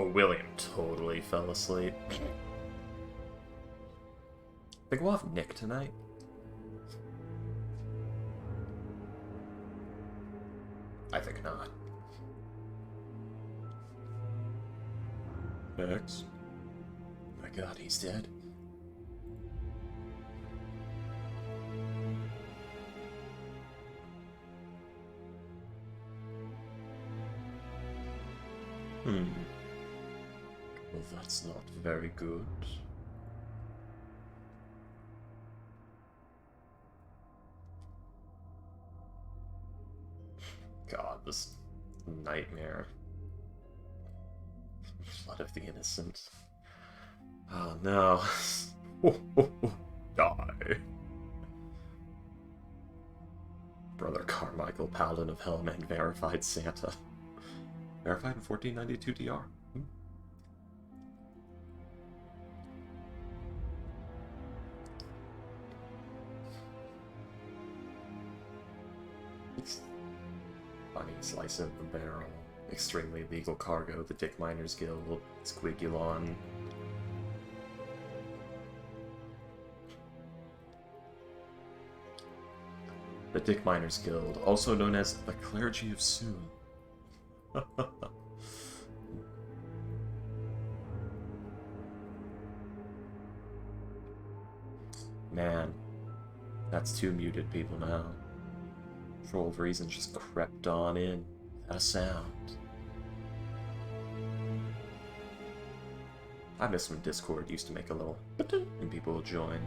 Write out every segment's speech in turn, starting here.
Oh, William totally fell asleep. Think we'll have Nick tonight? I think not. Max? My god, he's dead. Well, that's not very good. God, this nightmare. Blood of the innocent. Oh no. Die. Brother Carmichael, Paladin of Hellman, verified Santa. Verified in 1492 DR. Funny slice of the barrel. Extremely legal cargo. The Dick Miners Guild. Squigulon. The Dick Miners Guild, also known as the Clergy of Soon. Man, that's two muted people now. For old reasons, just crept on in without a sound. I miss when Discord used to make a little and people would join.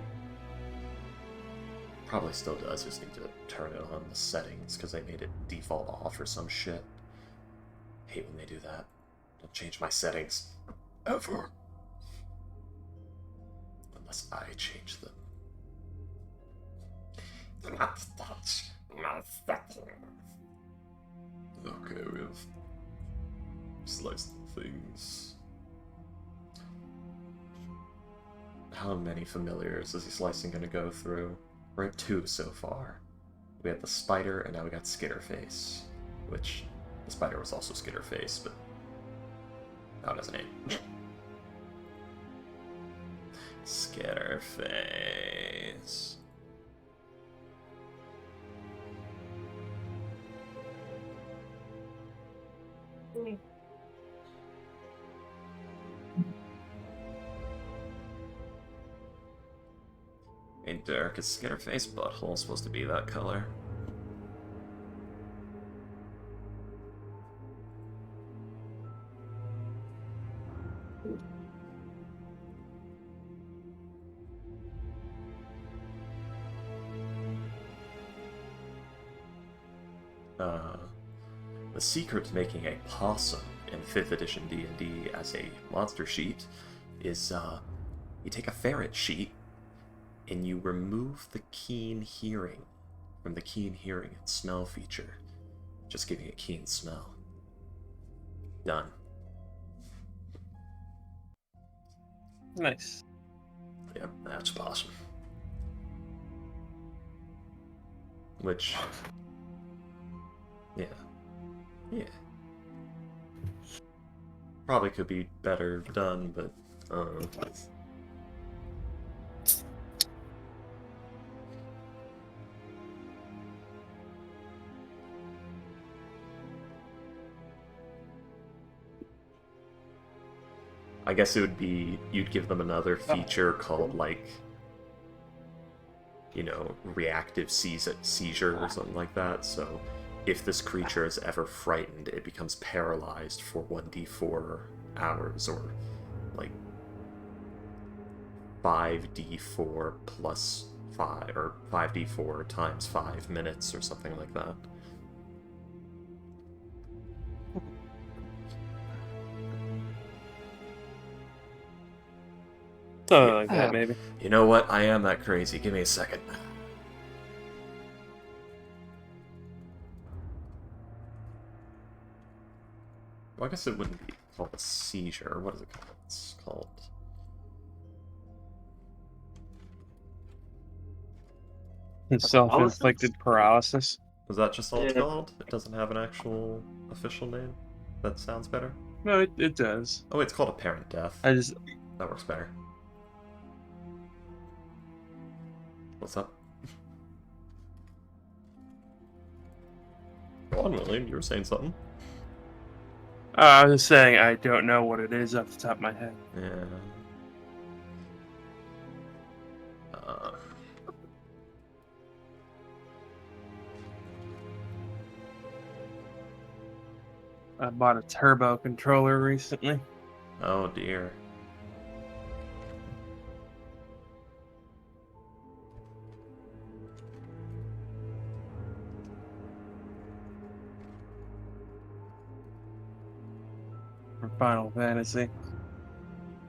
Probably still does, just need to turn it on the settings because they made it default off or some shit. Hate when they do that. Don't change my settings. Ever. Unless I change them. Do not touch my settings. Okay, we have sliced things. How many familiars is he slicing gonna go through? We're at 2 so far. We had the spider, and now we got Skitterface. Which, the spider was also Skitterface, but now it has a name. Skitterface. Hey Derek, is Skitterface butthole supposed to be that color? The secret to making a possum in 5th edition D&D as a monster sheet is, you take a ferret sheet and you remove the keen hearing from the keen hearing and smell feature, just giving a keen smell. Done. Nice. Yep, that's possum. Which, yeah. Probably could be better done, but, I guess it would be, you'd give them another feature called, like, you know, reactive seizure or something like that, so if this creature is ever frightened, it becomes paralyzed for 1d4 hours, or, like, 5d4 plus 5, or 5d4 times 5 minutes, or something like that. Something like that, maybe. You know what? I am that crazy. Give me a second. Well, I guess it wouldn't be called a seizure. What is it called? It's called... Self-inflicted paralysis. Is that just all it's called? It doesn't have an actual official name? That sounds better? No, it does. Oh, it's called apparent death. I just That works better. What's up? Go on, William. You were saying something. I was just saying I don't know what it is off the top of my head. Yeah. I bought a turbo controller recently. Oh dear. For Final Fantasy.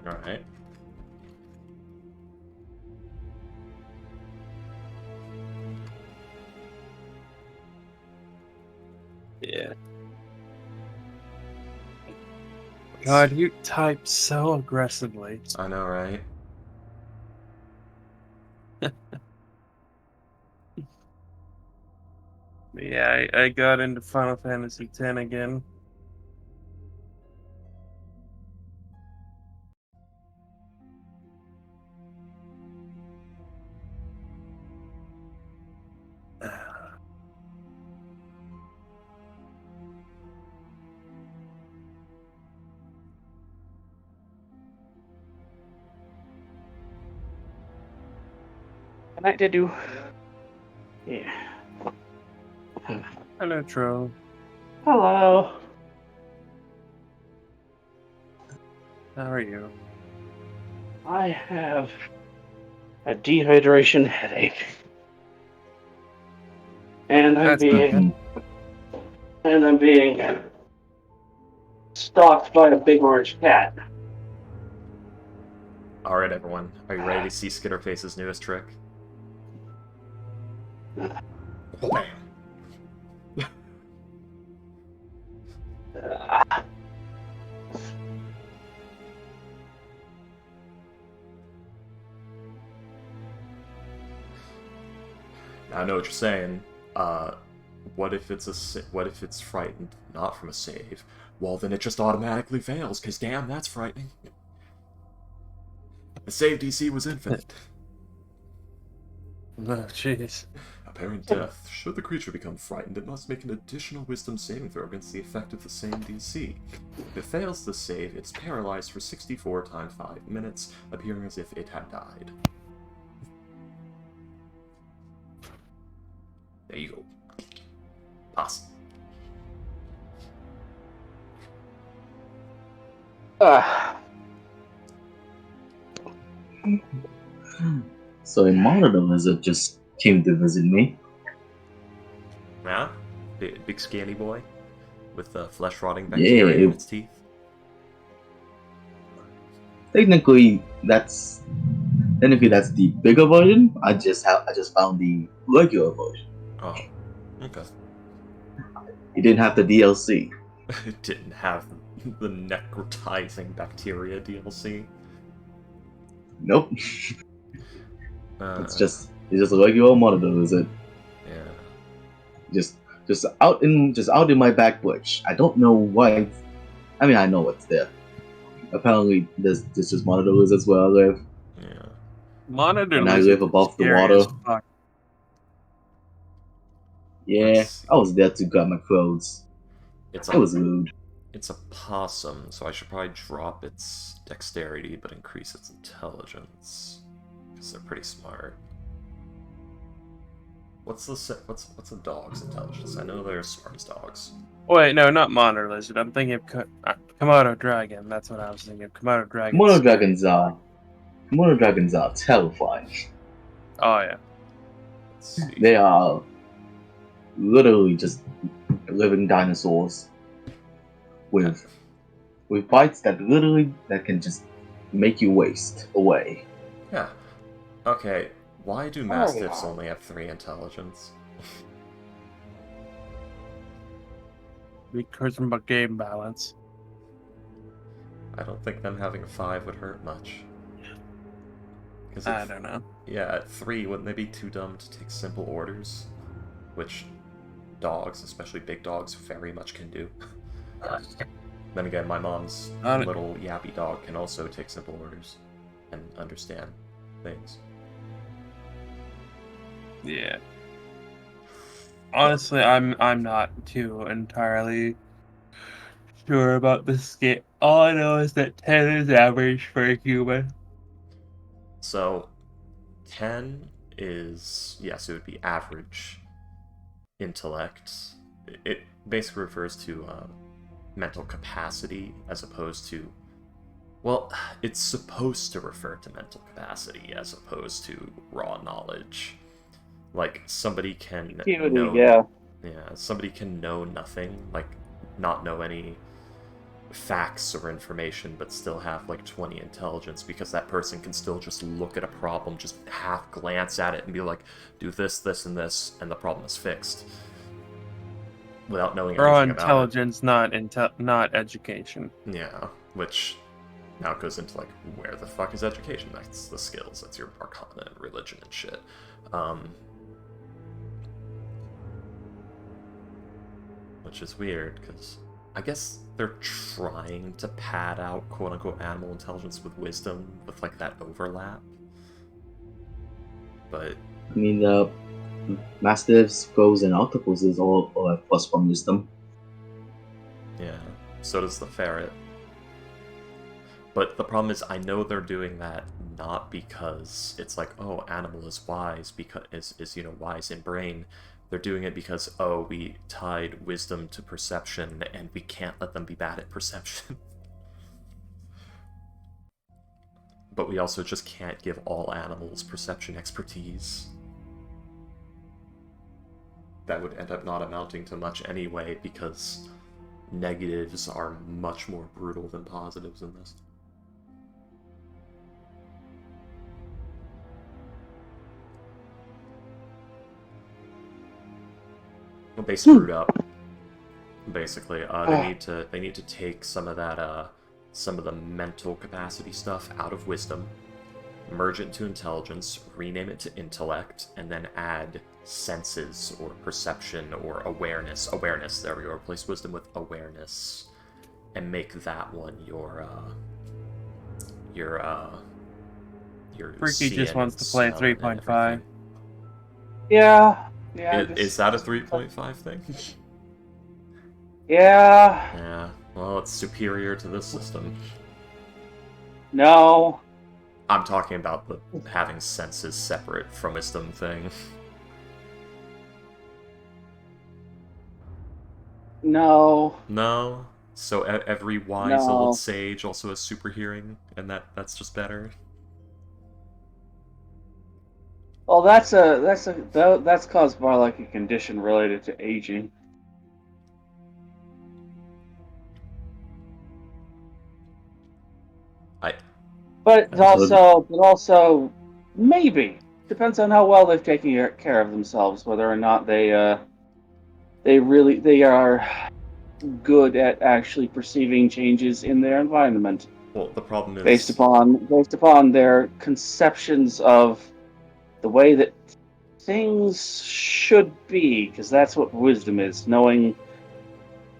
All right. Yeah. God, you type so aggressively. I know, right? Yeah, I got into Final Fantasy X again. And I did do. Yeah. Hello, Troll. Hello. How are you? I have a dehydration headache. And I'm That's not good. being stalked by a big orange cat. All right, everyone. Are you ready to see Skitterface's newest trick? Bam. I know what you're saying. What if it's frightened, not from a save? Well, then it just automatically fails, because damn, that's frightening. The save DC was infinite. Oh, jeez. Apparent death. Should the creature become frightened, it must make an additional wisdom saving throw against the effect of the same DC. If it fails the save, it's paralyzed for 64 times 5 minutes, appearing as if it had died. There you go. Pass. So a monitor lizard just came to visit me. Yeah? Big scaly boy? With flesh-rotting Yeah, bacteria in its teeth? technically that's the bigger version. I just found the regular version. Oh, okay. It didn't have the DLC. It didn't have the necrotizing bacteria DLC. Nope. Uh, It's just a regular monitor lizard. Yeah. Just out in my back bush. I don't know why. I mean, I know what's there. Apparently, there's just monitor lizards where I live, Yeah. Monitor and I lizards live are above the scary water. as fuck. Yeah, Let's see. I was there to grab my clothes. It's It was rude. It's a possum, so I should probably drop its dexterity but increase its intelligence. Because they're pretty smart. What's a dog's intelligence? I know they're as smart as dogs. Wait, no, not monitor lizard. I'm thinking of Komodo dragon. That's what I was thinking of. Komodo dragon. Komodo dragons are terrifying. Oh yeah. Let's see. They are literally just living dinosaurs with bites that can just make you waste away. Yeah. Okay, why do mastiffs only have 3 intelligence? Because of game balance. I don't think them having a 5 would hurt much. I don't know. Yeah, at 3, wouldn't they be too dumb to take simple orders? Which dogs, especially big dogs, very much can do. Then again, my mom's Got it. little yappy dog can also take simple orders and understand things. Yeah. Honestly, I'm not too entirely sure about this game. All I know is that 10 is average for a human. So, 10 is, yes, it would be average intellect. It basically refers to mental capacity as opposed to, well, it's supposed to refer to mental capacity as opposed to raw knowledge. Like, somebody can Acuity, know, yeah. somebody can know nothing, like, not know any facts or information, but still have like 20 intelligence, because that person can still just look at a problem, just half glance at it and be like, do this, this, and this, and the problem is fixed. Without knowing Raw anything about intelligence, not education. it. Yeah, which now goes into like, where the fuck is education? That's the skills, that's your arcana and religion and shit. Which is weird, because I guess they're trying to pad out quote-unquote animal intelligence with wisdom, with like that overlap. But I mean, mastiffs, crows, and octopuses all have +1 wisdom. yeah, so does the ferret. But the problem is, I know they're doing that not because it's like, oh, animal is wise, because is wise in brain. They're doing it because, oh, we tied wisdom to perception, and we can't let them be bad at perception. But we also just can't give all animals perception expertise. That would end up not amounting to much anyway, because negatives are much more brutal than positives in this. They screwed up. Basically, they need to take some of that some of the mental capacity stuff out of wisdom, merge it into intelligence, rename it to intellect, and then add senses or perception or awareness. Awareness, there we go. Replace wisdom with awareness, and make that one your Freaky just seeing wants and to play smelling and 3.5. everything. Yeah. Is that a 3.5 thing? Yeah. Yeah. Well, it's superior to this system. No. I'm talking about the having senses separate from wisdom thing. No. No. So every wise No. old sage also has super hearing, and that's just better. Well, that's caused by like a condition related to aging. But also maybe depends on how well they've taken care of themselves, whether or not they are good at actually perceiving changes in their environment. Well, the problem is based upon their conceptions of the way that things should be, because that's what wisdom is: knowing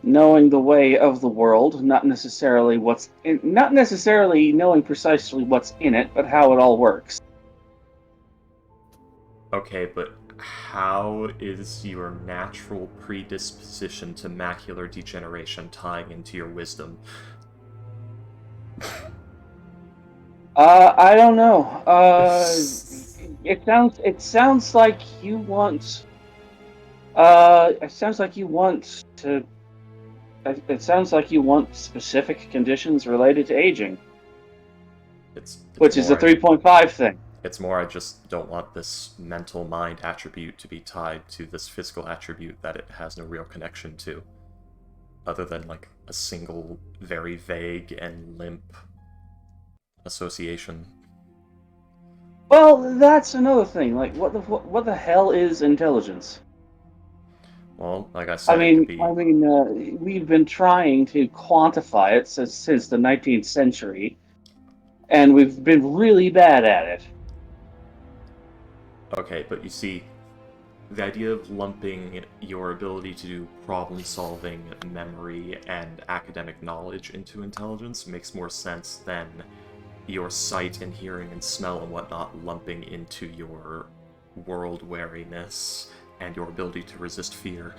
the way of the world, not necessarily knowing precisely what's in it, but how it all works. okay, but how is your natural predisposition to macular degeneration tying into your wisdom? I don't know. It sounds like you want. It sounds like you want to. It sounds like you want specific conditions related to aging, which is the 3.5 thing. It's more I just don't want this mental mind attribute to be tied to this physical attribute that it has no real connection to, other than like a single, very vague and limp association. Well, that's another thing. Like, what the hell is intelligence? Well, like I said, I it could mean, be... we've been trying to quantify it since the 19th century, and we've been really bad at it. Okay, but you see, the idea of lumping your ability to do problem solving, memory, and academic knowledge into intelligence makes more sense than your sight and hearing and smell and whatnot lumping into your world wariness and your ability to resist fear.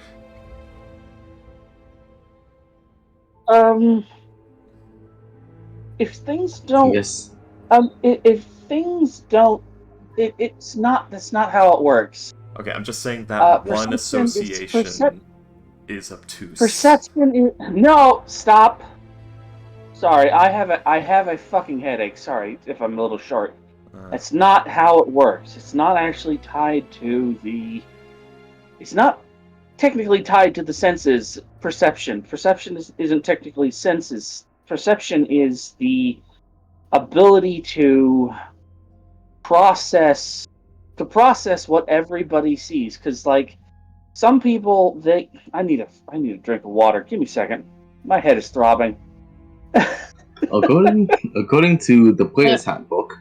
If things don't, Yes. if things don't, that's not how it works. Okay, I'm just saying that one Perception is association is obtuse. perception is no. Stop. Sorry, I have a fucking headache. Sorry if I'm a little short. That's not how it works. It's not actually tied to the. It's not technically tied to the senses. Perception. Perception isn't technically senses. Perception is the ability to process what everybody sees. Because like some people, I need a drink of water. Give me a second. My head is throbbing. According to the player's handbook,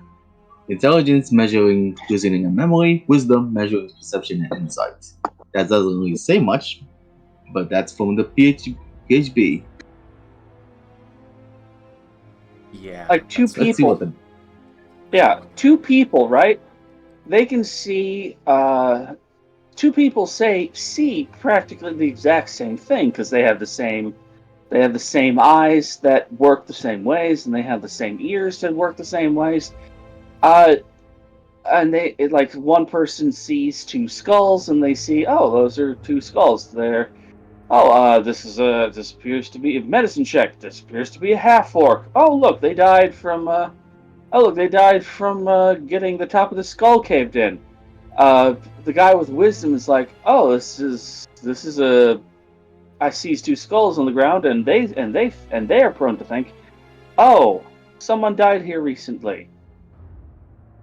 intelligence measuring reasoning and memory, wisdom measuring perception and insight. That doesn't really say much, but that's from the PHB. Yeah. Like two that's people. Let's see what the Yeah, two people, right? They can see. Two people see practically the exact same thing because they have the same. They have the same eyes that work the same ways, and they have the same ears that work the same ways. And like one person sees two skulls, and they see, oh, those are two skulls. This appears to be a medicine check. This appears to be a half orc. Oh, look, they died from. Getting the top of the skull caved in. The guy with wisdom is like, oh, this is a. I see two skulls on the ground, and they are prone to think, oh, someone died here recently,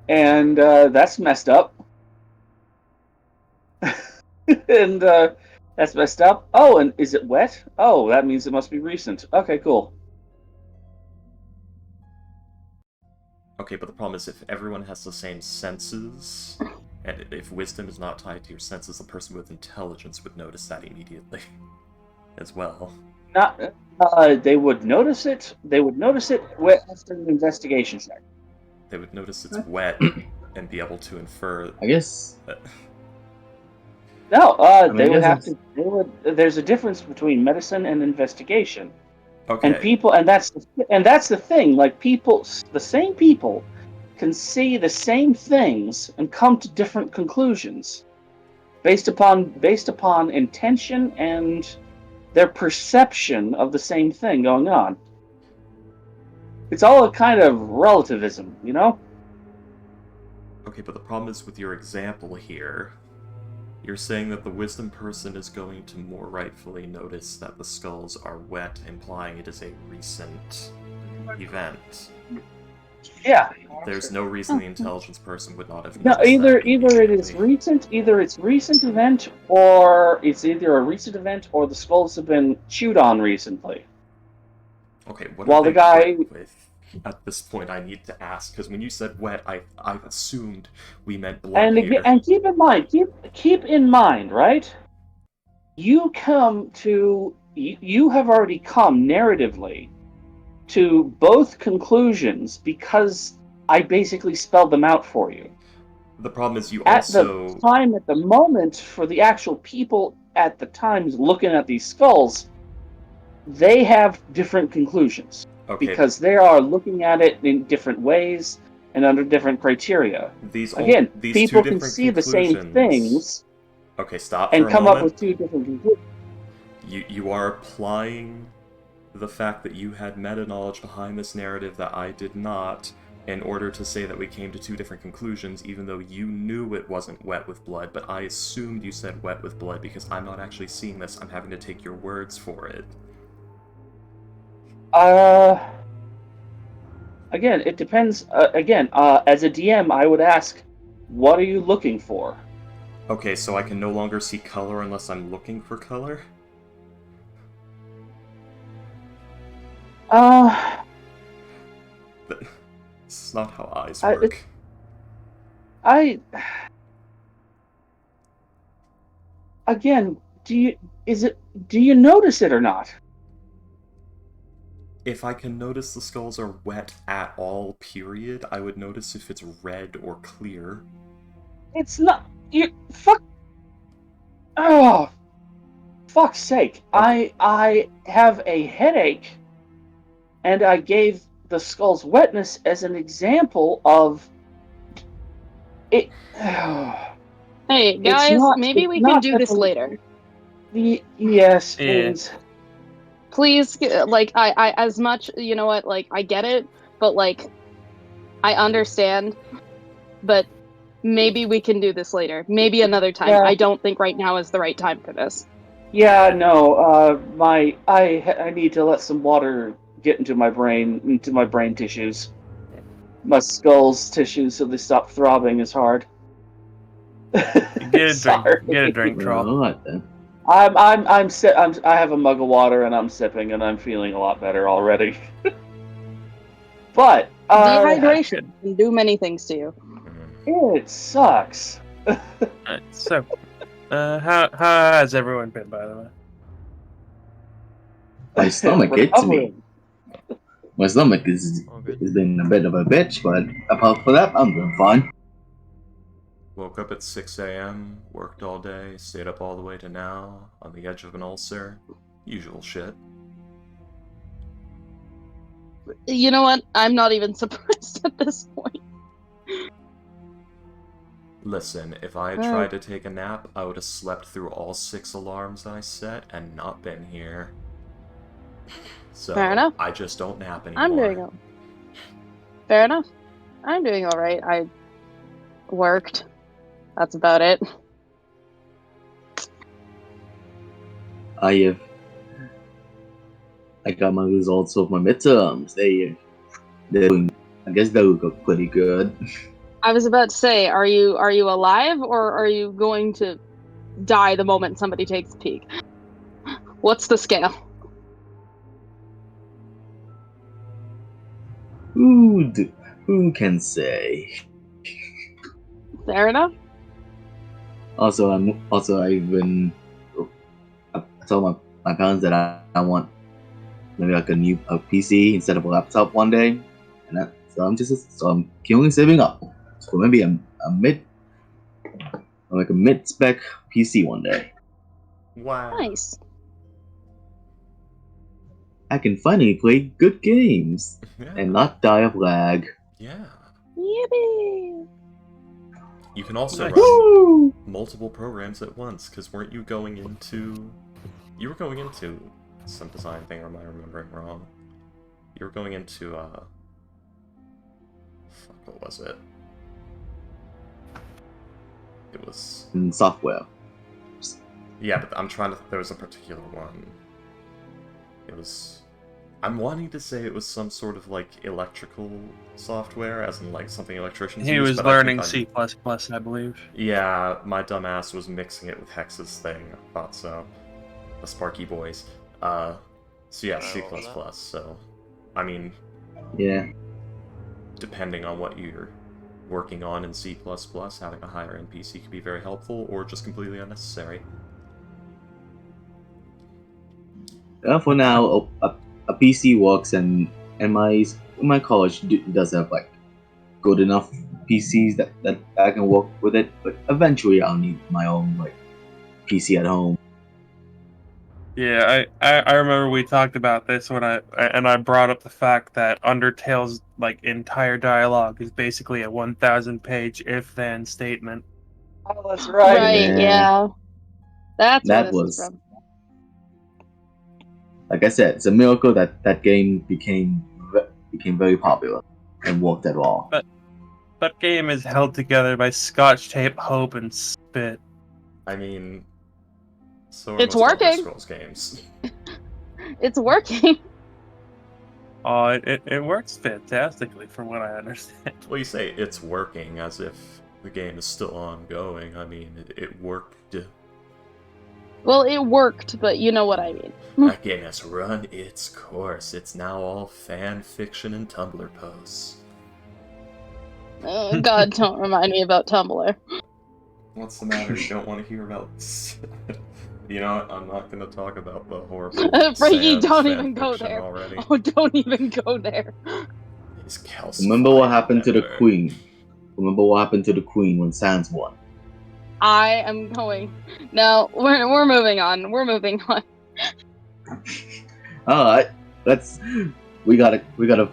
and that's messed up. And that's messed up. Oh, and is it wet? Oh, that means it must be recent. Okay, cool. Okay, but the problem is if everyone has the same senses, and if wisdom is not tied to your senses, the person with intelligence would notice that immediately as well. Not. They would notice it. They would notice it after an investigation check. They would notice it's wet and be able to infer. I guess. No, They would have to. There's a difference between medicine and investigation. Okay. And people, and that's the thing. Like people, the same people can see the same things and come to different conclusions based upon intention and their perception of the same thing going on. It's all a kind of relativism, you know? Okay, but the problem is with your example here. You're saying that the wisdom person is going to more rightfully notice that the skulls are wet, implying it is a recent event. Yeah. There's no reason the intelligence person would not have No, noticed either that it is recent, either it's recent event, or it's either a recent event or the skulls have been chewed on recently. Okay, what While are they the guy wet with? At this point, I need to ask because when you said wet, I assumed we meant blood here. and keep in mind, right? You have already come narratively to both conclusions because I basically spelled them out for you. The problem is you At also... the moment, for the actual people at the time looking at these skulls, they have different conclusions. Okay. Because they are looking at it in different ways and under different criteria. These people can see the same things. Okay, stop and for a come moment. Up with two different conclusions. You are applying the fact that you had meta-knowledge behind this narrative that I did not in order to say that we came to two different conclusions, even though you knew it wasn't wet with blood, but I assumed you said wet with blood because I'm not actually seeing this. I'm having to take your words for it. Again, it depends. As a DM, I would ask, what are you looking for? Okay, so I can no longer see color unless I'm looking for color? This is not how eyes work. again, do you notice it or not? If I can notice the skulls are wet at all, period, I would notice if it's red or clear. It's not. You fuck. Oh, fuck's sake! Okay. I have a headache, and I gave the skull's wetness as an example of it. Hey, It's guys, not. maybe It's we can not do that this later. Yes, Yeah. please. Please, like, I, as much, you know what, like, I get it, but, like, I understand, but maybe we can do this later. Maybe another time. Yeah. I don't think right now is the right time for this. Yeah, no. I need to let some water get into my brain tissues, my skull's tissues, so they stop throbbing as hard. Get a drink. Sorry. Get a drink, Well, troll. alright then. I have a mug of water and I'm sipping and I'm feeling a lot better already. But Dehydration can do many things to you. it sucks. Alright, so, how has everyone been, by the way? My stomach gets me. Recovering. My stomach is been a bit of a bitch, but apart from that, I'm doing fine. Woke up at 6 a.m., worked all day, stayed up all the way to now, on the edge of an ulcer. Usual shit. You know what? I'm not even surprised at this point. Listen, if I had tried to take a nap, I would have slept through all 6 alarms I set and not been here. So, Fair enough. I just don't nap anymore. I'm doing all... Fair enough. I'm doing alright. I worked. That's about it. I got my results of my midterms. They're doing, I guess they look pretty good. I was about to say, are you alive or are you going to die the moment somebody takes a peek? What's the scale? Who can say? Fair enough. Also, I've been. I told my parents that I want maybe like a PC instead of a laptop one day, and so I'm currently saving up for maybe a mid spec PC one day. Wow. Nice. I can finally play good games Yeah. and not die of lag. Yeah. Yippee! You can also Nice. run Woo! multiple programs at once, because weren't you going into... You were going into some design thing, or am I remembering wrong? You were going into, fuck, what was it? It was... In software. Yeah, but I'm trying to... There was a particular one. It was... I'm wanting to say it was some sort of, like, electrical software, as in, like, something electricians He use, was but I learning think C++, I believe. Yeah, my dumbass was mixing it with Hex's thing. I thought so. The Sparky Boys. So yeah, C++. So, I mean, Yeah. depending on what you're working on in C++, having a higher end PC could be very helpful, or just completely unnecessary. For now, a PC works, and my college does have like good enough PCs that I can work with it. But eventually, I'll need my own like PC at home. Yeah, I remember we talked about this when I brought up the fact that Undertale's like entire dialogue is basically a 1,000-page if-then statement. Oh, that's right. Right, yeah. That's where That this is was, from. like I said, it's a miracle that game became very popular and worked at all. That game is held together by Scotch tape, hope, and spit. I mean, so are It's most Elder working. Scrolls games. It's working. Oh, it works fantastically from what I understand. Well, you say it's working as if the game is still ongoing. I mean, it worked. Well, it worked, but you know what I mean. That game has run its course. It's now all fan fiction and Tumblr posts. God, don't remind me about Tumblr. What's the matter? You don't want to hear about... You know what? I'm not going to talk about the horrible Frankie, Sans don't fan even go fiction there. already. Oh, don't even go there. He's calcified. Remember what happened to the never. Queen. Remember what happened to the Queen when Sans won. I am going. No, we're moving on. We're moving on. Alright, we got a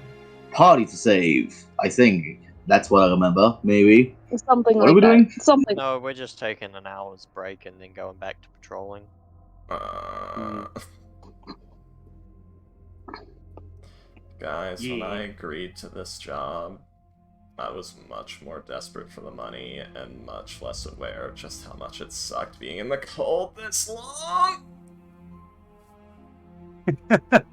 party to save, I think. That's what I remember, maybe. Something What like are we that. doing? Something. No, we're just taking an hour's break and then going back to patrolling. Guys, when I Yeah. agreed to this job, I was much more desperate for the money and much less aware of just how much it sucked being in the cold this long.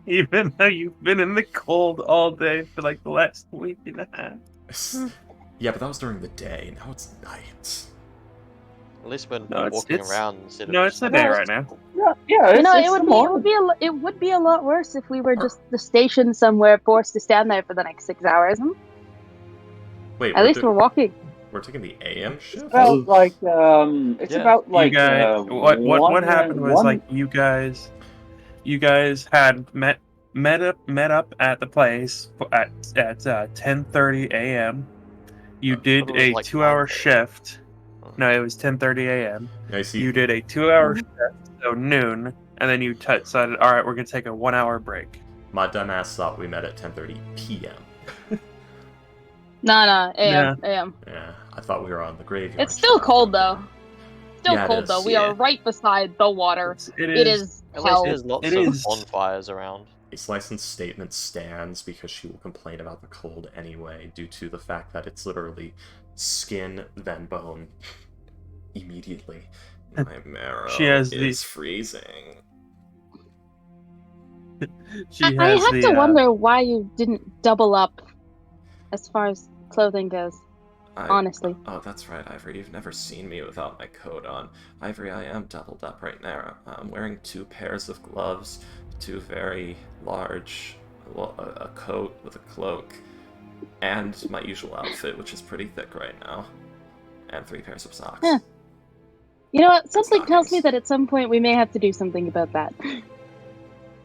Even though you've been in the cold all day for like the last week and a half. Yeah, but that was during the day. Now it's night. At least we're No, walking around instead of no, just it's the day like- right now. Yeah, You know, it's it would the be morning. it would be a lot worse if we were just stationed somewhere, forced to stand there for the next 6 hours. Wait, At least we're walking. we're taking the AM shift? It's about like it's Yeah. about like you guys, what happened was one- like you guys had met up at the place at 10:30 a.m. You I did thought it was a like 2-hour 9:30. shift. No, it was 10:30 a.m. I see. You did a 2-hour shift, so noon, and then you decided, all right, we're gonna take a 1-hour break. My dumbass thought we met at 10:30 p.m. Nah, AM. Yeah, I thought we were on the graveyard. It's still shift. cold though. Still Yeah, it cold is, though. We yeah. are right beside the water. It is At least hell. there's lots It of is. bonfires around. Ace License statement stands because she will complain about the cold anyway, due to the fact that it's literally skin, then bone, immediately. My marrow She has is freezing. I have to wonder why you didn't double up as far as clothing goes. Honestly. Oh, that's right, Ivory. You've never seen me without my coat on. Ivory, I am doubled up right now. I'm wearing 2 pairs of gloves, 2 very large, well, a coat with a cloak, and my usual outfit, which is pretty thick right now, and 3 pairs of socks. Huh. You know what? Something tells me stockings. that at some point we may have to do something about that.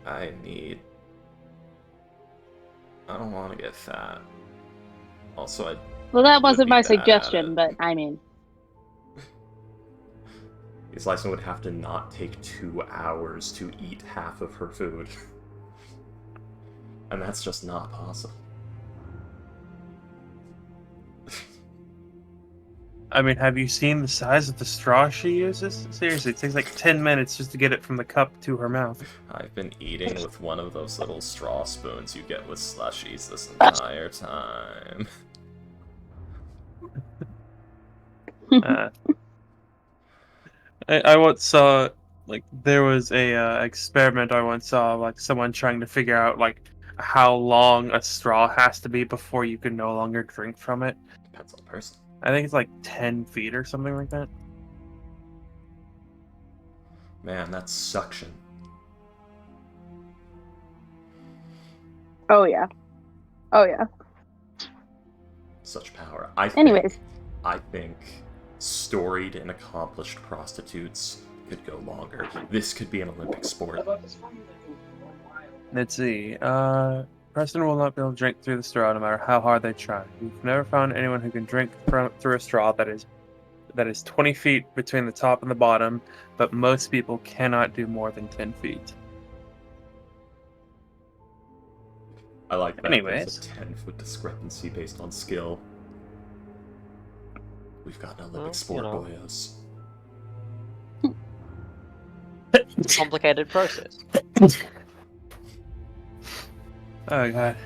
I don't want to get fat. Also, Well, that wasn't be my bad at suggestion, it. but I mean. Ace License would have to not take 2 hours to eat half of her food. And that's just not possible. I mean, have you seen the size of the straw she uses? Seriously, it takes like 10 minutes just to get it from the cup to her mouth. I've been eating with one of those little straw spoons you get with slushies this entire time. I once saw, like, there was a experiment I once saw, like, someone trying to figure out, like, how long a straw has to be before you can no longer drink from it. Depends on the person. I think it's like 10 feet or something like that. Man, that's suction. Oh yeah. Oh yeah. Such power. Anyways. I think storied and accomplished prostitutes could go longer. This could be an Olympic sport. Let's see. Preston will not be able to drink through the straw no matter how hard they try. We've never found anyone who can drink through a straw that is 20 feet between the top and the bottom, but most people cannot do more than 10 feet. I like that. Anyways. There's a 10-foot discrepancy based on skill. We've got an Olympic sport, boyos. Complicated process. Oh god.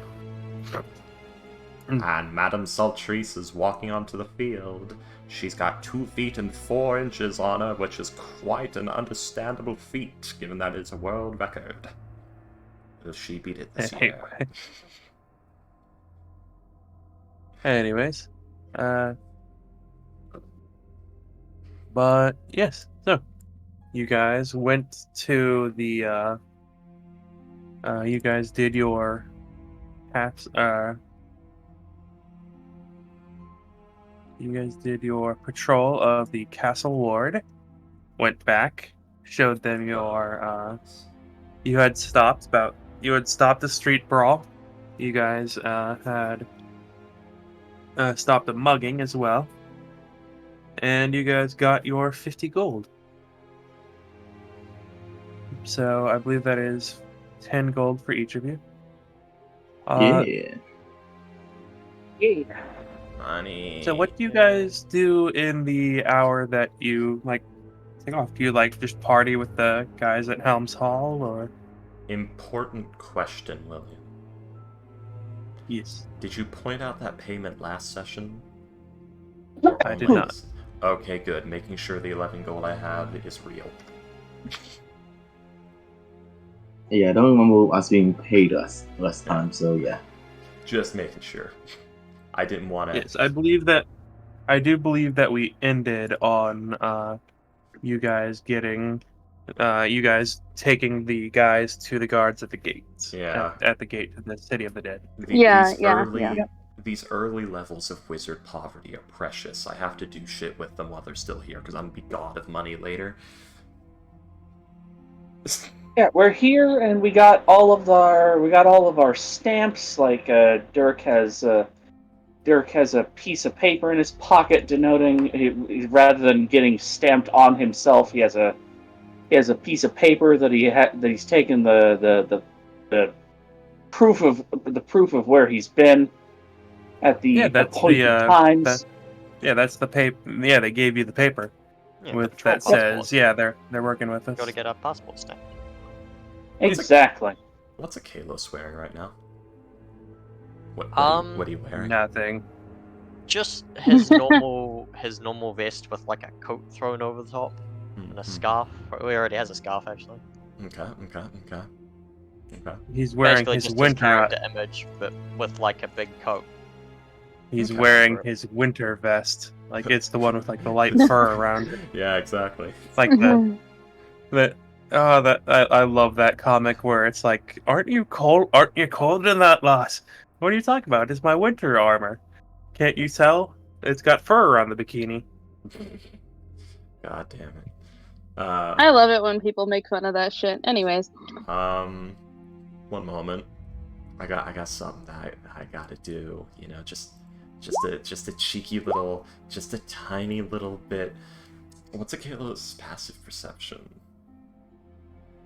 And Madame Saltrice is walking onto the field. She's got 2 feet and 4 inches on her, which is quite an understandable feat, given that it's a world record. Will she beat it this year? Anyways. But yes, so you guys went to the you guys did your half You guys did your patrol of the castle ward. Went back, showed them your. You had stopped a street brawl. You guys had stopped a mugging as well, and you guys got your 50 gold. So I believe that is 10 gold for each of you. Yeah. Yeah. Money. So what do you guys do in the hour that you take off? Do you just party with the guys at Helm's Hall, or? Important question, Lillian. Yes. Did you point out that payment last session? I did not. Okay, good. Making sure the 11 gold I have is real. Yeah, I don't remember us being paid last time, so yeah. Just making sure. I didn't want to. Yes, I do believe that we ended on you guys taking the guys to the guards at the gates. Yeah. At the gate to the City of the Dead. These early levels of wizard poverty are precious. I have to do shit with them while they're still here, because I'm gonna be god of money later. Yeah, we're here, and we got all of our stamps. Like Dirk has a piece of paper in his pocket denoting rather than getting stamped on himself, he has a piece of paper that he's taken the proof of where he's been at the appointed times. That's the paper. Yeah, they gave you the paper that says they're working with us. Got to get our passport stamped. Exactly. What's a Kalos wearing right now? What are you wearing? Nothing. Just his normal vest with like a coat thrown over the top and a scarf. He already has a scarf actually. Okay. He's wearing basically his just winter his character image, but with like a big coat. He's wearing his winter vest. Like it's the one with like the light fur around it. Yeah, exactly. Like I love that comic where it's like, aren't you cold in that lot? What are you talking about? It's my winter armor. Can't you tell? It's got fur around the bikini. God damn it. I love it when people make fun of that shit. Anyways. One moment. I got something that I gotta do. You know, just a cheeky little, just a tiny little bit. What's a Kalo's passive perception?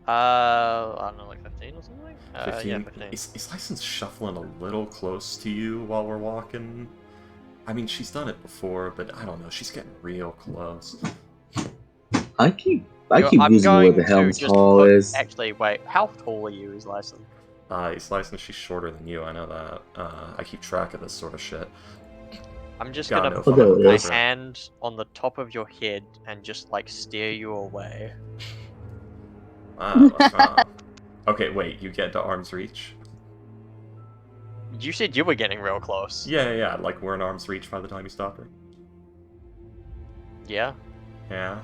I don't know, like 15 or something? 15? Yeah, 15. Is License shuffling a little close to you while we're walking? I mean, she's done it before, but I don't know. She's getting real close. I keep losing where the Helm's Hall is. Actually, wait, how tall are you, is License? Is License, she's shorter than you, I know that. I keep track of this sort of shit. I'm just God, gonna no, put my yes. hand on the top of your head and just like steer you away. Wow. Okay, wait, you get to arm's reach? You said you were getting real close. Yeah, like we're in arm's reach by the time you stop her. Yeah. Yeah.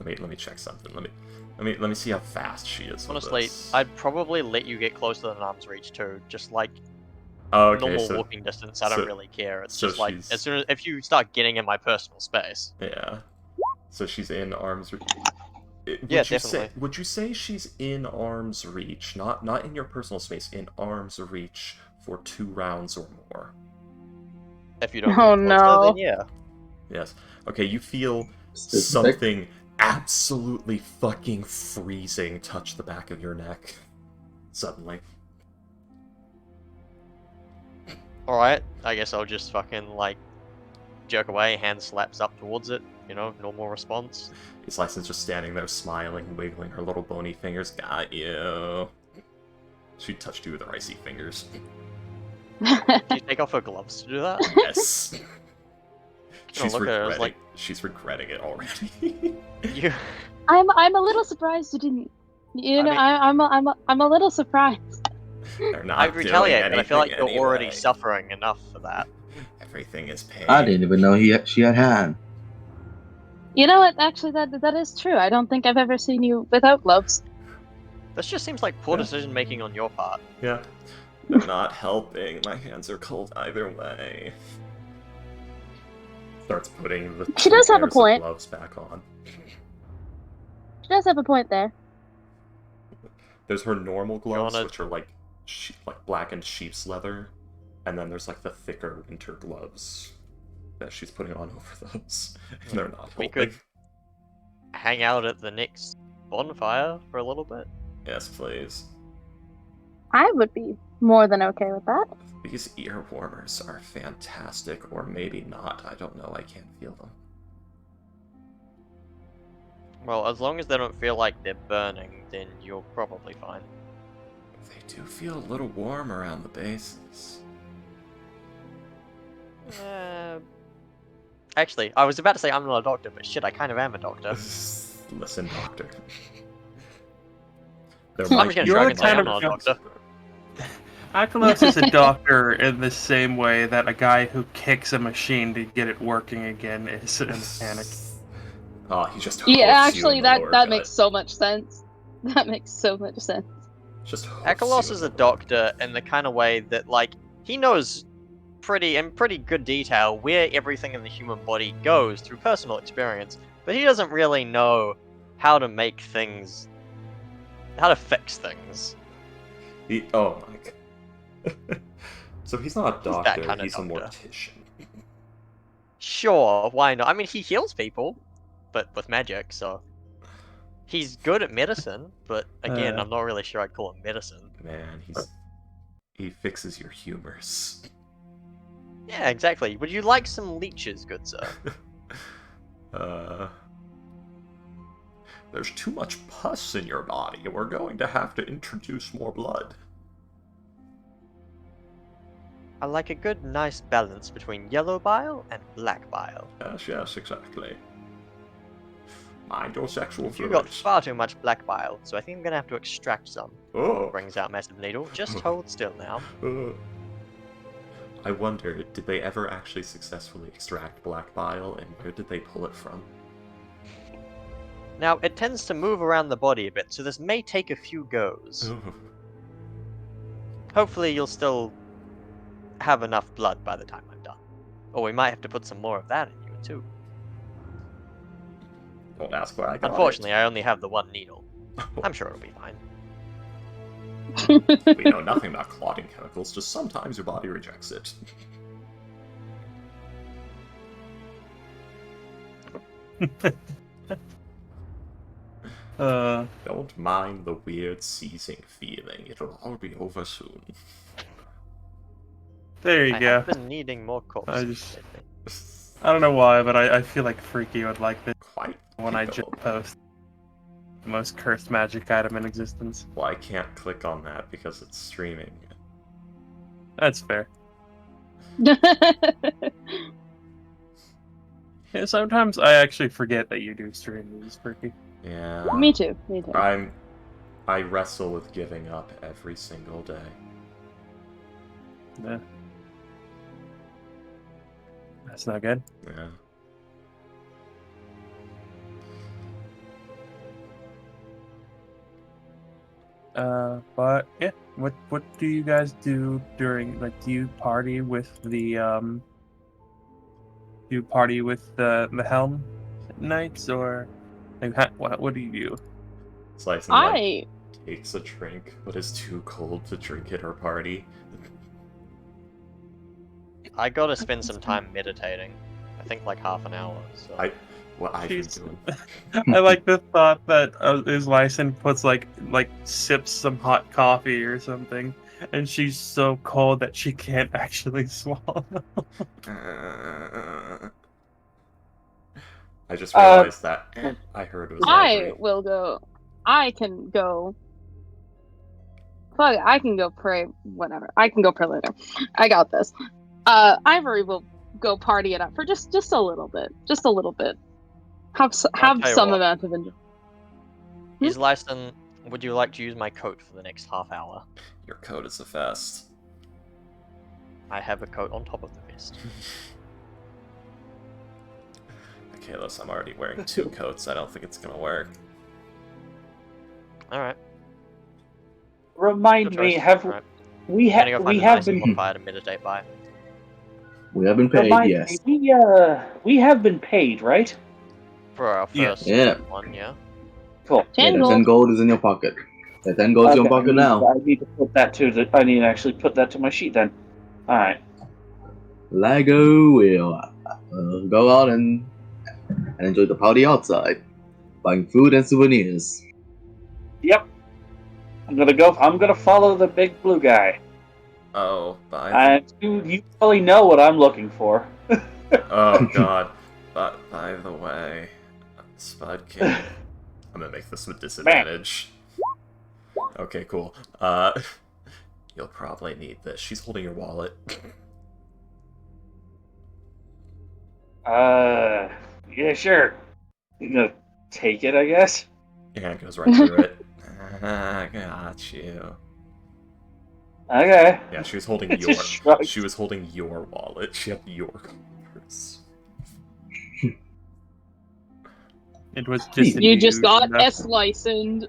Let me check something. Let me see how fast she is. Honestly, I'd probably let you get closer than arm's reach too. Just like normal walking distance. I don't really care. It's just like as soon as if you start getting in my personal space. Yeah. So she's in arm's reach. Yeah, definitely. Would you say she's in arm's reach, not in your personal space, in arm's reach for 2 rounds or more? If you don't. Oh no. Then yeah. Yes. Okay, you feel something absolutely fucking freezing touch the back of your neck. Suddenly. Alright, I guess I'll just fucking like jerk away, hand slaps up towards it, you know, normal response. His License just standing there smiling, wiggling her little bony fingers. Got you. She touched you with her icy fingers. Do you take off her gloves to do that? Yes. She's regretting, she's regretting it already. I'm a little surprised you didn't. I'm a little surprised. I'd retaliate, but I feel like you're already suffering enough for that. Everything is pain. I didn't even know she had hand. You know what? Actually, that is true. I don't think I've ever seen you without gloves. This just seems like poor decision making on your part. Yeah. They're not helping. My hands are cold either way. Starts putting the She does have a pairs of point. gloves back on. She does have a point there. There's her normal gloves, wanna- which are like blackened sheep's leather, and then there's like the thicker winter gloves that she's putting on over those. And they're not We helping. could hang out at the next bonfire for a little bit. Yes, please. I would be more than okay with that. These ear warmers are fantastic, or maybe not. I don't know. I can't feel them. Well, as long as they don't feel like they're burning, then you're probably fine. They do feel a little warm around the bases. Actually, I was about to say I'm not a doctor, but shit, I kind of am a doctor. Listen, doctor. There I'm might just gonna be You're shrug the and say kind I'm of- not a doctor. Akalos is a doctor in the same way that a guy who kicks a machine to get it working again is a mechanic. Oh, he just Yeah, hopes actually, you in the lower that gut. makes so much sense. That makes so much sense. Just hopes Akalos you is in a the lower doctor in the kind of way that, like, he knows in pretty good detail where everything in the human body goes through personal experience, but he doesn't really know how to make things, how to fix things. Oh my god. So he's not a He's that doctor, kind of he's a doctor. mortician. Sure, why not? I mean, he heals people, but with magic, so he's good at medicine. But again, I'm not really sure I'd call it medicine. Man, he fixes your humors. Yeah, exactly. Would you like some leeches, good sir? There's too much pus in your body. We're going to have to introduce more blood. I like a good, nice balance between yellow bile and black bile. Yes, exactly. Mind your sexual You got fluids. far too much black bile, so I think I'm gonna have to extract some. Oh. Brings out massive needle. Just hold still now. I wonder, did they ever actually successfully extract black bile, and where did they pull it from? Now, it tends to move around the body a bit, so this may take a few goes. Hopefully you'll still have enough blood by the time I'm done. Or we might have to put some more of that in you, too. Don't ask where I got Unfortunately, I only have the one needle. I'm sure it'll be fine. We know nothing about clotting chemicals, just sometimes your body rejects it. Don't mind the weird seizing feeling. It'll all be over soon. There you I go. have been needing more corpses lately. I don't know why, but I feel like Freaky would like this Quite when I just capable. post the most cursed magic item in existence. Well, I can't click on that because it's streaming. That's fair. Yeah, sometimes I actually forget that you do stream these, Freaky. Yeah. Me too. Me too. I wrestle with giving up every single day. Yeah. That's not good. Yeah. But yeah, what do you guys do during, like, do you party with the Helm Knights, or like what do you do? Slice and takes a drink, but is too cold to drink at her party. I gotta spend some time meditating. I think like half an hour. So. What I've been Jeez. doing. I like the thought that his license puts like sips some hot coffee or something, and she's so cold that she can't actually swallow. I just realized that I heard it was I Ivory. will go. I can go. Fuck it, I can go pray. Whatever. I can go pray later. I got this. Ivory will go party it up for just a little bit. Just a little bit. Have tell you some what. amount of enjoy. Is Lyston, would you like to use my coat for the next half hour? Your coat is the best. I have a coat on top of the vest. Okay, Los, I'm already wearing 2 coats. I don't think it's gonna work. Alright. Remind me, have Alright. We I'm gonna go have find we a have nice been bonfire to meditate by. We have been paid, remind yes. me, we have been paid, right? For our Yes. first Yeah. one, yeah. Cool. Yeah, the 10 Tangled. gold is in your pocket. The 10 gold's in your pocket now. I need to put that to. I need to actually put that to my sheet then. All right. Lago will go out and enjoy the party outside, buying food and souvenirs. Yep. I'm gonna follow the big blue guy. Oh, by the... And you probably know what I'm looking for. Oh, God. But by the way, Spud King... I'm gonna make this with disadvantage. Okay, cool. You'll probably need this. She's holding your wallet. Yeah, sure. You gonna take it, I guess. Your hand goes right through it. I got you. Okay. Yeah, she was holding It's your... just shrugged. She was holding your wallet. She had your purse. It was just You just got illusion. S-licensed.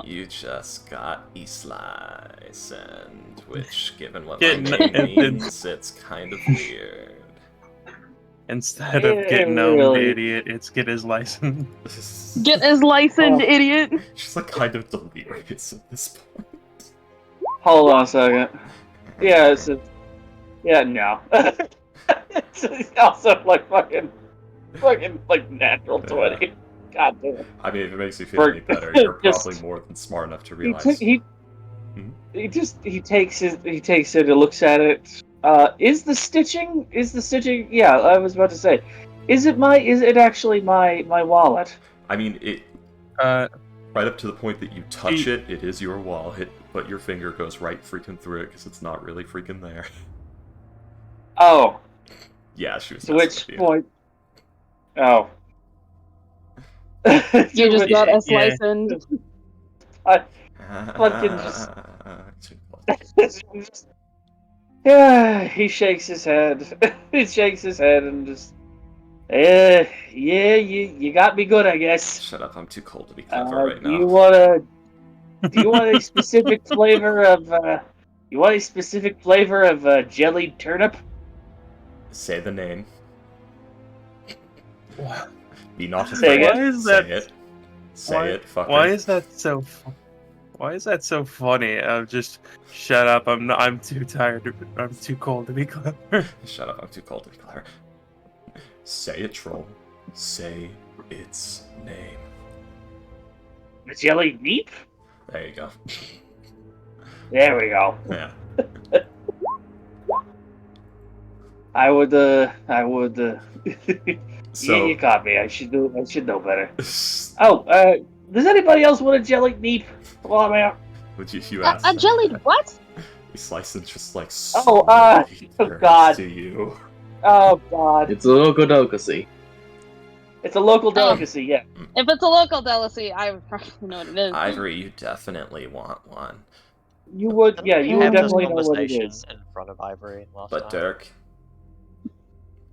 You just got E-Slice, and which, given what Getting my name tempted. means, it's kind of weird. Instead of Yeah, getting owned, really. idiot, it's get his license. Get his licensed, Oh. idiot. She's like kind of delirious at this point. Hold on a second. Yeah, yeah, no. It's also like fucking like natural 20. God damn. I mean, if it makes you feel any better, you're probably more than smart enough to realize. He takes it. He looks at it. Is the stitching? Yeah, I was about to say. Is it actually my wallet? I mean, it Uh, right up to the point that you touch it, it is your wallet, but your finger goes right freaking through it because it's not really freaking there. Oh, Yeah, she was. to messing which with you. point? Oh. You just got Yeah. S-licensed. fucking just- Yeah, he shakes his head. He shakes his head and just. Yeah, you got me good, I guess. Shut up! I'm too cold to be clever right Do you now. want a specific flavor of? You want a specific flavor of jellied turnip? Say the name. Be not Say afraid. it. Why is Say that- it. Say why- it. Fucker. Why is that so? Why is that so funny? I'm just shut up. I'm too tired. I'm too cold to be clever. Shut up! I'm too cold to be clever. Say it, troll. Say its name. The jelly neep? There you go. There we go. Yeah. I would. So. you caught me. I should know better. Oh, does anybody else want a jelly neep? While I'm out. Would you A ask? jellied what? You slice and just like. Oh, slowly oh turns God. To you. Oh God. It's a local delicacy. It's a local delicacy. Yeah. If it's a local delicacy, I would probably know what it is. Ivory, you definitely want one. You would. Didn't Yeah. we You would have this definitely know what it conversation is. in front of Ivory last But time? Dirk,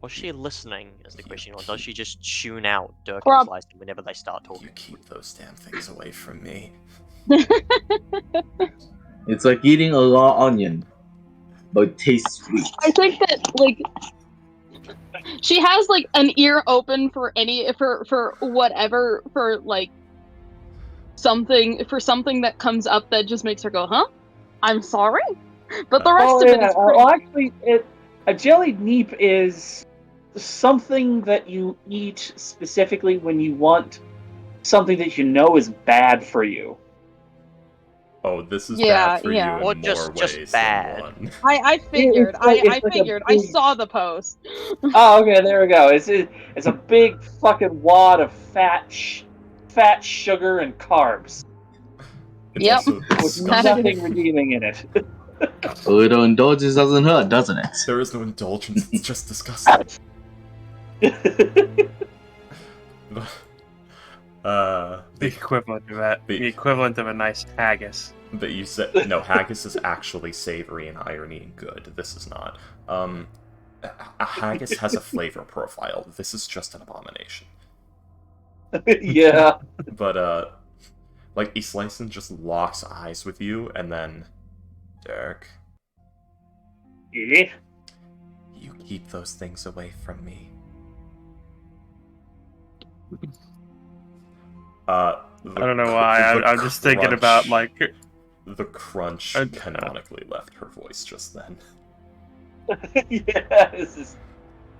Was she listening, is the question, or does she just tune out Dirk Prob- and Slicing whenever they start you talking? keep those damn things away from me. It's like eating a raw onion, but it tastes sweet. I think that like she has like an ear open for whatever for like something that comes up that just makes her go, huh? I'm sorry, but the rest Oh of it yeah. is pretty. Well, actually, a jellied neep is something that you eat specifically when you want something that you know is bad for you. Oh, this is Yeah, bad for yeah. you in Or more just ways bad. than one. I figured. It's like- it's I like a figured. I big- saw the post. Oh, okay, there we go. It's a big fucking wad of fat sugar and carbs It's Yep. also with disgusting. nothing redeeming in it. A little indulgence doesn't hurt, doesn't it? There is no indulgence, it's just disgusting. The equivalent of that. The equivalent of a nice haggis. But you said no. Haggis is actually savory and irony and good. This is not. A haggis has a flavor profile. This is just an abomination. Yeah. But like Eastlyson just locks eyes with you, and then Derek, Yeah. You keep those things away from me. I don't know why. I'm just thinking about like. The crunch I- canonically left her voice just then. Yeah, this is.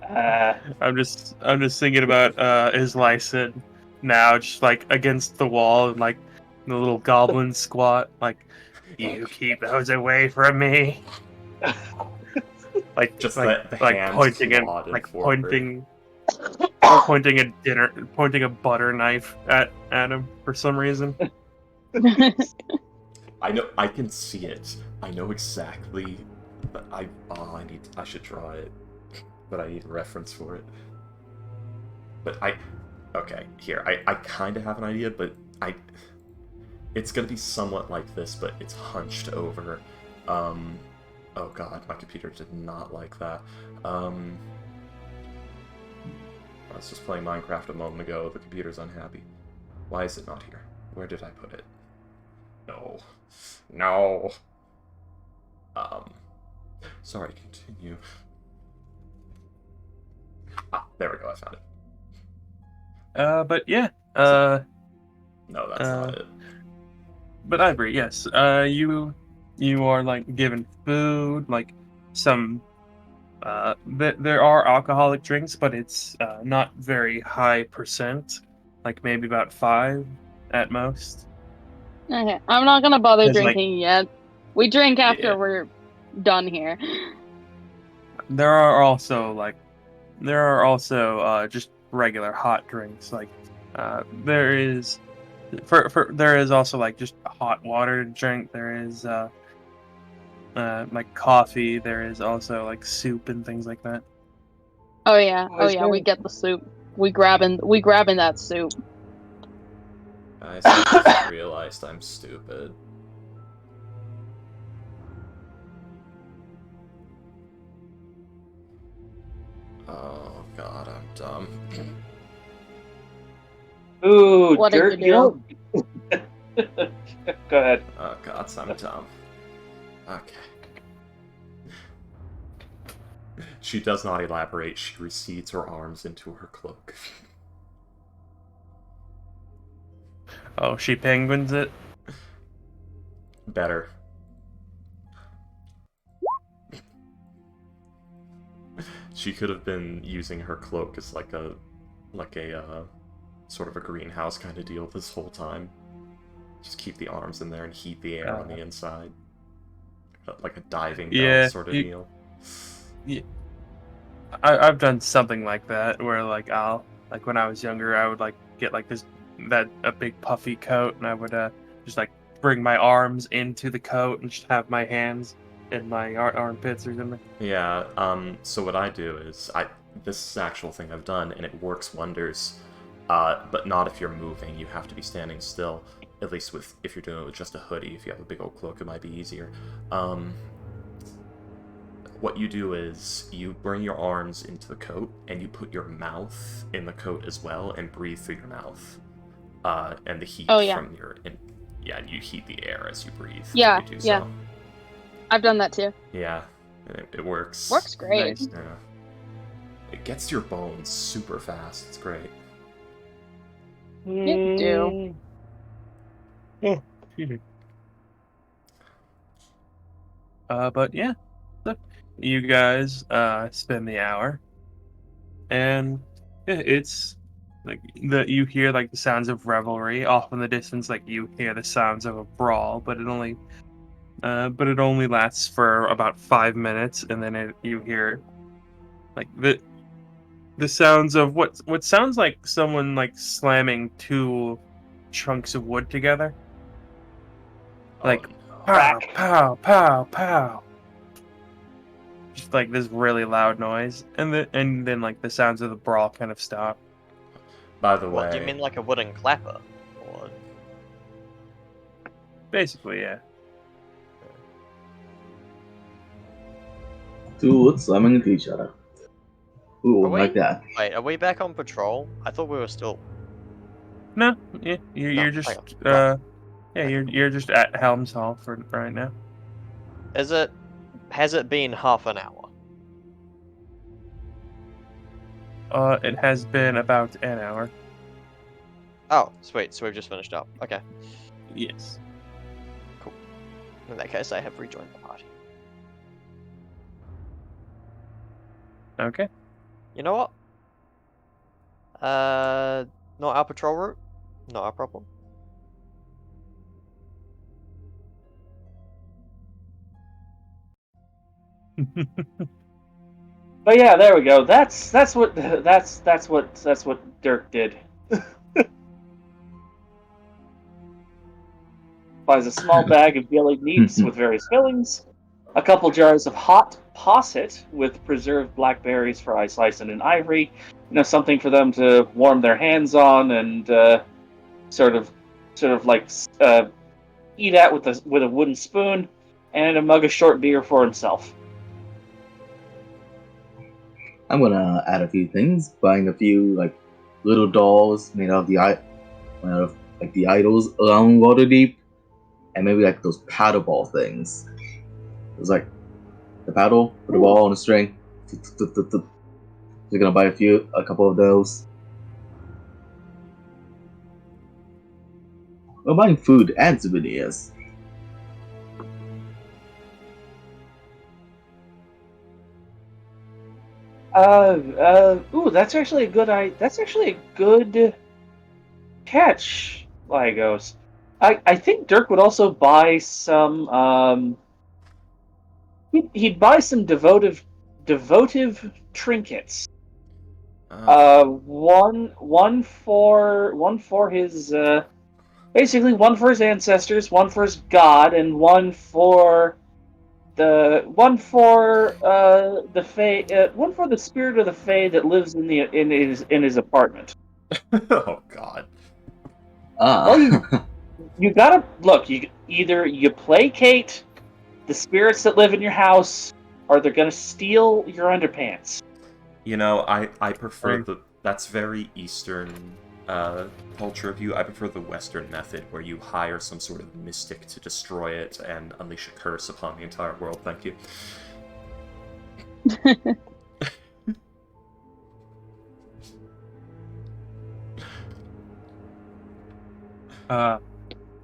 I'm just thinking about his Lyson now, just like against the wall, and like the little goblin squat, like you keep those away from me. Like Just like the like hands pointing and clawed like forward. pointing a butter knife at him for some reason. I know, I can see it. I know exactly, but I should draw it, but I need a reference for it. But okay, here, I kind of have an idea, but it's gonna be somewhat like this, but it's hunched over. Oh god, my computer did not like that. I was just playing Minecraft a moment ago, the computer's unhappy. Why is it not here? Where did I put it? No. Sorry, continue. There we go, I found it. But yeah. No, that's not it. But I agree. Yes. You are like given food, like some. There are alcoholic drinks, but it's not very high percent. Like maybe about 5 at most. Okay, I'm not gonna bother 'Cause, like- drinking yet. We drink after Yeah. we're done here. There are also just regular hot drinks. Like there is there is also like just hot water to drink. There is like coffee. There is also like soup and things like that. Oh yeah, Is we there- get the soup. We grabbing that soup. Guys, I just realized I'm stupid. Oh god, I'm dumb. Ooh, What did dirt. you You know. Go ahead. Oh god, I'm dumb. Okay. She does not elaborate. She recedes her arms into her cloak. Oh, she penguins it. Better. She could have been using her cloak as like a sort of a greenhouse kind of deal this whole time. Just keep the arms in there and heat the air on the inside. Like a diving bell sort of deal. Yeah. I've done something like that where like when I was younger I would like get like a big puffy coat and I would just like bring my arms into the coat and just have my hands in my armpits or something. Yeah, so what I do is, this is an actual thing I've done, and it works wonders, but not if you're moving. You have to be standing still, at least if you're doing it with just a hoodie. If you have a big old cloak, it might be easier. What you do is, you bring your arms into the coat, and you put your mouth in the coat as well, and breathe through your mouth. And the heat from your... and you heat the air as you breathe. Yeah, you do yeah. So. I've done that too. Yeah, it works. Works great. Nice. Yeah. It gets to your bones super fast. It's great. You do. But yeah, so you guys spend the hour, and it's like you hear like the sounds of revelry off in the distance. Like you hear the sounds of a brawl, but it only lasts for about 5 minutes, and then you hear like the sounds of what sounds like someone like slamming 2 chunks of wood together. Like, oh, no. pow, pow, pow, pow. Just like this really loud noise, and then like the sounds of the brawl kind of stop. By the way, What, do you mean like a wooden clapper? Or... Basically, yeah. 2 wood slamming into each other. Ooh, Are we? like that. Wait, are we back on patrol? I thought we were still... No, yeah, you're just hang on. you're just at Helm's Hall for right now. Is it has it been half an hour? It has been about an hour. Oh, sweet. So we've just finished up. Okay. Yes. In that case, I have rejoined the party. Okay. You know what? Not our patrol route. Not our problem. But yeah, there we go. That's what Dirk did. Buys a small bag of gilling meats with various fillings, a couple jars of hot posset with preserved blackberries for ice lysine and ivory. Something for them to warm their hands on and sort of like eat at with a wooden spoon, and a mug of short beer for himself. I'm gonna add a few things, buying a few like little dolls made out of the idols around Waterdeep, and maybe like those paddle ball things. It's like the paddle, put the ball on a string. We're gonna buy a couple of those. We're buying food and souvenirs. That's actually a good catch, Lagos. I think Dirk would also buy some. He'd buy some devotive trinkets. One for his basically one for his ancestors, one for his god, and one for the Fae, one for the spirit of the Fae that lives in his apartment. Oh God. Well, you gotta look. Either you placate the spirits that live in your house, or they're gonna steal your underpants. I prefer that's very Eastern culture of you. I prefer the Western method where you hire some sort of mystic to destroy it and unleash a curse upon the entire world. Thank you.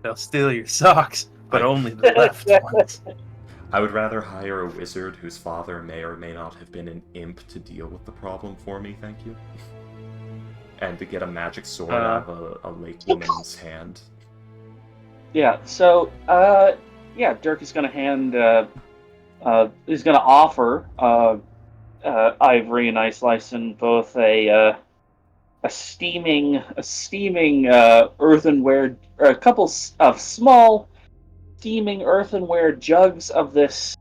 They'll steal your socks, but only the left ones. I would rather hire a wizard whose father may or may not have been an imp to deal with the problem for me, thank you. And to get a magic sword out of a lake woman's hand. Yeah, so, Dirk is gonna offer Ivory and Ice Lysine both a steaming earthenware, or a couple of small steaming earthenware jugs of this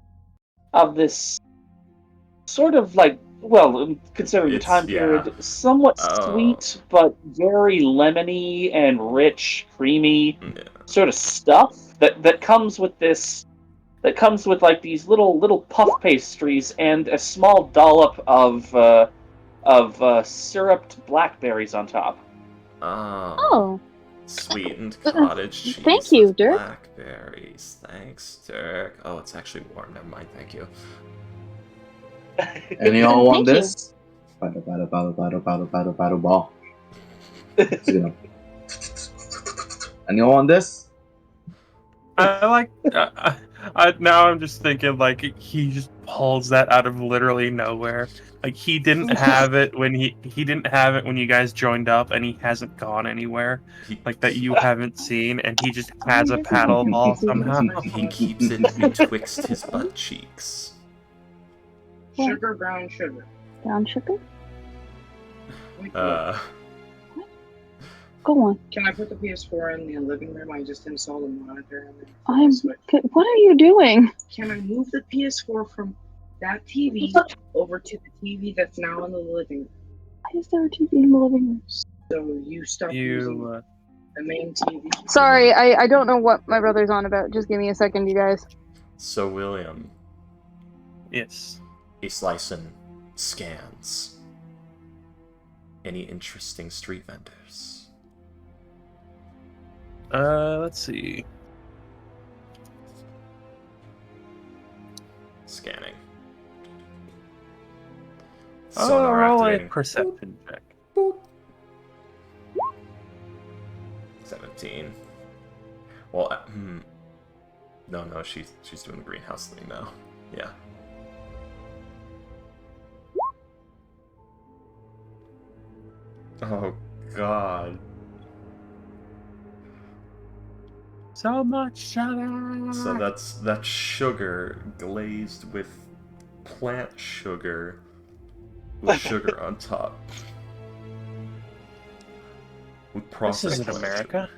sort of like, well, considering the time period, somewhat sweet but very lemony and rich, creamy sort of stuff that comes with this. That comes with like these little puff pastries and a small dollop of syruped blackberries on top. Oh. Sweetened cottage cheese Thank you, with Dirk. blackberries. Thanks, Dirk. Oh, it's actually warm. Never mind. Thank you. And y'all want Thank you. this? Battle ball. And y'all want this? I like. Now I'm just thinking like he just pulls that out of literally nowhere. Like he didn't have it when he didn't have it when you guys joined up, and he hasn't gone anywhere like that you haven't seen, and he just has a paddle ball somehow. He keeps it betwixt his butt cheeks. Sugar, brown sugar. Brown sugar? Go on. Can I put the PS4 in the living room? I just installed a monitor. What are you doing? Can I move the PS4 from that TV over to the TV that's now in the living room? Why is there a TV in the living room? So you stop using the main TV. Sorry, I don't know what my brother's on about. Just give me a second, you guys. So, William. Yes. Ace Lysine scans. Any interesting street vendors? Let's see. Scanning. Sonar roll a activating. perception check. Boop. 17. Well, no, she's doing the greenhouse thing now. Yeah. Oh God. So much sugar. So that's sugar glazed with plant sugar with sugar on top. With This processed isn't plant America.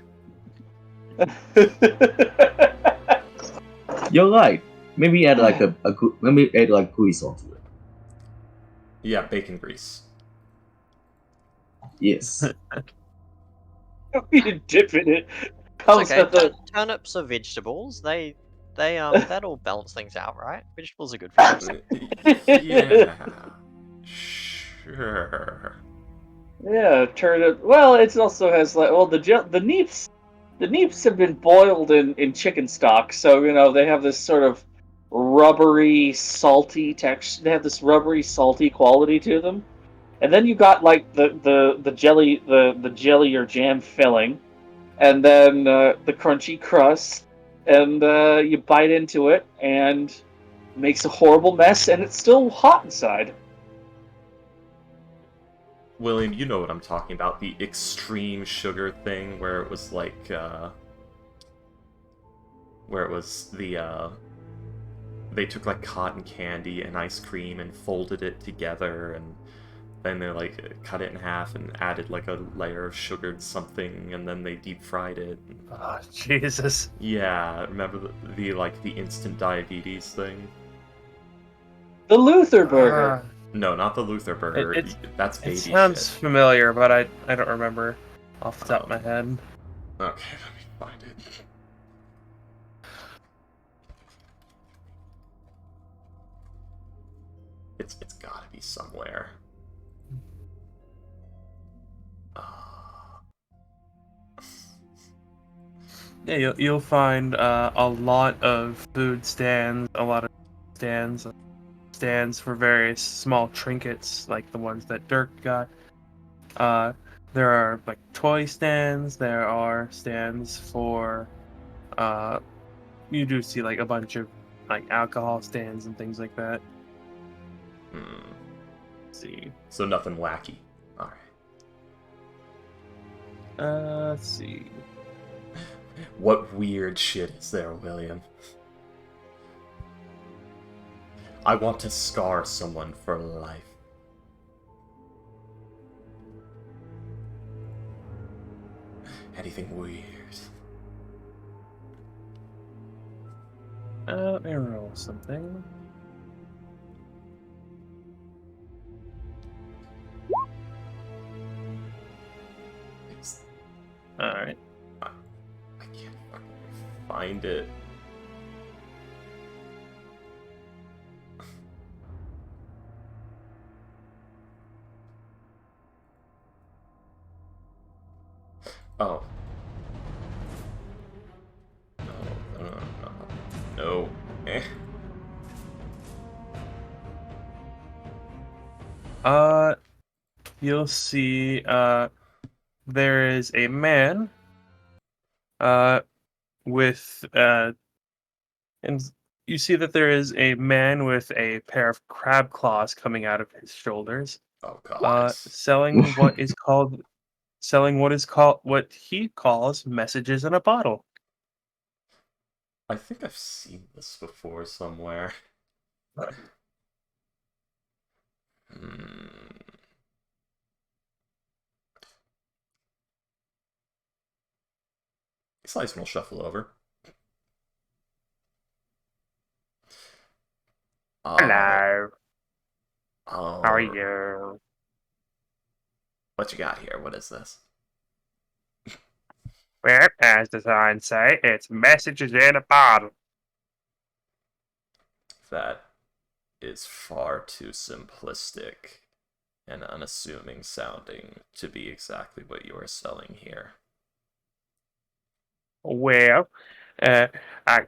You're right. Maybe add like maybe add like grease onto it. Yeah, bacon grease. Yes. You dip in it. It's Comes okay. with the Turnips are vegetables. They that'll balance things out, right? Vegetables are good for you. Yeah. Sure. yeah turnip. Well, it also has like the neeps. The neeps have been boiled in chicken stock, so they have this sort of rubbery, salty texture. They have this rubbery, salty quality to them. And then you got like the jelly, the jelly or jam filling, and then the crunchy crust, and you bite into it, and it makes a horrible mess, and it's still hot inside. William, you know what I'm talking about. The extreme sugar thing where it was like, where it was they took like cotton candy and ice cream and folded it together, and then they like cut it in half and added like a layer of sugared something, and then they deep fried it. Oh, Jesus. Yeah, remember the instant diabetes thing? The Luther burger. No, not the Luther burger. That's baby It sounds shit. familiar, but I don't remember off the top of my head. Okay, let me find it. It's gotta be somewhere. Yeah, you'll find a lot of food stands, a lot of stands for various small trinkets, like the ones that Dirk got. There are like toy stands. There are stands for. You do see like a bunch of like alcohol stands and things like that. Let's see. So nothing wacky. Alright. Let's see. What weird shit is there, William? I want to scar someone for life. Anything weird? Let me roll something. All right. I can't fucking find it. Oh. No. Eh. You'll see, there is a man, with, and you see that there is a man with a pair of crab claws coming out of his shoulders, Oh god. selling what he calls messages in a bottle. I think I've seen this before somewhere. Slice will shuffle over. Hello. Oh. How are you? What you got here? What is this? Well, as the signs say, it's messages in a bottle. That is far too simplistic and unassuming sounding to be exactly what you are selling here. Well, I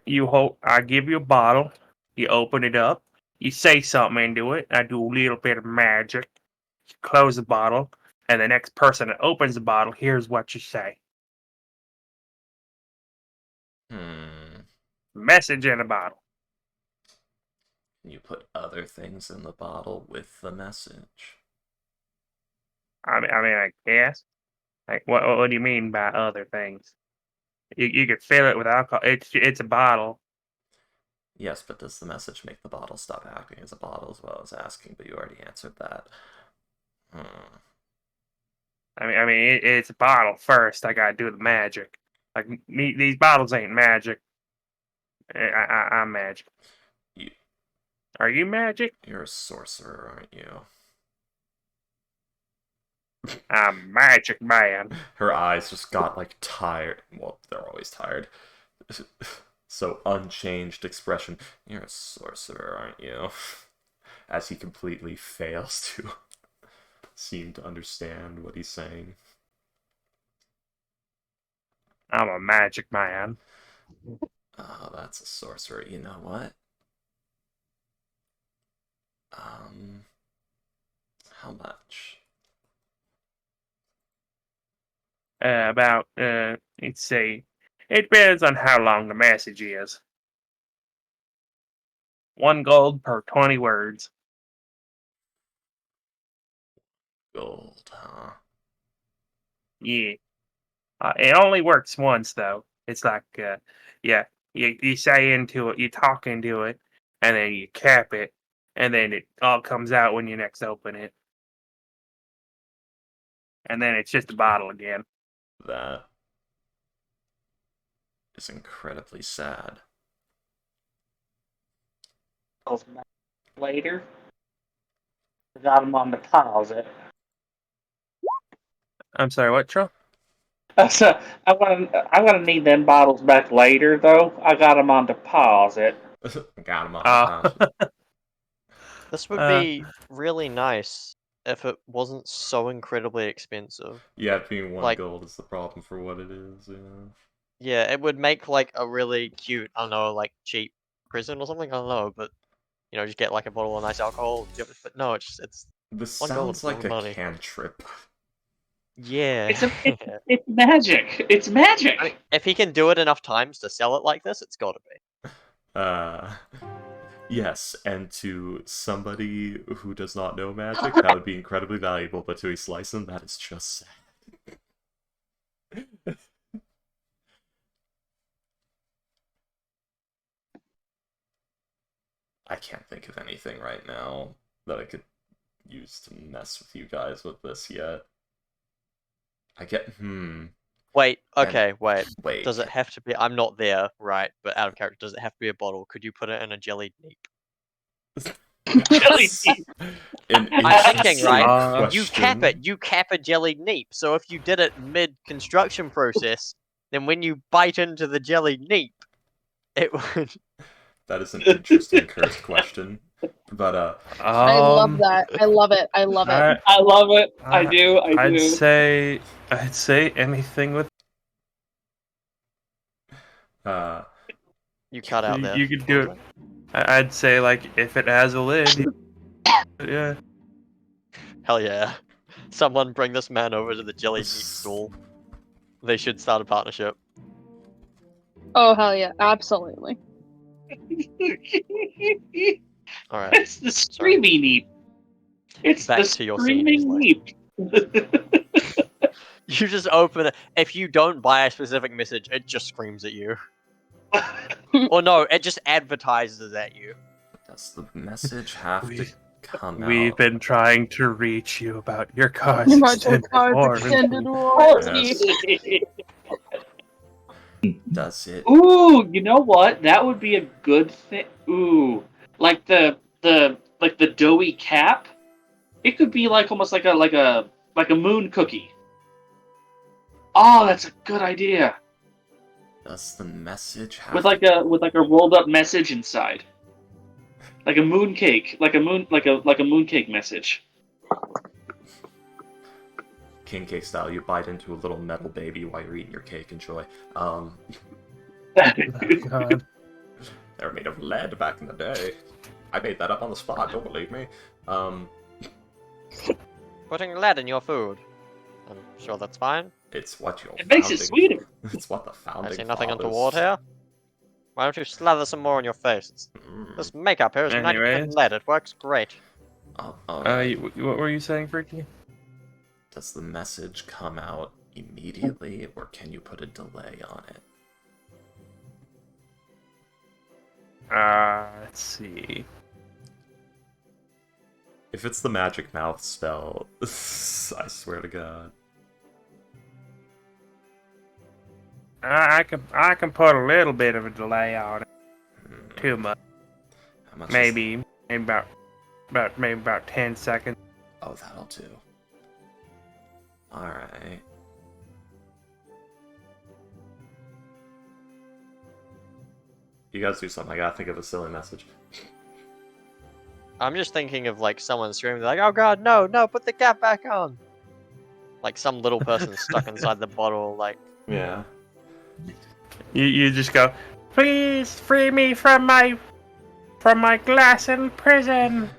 give you a bottle. You open it up. You say something into it. I do a little bit of magic. close the bottle, and the next person that opens the bottle hears what you say. Message in a bottle. Can you put other things in the bottle with the message? I guess. Like, what do you mean by other things? You could fill it with alcohol. It's a bottle. Yes, but does the message make the bottle stop acting as a bottle is what I was asking, but you already answered that. It's a bottle first. I gotta do the magic. Like, these bottles ain't magic. I'm magic. Are you magic? You're a sorcerer, aren't you? I'm magic man. Her eyes just got like tired. Well, they're always tired. So unchanged expression. You're a sorcerer, aren't you? As he completely fails to seem to understand what he's saying. I'm a magic man. Oh, that's a sorcerer. You know what? How much? Let's see. It depends on how long the message is. 1 gold per 20 words. Gold, huh? Yeah. It only works once, though. It's like, you say into it, you talk into it, and then you cap it, and then it all comes out when you next open it. And then it's just a bottle again. That is incredibly sad. Later, I got them on deposit. I'm sorry, what, Trump? So I'm gonna need them bottles back later, though. I got them on deposit. Got him on deposit. This would be really nice if it wasn't so incredibly expensive. Yeah, being 1 Like- gold is the problem for what it is, yeah. Yeah, it would make like a really cute, I don't know, like cheap present or something. I don't know, but just get like a bottle of nice alcohol. But no, it's This 1 gold sounds is a lot like of a money. cantrip. Yeah. It's magic. It's magic. I mean, if he can do it enough times to sell it like this, it's got to be. Yes, and to somebody who does not know magic, that would be incredibly valuable, but to a Slicem, that is just sad. I can't think of anything right now that I could use to mess with you guys with this yet. Wait, okay, wait. Wait. Does it have to be? I'm not there, right? But out of character, does it have to be a bottle? Could you put it in a jellied neep? Jelly I'm thinking, right? You cap question. it. You cap a jellied neep. So if you did it mid-construction process, then when you bite into the jellied neep, it would. That is an interesting cursed question. But I love that. I love it. I love it. I love it. I do. I do. I'd say anything with. You cut out there. You could do it. I'd say, like, if it has a lid. Yeah. Hell yeah. Someone bring this man over to the jelly meat stall. They should start a partnership. Oh hell yeah, absolutely. Alright. It's the screaming neep. It's Back the to your scene, screaming neep. You just open it. If you don't buy a specific message, it just screams at you. Or no, it just advertises at you. does the message have to come We've out? been trying to reach you about your car's About your extended car's warranty. extended warranty. Does it? Ooh, you know what? That would be a good thing. Ooh, like the doughy cap. It could be like almost like a moon cookie. Oh, that's a good idea. Does the message have With like a rolled up message inside. Like a moon cake, like a mooncake message. king cake style? You bite into a little metal baby while you're eating your cake. Enjoy. Oh, God. They were made of lead back in the day. I made that up on the spot. Don't believe me. Putting lead in your food. I'm sure that's fine. It's what your It makes it sweeter. It's what the founding I see nothing fathers... untoward here. Why don't you slather some more on your face? This makeup here is 90% Anyways. lead. It works great. Alright. What were you saying, Freaky? Does the message come out immediately, or can you put a delay on it? Let's see. If it's the magic mouth spell, I swear to God. I can put a little bit of a delay on it. Too much. How much Maybe about 10 seconds. Oh, that'll do. Alright. You guys do something. I gotta think of a silly message. I'm just thinking of like someone screaming like, "Oh God, no, no! Put the cap back on!" Like some little person stuck inside the bottle. Like, Yeah. You just go, please free me from my glass in prison.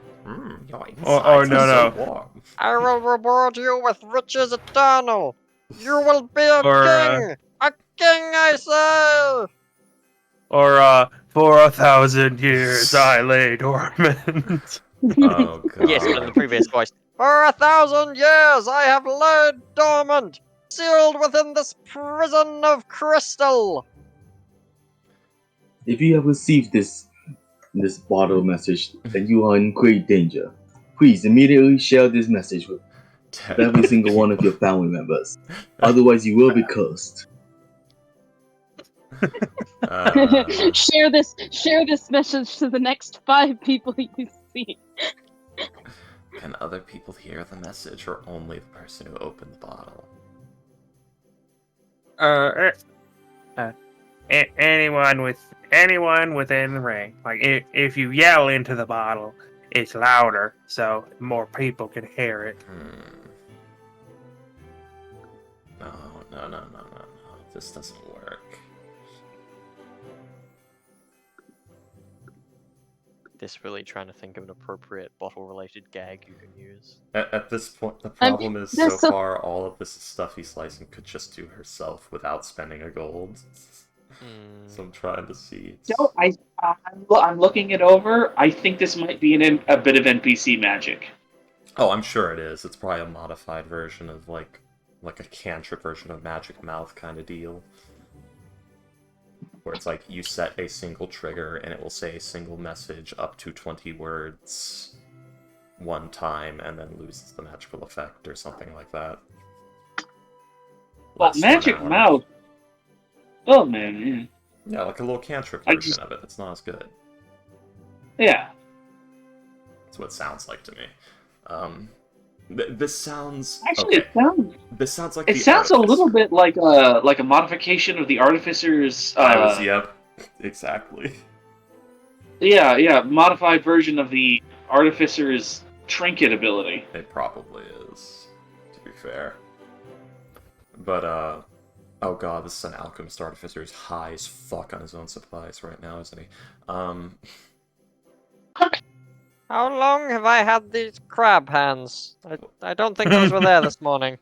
Your Oh, insides no, are so no. warm. I will reward you with riches eternal. You will be a Or, king, a king, I say. Or for 1,000 years I lay dormant. Oh, God. Yes, but in the previous voice, for 1,000 years I have laid dormant, sealed within this prison of crystal. If you have received this bottle message, then you are in great danger. Please immediately share this message with every single one of your family members. Otherwise, you will be cursed. Share this message to the next 5 people you see. Can other people hear the message, or only the person who opened the bottle? Anyone within the ring. Like if you yell into the bottle, it's louder, so more people can hear it. No. This doesn't work. This really trying to think of an appropriate bottle-related gag you can use. At this point, the problem is so far all of this stuff he's slicing could just do herself without spending a gold. So I'm trying to see. No, I'm looking it over. I think this might be a bit of NPC magic. Oh, I'm sure it is. It's probably a modified version of like a cantrip version of Magic Mouth kind of deal. Where it's like you set a single trigger and it will say a single message up to 20 words one time and then loses the magical effect or something like that. Well, Less Magic 1 hour. Mouth. Oh man, Yeah, like a little cantrip version of it. It's not as good. yeah. That's what it sounds like to me. This sounds Actually, okay. This sounds like it sounds a little bit like a modification of the Artificer's. Yep, exactly. Yeah, modified version of the Artificer's trinket ability. It probably is, to be fair. But oh god, this is an alchemist artificer who's high as fuck on his own supplies right now, isn't he? How long have I had these crab hands? I don't think those were there this morning.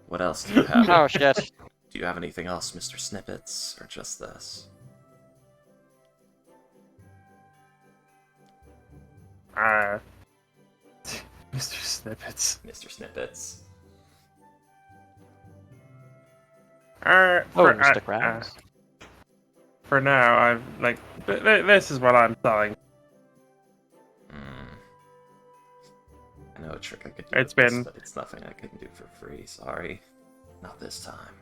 What else do you have? Oh shit. Do you have anything else, Mr. Snippets, or just this? Mr. Snippets. Mr. Snippets. Mr. Krabs. For now, I've like this is what I'm selling. I know a trick I could do. It's with this, been- but it's nothing I can do for free. Sorry, not this time.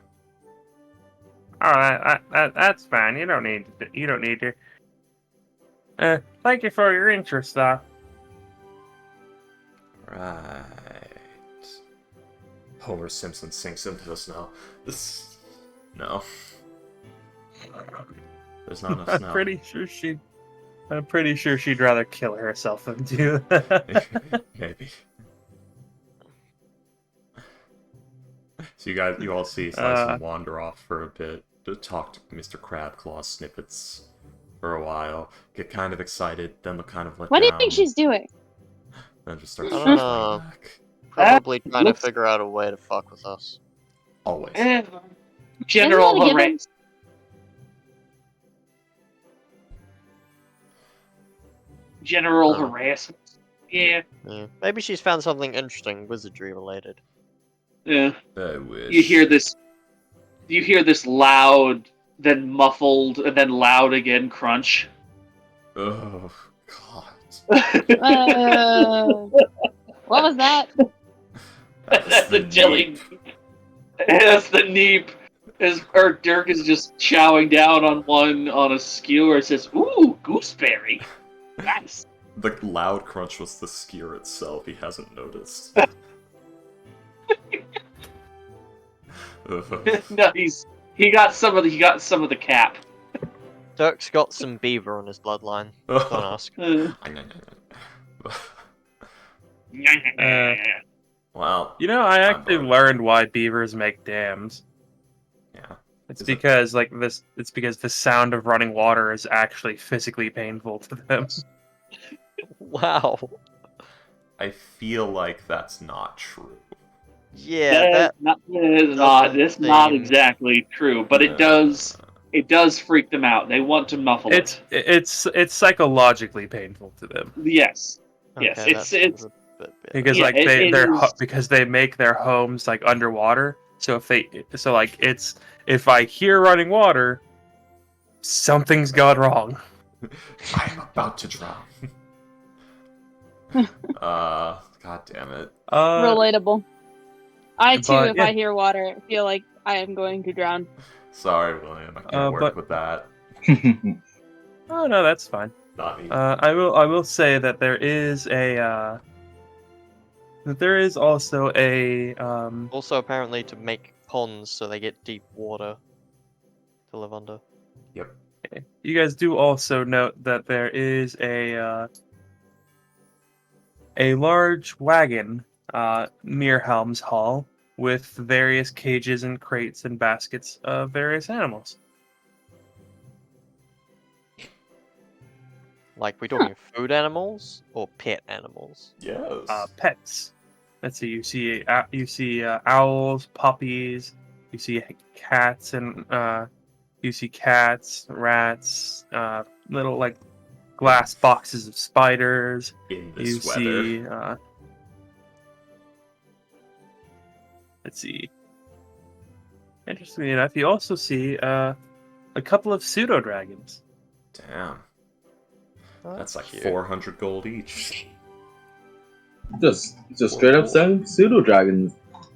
All right, that's fine. You don't need to. Thank you for your interest, though. Right. Homer Simpson sinks into the snow. No. There's not enough snow. I'm pretty sure she'd rather kill herself than do that. Maybe. So you all see Slice wander off for a bit to talk to Mr. Crabclaw Snippets for a while, get kind of excited, then look kind of let What do you down, think she's doing? then just start I don't shuffling know. back. Probably trying to looks- figure out a way to fuck with us. Always. General Isn't that a given? harass. General Oh. harassment. Yeah. Yeah. Maybe she's found something interesting, wizardry related. Yeah. I wish. You hear this. You hear this loud, then muffled, and then loud again crunch. Oh, God. What was that? That's the the jelly. neep. That's the neep. Or Dirk is just chowing down on a skewer. It says, "Ooh, gooseberry, nice." The loud crunch was the skewer itself. He hasn't noticed. Ugh. No, he got some of the cap. Dirk's got some beaver on his bloodline. Don't ask. Wow. You know, I actually bugged. learned why beavers make dams. Yeah. It's Is it- because it's because the sound of running water is actually physically painful to them. Wow. I feel like that's not true. Yeah, that It's not seem- exactly true, but it does freak them out. They want to muffle it. It's psychologically painful to them Yes. okay, Yes, that it's- sounds a bit better. because Yeah, like it is- because they make their homes like underwater. So if I hear running water, something's gone wrong. I'm about to drown. God damn it. Relatable. I too, but, if yeah. I hear water, feel like I am going to drown. Sorry, William. I can't work but- with that. Oh no, that's fine. Not me. I will say that there is also a Also, apparently, to make ponds so they get deep water to live under. you guys do also note that there is a large wagon near Helm's Hall with various cages and crates and baskets of various animals. Like, we talking food animals or pet animals? Yes. Pets. Let's see. You see owls, puppies. You see cats and rats, little like glass boxes of spiders. In You this weather. see. Let's see. Interestingly enough, you also see a couple of pseudo dragons. Damn. Oh, That's like cute. 400 gold each. Just straight up selling pseudo dragons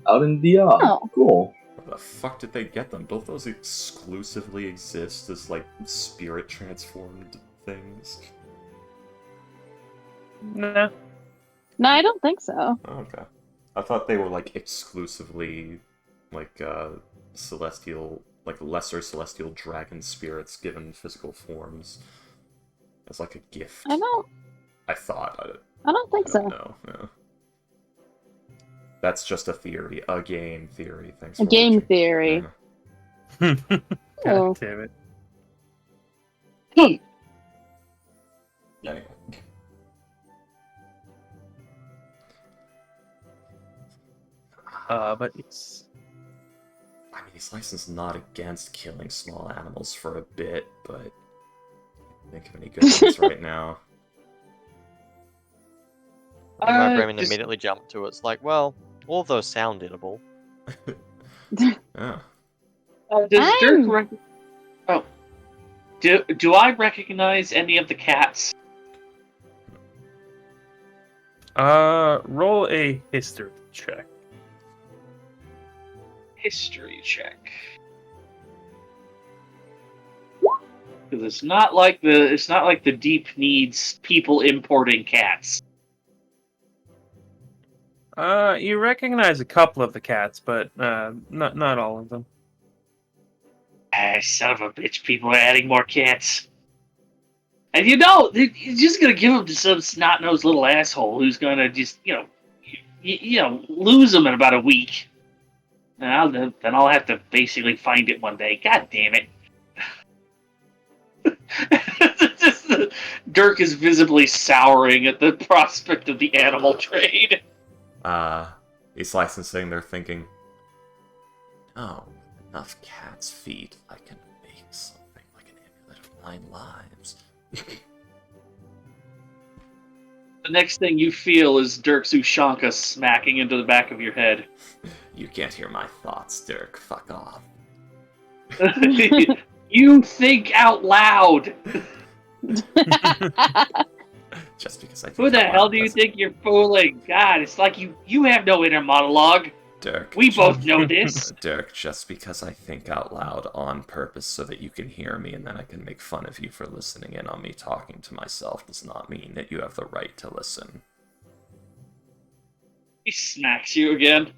out in DR. Oh. Cool. Where the fuck did they get them? Don't those exclusively exist as like spirit transformed things? No. No, I don't think so. Oh, okay. I thought they were like exclusively like celestial, like lesser celestial dragon spirits given physical forms as like a gift. I don't I thought. I don't think I so. don't know. Yeah. That's just a theory, a game theory. Thanks. A For game watching. theory. Yeah. Oh. God damn it. Anyway. But it's I mean, he's licensed not against killing small animals for a bit, but I can't think of any good ones right now. My brain just- immediately jumped to it's like, well, all of those sound edible. Yeah. Does Dirk I'm- do I recognize any of the cats? roll a history check. History check. Because it's not like the deep needs people importing cats. You recognize a couple of the cats, but not all of them. Ah, son of a bitch! People are adding more cats, and you're just gonna give them to some snot-nosed little asshole who's gonna just lose them in about a week. And then I'll have to basically find it one day. God damn it. Dirk is visibly souring at the prospect of the animal trade. Lyson's sitting there thinking, oh, with enough cat's feet, I can make something like an amulet of 9 lives. The next thing you feel is Dirk Zushanka smacking into the back of your head. You can't hear my thoughts, Dirk. Fuck off. You think out loud! Just because I think Who the out hell loud do you doesn't- think you're fooling? God, it's like you have no inner monologue. Dirk. We both know this. Dirk, just because I think out loud on purpose so that you can hear me and then I can make fun of you for listening in on me talking to myself does not mean that you have the right to listen. He smacks you again.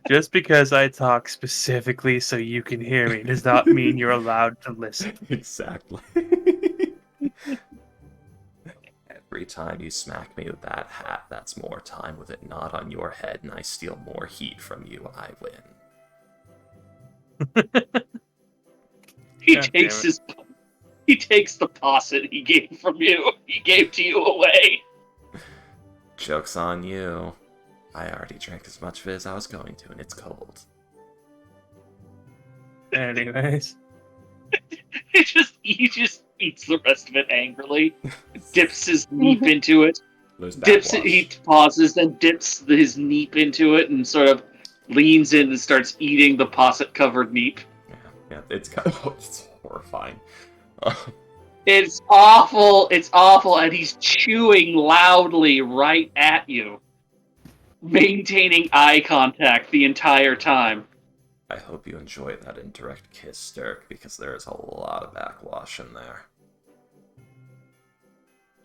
Just because I talk specifically so you can hear me does not mean you're allowed to listen. Exactly. Every time you smack me with that hat, that's more time with it not on your head, and I steal more heat from you. I win. He God takes damn he takes the posset he gave from you. He gave to you away. Joke's on you. I already drank as much of it as I was going to, and it's cold. Anyways. He just eats the rest of it angrily. Dips his neep into it. There's Dips it. backwash. He pauses, then dips his neep into it, and sort of leans in and starts eating the posset-covered neep. Yeah, it's it's horrifying. It's awful. It's awful, and he's chewing loudly right at you, maintaining eye contact the entire time. I hope you enjoy that indirect kiss, Dirk, because there is a lot of backwash in there.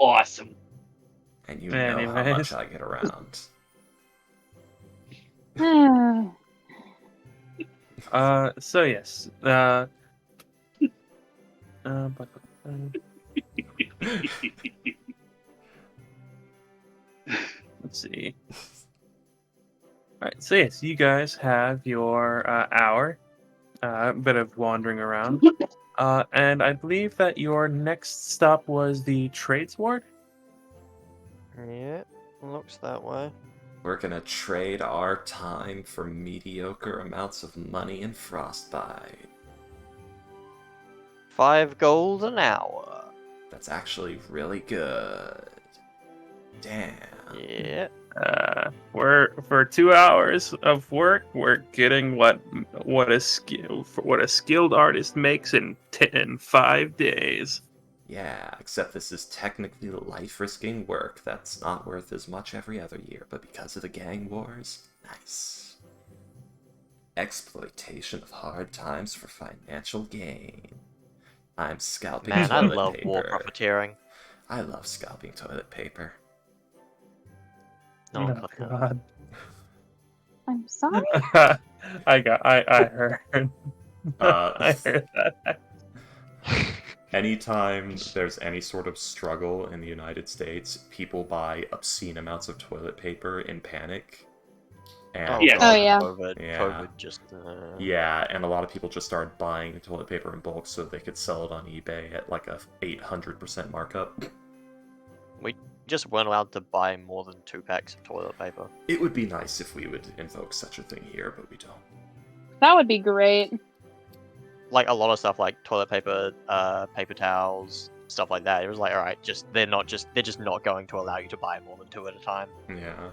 Awesome. And you know how Anyways. much I get around. So yes. Let's see. Alright, so yes, you guys have your hour, bit of wandering around. And I believe that your next stop was the Trades Ward? Yeah, looks that way. We're gonna trade our time for mediocre amounts of money and frostbite. 5 gold an hour. That's actually really good. Damn. Yeah. We're for 2 hours of work, we're getting what a skilled artist makes in 5 days. Yeah, except this is technically life-risking work that's not worth as much every other year, but because of the gang wars, nice. Exploitation of hard times for financial gain. I'm scalping Man, I toilet love paper. war profiteering. I love scalping toilet paper. Oh, Oh, God. I'm sorry. I heard. Uh, I heard that. Anytime there's any sort of struggle in the United States, people buy obscene amounts of toilet paper in panic. And, Yes. Oh, yeah. COVID, Yeah. COVID just. Yeah, and a lot of people just started buying toilet paper in bulk so they could sell it on eBay at like a 800% markup. We just weren't allowed to buy more than 2 packs of toilet paper. It would be nice if we would invoke such a thing here, but we don't. That would be great. Like a lot of stuff, like toilet paper, paper towels, stuff like that. It was like, all right, they're just not going to allow you to buy more than 2 at a time. Yeah.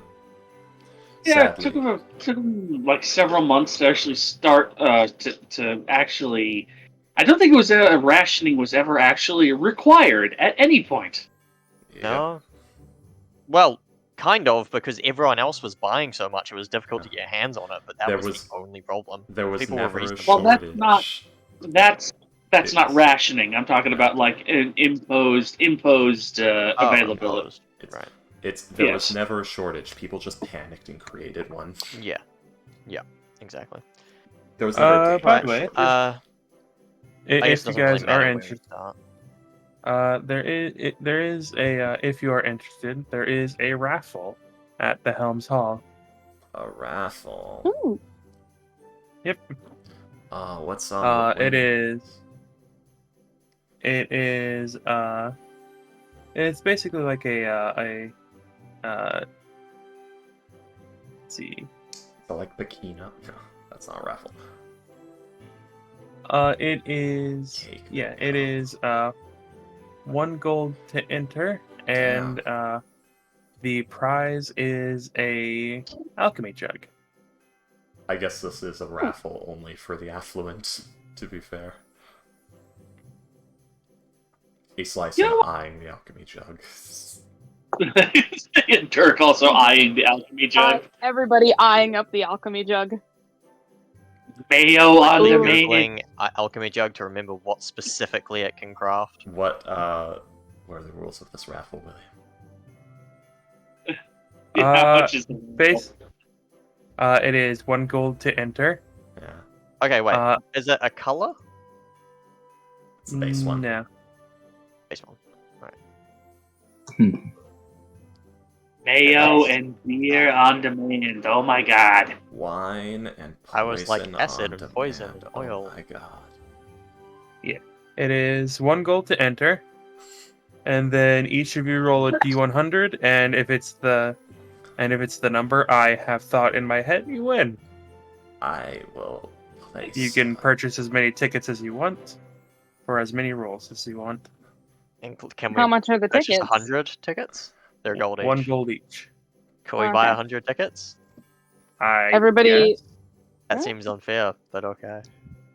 Yeah, it Sadly. took him like several months to actually start to actually. I don't think it was rationing was ever actually required at any point. Yep. No. Well, kind of, because everyone else was buying so much, it was difficult to get your hands on it. But that There was was- the only problem. There was People were never a reasonable. Well, shortage. that's not rationing. I'm talking about like an imposed Oh, availability. imposed. Right. There Yes. was never a shortage. People just panicked and created one. Yeah. Yeah. Exactly. There was never a By day the way, shortage. I guess if you it doesn't really guys matter are where we interested, start. there is a if you are interested, there is a raffle at the Helms Hall. A raffle. Ooh. Yep. What's on the It winning? is it's basically like a see. So like Bikina? No, that's not a raffle. It is. Cake. Yeah, it is. 1 gold to enter, and the prize is a alchemy jug. I guess this is a raffle only for the affluent, to be fair. He's slicing, You know what? eyeing the alchemy jug. And Dirk also eyeing the alchemy jug. Everybody eyeing up the alchemy jug. Mayo on the Ooh. main. Googling alchemy jug to remember what specifically it can craft. What are the rules of this raffle, William? How much is the Base. It is 1 gold to enter. Yeah, Okay, wait. Is it a color? it's the base one. No. Base one. Mayo and beer on demand? Oh my god. Wine and poison I was like acid on and poison demand. and oil. Oh my god. It is 1 gold to enter, and then each of you roll a d100, and if it's the number I have thought in my head, you win. I will place. You can purchase as many tickets as you want, for as many rolls as you want. Can we How much are the purchase tickets? 100 tickets? They're gold each. 1 gold each. Can we Okay. buy 100 tickets? Everybody. guess. That Huh? seems unfair, but okay.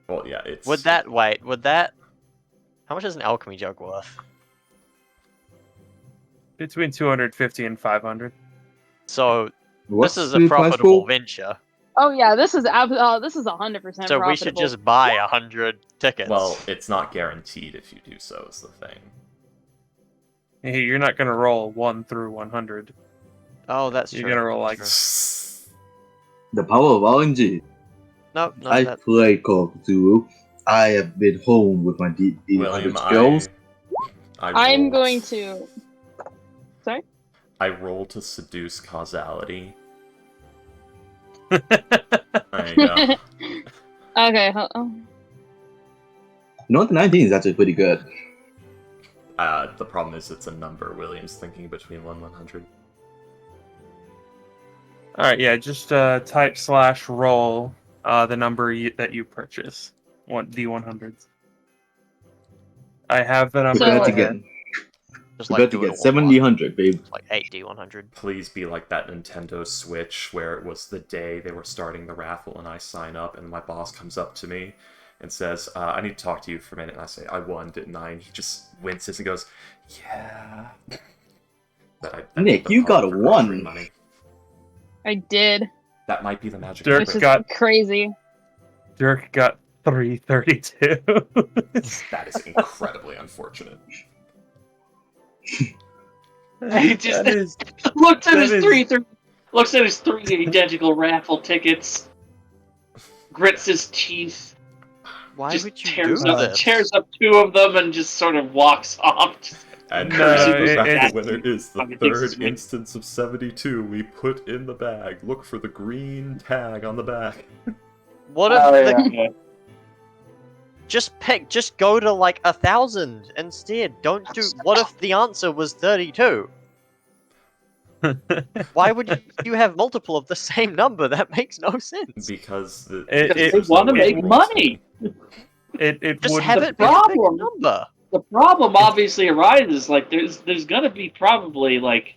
Well, yeah, it's. Would that how much is an alchemy jug worth? Between 250 and 500. So What's this is a the price profitable pool? venture. Oh yeah, this is 100% So profitable. we should just buy 100 tickets. Well, it's not guaranteed if you do so, is the thing. Hey, you're not gonna roll 1 through 100. Oh, that's You're true. gonna roll like The power of RNG. No, I that play Call of Cthulhu. I have been home with my William, D&D skills. I'm rolled- going to. Sorry. I roll to seduce causality. Oh, There you go. Okay. You know what? The 19 is actually pretty good. The problem is it's a number. William's thinking between 1 and 100. Alright, yeah, just type / roll the number that you purchase. D100s. I have the number. Prepare So- to in my get, head. just prepare like to do it get all 70, once. 100, babe. Like 8D100. Please be like that Nintendo Switch where it was the day they were starting the raffle and I sign up and my boss comes up to me and says, I need to talk to you for a minute. And I say, I won, didn't I? And he just winces and goes, yeah. Nick, you got a 1. Money. I did, That might be the magic. Dirk which is got- crazy. Dirk got 332. That is incredibly unfortunate. He just That is looks at that his is- looks at his 3 identical raffle tickets, grits his teeth, Why just would you tears do up, this? tears up 2 of them, and just sort of walks off. And No, the it- raffle winner is the I mean, this is third instance of 72 we put in the bag. Look for the green tag on the back. What if Oh, the yeah. just go to like 1,000 instead. Don't do. What if the answer was 32? Why would you have multiple of the same number? That makes no sense. Because It- They there's want to no make rules money. it Just would have the it be a big problem- number. The problem obviously arises, like there's gonna be probably like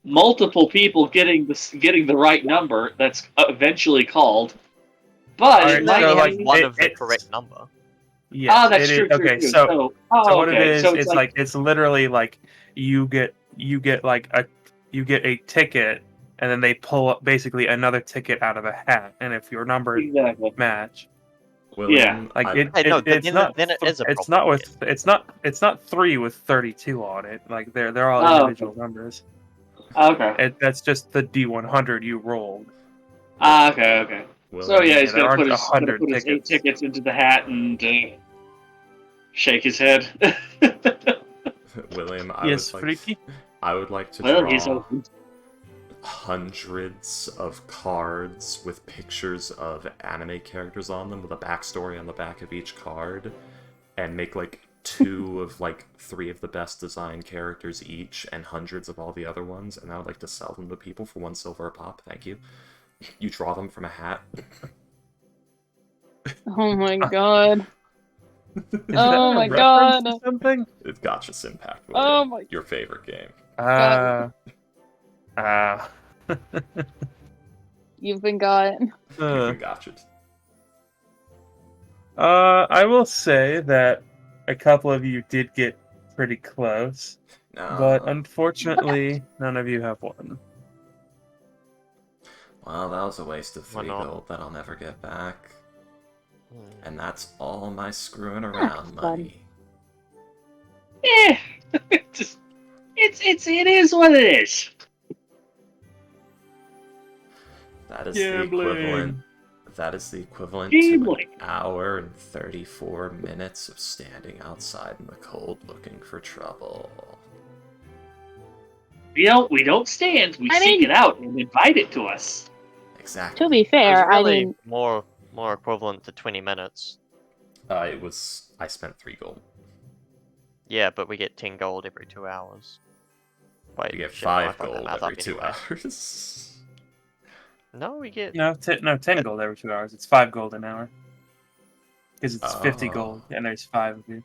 multiple people getting the right number that's eventually called, but Alright, it You might so, only like, have be- one it- of the it's- correct number. Yes, oh, that's it true. is. True, Okay, true. so oh, what okay. it is, so it's like it's literally like you get like you get a ticket, and then they pull up basically another ticket out of a hat, and if your numbers exactly. match, William, like I- Hey, no, it's then not it is a it's problem. not 3 with 32 on it. Like they're all Oh, individual numbers. Okay. That's just the D100 you rolled. Okay. William, So yeah, he's there gonna aren't put his 100 8 tickets. tickets into the hat and shake his head. William, I Yes, would like freaky. I would like to Well, draw he's a hundreds of cards with pictures of anime characters on them with a backstory on the back of each card and make like 2 of like 3 of the best designed characters each and hundreds of all the other ones, and I would like to sell them to people for 1 silver a pop. Thank you. You draw them from a hat. Oh my god. Is Oh that my a reference god. to something? It's Gotcha Impact. Oh my. Your favorite game. Ah. You've been got. You've been gotcha. I will say that a couple of you did get pretty close, but No. unfortunately, none of you have won. Well, that was a waste of Why 3 not? gold that I'll never get back. Hmm. And that's all my screwing around fun. money. Yeah, it is what it is. That is Gambling. the equivalent. That is the equivalent to Gambling. an hour and 34 minutes of standing outside in the cold looking for trouble. We don't stand. We I seek mean- it out and invite it to us. Exactly. To be It was fair, I really mean, more equivalent to 20 minutes. It was. I spent 3 gold. Yeah, but we get 10 gold every 2 hours. Wait, You get shit, no, I 5 fucked that gold math every up 2 anyway. hours. No, we get. No, 10 gold every 2 hours. It's 5 gold an hour. Because it's 50 Oh. gold, and there's 5 of you.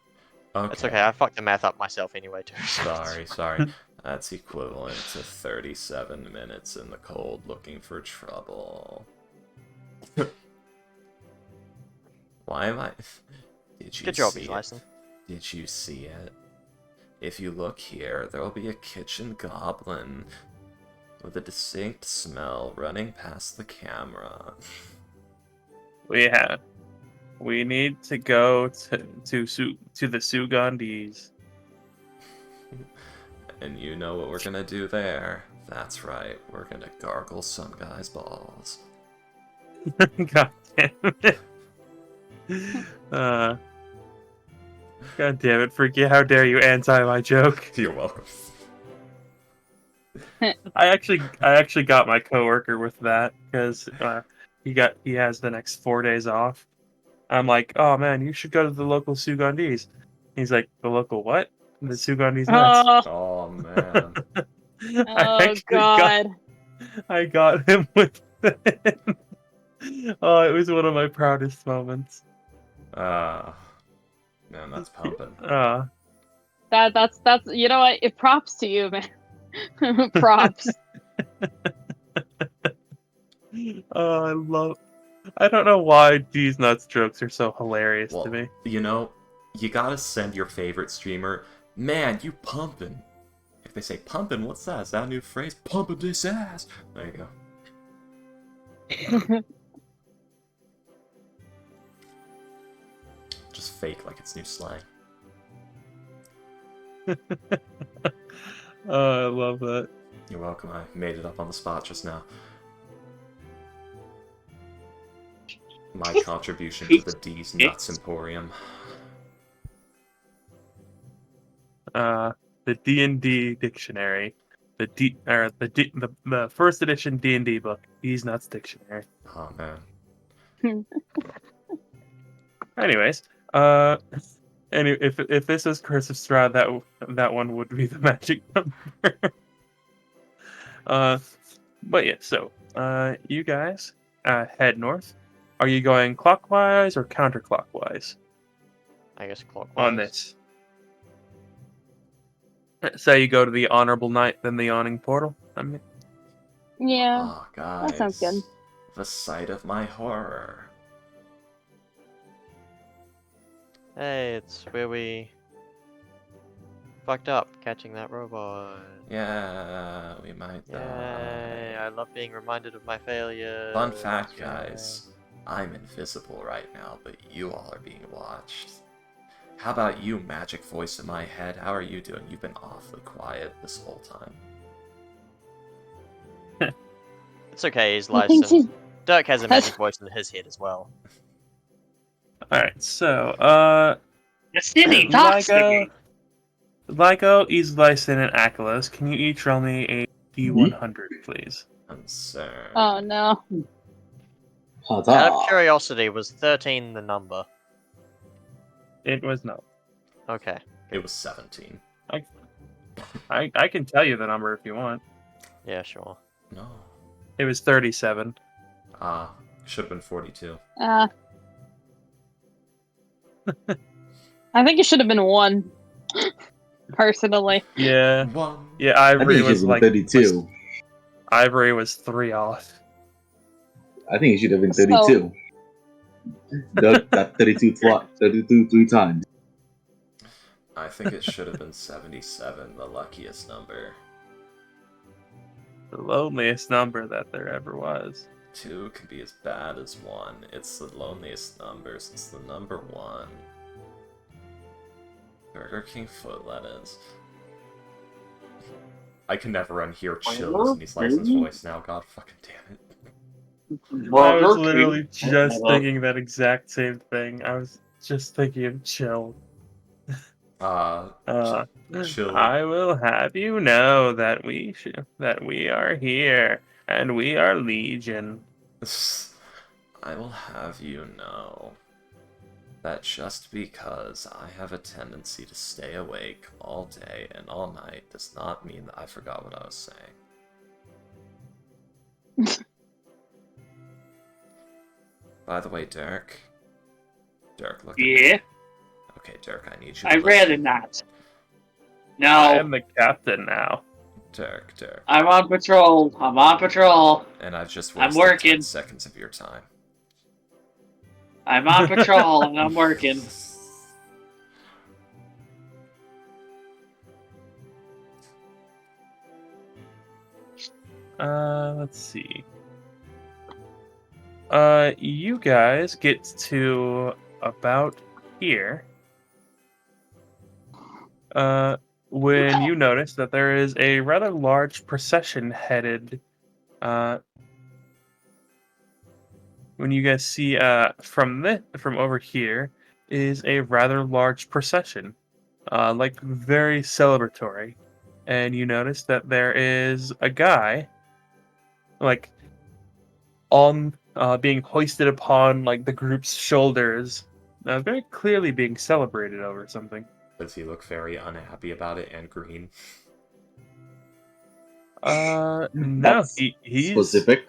Okay. It's okay, I fucked the math up myself anyway, too. Sorry. That's equivalent to 37 minutes in the cold looking for trouble. Why am I... Did you Good job, see Eason. it? Did you see it? If you look here, there'll be a kitchen goblin with a distinct smell running past the camera. We need to go to the Sugandis. And you know what we're gonna do there. That's right, we're gonna gargle some guy's balls. God damn it. God damn it, Freaky. How dare you anti my joke? You're welcome. I actually got my coworker with that because he has the next 4 days off. I'm like, oh man, you should go to the local Sugandis. He's like, the local what? The Sugandis nuts. oh, Oh man. oh god. I got him with it. Oh, it was one of my proudest moments. Man, that's pumping. That's you know what? It props to you, man. Props. I don't know why these nuts jokes are so hilarious Well, to me. you know, you gotta send your favorite streamer, man, you pumping. If they say pumping, what's that? Is that a new phrase? Pumping this ass. There you go. Just fake like it's new slang. Oh, I love that. You're welcome. I made it up on the spot just now. My contribution to the D's Nuts Emporium. The D&D dictionary, the first edition D&D book, D's Nuts Dictionary. Oh man. Anyways, if this is Curse of Strahd, that one would be the magic number. But yeah, so you guys head north. Are you going clockwise or counterclockwise I guess clockwise. on this? Say you go to the Honorable Knight, then the Yawning Portal. Yeah. Oh, guys. that sounds good. The sight of my horror. Hey, it's where we fucked up catching that robot. Yeah, we might Yay, die. I love being reminded of my failures. Fun fact, Yay. guys. I'm invisible right now, but you all are being watched. How about you, magic voice in my head? How are you doing? You've been awfully quiet this whole time. It's okay, he's I think licensed. Dirk has a magic voice in his head as well. Alright, so, The city talks to me. Lyco, Easlyson, and Akalos, can you each roll me a D100, please? I'm sorry. Oh no. Huzzah. Out of curiosity, was 13 the number? It was no. Okay. It was 17. I can tell you the number if you want. Yeah, sure. No. It was 37. Should have been 42. I think it should have been 1. Personally. Yeah. 1. Yeah, I think Ivory it should was have like been 32. Ivory was 3 off. I think it should have been So- 32. Doug got 32 3 times. I think it should have been 77, the luckiest number. The loneliest number that there ever was. 2 can be as bad as 1. It's the loneliest number since the number 1. Burger King foot lettuce. I can never unhear chills in these licensed voice now, god fucking damn it. I was literally just thinking that exact same thing. I was just thinking of chill. Chill. I will have you know that we are here and we are Legion. I will have you know that just because I have a tendency to stay awake all day and all night does not mean that I forgot what I was saying. By the way, Dirk, look at me. Yeah, Okay, Dirk, I need you to I'd listen. rather not. I No, am the captain now. Dirk. I'm on patrol. And I've just I'm wasted working. 10 seconds of your time. I'm on patrol and I'm working. Let's see. You guys get to about here. When you notice that there is a rather large procession headed, when you guys see, from over here is a rather large procession, like very celebratory. And you notice that there is a guy, like, on being hoisted upon like the group's shoulders, very clearly being celebrated over something. Does he look very unhappy about it and green? No, That's he's specific.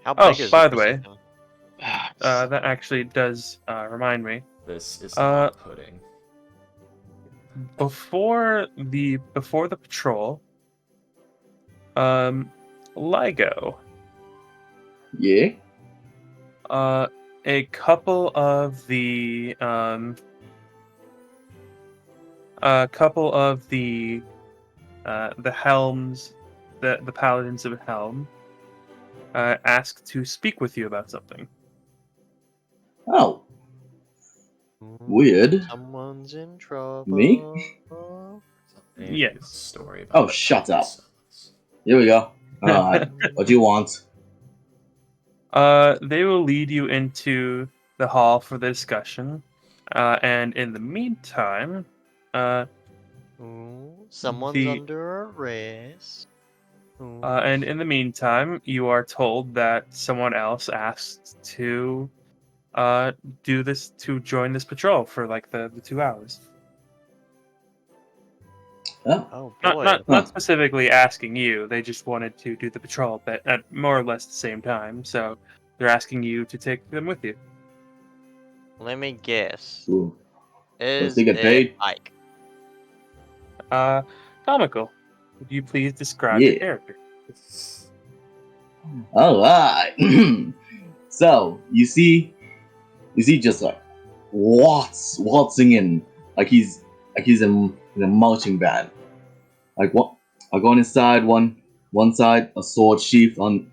How Oh, big is by the the way, procession? that actually does remind me. This is not pudding. Before the patrol, LIGO, Yeah. a couple of the helms, the paladins of Helm, asked to speak with you about something. Oh, weird. Someone's in trouble. Me? Maybe Yes. a story about Oh, the shut up. episodes. Here we go. What do you want? They will lead you into the hall for the discussion, and in the meantime, Ooh, someone's The- under arrest. Ooh. you are told that someone else asked to join this patrol for like the 2 hours. Oh, Oh Not boy. not Huh. not specifically asking you. They just wanted to do the patrol at more or less the same time. So they're asking you to take them with you. Let me guess. ooh. Is they get it paid? Ike? Comical. Would you please describe Yeah. your character? All right. So you see just like waltzing in like he's in a marching band. Like what? I go inside one side a sword sheathed on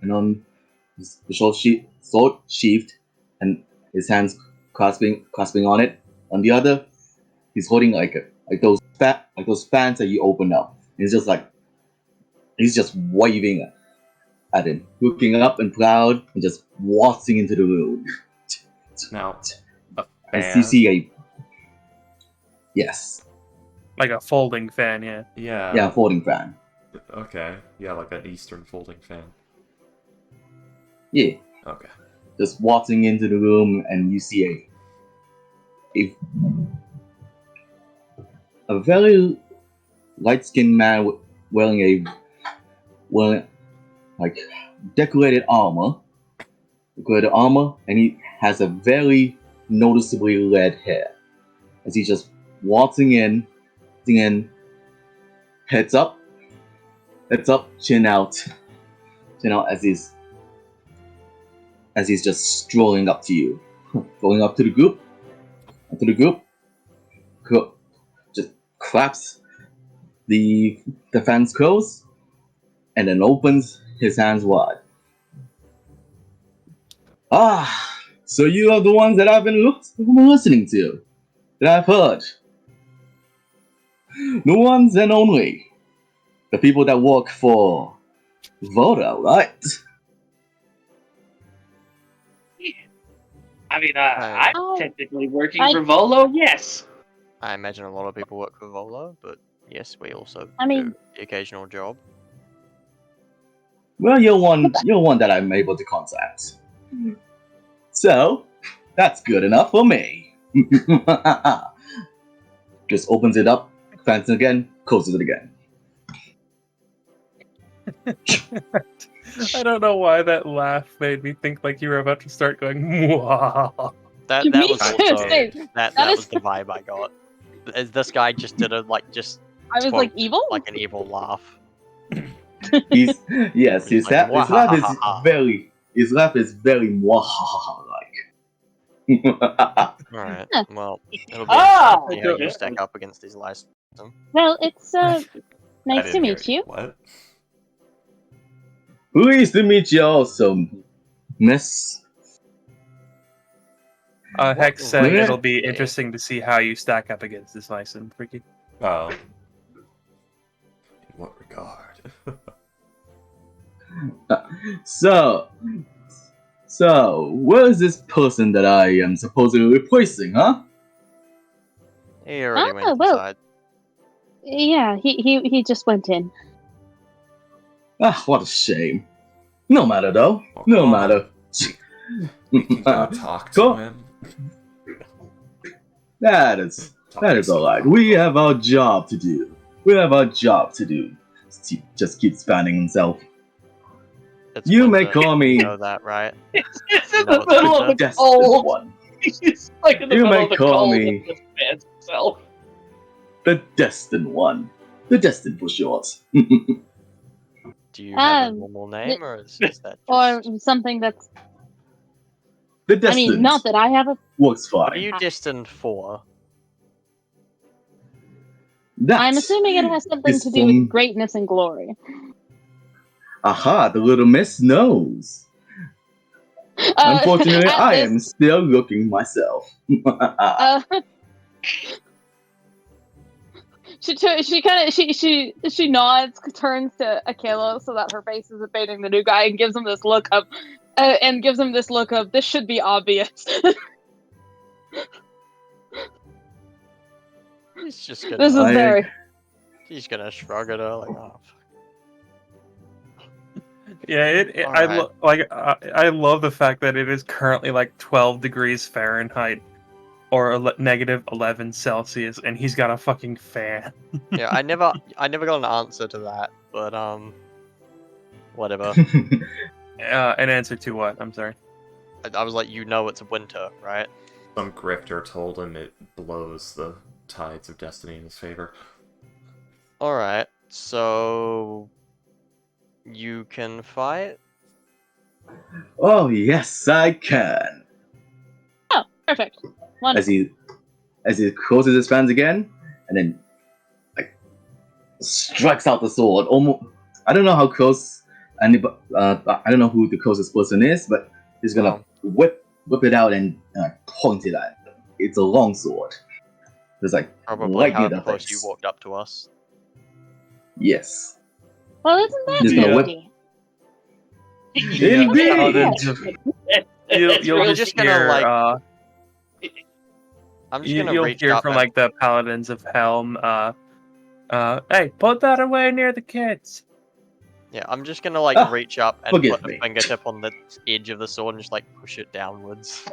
the sword sheathed and his hands clasping on it. On the other, he's holding like those fans that you open up. He's just waving at him, looking up and proud, and just waltzing into the room. Now, a And fan. you see yes, Like a folding fan, yeah. yeah, folding fan. Okay. Yeah, like an Eastern folding fan. Yeah, Okay. just waltzing into the room, and you see a very light-skinned man wearing like decorated armor. And he has a very noticeably red hair. As he's just waltzing in, heads up, chin out, as he's just strolling up to you, going up to the group, just claps the fans close, and then opens his hands wide. Ah, so you are the ones that I've been listening to, that I've heard. The ones and only. The people that work for Voda, right? I mean, I'm Oh. technically working I- for Volo, yes. I imagine a lot of people work for Volo, but yes, we also I mean- do the occasional job. Well, you're one that I'm able to contact. So, that's good enough for me. Just opens it up, fans it again, closes it again. I don't know why that laugh made me think like you were about to start going. Mwah. That Me was too, also same. that That is- was the vibe I got. As this guy just did a I was quote, like, evil? like an evil laugh. His He's like, laugh is very like. Alright, Huh. well, it'll be Ah! interesting to see how you stack up against these lies. Well, it's I nice to didn't hear meet you. What? Pleased to meet you also, Miss. Hex said Really? it'll be interesting to see how you stack up against this license, Ricky. Oh. In what regard? So, where is this person that I am supposedly replacing, huh? He already Ah, went well. inside. Yeah, he just went in. Ah, what a shame. No matter though. Oh, No come on. matter. We can go talk to Go- him. That is alright. We have our job to do. Just keep spanning himself. It's You may winter, call me you know that, right? It's in No, the middle of the Destined cold. One. He's like in the You middle may of the call cold me- and just fans himself. The Destined One. The Destined for short. Do you have a Um, normal name, or is that Or just... something that's. The I Destined mean, not that I have a. works What are fine. you destined for? I'm assuming it has something is to do from- with greatness and glory. Aha, the little miss knows. Unfortunately, at I this- am still looking myself. She nods, turns to Akelo so that her face is evading the new guy, and gives him this look of, this should be obvious. He's just gonna... This is I- very. He's gonna shrug at her like, oh, fuck. Yeah, Alright. I love the fact that it is currently like 12 degrees Fahrenheit or negative 11 Celsius, and he's got a fucking fan. Yeah, I never got an answer to that, but whatever. An answer to what? I'm sorry. I was like, you know, it's winter, right? Some grifter told him it blows the tides of destiny in his favor. Alright, so you can fight? Oh yes, I can. Oh, perfect. As Wonderful. he closes his fans again, and then like strikes out the sword. Almost, I don't know how close I don't know who the closest person is, but he's gonna whip it out and point it at them. It's a long sword. It's like Probably lightning however in the close face. you walked up to us. Yes. Well, isn't that He's gonna whip- handy? Indeed. Paladins of- you'll really just gonna, hear, like, I'm just gonna you'll reach hear up from and... like the Paladins of Helm. Hey, put that away near the kids. Yeah, I'm just gonna like reach up and forgive put me. a fingertip on the edge of the sword and just like push it downwards.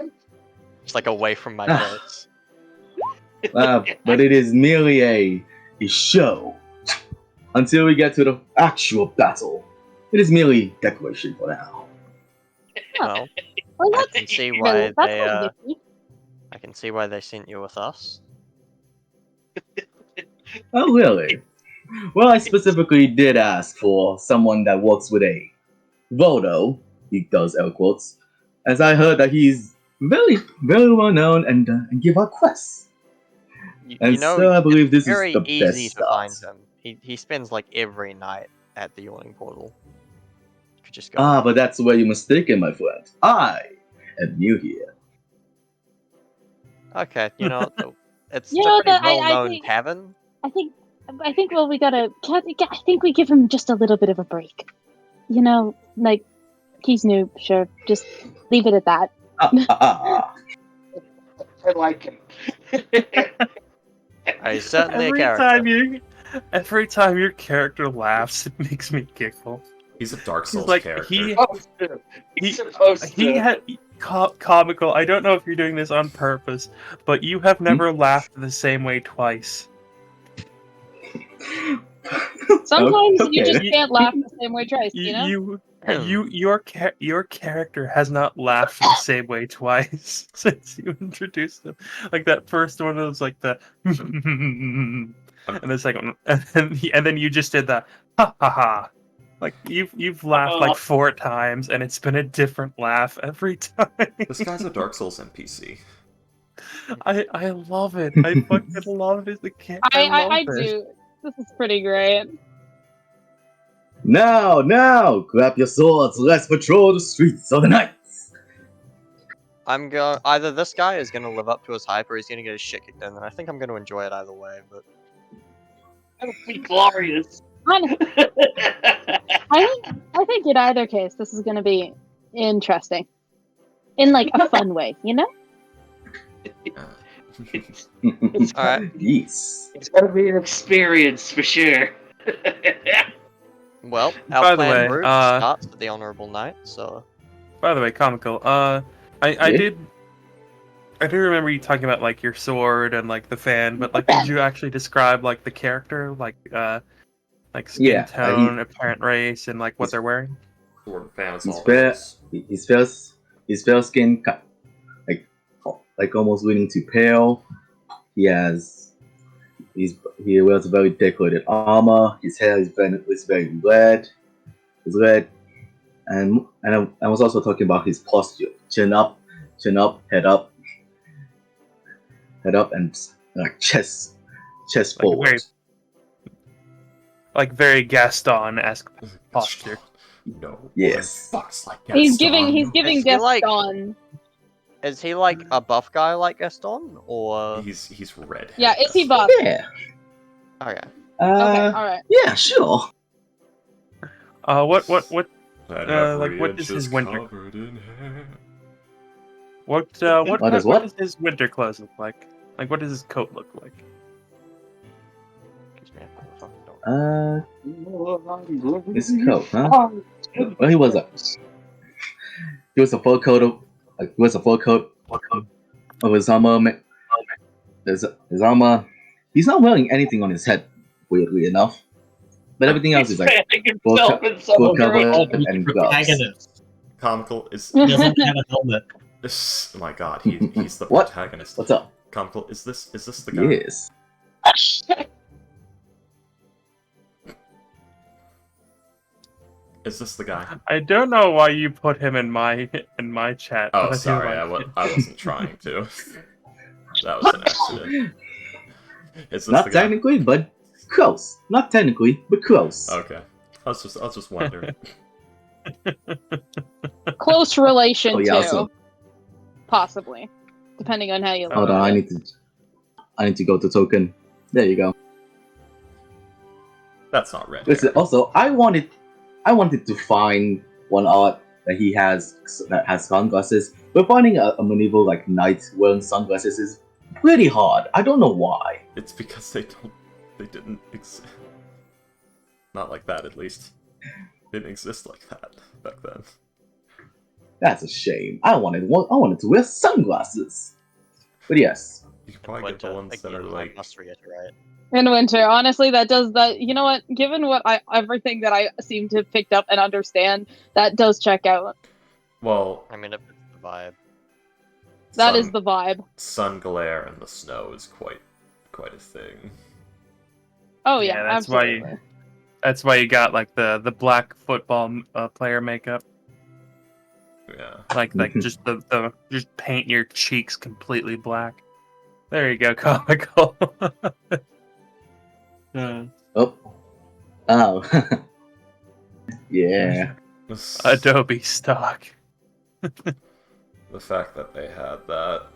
Just like away from my Ah. face. But it is merely a show until we get to the actual battle. It is merely decoration for now. Well, Well, I that's can see no, why that's they not nifty. I can see why they sent you with us. Oh, really? Well, I specifically did ask for someone that works with a Vodo, he does air quotes, as I heard that he's very, very well known and give out quests. And You know, so I believe this is very the easy best to find start. him. He spends like every night at the Yawning Portal. You could just go. Ah, but that's where you're mistaken, my friend. I am new here. Okay, you know, it's You a know, pretty I well-known think- tavern. I think well we gotta. I think we give him just a little bit of a break. You know, like he's new, sure. Just leave it at that. I like him. He's certainly a Every character. time your character laughs, it makes me giggle. He's a Dark He's Souls like character. He's supposed he to. had comical. I don't know if you're doing this on purpose, but you have never laughed the same way twice. Sometimes Okay. you just can't laugh the same way twice. You know. Your character has not laughed the same way twice since you introduced him. Like that first one was like the and the second one, and then you just did that ha ha ha. Like you've laughed like 4 times, and it's been a different laugh every time. This guy's a Dark Souls NPC. I love it. I fucking love it. I do. This is pretty great. Now, grab your swords. Let's patrol the streets of the night. I'm going. Either this guy is going to live up to his hype, or he's going to get his shit kicked in. And I think I'm going to enjoy it either way. But That'll be glorious. I think in either case, this is going to be interesting, in like a fun way, you know. It's all right. Yes. It's gonna be an experience for sure. Well, By our the plan way, route starts with the honorable knight. So By the way, comical. I do remember you talking about like your sword and like the fan, but like, did you actually describe like the character, like skin Yeah, tone, apparent race, and like what they're wearing? Sword fans He's all fair. races. His fair skin, like almost leaning to pale. He wears very decorated armor. His hair is very red. It's red, and I was also talking about his posture: chin up, head up, and like chest forward. Very Gaston-esque posture. No. Yes. Fucks like He's Gaston. giving Is he like- Gaston. is he like a buff guy like Gaston, or He's red. Yeah, is he buff? Yeah. okay? Okay, all right. Yeah, sure. What That like, every what inch is his is winter- covered in hair. what does does his winter clothes look like? Like, what does his coat look like? Excuse me, I fucking don't. His coat, huh? Well, he was a full coat of his armor. His armor. He's not wearing anything on his head, weirdly enough. But everything else is like full cover and gloves. Protagonist. Comical is. He doesn't have a helmet. Oh my god, he's the What? protagonist. What's up? Comical, is this the guy? Yes. Is this the guy? I don't know why you put him in my chat. Oh, but I do sorry, like it. I wasn't trying to. That was an accident. Is this Not the guy? technically, but close. Not technically, but close. Okay. I was just wondering. Close relation Oh, yeah, to, also- possibly, depending on how you look. Hold on, I need to go to token. There you go. That's not red. Listen, hair. also, I wanted to find one art that has sunglasses, but finding a medieval like knight wearing sunglasses is pretty hard. I don't know why. It's because they didn't exist. Not like that, at least. They didn't exist like that back then. That's a shame. I wanted to wear sunglasses. But yes, You can probably get the Winter, ones that are again, I like. must reiterate. In winter, honestly, that does that. You know what? Given everything that I seem to have picked up and understand, that does check out. Well, I mean, it's the vibe. That is the vibe. Sun glare and the snow is quite a thing. Oh yeah, that's absolutely. That's why you got like the black football player makeup. Yeah. Like just the just paint your cheeks completely black. There you go, comical. Oh. Oh. Yeah. Adobe stock. The fact that they had that.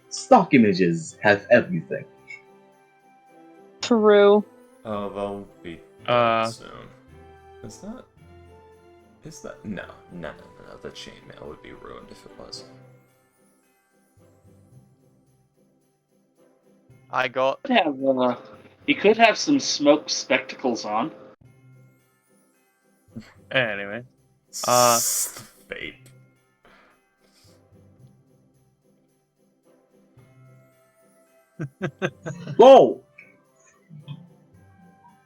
Stock images have everything. True. Oh, they'll be soon. Is that? No. The chainmail would be ruined if it was. I got. You could have some smoke spectacles on. Anyway. Fate. Whoa!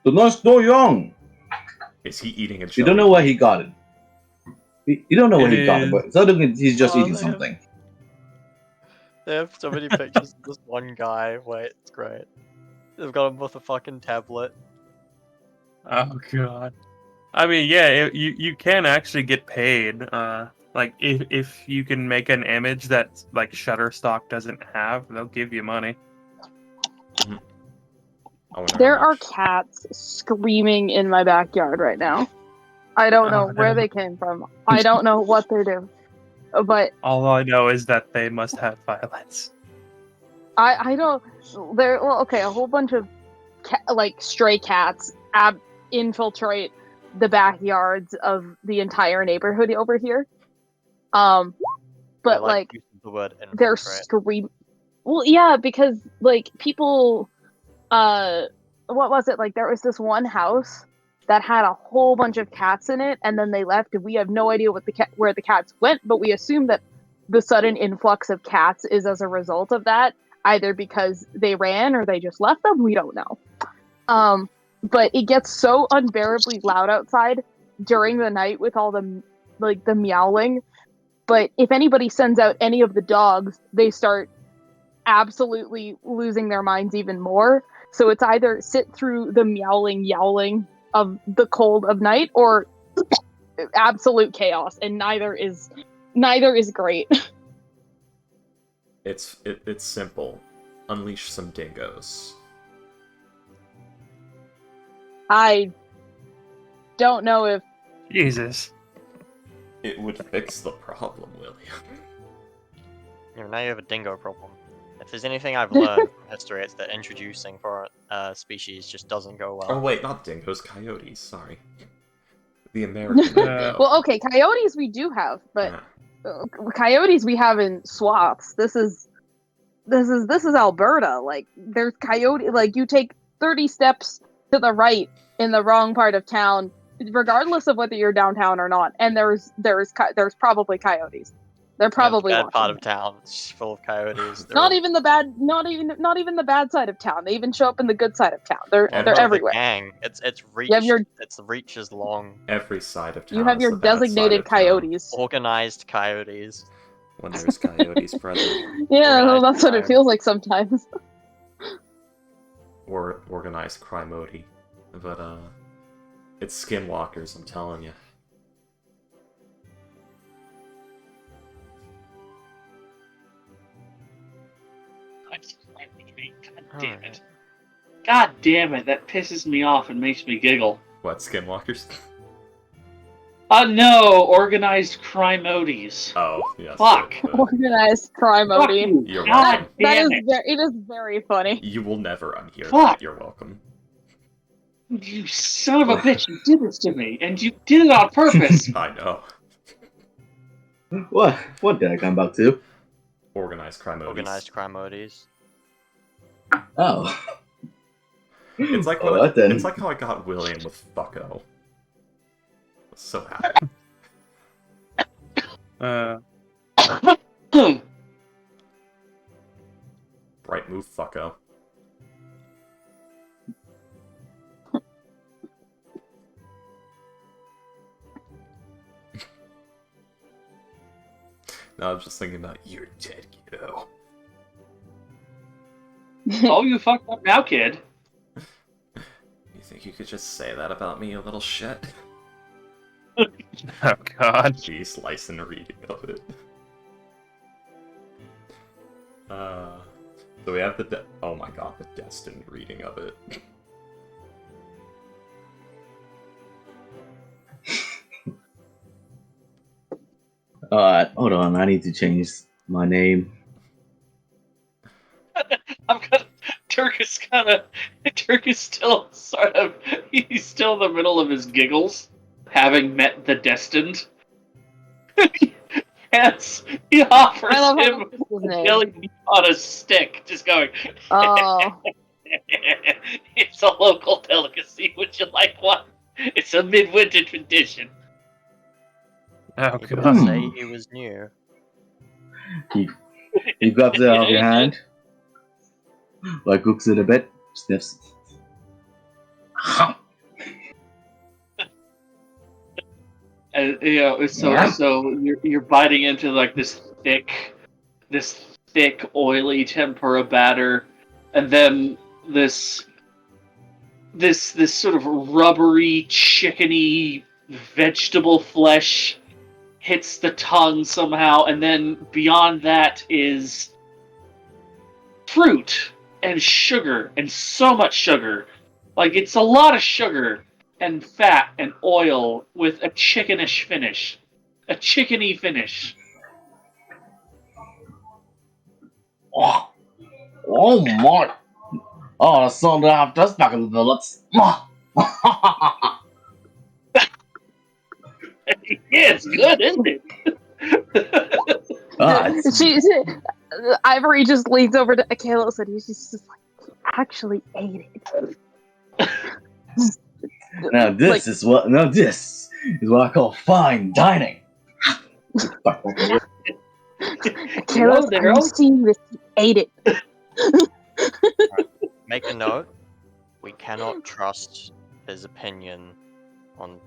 The night's so young. Is he eating a jelly? You don't know where he got it. You don't know where he got it, but it's not looking he's just eating they have- something. They have so many pictures of this one guy. Wait, it's great. They've got him with a fucking tablet. Oh god. I mean, yeah, you can actually get paid. Like if you can make an image that like Shutterstock doesn't have, they'll give you money. There are cats screaming in my backyard right now. I don't know where they came from. I don't know what they're doing. But all I know is that they must have violence. I don't. Okay, a whole bunch of stray cats infiltrate the backyards of the entire neighborhood over here. But like the word they're screaming. Well, yeah, because like people, what was it? Like there was this one house that had a whole bunch of cats in it, and then they left, and we have no idea where the cats went, but we assume that the sudden influx of cats is as a result of that, either because they ran or they just left them. We don't know. But it gets so unbearably loud outside during the night with all the meowling. But if anybody sends out any of the dogs, they start absolutely losing their minds even more. So it's either sit through the meowling, yowling of the cold of night, or absolute chaos, and neither is great. It's simple. Unleash some dingoes. I don't know if Jesus. It would fix the problem, William. Yeah, now you have a dingo problem. If there's anything I've learned from history, it's that introducing foreign species just doesn't go well. Oh wait, not dingoes, coyotes. Sorry, the American dingo. Well, okay, coyotes we do have, but coyotes we have in swaths. This is Alberta. Like there's coyote. Like you take 30 steps to the right in the wrong part of town, regardless of whether you're downtown or not, and there's probably coyotes. They're probably the bad part of town. It's full of coyotes. Not even the bad side of town. They even show up in the good side of town. They're everywhere. Gang. It's reach. Its reach is long. Every side of town. You have your designated coyotes. Organized coyotes. When there's coyotes present. Yeah, well, that's what it feels like sometimes. Or organized crime-ody. But it's skinwalkers, I'm telling you. God damn it. God damn it, that pisses me off and makes me giggle. What, skinwalkers? No, organized crime-odies. Oh, yes. Fuck. Organized crime-ody. You're God welcome. damn it. It is very funny. You will never unhear Fuck. that. You're welcome. You son of a bitch, you did this to me, and you did it on purpose. I know. What did I come back to? Organized crime-odies. Organized crime-odies. Oh. It's like it's like how I got William with fucko. So happy. Right move, fucko. No, I'm just thinking about you're dead, kiddo. Oh, you fucked up now, kid. You think you could just say that about me, you little shit? Oh god. The slice and reading of it. So we have the oh my god, the destined reading of it. Hold on. I need to change my name. Turk is still sort of, he's still in the middle of his giggles, having met the destined. Yes, he offers I love how him that's his a name. jelly bean on a stick, just going, Oh, it's a local delicacy, would you like one? It's a midwinter tradition. Oh He could god. say he was new. He grabs it out of your hand, like looks at it a bit, sniffs. And so Yeah. so you're biting into like this thick, oily tempura batter, and then this sort of rubbery, chickeny vegetable flesh hits the tongue somehow, and then beyond that is fruit and sugar, and so much sugar. Like, it's a lot of sugar and fat and oil with a chickenish finish. A chickeny finish. Oh my! Oh, so I have just back in the village. Yeah, it's good, isn't it? Ivory just leans over to Kalos and he's just like, he actually ate it. Now this is what I call fine dining. Kalos, there, are you oh. seeing this? He ate it. Make a note. We cannot trust his opinion on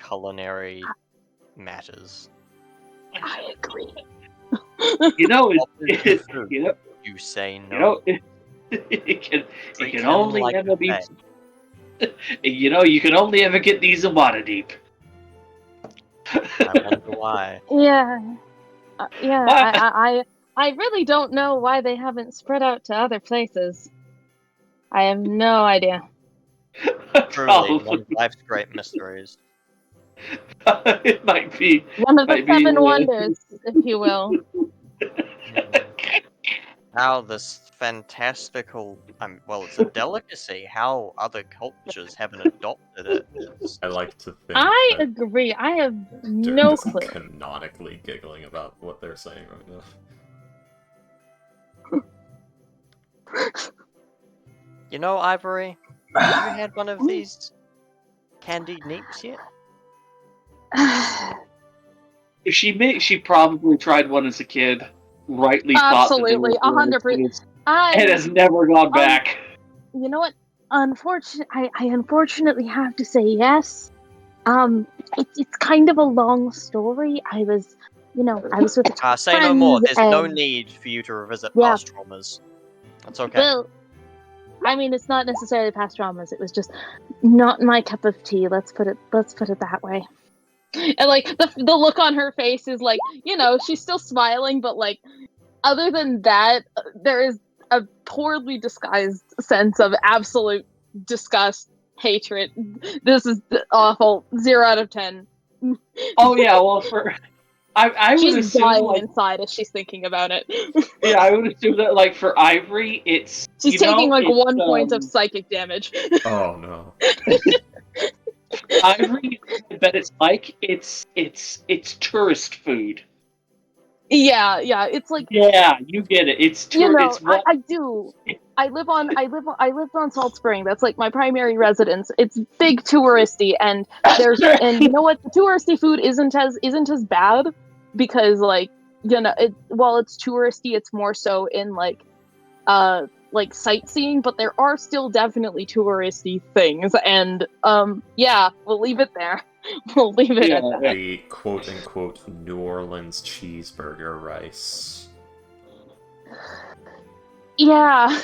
culinary matters. I agree. You know, You say no. you know, it can Treat him only like ever a be. pet. You can only ever get these in Waterdeep. I wonder why. Yeah. I really don't know why they haven't spread out to other places. I have no idea. Truly, one of life's great mysteries. It might be One of the might be, seven wonders, if you will. How this fantastical, well, it's a delicacy. How other cultures haven't adopted it is. I like to think I that agree. I have Dirk no is clue. canonically giggling about what they're saying right now. You know, Ivory, have you had one of these candied neeps yet? She probably tried one as a kid. Rightly thought that they were Absolutely, 100%. It has never gone back. You know what? I unfortunately have to say yes. It's kind of a long story. I was with a Say no more. friends There's no and- need for you to revisit Yeah. past traumas. That's okay. Well, I mean, it's not necessarily past traumas. It was just not my cup of tea. Let's put it that way. And like the look on her face is like, she's still smiling, but like, other than that, there is a poorly disguised sense of absolute disgust, hatred. This is awful. 0 out of 10. Oh yeah, well I would She's assume dying inside as she's thinking about it. yeah, I would assume that like for Ivory, it's She's taking like it's, 1 point of psychic damage. Oh no. Ivory, I bet it's tourist food. Yeah, it's like Yeah, you get it. It's it's what I do. I lived on Salt Spring. That's like my primary residence. It's big touristy, and you know what? The touristy food isn't as bad because while it's touristy, it's more so in like like sightseeing, but there are still definitely touristy things, and yeah, we'll leave it there. We'll leave it at that. The quote-unquote New Orleans cheeseburger rice. Yeah.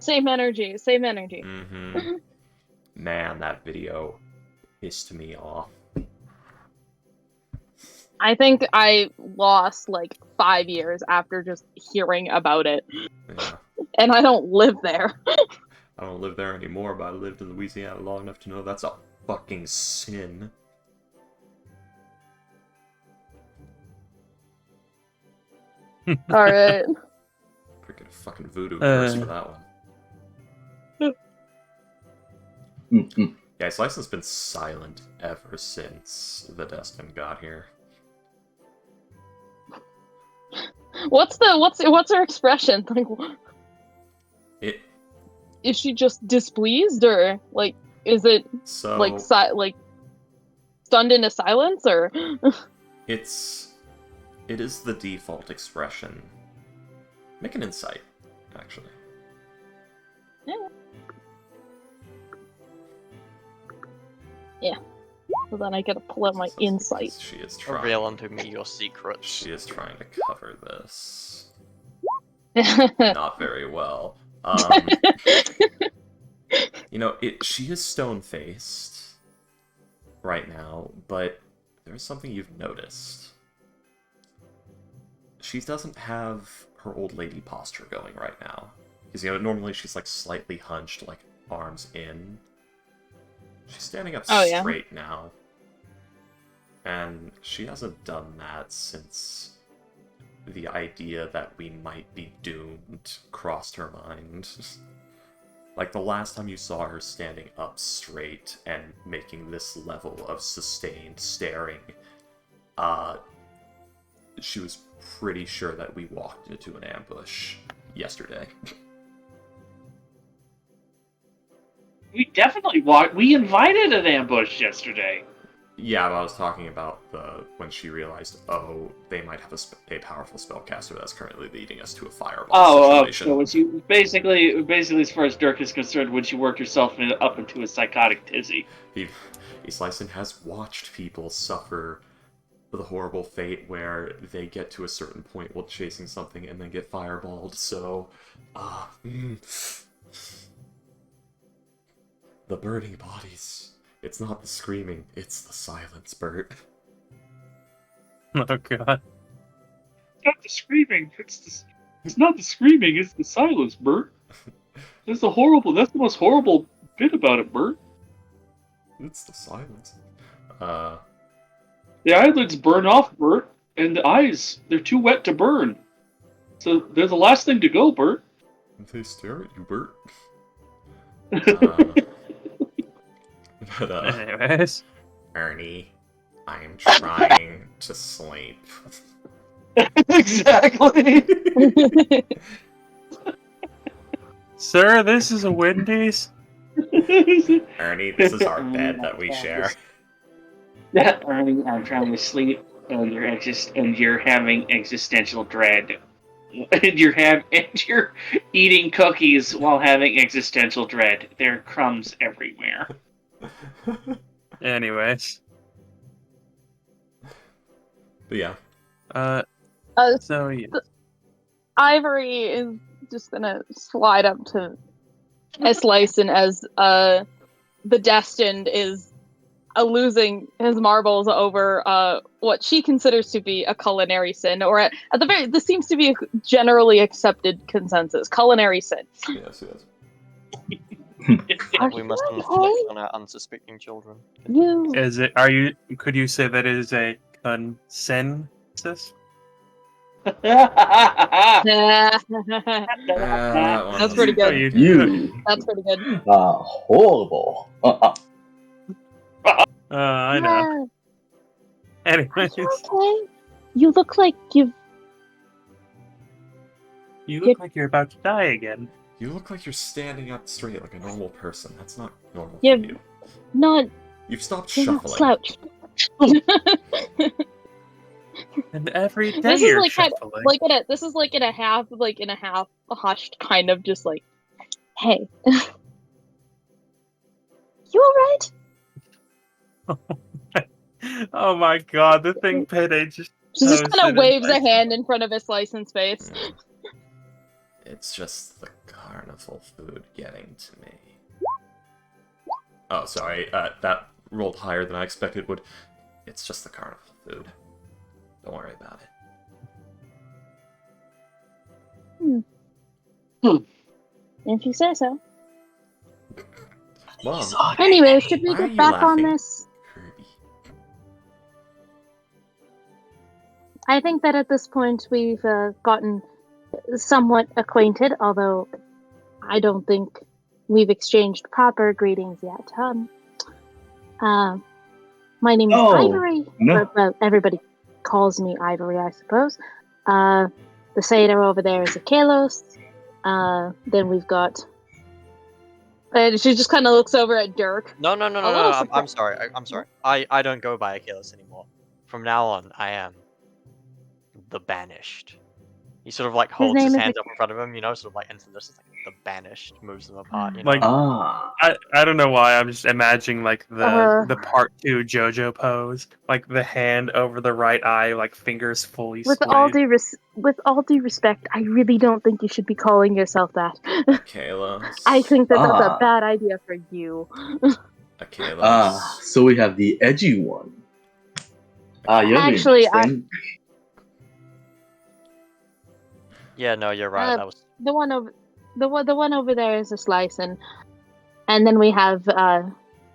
Same energy. Mm-hmm. Man, that video pissed me off. I think I lost like 5 years after just hearing about it. Yeah. And I don't live there. I don't live there anymore, but I lived in Louisiana long enough to know that's a fucking sin. Alright. Freaking fucking voodoo curse for that one. Yeah, Slice has been silent ever since the Destin got here. What's her expression? Like, It is she just displeased, or like, is it so like like stunned into silence, or? it is the default expression. Make an insight, actually. Yeah. So then I gotta pull out my insight. She is trying. Reveal unto me your secrets. She is trying to cover this. Not very well. You know, she is stone-faced right now, but there's something you've noticed. She doesn't have her old lady posture going right now. Because, you know, normally she's, like, slightly hunched, like, arms in. She's standing up straight now. And she hasn't done that since the idea that we might be doomed crossed her mind. Like, the last time you saw her standing up straight and making this level of sustained staring, she was pretty sure that we walked into an ambush yesterday. We definitely walked. We invited an ambush yesterday. Yeah, but I was talking about when she realized, oh, they might have a powerful spellcaster that's currently leading us to a fireball situation. So when she basically, as far as Dirk is concerned, when she worked herself up into a psychotic tizzy. Slicen has watched people suffer the horrible fate where they get to a certain point while chasing something and then get fireballed. So, the burning bodies. It's not the screaming, it's the silence, Bert. Oh god. It's not the screaming. It's not the screaming. It's the silence, Bert. That's the most horrible bit about it, Bert. It's the silence. The eyelids burn off, Bert, and the eyes, they're too wet to burn. So they're the last thing to go, Bert. They stare at you, Bert. But, anyways. Ernie, I am trying to sleep. Exactly. Sir, this is a Wendy's. Ernie, this is our bed that we share. Yeah, Ernie, I'm trying to sleep, and you're having existential dread. And you're eating cookies while having existential dread. There are crumbs everywhere. Anyways. But yeah. So yeah. Ivory is just gonna slide up to Slicen as the Destined is losing his marbles over what she considers to be a culinary sin, or at the very, this seems to be a generally accepted consensus. Culinary sin. Yes. We must inflict on our unsuspecting children. Could you say that it is a consensus? That's pretty good. That's pretty good. Horrible. I know. Anyways. Okay. You look like You look like you're about to die again. You look like you're standing up straight like a normal person. That's not normal Yeah, for you. not. You've stopped You're not shuffling. slouched. And every day This is you're like kind shuffling. of, like this is like in a half hushed kind of just like, hey, you alright? Oh my god, the thing Payday just She just posted kind of is waves a like- hand in front of his license face. It's just the carnival food getting to me. Oh, sorry, that rolled higher than I expected would. It's just the carnival food. Don't worry about it. If you say so. Mom, Anyway, should we why are get you back on laughing? this? Kirby. I think that at this point we've gotten somewhat acquainted, although I don't think we've exchanged proper greetings yet. My name is Ivory. no. Well, everybody calls me Ivory, I suppose. The satyr over there is a Kalos. Then we've got. She just kind of looks over at Dirk. No. A little I'm surprised. sorry. I'm sorry. I don't go by Achilles anymore. From now on, I am the Banished. He sort of like holds name his is hands up in front of him, you know, sort of like into this, like the Banished moves them apart, you know. Like, Ah. I don't know why, I'm just imagining like Uh. the part 2 JoJo pose. Like the hand over the right eye, like fingers fully With splayed. all due respect, I really don't think you should be calling yourself that. Kalos. I think that that's a Ah. bad idea for you. Kalos. So we have the edgy one. You're Actually, interesting. Yeah, no, you're right. That was the one over there is a slice, and then we have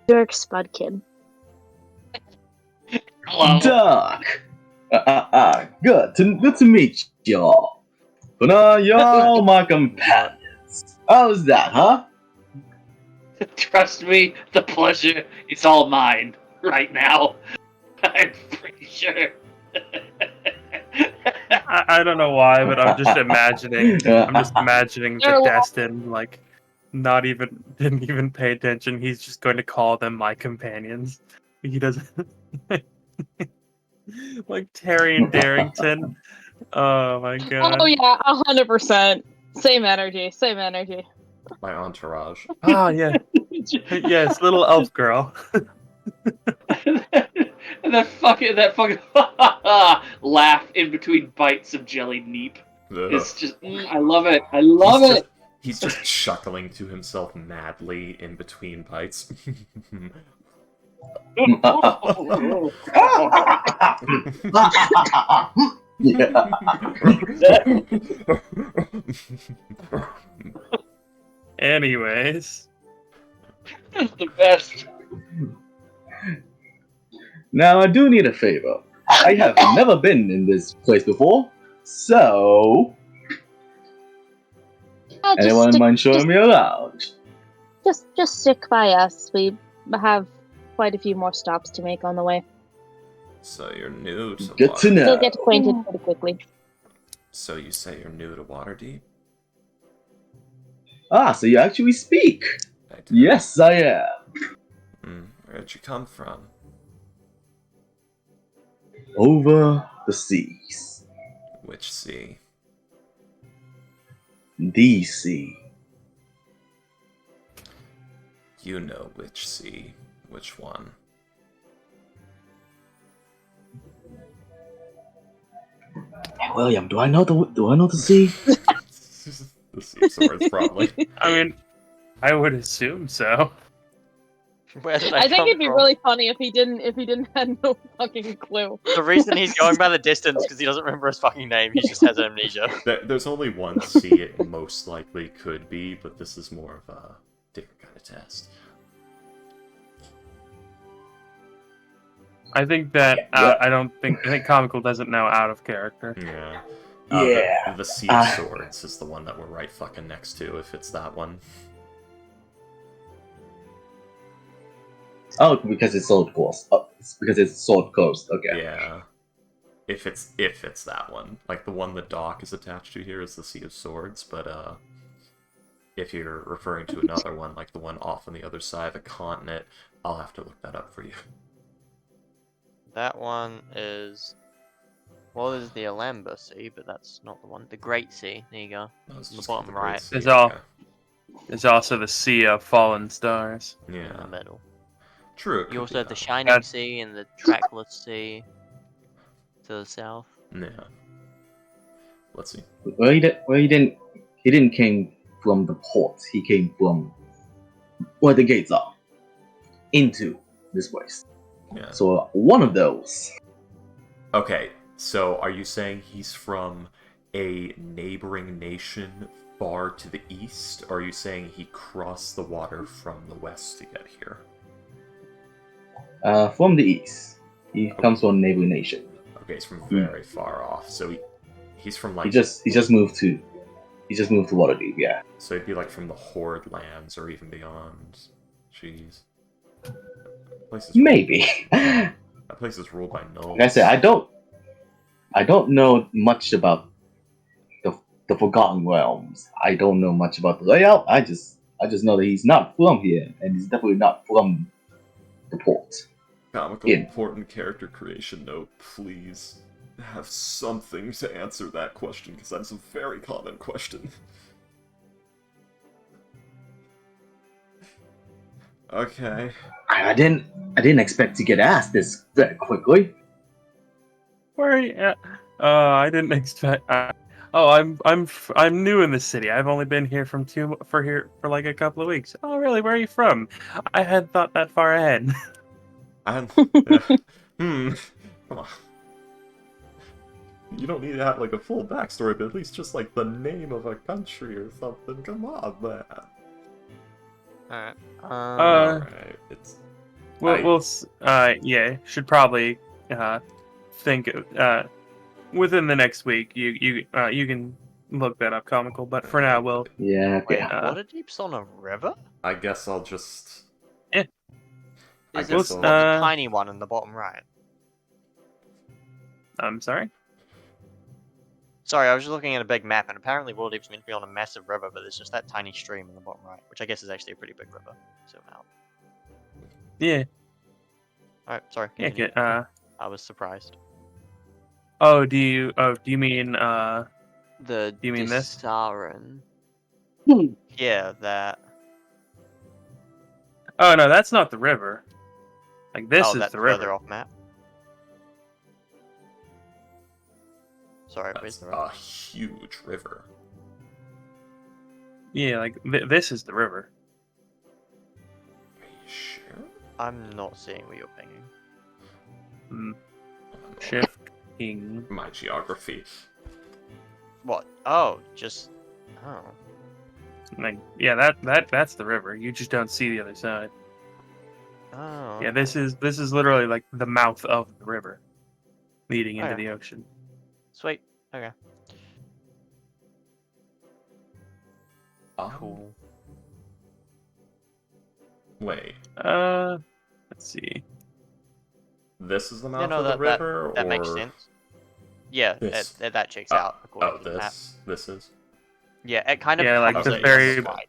Dirk Spudkin. Hello. Duck. Good to meet y'all. But you're all my companions. How's that, huh? Trust me, the pleasure is all mine right now. I'm pretty sure. I don't know why, but I'm just imagining the They're Destin like didn't even pay attention. He's just going to call them my companions. He doesn't like Terry and Darrington. Oh my god. Oh yeah, 100%. Same energy. My entourage. Oh yeah. Yes, little elf girl. And that fucking laugh in between bites of jelly neep. It's just, I love it. I love it. He's just chuckling to himself madly in between bites. Anyways. It's the best. Now I do need a favor. I have never been in this place before, so anyone mind showing me around? Just stick by us. We have quite a few more stops to make on the way. So you're new to Good to know. You'll get acquainted pretty quickly. So you say you're new to Waterdeep? So you actually speak? I do. Yes, I am. Where'd you come from? Over the seas. Which sea? The sea. You know which sea. Which one? Hey, William, do I know the sea? The sea swords, probably. I mean, I would assume so. where did I think come it'd be from? really funny if he didn't have no fucking clue. The reason he's going by the distance because he doesn't remember his fucking name. He just has amnesia. There's only one sea it most likely could be, but this is more of a different kind of test. I think that I think Comical doesn't know out of character. Yeah. Yeah. The Sea of Swords is the one that we're right fucking next to, if it's that one. Oh, because it's Sword Coast. It's because it's Sword Coast. Okay. Yeah. If it's that one. Like, the one the dock is attached to here is the Sea of Swords, but, if you're referring to another one, like the one off on the other side of the continent, I'll have to look that up for you. That one is Well, there's the Alamba Sea, but that's not the one. The Great Sea. There you go. No, it's On the just called bottom the Great right. Sea, It's all- okay. There's also the Sea of Fallen Stars. In Yeah, the middle. true. It You could also be have the that. Shining That- Sea and the Trackless Sea to the south. Yeah. Let's see. Well, he didn't came from the port. He came from where the gates are into this place. Yeah. So one of those. Okay, so are you saying he's from a neighboring nation far to the east, or are you saying he crossed the water from the west to get here? From the east. He comes from a neighboring nation. Okay, he's from very far off, so he's from like He just moved to Waterdeep. Yeah. so he'd be like from the Horde lands or even beyond. Jeez. That place is Maybe. That place is ruled by gnolls. Like I said, I don't know much about the Forgotten Realms. I don't know much about the layout. I just know that he's not from here, and he's definitely not from the port. Comical in. important character creation note, please have something to answer that question, because that's a very common question. Okay. I didn't expect to get asked this very quickly. Where are you at? I didn't expect. I'm new in the city. I've only been here for like a couple of weeks. Oh, really? Where are you from? I hadn't thought that far ahead. And come on. You don't need to have like a full backstory, but at least just like the name of a country or something. Come on, man. Alright. Alright, it's Yeah, should probably think within the next week. You can look that up, comical. But for now, we'll Yeah. Wait, Okay. Waterdeep's on a river? I guess I'll just. Yeah. I Is guess it I'll- not the tiny one in the bottom right? I'm sorry. Sorry, I was just looking at a big map, and apparently Waterdeep's meant to be on a massive river, but there's just that tiny stream in the bottom right, which I guess is actually a pretty big river. Zoom out. Yeah. Alright, sorry. Yeah. Continue. Get, I was surprised. do you mean The you mean this? Disaran. Hmm. Yeah, that. Oh no, that's not the river. Like this is That's the further river. off map. Sorry, where's That's the river? a huge river. Yeah, like this is the river. Are you sure? I'm not seeing what you're pinging. Mm, Oh, shifting. my geography. What? Oh, just. Oh. Like yeah, that's the river. You just don't see the other side. Oh. Yeah, this is literally like the mouth of the river, leading into Okay. the ocean. Sweet. Okay. Oh, Cool. wait. Let's see. This is the mouth Yeah, no, of the that river, that or makes sense. Yeah, this? that checks Oh, out according oh, to the map. this is. Yeah, it kind of Yeah, like covers the it on very- right.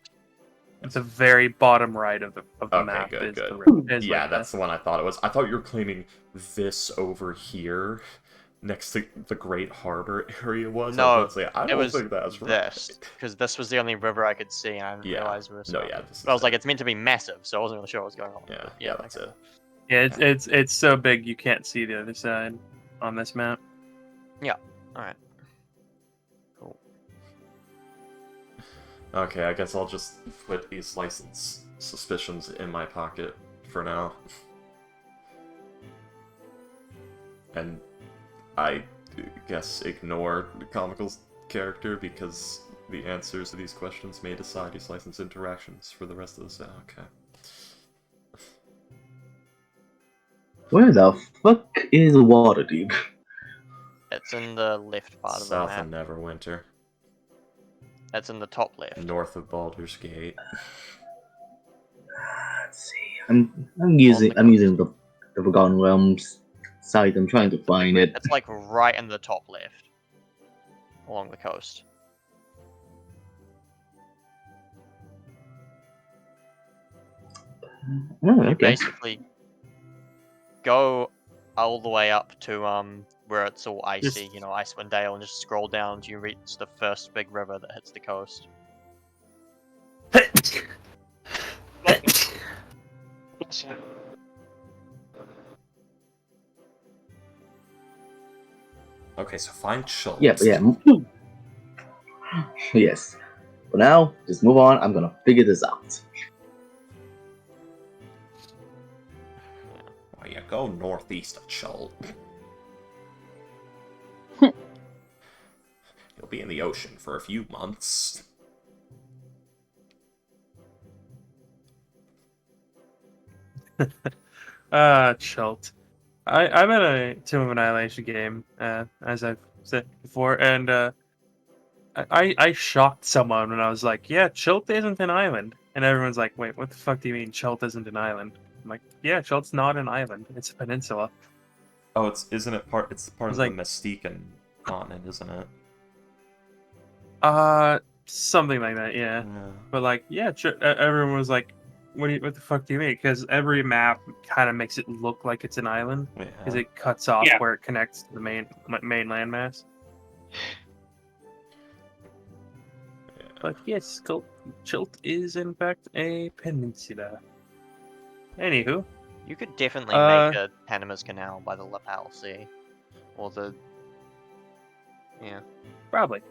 At the very bottom right of the Okay, map good, is good. the river. Is Yeah, like that's the one I thought it was. I thought you were claiming this over here, next to the Great Harbor area was. I No, was about to say, I it don't was think that's this right. because this was the only river I could see, and I didn't Yeah. realize we were. No, surrounded. yeah, this is But I was like, it. it's meant to be massive, so I wasn't really sure what was going on. Yeah, But yeah, that's okay. it. Yeah, it's so big you can't see the other side on this map. All right. Cool. Okay, I guess I'll just put these license suspicions in my pocket for now. And I guess ignore the Comical's character because the answers to these questions may decide his license interactions for the rest of the set. Okay. Where the fuck is Waterdeep? It's in the left part of the South map. of Neverwinter, That's in the top left. north of Baldur's Gate. Let's see. I'm using coast. the Forgotten Realms site. I'm trying to find it. It's like right in the top left, along the coast. Oh, You okay. basically go all the way up to where it's all icy, Just- Icewind Dale, and just scroll down until you reach the first big river that hits the coast. Okay, so find Schultz. Yeah, but yeah. Yes. For now, just move on. I'm gonna figure this out. Oh yeah, go northeast of Schultz. You'll be in the ocean for a few months. Chult. I'm in a Tomb of Annihilation game, as I've said before, and I shocked someone when I was like, "Yeah, Chult isn't an island," and everyone's like, "Wait, what the fuck do you mean Chult isn't an island?" I'm like, "Yeah, Chult's not an island; it's a peninsula." Oh, isn't it part? It's part It's of like- the Mystican continent, isn't it? Something like that, yeah. But like, yeah, everyone was like, what the fuck do you mean?" Because every map kind of makes it look like it's an island because Yeah. it cuts off Yeah. where it connects to the main landmass. But yes, Chult is in fact a peninsula. Anywho, You could definitely Uh, make a Panama's Canal by the Lapal Sea, or the probably.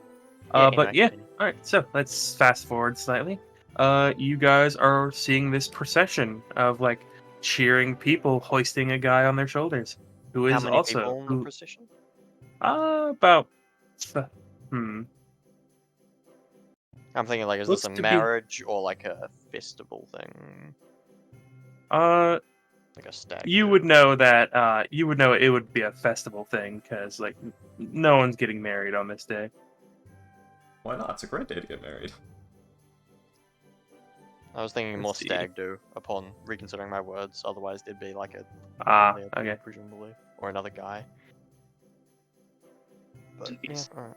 Yeah, But yeah, anyway. all right. So let's fast forward slightly. You guys are seeing this procession of like cheering people hoisting a guy on their shoulders, who How is many also people in the procession? about hmm. I'm thinking like, is Looks this a to be- marriage or like a festival thing? Like a stag? You do? would know that. You would know it would be a festival thing because like no one's getting married on this day. Why not? It's a great day to get married. I was thinking more Let's see. stag do upon reconsidering my words. Otherwise, there'd be like a there, Okay. presumably, or another guy. But yeah, It's- alright.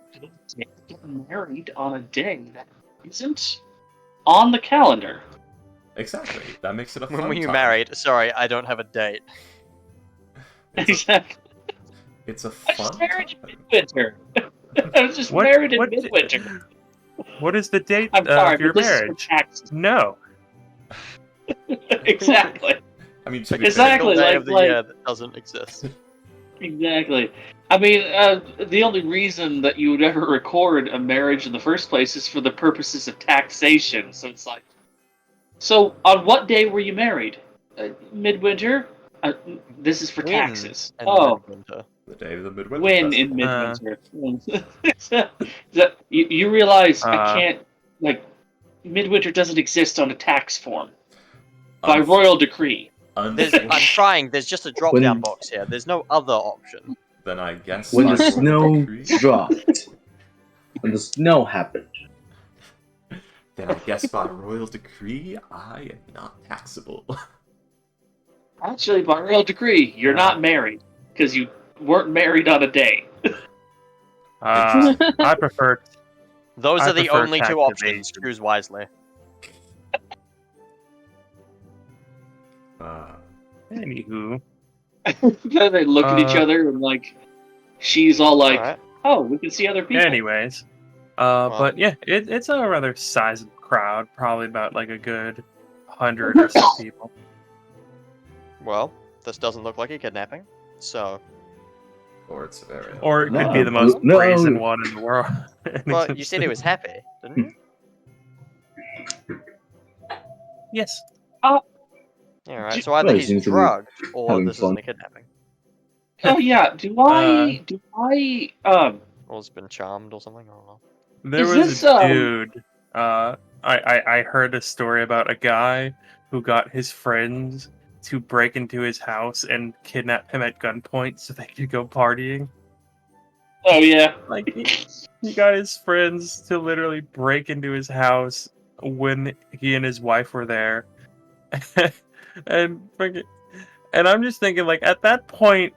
Getting married on a day that isn't on the calendar. Exactly. That makes it a fun When were you time. married? Sorry, I don't have a date. Exactly. It's a I fun just married in time. midwinter. I was just What- married in what- midwinter. What is the date I'm sorry, of your but this is marriage? for taxes. No. Exactly. I mean, to be Exactly, Single day like- of the like- year that doesn't exist. Exactly. I mean, the only reason that you would ever record a marriage in the first place is for the purposes of taxation. So it's like, so on what day were you married? Midwinter. This is for When taxes. in Oh, midwinter? the day of the midwinter when in festival. midwinter? You realize I Uh. can't, like, midwinter doesn't exist on a tax form by Unf- royal decree. I'm unfortunately, trying. There's just a drop-down When- box here. There's no other option. then I guess When by the royal snow decree- dropped, when the snow happened, then I guess by royal decree, I am not taxable. Actually, by royal decree, you're not married because you weren't married on a day. I prefer. Those I are the prefer only two tax options. evasion. Choose wisely. Anywho, Then they look at each Uh, other and like, she's all like, Alright. "Oh, we can see other people." anyways, but yeah, it's a rather sizable crowd, probably about like a good 100 or so people. Well, this doesn't look like a kidnapping. So, Or it's very. Or it could No, be the most no. brazen one in the world. well, you said he was happy, didn't you? Yes. Alright, so either Well, he he's seems to be drugged or having this fun. isn't a kidnapping. Oh yeah. Do I? Or has been charmed or something. I don't know. There Is was this, a dude. I heard a story about a guy who got his friends to break into his house and kidnap him at gunpoint so they could go partying. Oh yeah. Like he got his friends to literally break into his house when he and his wife were there, and freaking, and I'm just thinking like at that point,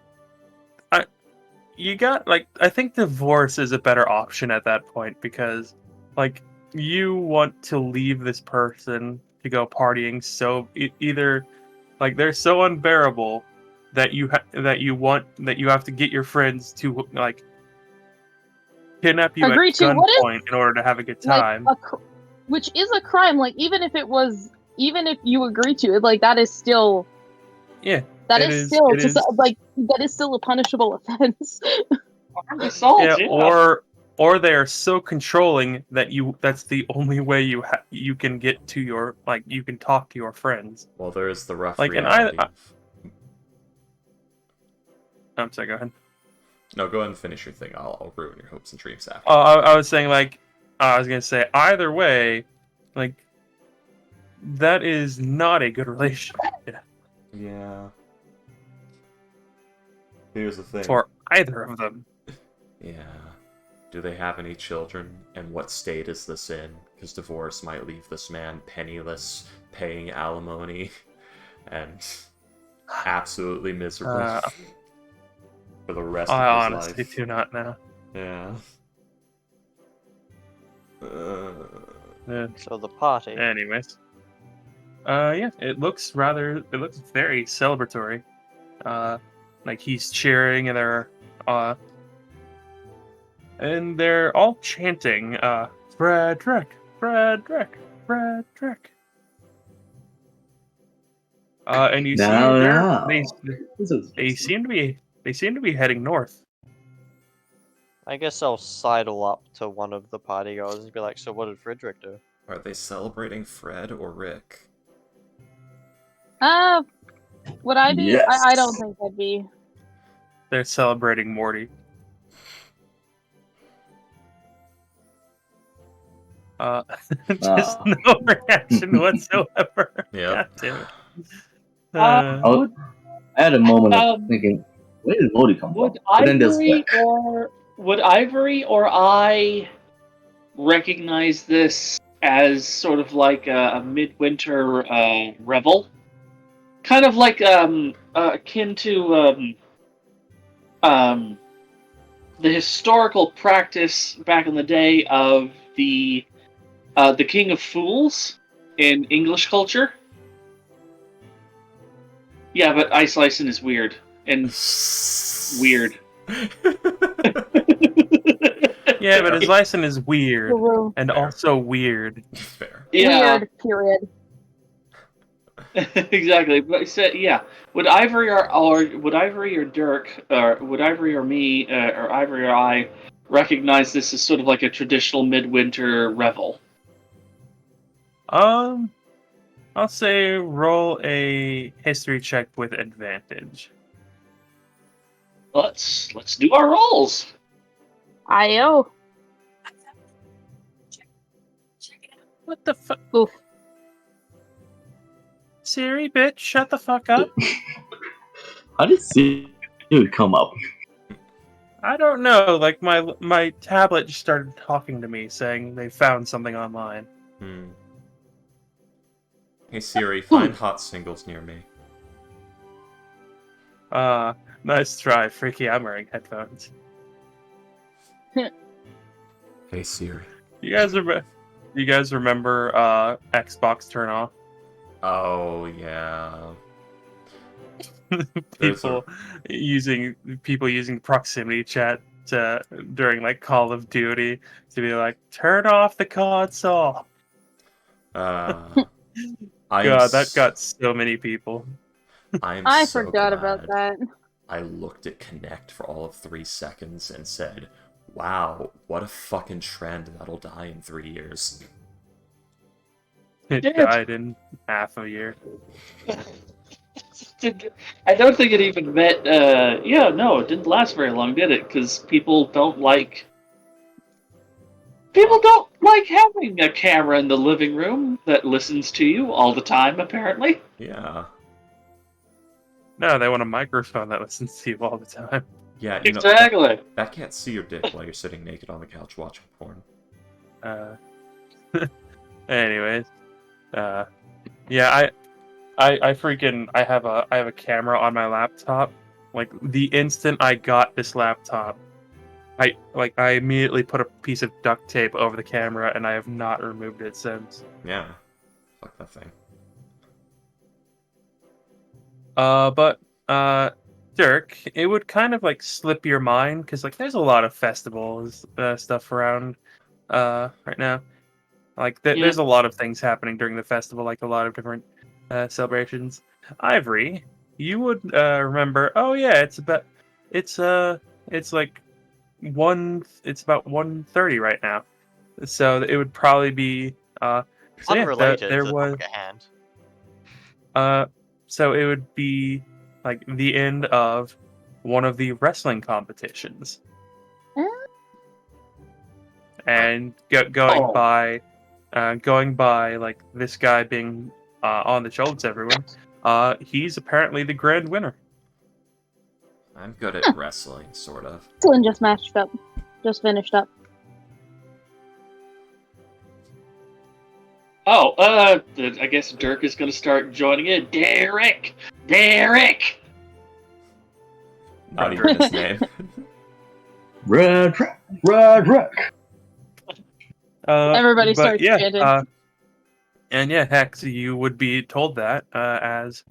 I think divorce is a better option at that point because like you want to leave this person to go partying so either like they're so unbearable that you have to get your friends to like kidnap you Agree at to. What is gunpoint in order to have a good like time. which is a crime. Like even if you agree to it, like that is still Yeah, that it is is. still It just is. like that is still a punishable offense. Assault, Yeah, yeah. or they are so controlling that that's the only way you can get to your you can talk to your friends. Well, there is the rough Like, and reality of... I'm sorry, go ahead. No, go ahead and finish your thing. I'll ruin your hopes and dreams after. I was saying I was gonna say either way, like that is not a good relationship Yeah. Here's the thing. for either of them. Yeah. Do they have any children? And what state is this in? Because divorce might leave this man penniless, paying alimony, and absolutely miserable for the rest I of his honestly life. do not know. Yeah. So the party. Anyways, yeah, it looks very celebratory. Like he's cheering, and they're all chanting, Frederick, Frederick, Frederick. And you see Now. they seem to be heading north. I guess I'll sidle up to one of the party goers and be like, so what did Frederick do? Are they celebrating Fred or Rick? Would I be? Yes. I don't think I'd be. They're celebrating Morty. Just no reaction whatsoever. Yep. God damn it. I had a moment of thinking, where did Morty come from? But then there's Would Ivory or I recognize this as sort of like a midwinter revel? Kind of like akin to the historical practice back in the day of the King of Fools in English culture. Yeah, but Ice Lyson is weird and weird. Yeah, but his license is weird True. and also weird. Fair. Yeah, Weird. Period. exactly. But so, yeah, would Ivory or Dirk, or would Ivory or me, or Ivory or I recognize this as sort of like a traditional midwinter revel? I'll say roll a history check with advantage. Let's do our rolls. IO. What the fuck? Oof. Siri, bitch, shut the fuck up. How did Siri come up? I don't know. Like my tablet just started talking to me, saying they found something online. Hey Siri, find hot singles near me. Nice try, Freaky. I'm wearing headphones. Hey Siri. You guys remember Xbox turn off? Oh yeah. people using proximity chat during like Call of Duty to be like, turn off the console. God, That got so many people. I so forgot glad about that. I looked at Connect for all of 3 seconds and said, wow, what a fucking trend that'll die in 3 years. It died in half a year. I don't think it even met. It didn't last very long, did it? Because people don't like having a camera in the living room that listens to you all the time. Apparently. Yeah. No, they want a microphone that listens to you all the time. Yeah, exactly. That can't see your dick while you're sitting naked on the couch watching porn. Anyways, yeah, I have a camera on my laptop. Like the instant I got this laptop, I immediately put a piece of duct tape over the camera, and I have not removed it since. Yeah. Fuck that thing. But Dirk, it would kind of like slip your mind because like there's a lot of festivals stuff around right now. Like Yeah. there's a lot of things happening during the festival, like a lot of different celebrations. Ivory, you would remember. Oh yeah, it's like it's about 1:30 right now. So it would probably be so yeah, Unrelated there to the was topic at hand. so it would be like the end of one of the wrestling competitions. And going Oh. by like this guy being on the shoulders of everyone, he's apparently the grand winner. I'm good at wrestling, sort of. Flynn just matched up. Just finished up. Oh, I guess Dirk is gonna start joining in. Derek! Not even his name. Red Rack. Everybody but starts yeah, chanting. and yeah, Hex, you would be told that as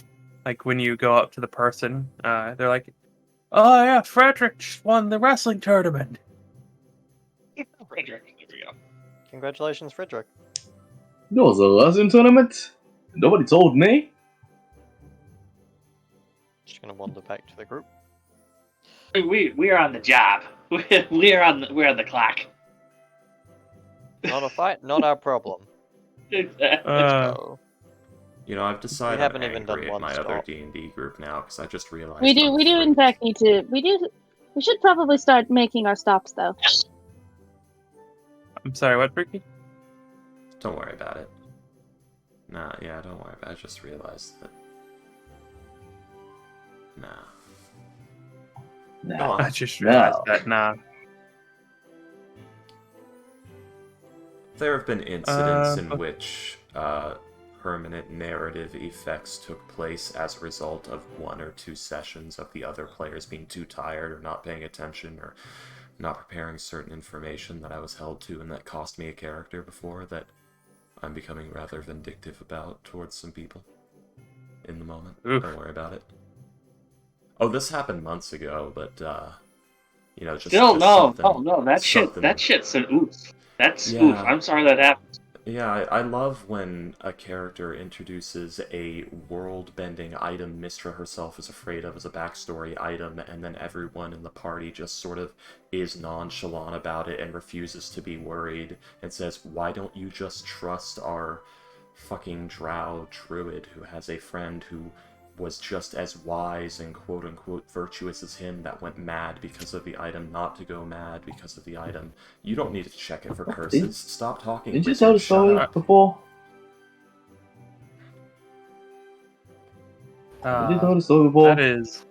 like when you go up to the person, they're like, "Oh yeah, Frederick just won the wrestling tournament." Frederick, here we go. Congratulations, Frederick. There was a wrestling tournament. Nobody told me. Just gonna wander back to the group. We are on the job. We're on the clock. Not a fight, not our problem. So, You know, I've decided We haven't I'm even done angry at one my other stop. D&D group now because I just realized We do I'm in free. fact need to we should probably start making our stops though. I'm sorry, what, Ricky? Don't worry about it. Nah, yeah, don't worry about it. I just realized that. Nah. Go Nah. on. I just realized No. that. Nah. There have been incidents in but- which permanent narrative effects took place as a result of 1 or 2 sessions of the other players being too tired or not paying attention or not preparing certain information that I was held to and that cost me a character before that I'm becoming rather vindictive about towards some people in the moment. Oof. Don't worry about it. Oh, this happened months ago, but you know, just Still, just no, no, that something- shit's an oof. That's Yeah. oof. I'm sorry that happened. Yeah, I love when a character introduces a world-bending item Mistra herself is afraid of as a backstory item, and then everyone in the party just sort of is nonchalant about it and refuses to be worried, and says, why don't you just trust our fucking drow druid who has a friend who was just as wise and quote-unquote virtuous as him that went mad because of the item, not to go mad because of the item. You don't need to check it for curses. Stop talking. Did you wizard. tell the Shut story up. before? Did you tell the story before? That is.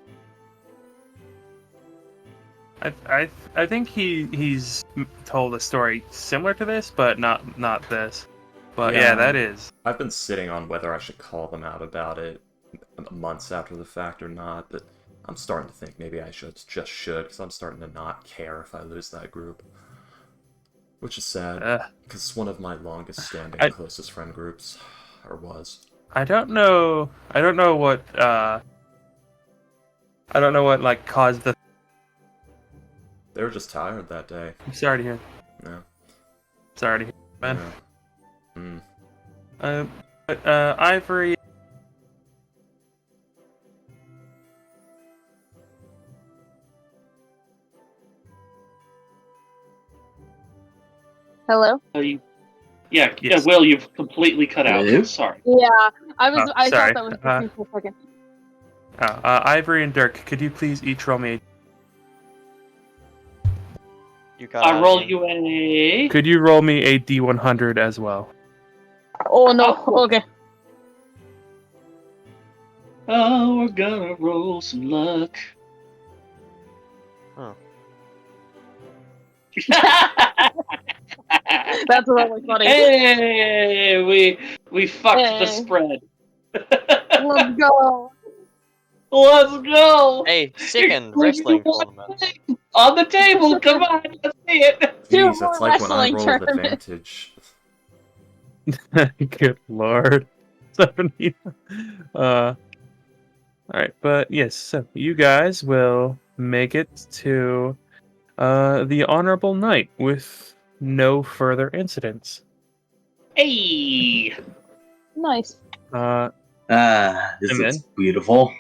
I think he's told a story similar to this, but not this. But yeah, that is. I've been sitting on whether I should call them out about it months after the fact or not, but I'm starting to think maybe I should, because I'm starting to not care if I lose that group. Which is sad, because it's one of my longest standing, closest friend groups, or was. I don't know what like caused the. They were just tired that day. I'm sorry to hear. Yeah. Sorry to hear, man. Yeah. But Ivory. Hello? Yeah, Yes. Will, you've completely cut out. Hello? Sorry. Yeah. I sorry. thought that was just me for a second. Ivory and Dirk, could you please each roll me? You got I roll you a. Could you roll me a D100 as well? Oh no, okay. Oh, we're gonna roll some luck. Huh. That's really funny. Hey, we fucked the Hey. spread. Let's go. Let's go. Hey, second wrestling tournament. On the table, come on, let's see it. Two Jeez, more it's like when I wrestling roll with tournaments. advantage. Good lord. 70. Alright, but yes, so you guys will make it to the Honorable Knight with no further incidents. Hey! Nice. Uh, This And looks then? beautiful.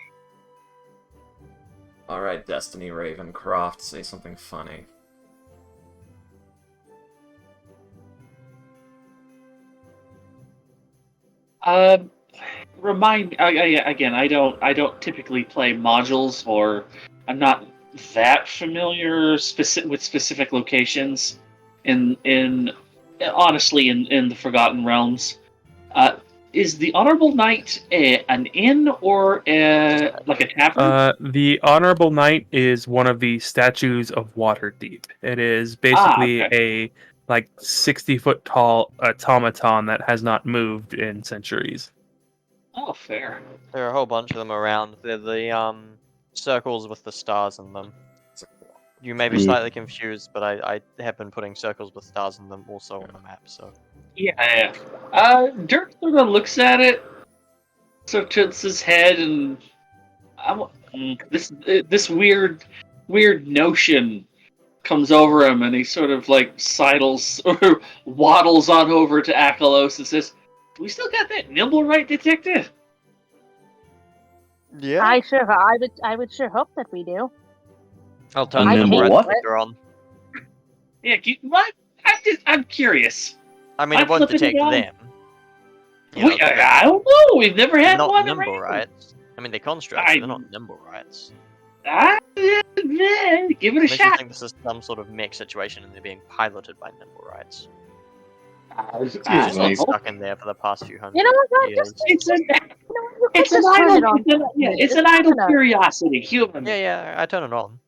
Alright, Destiny Ravencroft, say something funny. Again, I don't typically play modules, or I'm not that familiar with specific locations in honestly in the Forgotten Realms. Is the Honorable Knight an inn or like a tavern? the Honorable Knight is one of the statues of Waterdeep. It is basically Okay. a like 60-foot tall automaton that has not moved in centuries. Oh, fair. There are a whole bunch of them around. They're the circles with the stars in them. You may be Yeah. slightly confused, but I have been putting circles with stars in them also on the map, so. Yeah. Dirk sort of looks at it, sort of tilts his head, and this weird notion comes over him, and he sort of like sidles or waddles on over to Akalos and says, "We still got that nimble, right, detective?" Yeah. I would sure hope that we do. I'll turn I the Nimble red what? sticker on. Yeah. What? I'm curious. I mean, it I'm won't flipping it detect on. them. You know, I don't know. We've never they're had not one nimble around. rights. I mean, they're constructs, they're not nimble rights. Give it a Unless you shot. think this is some sort of mech situation and they're being piloted by nimble rights. I She's don't just been know. stuck in there for the past few hundred You know what? years. It's an You know what? You could it's an just turn idle it on. it's an It's idle gonna- curiosity, human. Yeah, I turn it on.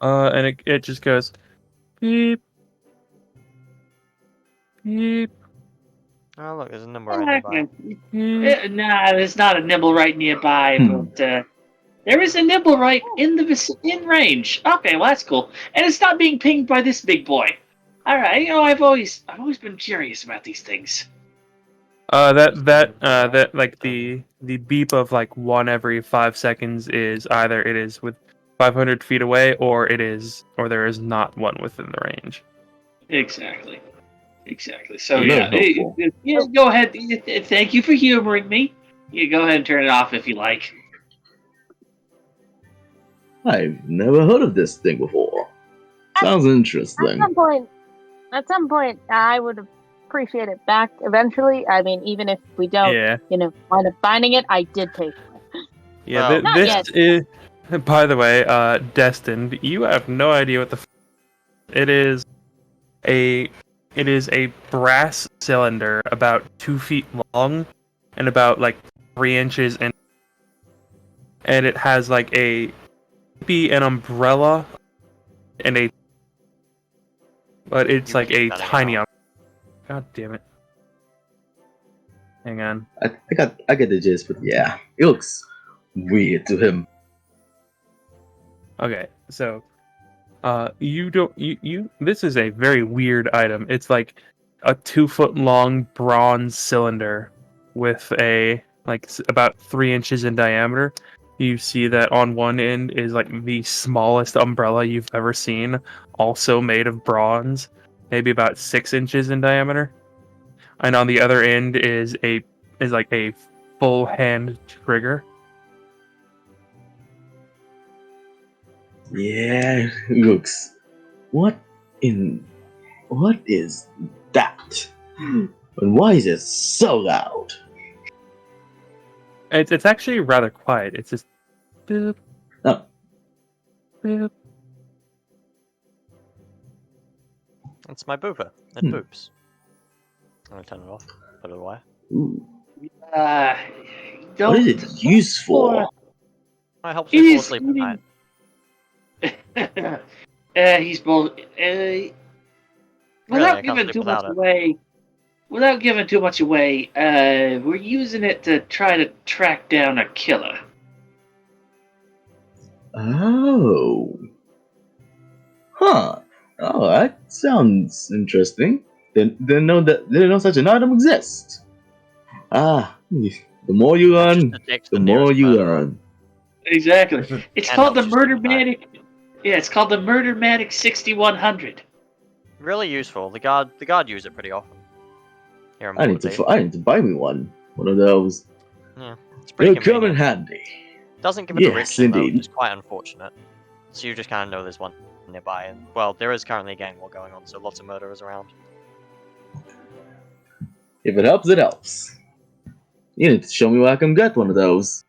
And it just goes beep, beep, Oh, look, there's a nimble right nearby. beep. Nah, there's not a nimble right nearby, Hmm. but there is a nimble right in in range. Okay, well that's cool, and it's not being pinged by this big boy. All right, I've always been curious about these things. That like the beep of like one every 5 seconds is either it is with 500 feet away or there is not one within the range. Exactly. So Very helpful. yeah, go ahead. Thank you for humoring me. You go ahead and turn it off if you like. I've never heard of this thing before. Sounds interesting. At some point, I would appreciate it back eventually. I mean, even if we don't, Yeah, wind up finding it, I did pay for it. yeah. Well, Not This yet. is, by the way, Destined. You have no idea what the. It is a brass cylinder about 2 feet long and about like 3 inches in, and it has like an umbrella and but it's You like keep a turning it tiny on. God damn it. Hang on. I get the gist, but yeah, it looks weird to him. Okay, so you don't you this is a very weird item. It's like a 2 foot long bronze cylinder with a about 3 inches in diameter. You see that on one end is like the smallest umbrella you've ever seen, also made of bronze, maybe about 6 inches in diameter. And on the other end is like a full hand trigger. Yeah, it looks. What is that? And why is it so loud? It's actually rather quiet. It's just boop, Oh, boop. It's my booper. It Hmm. boops. I'm gonna turn it off. Put it away. ooh. Don't. What is it used for? It helps me fall He's asleep at night. He's both. Really, Without I can't giving sleep too much without it. away. We're using it to try to track down a killer. Oh. Huh. Oh, that sounds interesting. Didn't know such an item exists. Ah, The more you learn, Just detect the nearest more you murderer. learn. Exactly. It's And called the helps you Murder stay alive. Matic. Yeah, it's called the Murder Matic 6100. Really useful. The guard use it pretty often. Here in I need Waterdeep. to buy me one of those. It's pretty They'll come in convenient. handy. Doesn't give a Yes, direction though, which indeed. is quite unfortunate. So you just kind of know there's one nearby, and well, there is currently a gang war going on, so lots of murderers around. If it helps, it helps. You need to show me where I can get one of those.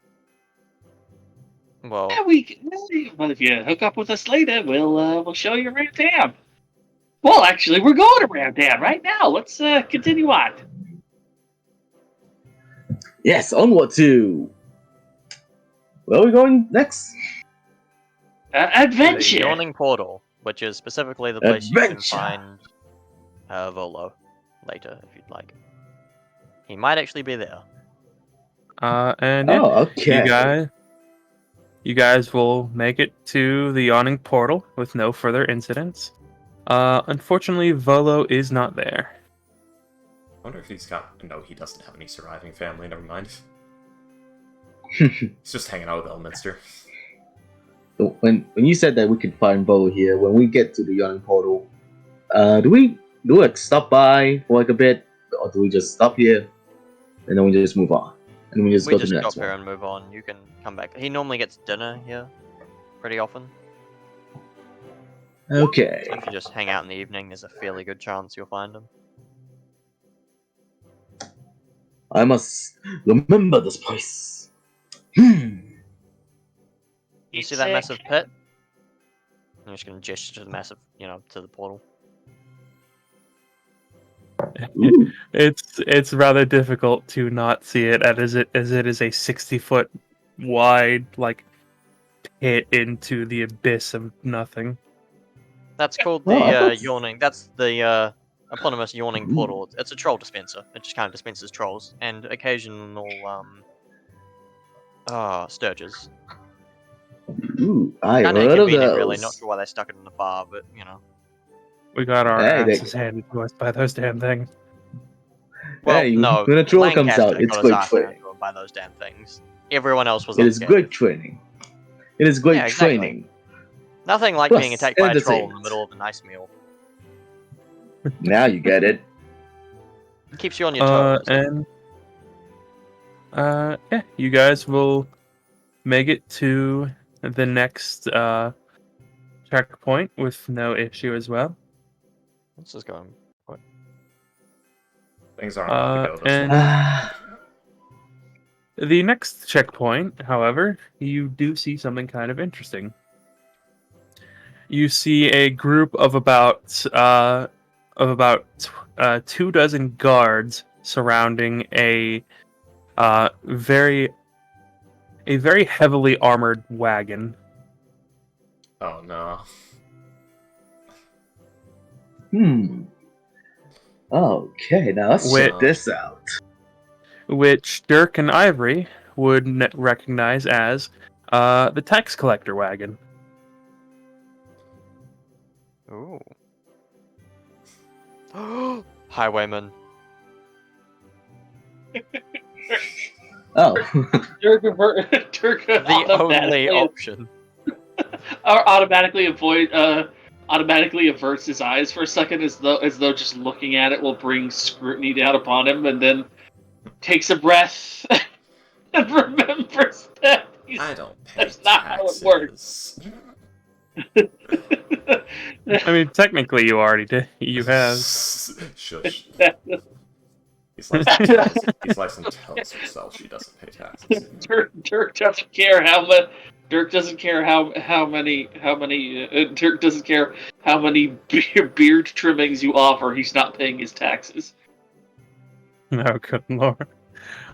Well, Yeah, well, if you hook up with us later, we'll show you around town. Well, actually, we're going around town right now. Let's continue on. Yes, onward to. Where are we going next? the Adventure. Yawning Portal, which is specifically the place you can Adventure. find Volo later, if you'd like. He might actually be there. And yeah, Oh, okay. you guys will make it to the yawning portal with no further incidents. Unfortunately, Volo is not there. I wonder if he's got... No, he doesn't have any surviving family, never mind. He's just hanging out with Elminster. When you said that we could find Bo here, when we get to the yawning portal, do we stop by for like a bit, or do we just stop here and then we just move on, and we just We go just to the stop next here one? and move on. You can come back. He normally gets dinner here pretty often. Okay. So if you just hang out in the evening, there's a fairly good chance you'll find him. I must remember this place. Hmm. You see that massive pit? I'm just gonna gesture to the massive, to the portal. Ooh. It's rather difficult to not see it as it is a 60-foot wide pit into the abyss of nothing. That's called Oh, I the thought- yawning. That's the eponymous yawning Ooh. portal. It's a troll dispenser. It just kind of dispenses trolls and occasional sturges. Ooh, I Kind of heard of inconvenient, really. Not those. sure why they stuck it in the bar, but We got our Hey, asses handed to us by those damn things. Well, Hey, no. when a troll comes Lancaster out, it's got his great ass handed training. to him by those damn things. Everyone else was It is unscathed. great training. It is great Yeah, exactly. training. Nothing like Plus, being attacked by a troll in the entertainment. middle of a nice meal. Now you get it. It keeps you on your toes. And yeah, you guys will make it to the next checkpoint with no issue as well. This is going. What? Things aren't about to go this and- way. Ah, The next checkpoint, however, you do see something kind of interesting. You see a group of about 24 guards surrounding a very heavily armored wagon. Oh no. Okay, now let's Wait. check this out. Which Dirk and Ivory would recognize as the tax collector wagon. Ooh. Highwayman. Oh, Dirk The only option. automatically averts his eyes for a second, as though just looking at it will bring scrutiny down upon him, and then takes a breath and remembers that I don't pay that's not how it taxes. I mean, technically, you already did. You have. Shush. He's like and tells herself she doesn't pay taxes. Dirk doesn't care how much. Dirk doesn't care how many. Dirk doesn't care how many beard trimmings you offer. He's not paying his taxes. No, good lord.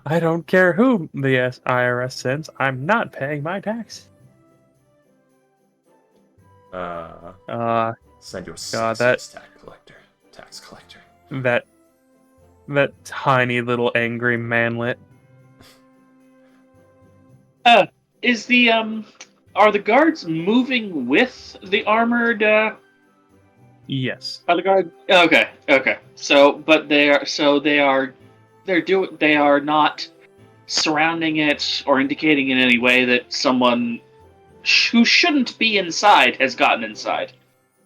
I don't care who the IRS sends. I'm not paying my tax. Send your God, sexiest tax collector. That tiny little angry manlet. Is the are the guards moving with the armored? Yes. Are the guards okay? So, but they are not surrounding it or indicating in any way that someone who shouldn't be inside has gotten inside?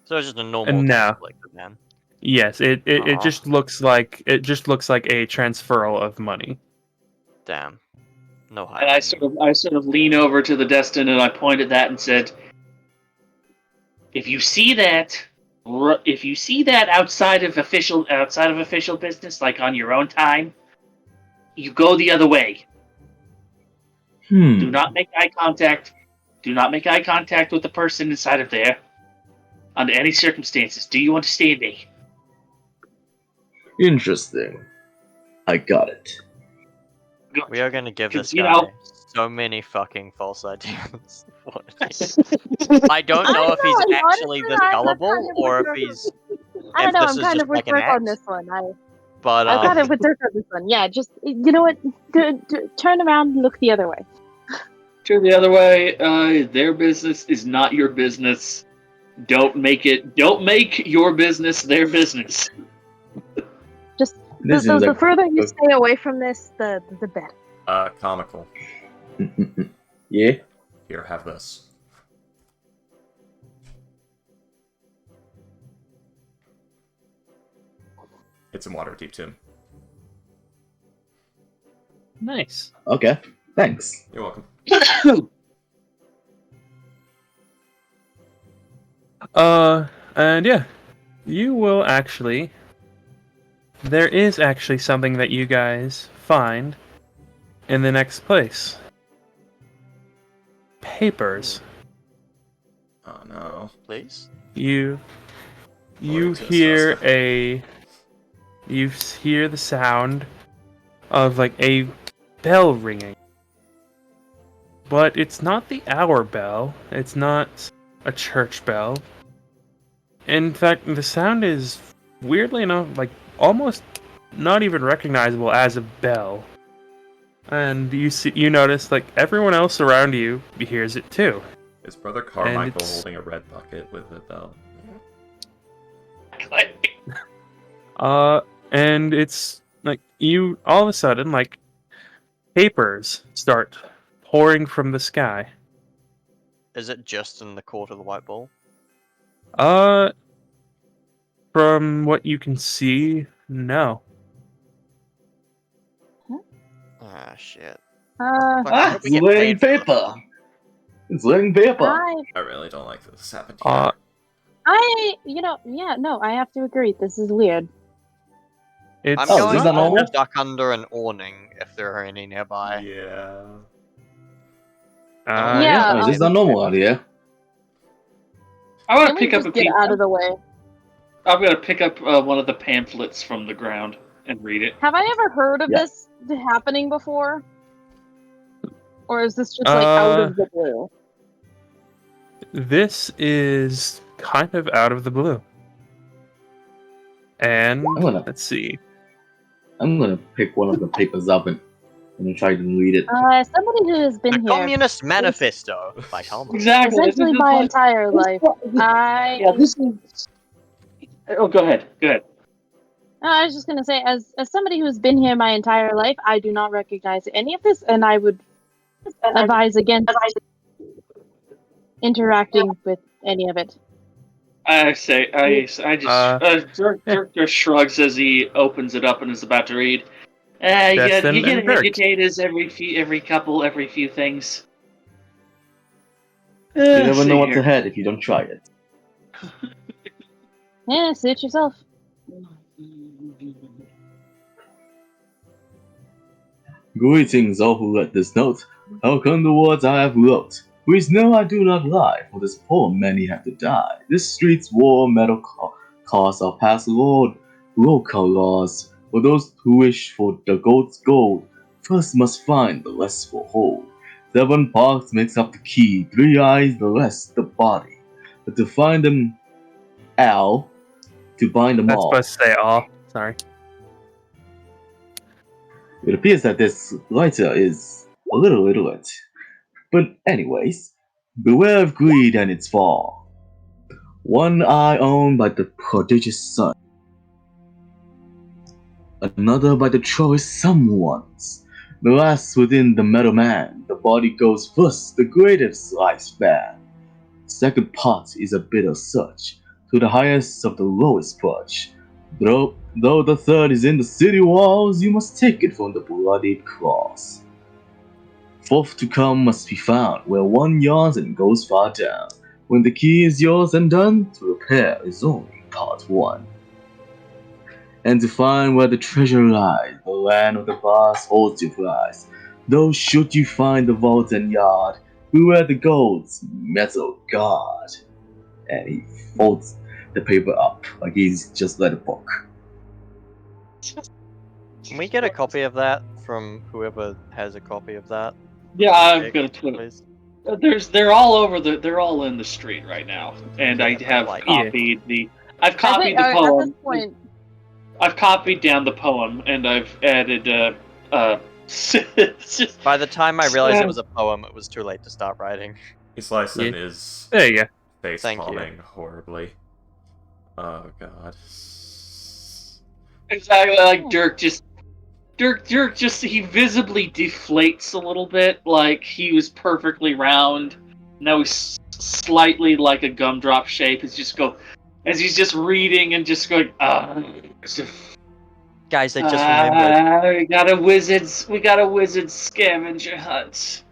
So it's just a normal No. collector, man. Yes, it Aw. just looks like a transferal of money. Damn. No And I hygiene. sort of lean over to the Destin and I point at that and said, "If you see that, outside of official business, like on your own time, you go the other way. Do not make eye contact. Do not make eye contact with the person inside of there, under any circumstances. Do you understand me?" Interesting. I got it. We are gonna give this You guy know- so many fucking false ideas. I don't know if I he's know, actually honestly, this I'm gullible kind of or with if Dirk. he's. I don't if know. this I'm is kind just of with like an Dirk on act. this one. But I'm kind of with Dirk on this one. Yeah, just you know what? Turn around and look the other way. Turn the other way. Their business is not your business. Don't make your business their business. Just This the is like further you stay away from this, the better. Comical. yeah. Here, have this. It's in Waterdeep Tomb. Nice. Okay. Thanks. You're welcome. And yeah, you will actually. There is actually something that you guys find in the next place. Papers. Oh no. please. You Already hear disgusting. you hear the sound of like a bell ringing. But it's not the hour bell. It's not a church bell. In fact, the sound is weirdly enough like almost not even recognizable as a bell. And you notice like everyone else around you hears it too. Is Brother Carmichael it's- holding a red bucket with a bell? And it's like you all of a sudden like papers start pouring from the sky. Is it just in the court of the White Bull? From what you can see, no. Ah, shit. Uh, Fuck, I hope we get Letting paid for the paper. fun. It's letting paper. I really don't like this happened here. I have to agree. This is weird. It's I'm Oh, is going this not to normal? duck under an awning if there are any nearby. Yeah. Yeah. Oh, this is not normal out here. I want Can to we pick up just a get piece. out of the way? I'm gonna pick up one of the pamphlets from the ground and read it. Have I ever heard of Yeah. this happening before? Or is this just like out of the blue? This is kind of out of the blue. And let's see. I'm gonna pick one of the papers up and try to read it. Somebody who has The been here Communist Manifesto by Talmud. Exactly. essentially my entire life. Yeah, this is. Oh, go ahead. Go ahead. I was just gonna say, as somebody who's been here my entire life, I do not recognize any of this, and I would advise against interacting with any of it. Dirk just shrugs as he opens it up and is about to read. You Destin get and Dirk. educators every few things. You never See know what's here. ahead if you don't try it. Yeah, suit yourself. Greetings, all who read this note. How come the words I have wrote? Please know I do not lie, for this poor many have to die. This street's war metal costs are past local laws. For those who wish for the gold's gold, first must find the restful hold. 7 parts makes up the key, 3 eyes the rest the body. But to find them all, to bind them That's all. supposed to say all. Sorry. It appears that this writer is a little illiterate. But anyways, beware of greed and its fall. One eye owned by the prodigious sun, another by the choice someones. The last within the Metal Man, the body goes first, the greatest lifespan. Second part is a bit of such, to the highest of the lowest perch. Though the third is in the city walls, you must take it from the bloodied cross. Fourth to come must be found, where one yawns and goes far down. When the key is yours and done, to repair is only part one. And to find where the treasure lies, the land of the past holds your prize. Though should you find the vault and yard, beware the gold's metal guard. And he folds the paper up like he's just read a book. Can we get a copy of that from whoever has a copy of that? Yeah, I'm gonna put it. Please. They're all over they're all in the street right now, and I have Like- copied the. I've I copied think the at poem. this point, I've copied down the poem, and I've added it's just- By the time I realized it was a poem, it was too late to start writing. Islyson is There you go. face Thank you. palming horribly. Oh god. exactly like Dirk just he visibly deflates a little bit, like he was perfectly round. Now he's slightly like a gumdrop shape. It's just as he's just reading and just going, Guys, I just remembered. we got a wizard scavenger hunt.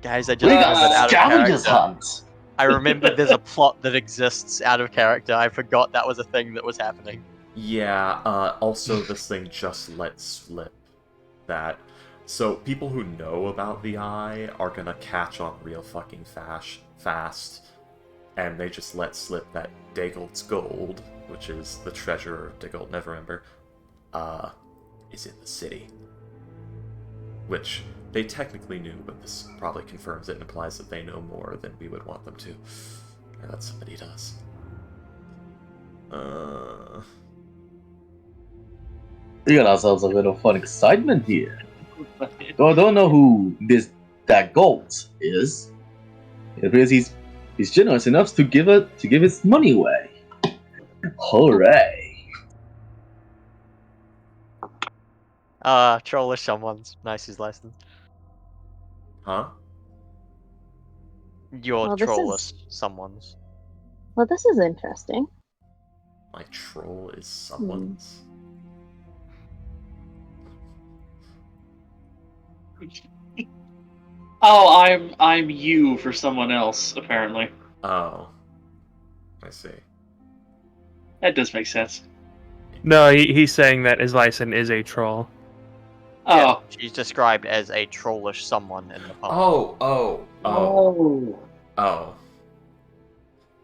Guys, I just remembered out of Scavenger's character. hunt. I remembered there's a plot that exists out of character. I forgot that was a thing that was happening. Yeah, also this thing just let slip that. So people who know about the eye are gonna catch on real fucking fast, and they just let slip that Dagold's gold, which is the treasure of Dagold Neverember, is in the city. Which they technically knew, but this probably confirms it and implies that they know more than we would want them to. Or that somebody does. We got ourselves a little fun excitement here. Though I don't know who that gold is. It appears he's generous enough to give his money away. Hooray! Trollish someone's. Nice is license. Huh? Your Well, this trollish someone's. well, this is interesting. My troll is someone's? Oh, I'm you for someone else, apparently. Oh. I see. That does make sense. No, he's saying that Islyson is a troll. Oh. She's described as a trollish someone in the poem. Oh.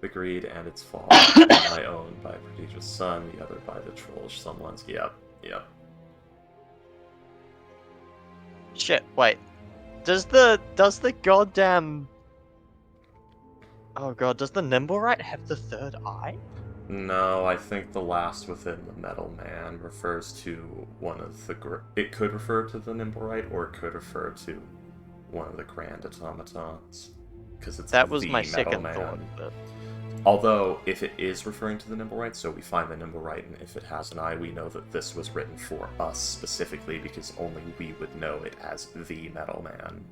The greed and its fall. My own by prodigious son, the other by the trollish someone's. Yep. Shit, wait. Does the goddamn... Oh god, does the Nimblewright have the third eye? No, I think the last within the Metal Man refers to one of the... It could refer to the Nimblewright, or it could refer to one of the Grand Automatons. Because it's That was the my Metal second Man. thought, but... Although, if it is referring to the Nimblewright, so we find the Nimblewright, and if it has an eye, we know that this was written for us specifically, because only we would know it as the Metal Man.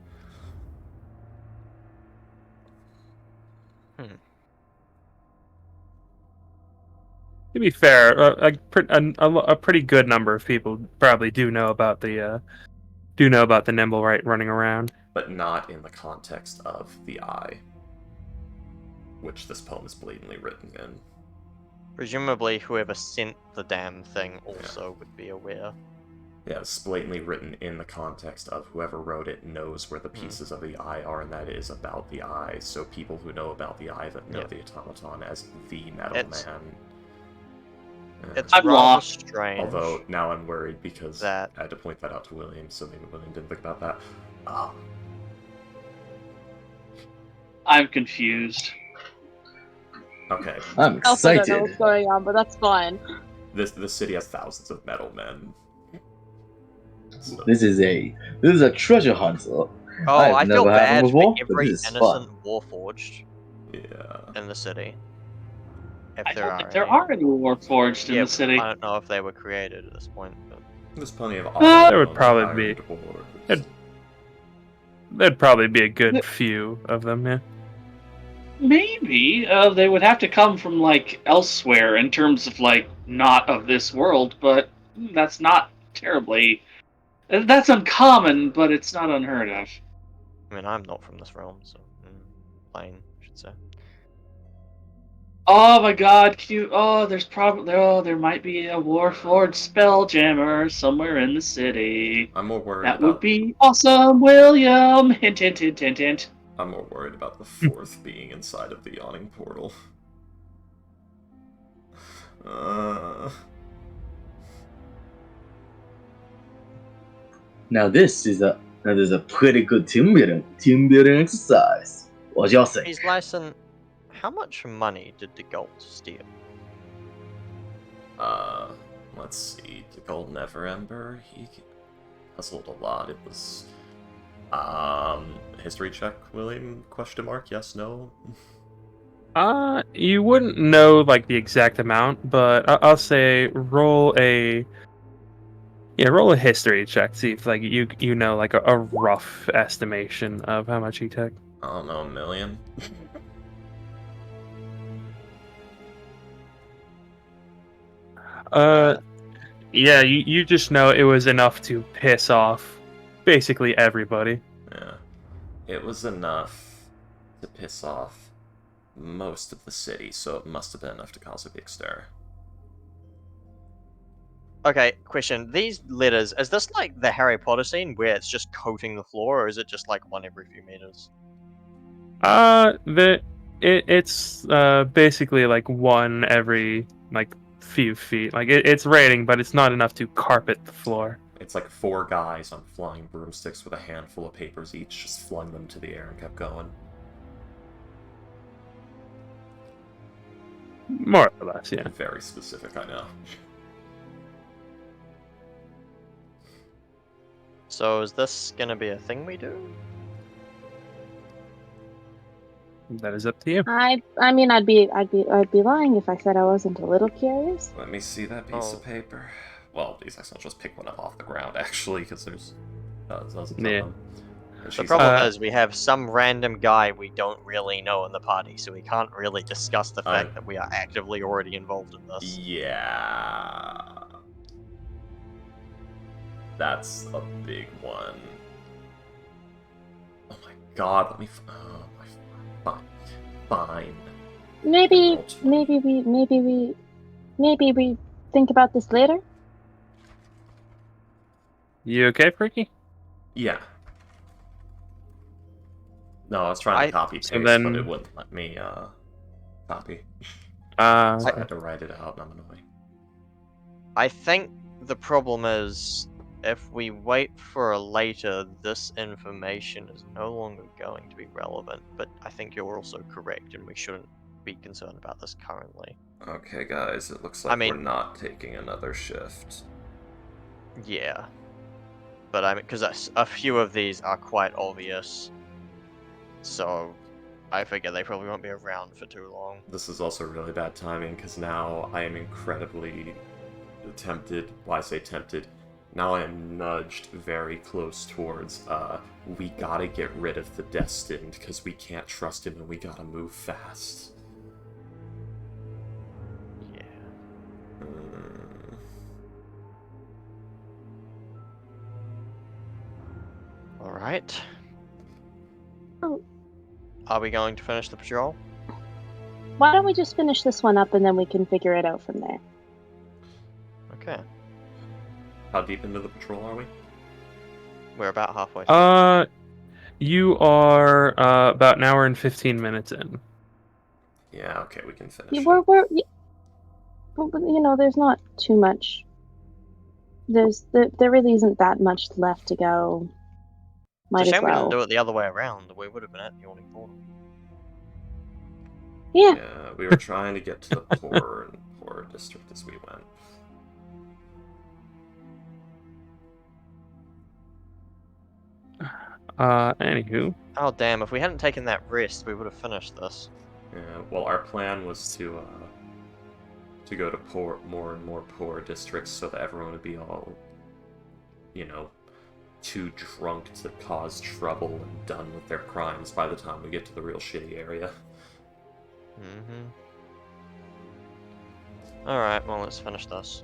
To be fair, a pretty good number of people probably do know about the Nimblewright running around. But not in the context of the eye, which this poem is blatantly written in. Presumably whoever sent the damn thing also would be aware. Yeah, it's blatantly written in the context of whoever wrote it knows where the pieces of the eye are, and that is about the eye. So people who know about the eye that know the automaton as the Metal Man. It's I'm rather lost. strange. Although now I'm worried because that... I had to point that out to William, so maybe William didn't think about that. I'm confused. Okay. I'm I also don't know excited. what's going on, but that's fine. This city has thousands of metal men. So, This is a treasure hunt. Oh, I've I feel never had bad one before, for but every this is innocent fun. Warforged yeah. in the city. If I there don't are think there any. are any Warforged in Yeah, the city. I don't know if they were created at this point, but... There's plenty of There would automaton probably hired be. dwarves. There'd probably be a good few of them, yeah. Maybe they would have to come from like elsewhere in terms of like not of this world, but that's not terribly. That's uncommon, but it's not unheard of. I mean, I'm not from this realm, so plain, I should say. Oh my God! there's probably there might be a Warforged Spelljammer somewhere in the city. I'm more worried That about. would be awesome, William. Hint, hint, hint, hint, hint. I'm more worried about the fourth being inside of the yawning portal. Now this is a pretty good team building exercise. What y'all think? He's Lyson, how much money did the gold steal? Let's see. The Golden Everember, he hustled a lot. It was, history check, William? Question mark? Yes, no? You wouldn't know like the exact amount, but I'll say roll a history check. See if like you know like a rough estimation of how much he took. I don't know, $1 million? Yeah, you just know it was enough to piss off basically everybody. Yeah. It was enough to piss off most of the city, so it must have been enough to cause a big stir. Okay, question. These letters, is this like the Harry Potter scene where it's just coating the floor, or is it just like one every few meters? It's basically like one every like few feet. Like it's raining, but it's not enough to carpet the floor. It's like 4 guys on flying broomsticks with a handful of papers each, just flung them to the air and kept going. More or less, yeah. Very specific, I know. So is this gonna be a thing we do? That is up to you. I mean, I'd be lying if I said I wasn't a little curious. Let me see that piece of paper. Well, these guys don't just pick one up off the ground, actually, because there's dozens of them. And The she's problem is we have some random guy we don't really know in the party, so we can't really discuss the fact that we are actively already involved in this. Yeah. That's a big one. Oh my god, let me. Oh my. Fine. Maybe we think about this later. You okay, Freaky? Yeah. No, I was trying to copy paste, but it wouldn't let me copy. So I had to write it out, and I'm annoying. I think the problem is if we wait for later, this information is no longer going to be relevant. But I think you're also correct, and we shouldn't be concerned about this currently. Okay, guys, it looks like we're not taking another shift. Yeah. But I mean, because a few of these are quite obvious. So I figure they probably won't be around for too long. This is also really bad timing, because now I am incredibly tempted. Why I say tempted? Now I am nudged very close towards, we gotta get rid of the Destined, because we can't trust him and we gotta move fast. Yeah. Alright. Oh. Are we going to finish the patrol? Why don't we just finish this one up and then we can figure it out from there? Okay. How deep into the patrol are we? We're about halfway through. You are about an hour and 15 minutes in. Yeah, okay, we can finish. Yeah, there's not too much. There really isn't that much left to go. Might It's a as shame we well. didn't do it the other way around. We would have been at the Yawning Portal. Yeah. Yeah, we were trying to get to the poorer district as we went. Anywho. Oh damn! If we hadn't taken that rest, we would have finished this. Yeah, well, our plan was to go to more and more poor districts so that everyone would be all too drunk to cause trouble and done with their crimes by the time we get to the real shitty area. Mm-hmm. Alright, well, let's finish this.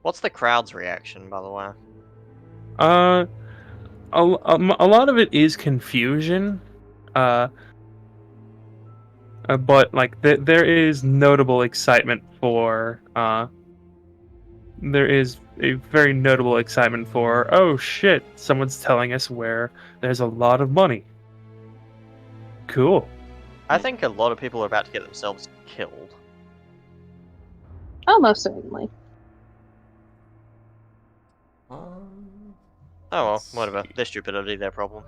What's the crowd's reaction, by the way? A lot of it is confusion, but like there is notable excitement for there is a very notable excitement for, oh shit, someone's telling us where there's a lot of money. Cool. I think a lot of people are about to get themselves killed. Oh, most certainly. Um, Oh well, let's whatever. see. Their stupidity, their problem.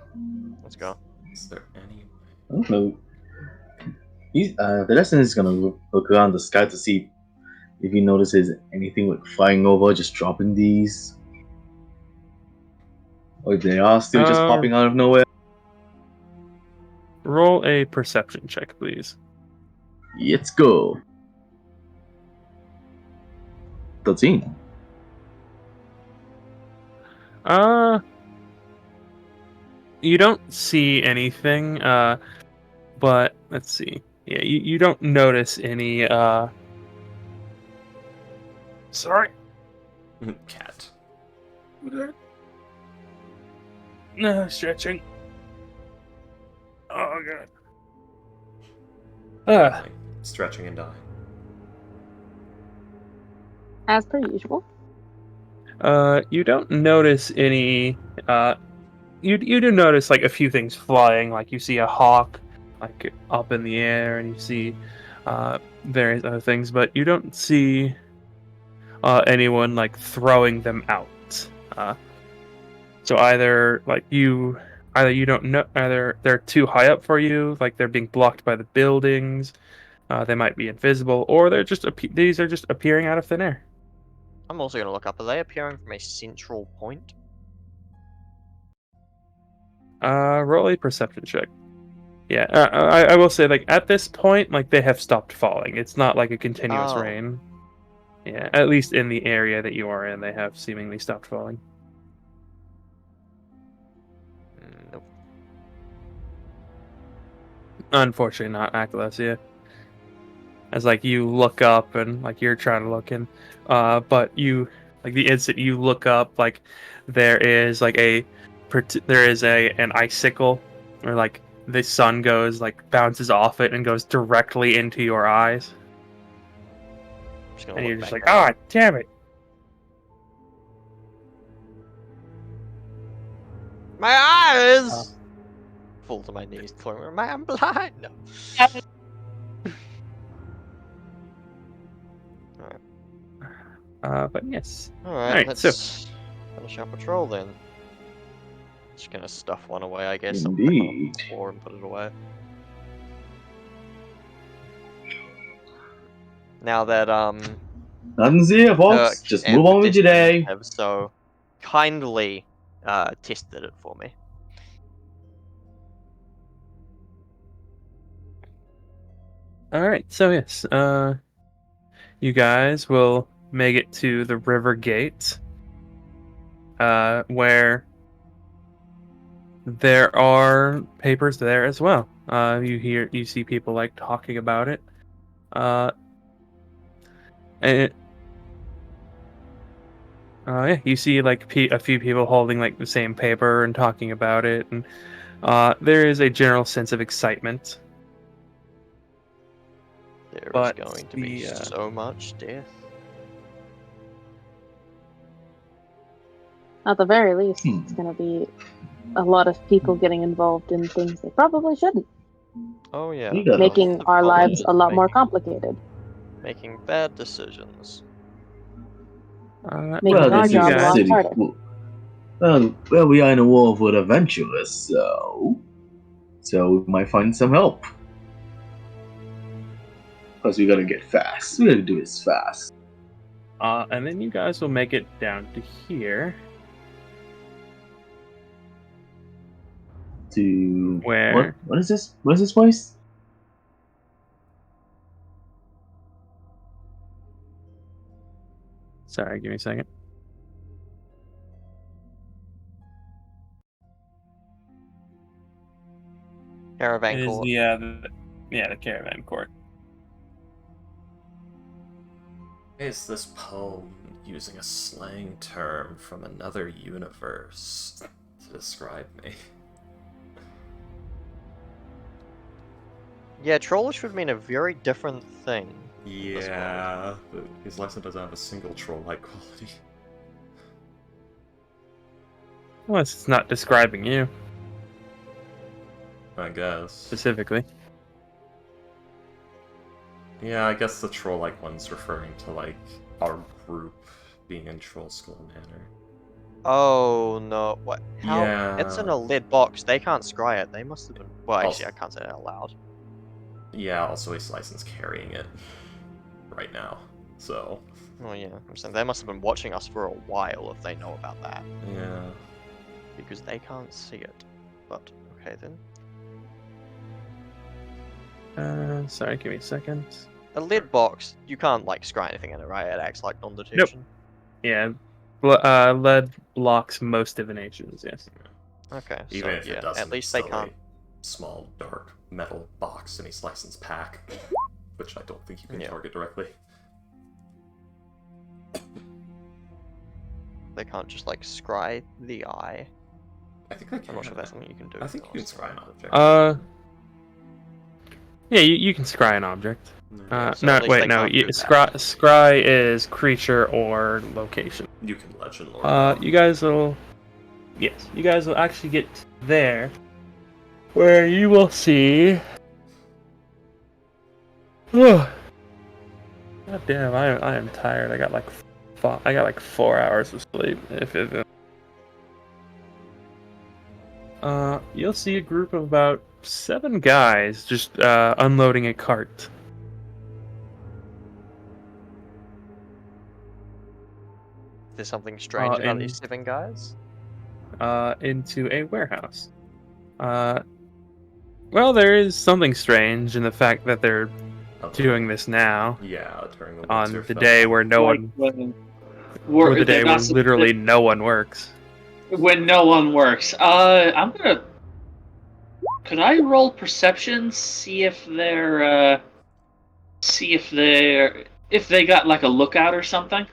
Let's go. Is there any? I don't know. The lesson is gonna look around the sky to see if he notices anything like flying over, just dropping these, or if they are still just popping out of nowhere. Roll a perception check, please. Let's go. 13. You don't see anything, but let's see. Yeah, you don't notice any, Sorry. Cat. No, stretching. Oh, God. Like, stretching and dying. As per usual. You don't notice any, you do notice, like, a few things flying, like you see a hawk, like, up in the air, and you see, various other things, but you don't see, anyone, like, throwing them out. So either you don't know, either they're too high up for you, like they're being blocked by the buildings, they might be invisible, or these are just appearing out of thin air. I'm also gonna look up. Are they appearing from a central point? Roll a perception check. Yeah, I will say, like, at this point, like, they have stopped falling. It's not like a continuous Oh. rain. Yeah, at least in the area that you are in, they have seemingly stopped falling. Nope. Unfortunately, not Akalasia. As like you look up and like you're trying to look in, but you like the instant you look up, like there is like an icicle, or like the sun goes like bounces off it and goes directly into your eyes, I'm just gonna and look you're just back like, ah, damn it! My eyes! Fall to my knees, I'm blind! No. But yes. Alright, Alright, let's finish our patrol then. Just gonna stuff one away, I guess. I'll pick one up on Indeed. the floor and put it away. Now that, Nothing's here, folks. Kirk Just and move the on with your Destiny day. have so kindly tested it for me. Alright, so yes, you guys will make it to the river gate, where there are papers there as well. You see people like talking about it, and yeah, you see like a few people holding like the same paper and talking about it, and there is a general sense of excitement. There is But going to be so much death. At the very least, it's going to be a lot of people getting involved in things they probably shouldn't, Oh yeah. You got making The our problem lives is a lot more making- complicated. Making bad decisions. Making Well, our this is job a a lot city. harder. Well, we are in a war with adventurers, so we might find some help. Plus, we gotta get fast. We gotta do this fast. And then you guys will make it down to here, To where what is this? What is this place? sorry, give me a second. Caravan It is court. the caravan court. Is this poem using a slang term from another universe to describe me? Yeah, trollish would mean a very different thing. Yeah, his lesson doesn't have a single troll-like quality. Unless it's not describing you I guess. specifically. Yeah, I guess the troll-like one's referring to, like, our group being in Troll Skull Manor. Oh no, what? How? Yeah. It's in a lid box. They can't scry it. They must have been. Well, actually, Also- I can't say that out loud. Yeah, also his license carrying it right now, so... Oh yeah, I'm saying they must have been watching us for a while if they know about that. Yeah. Because they can't see it. But, okay then. Sorry, give me a second. A lid box, you can't, like, scry anything in it, right? It acts like non-detection. Yeah, lead blocks most divinations. Yes. Okay, Even so, if yeah, it doesn't, at least it's they still can't. a small, dark metal box in his license pack, which I don't think you can Yeah. target directly. They can't just, like, scry the eye. I think I can. I'm not sure if that's something you can do. I think you can honestly. scry an object. Yeah, you can scry an object. Yeah. So at least they can't do that. Scry is creature or location. You can legend lord. You guys will actually get there, where you will see. God damn, I am tired. I got like 4 hours of sleep. You'll see a group of about 7 guys just unloading a cart. There's something strange about in- these 7 guys? Into a warehouse. Well, there is something strange in the fact that they're doing this now Yeah, during the on winter the day where no one, Or the day they're when not literally no one works. when no one works. I'm gonna. Could I roll perception? See if they're. If they got like a lookout or something.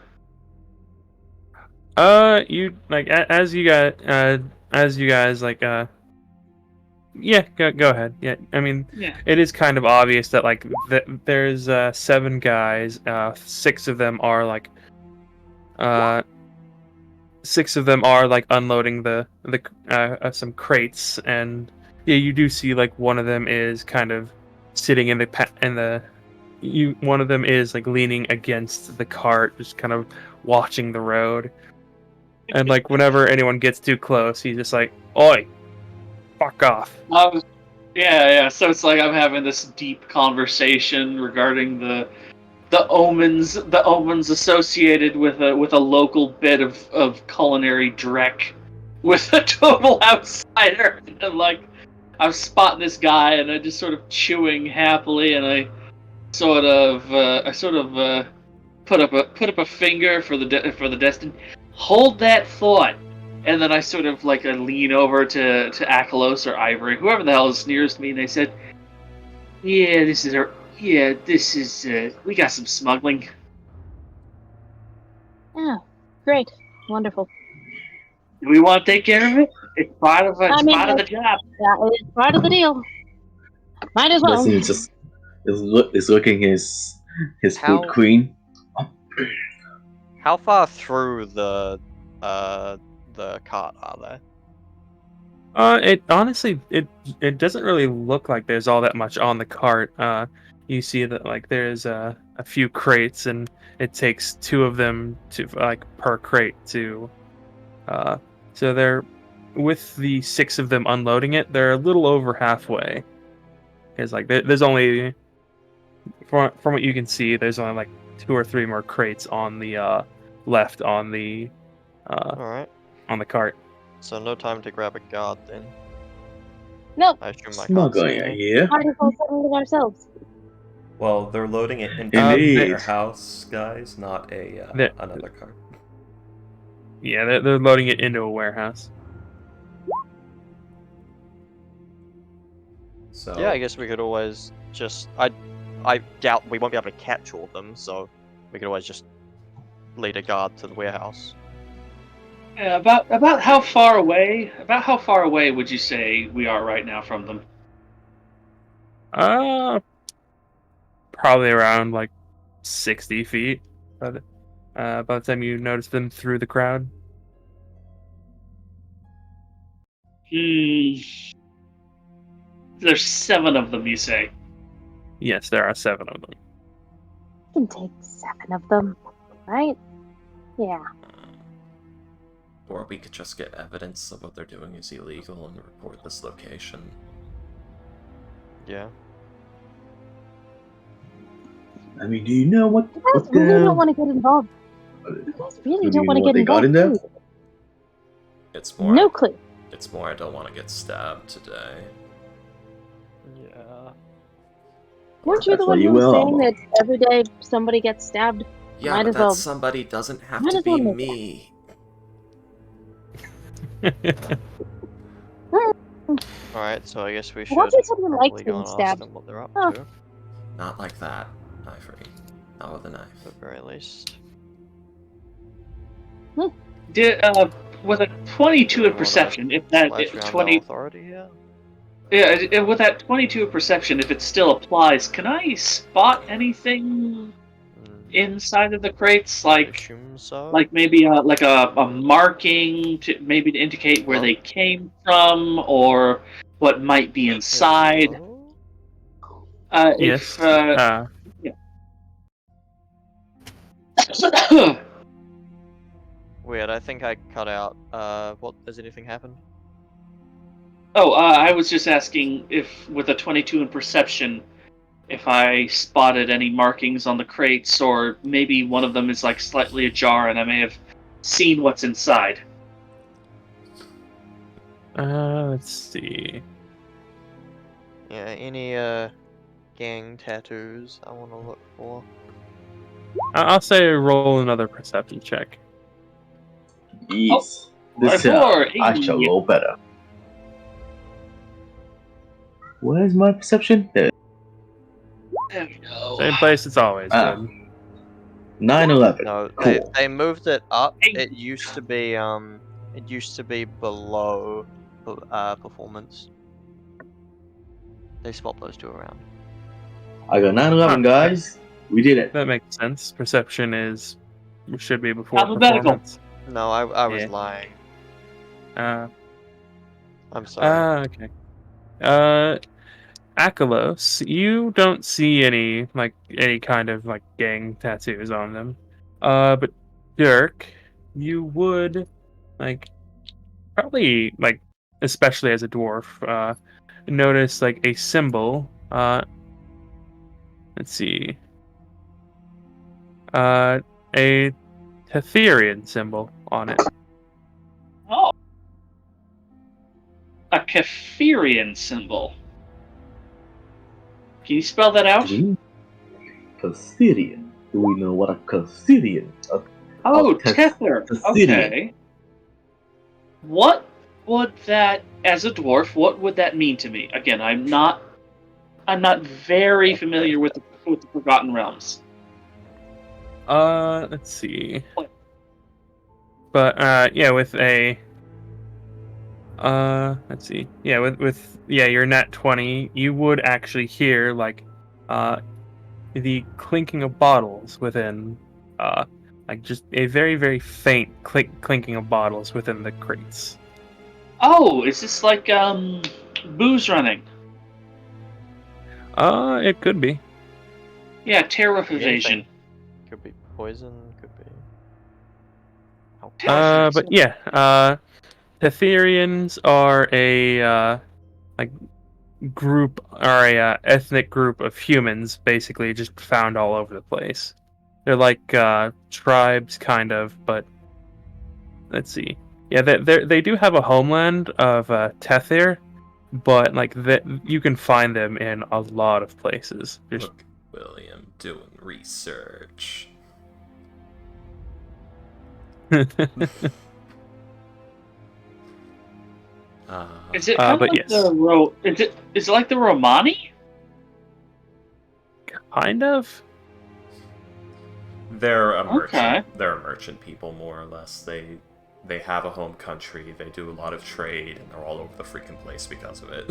You like as you guys like yeah, go ahead. Yeah, I mean, Yeah. it is kind of obvious that like there's 7 guys. 6 of them are like unloading the some crates, and yeah, you do see like one of them is kind of sitting in one of them is like leaning against the cart, just kind of watching the road. And like whenever anyone gets too close, he's just like, "Oi, fuck off." Yeah. So it's like I'm having this deep conversation regarding the omens associated with a local bit of culinary dreck with a total outsider. And I'm spotting this guy, and I'm just sort of chewing happily, and I sort of put up a finger for the destined. Hold that thought. And then I sort of I lean over to Akalos or Ivory, whoever the hell is nearest me, and they said, "Yeah, we got some smuggling." Yeah, great, wonderful. Do we want to take care of it? It's part of the job. Yeah, it's part of the deal. Might as well. Dustin is looking his How- food queen. How far through the cart are they? It honestly, it doesn't really look like there's all that much on the cart. You see that like there's a few crates, and it takes 2 of them to like per crate to. So they're with the 6 of them unloading it. They're a little over halfway. Because like there's only from what you can see, there's only like 2 or 3 more crates on the left on the Alright. on the cart. So no time to grab a guard then. Nope. I assume I can't Smuggling, see I any. hear. Might as well settle it ourselves. Well, they're loading it into Indeed. their house, guys, not another cart. Yeah, they're loading it into a warehouse. So Yeah, I guess we could always just. I doubt we won't be able to catch all of them, so we could always just lead a guard to the warehouse. Yeah, about how far away? About how far away would you say we are right now from them? Probably around like 60 feet by the time you notice them through the crowd. There's 7 of them, you say? Yes, there are 7 of them. I can take 7 of them, right? Yeah. Or we could just get evidence of what they're doing is illegal and report this location. Yeah. I mean, do you know what? You guys What really the? don't want to get involved. You guys really Do don't you want know to what get they got in involved. there? do It's you? more. No clue. It's more. I don't want to get stabbed today. Yeah. Weren't you That's the why one you who was wear saying armor. that every day somebody gets stabbed? Yeah, Might but as that well. somebody doesn't have might to as well be make me. Alright, so I guess we I should thought you said you liked probably go being and ask stabbed. them what they're up Oh. to, Not like that, Ivory. Not with a knife. at the very least. With a 22 in Wanna perception, if that Splash around our 20, authority here? yeah, with that 22 in perception, if it still applies, can I spot anything inside of the crates, I like assume so. maybe like a marking to maybe to indicate where Hello? they came from, or what might be inside? Hello? Yes. If yeah. Weird, I think I cut out. What, has anything happened? Oh, I was just asking if, with a 22 in perception, if I spotted any markings on the crates, or maybe one of them is like slightly ajar and I may have seen what's inside. Let's see. Yeah, any gang tattoos I want to look for? I'll say roll another perception check. Yes. This Four, I shall hey. roll better. Where's my perception? There. There we go. Same place it's always been. 9/11. No, Cool. they moved it up. Hey. It used to be below performance. They swapped those two around. I got 9/11, guys. We did it. That makes sense. Perception should be before Alphabetical. performance. No, I was Yeah. lying. Uh, I'm sorry. okay. Akalos, you don't see any kind of like gang tattoos on them. But Dirk, you would probably especially as a dwarf, notice like a symbol. Let's see. A Tetherian symbol on it. Oh. A Kaphirian symbol. Can you spell that out? Catherian. Do we know what a Catherian? Oh, Teth- tether. Tetherian. Okay. What would that, as a dwarf, what would that mean to me? Again, I'm not very familiar with the Forgotten Realms. Let's see. But yeah, with a let's see. Yeah, with your nat 20, you would actually hear the clinking of bottles within just a very very faint clinking of bottles within the crates. Oh, is this like booze running? It could be. Yeah, tariff Could be evasion. anything. Could be poison. Could be. But yeah, Tetherians are a group or a ethnic group of humans, basically just found all over the place. They're like tribes, kind of, but let's see. Yeah, they do have a homeland of Tethir, but you can find them in a lot of places. Just Look, William, doing research. Is it kind of but like yes. is it like the Romani? Kind of. They're a merchant. Okay. They're a merchant people, more or less. They have a home country. They do a lot of trade, and they're all over the freaking place because of it.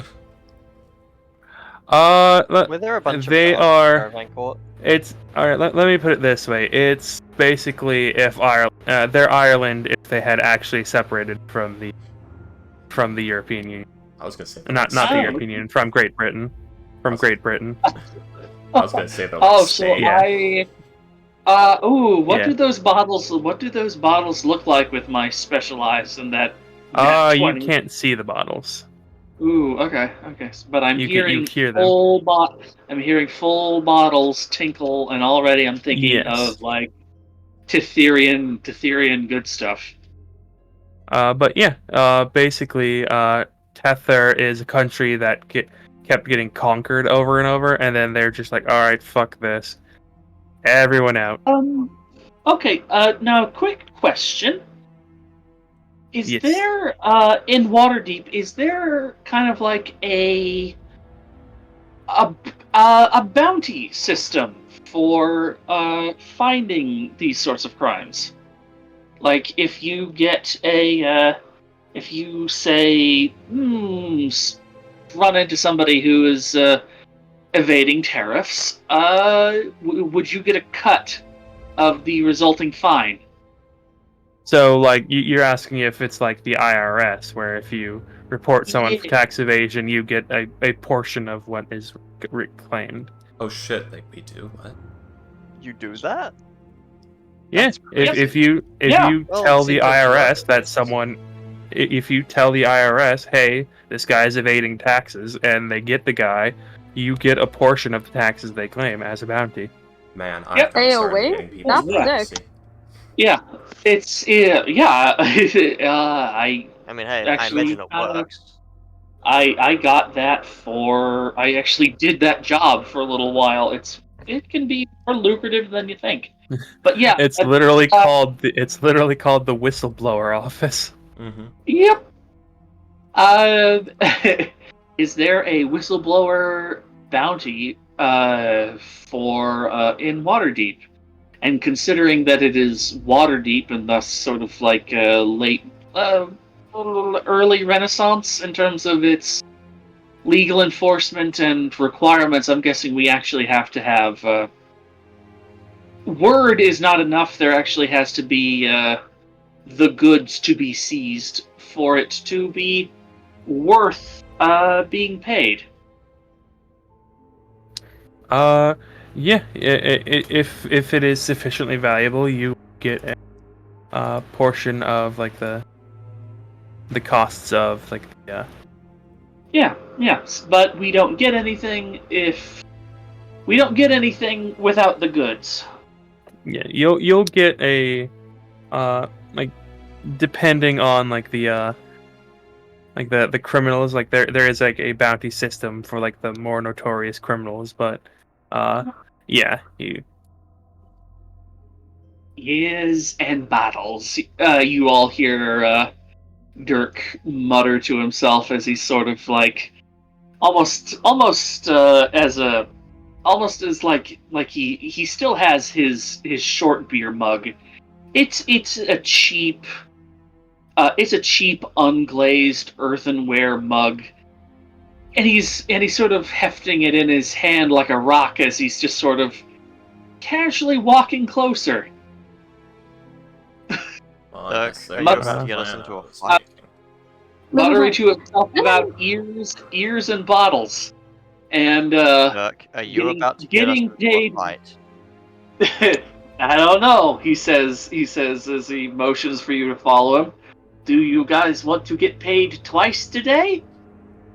Were there a bunch they of are. caravan court? It's all right. Let me put it this way. It's basically if Ireland, they're Ireland if they had actually separated from the European Union. I was gonna say Not the Oh. European Union, from Great Britain. From Great Britain. I was gonna say they're Oh, like so Spain. what Yeah. do those bottles look like with my specialized and that You 20? can't see the bottles. Ooh, okay. But I'm You hearing hear them. I'm hearing full bottles tinkle, and already I'm thinking Yes. of like Tetherian good stuff. But yeah, basically, Tether is a country that kept getting conquered over and over, and then they're just like, all right, fuck this, everyone out. Okay. Now, quick question: Is Yes. there in Waterdeep? Is there kind of like a bounty system for finding these sorts of crimes? Like, if you get if you say, run into somebody who is evading tariffs, would you get a cut of the resulting fine? So, like, you're asking if it's like the IRS, where if you report someone for Yeah. tax evasion, you get a portion of what is reclaimed. Oh shit, we do what? You do that? Yeah, That's crazy. if you Yeah. Well, tell it the seems like IRS most that places. someone, if you tell the IRS, hey, this guy's evading taxes, and they get the guy, you get a portion of the taxes they claim as a bounty. Man, Yep. I've got to start AOA? invading people. That's Yeah. sick. Yeah, it's yeah. I I mean, hey, actually, I imagine it works. I got that for. I actually did that job for a little while. It can be more lucrative than you think. But yeah, It's literally called the whistleblower office. Mm-hmm. Yep. Is there a whistleblower bounty for in Waterdeep? And considering that it is Waterdeep and thus sort of like late, early Renaissance in terms of its legal enforcement and requirements, I'm guessing we actually have to have. Word is not enough. There actually has to be the goods to be seized for it to be worth being paid. Yeah, if it is sufficiently valuable, you get a portion of like the costs of like the. Yes, but we don't get anything if we don't get anything without the goods. Yeah, you'll get a like depending on like the criminals, like there is like a bounty system for like the more notorious criminals, but yeah, Years and battles. You all hear Dirk mutter to himself as he's sort of like almost as like he still has his short beer mug. It's a cheap unglazed earthenware mug, and he's sort of hefting it in his hand like a rock as he's just sort of casually walking closer. Well, Dirk, I guess are you there's about the to get us plan into I a was fight? making. Muttering to himself about ears and bottles, and Dirk, are you getting- about to get us getting into paid- a fight? I don't know. He says as he motions for you to follow him. Do you guys want to get paid twice today?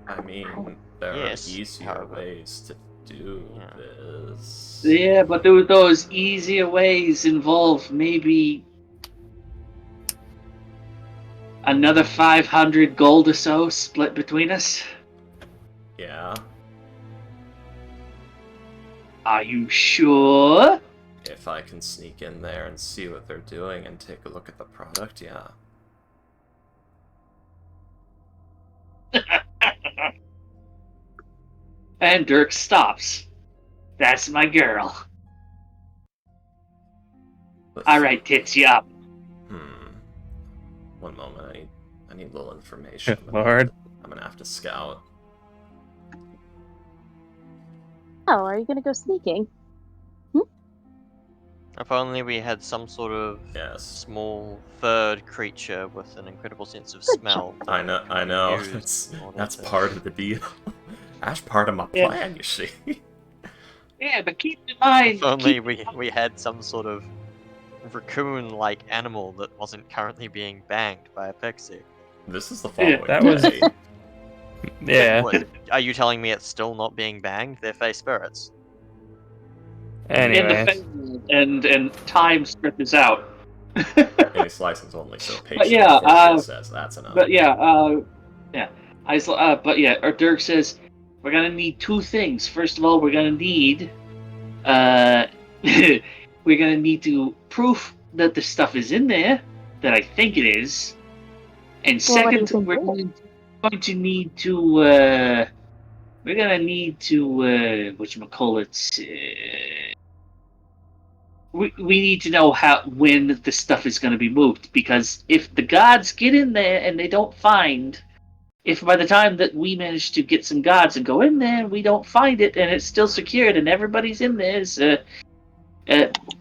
I mean, there Yes, are easier however. ways to do Yeah. Mm-hmm. this. Yeah, but those easier ways involve maybe another 500 gold or so split between us. Yeah, Are you sure? if I can sneak in there and see what they're doing and take a look at the product, yeah. And Dirk stops. That's my girl. But All right, tits you up. One moment. I need a little information. Good lord. I'm gonna have to scout. Oh, are you gonna go sneaking? If only we had some sort of Yes. small third creature with an incredible sense of Good smell. I know. Used in order That's to- part of the deal. That's part of my Yeah. plan, you see. Yeah, but keep in mind. If only we had some sort of raccoon-like animal that wasn't currently being banged by a pixie. This is the following that was- day. Yeah. What, are you telling me it's still not being banged? They're face spirits. Anyway. And time stretches out. Ace License only so patient. yeah, before she says that's enough. But yeah, Dirk says we're gonna need two things. First of all, we're gonna need we're gonna need to proof that the stuff is in there, that I think it is. And Well, what do you second, think we're it is? going to need to whatchamacallit, we need to know when the stuff is going to be moved, because if the gods get in there and they don't find, if by the time that we manage to get some gods and go in there we don't find it and it's still secured and everybody's in there,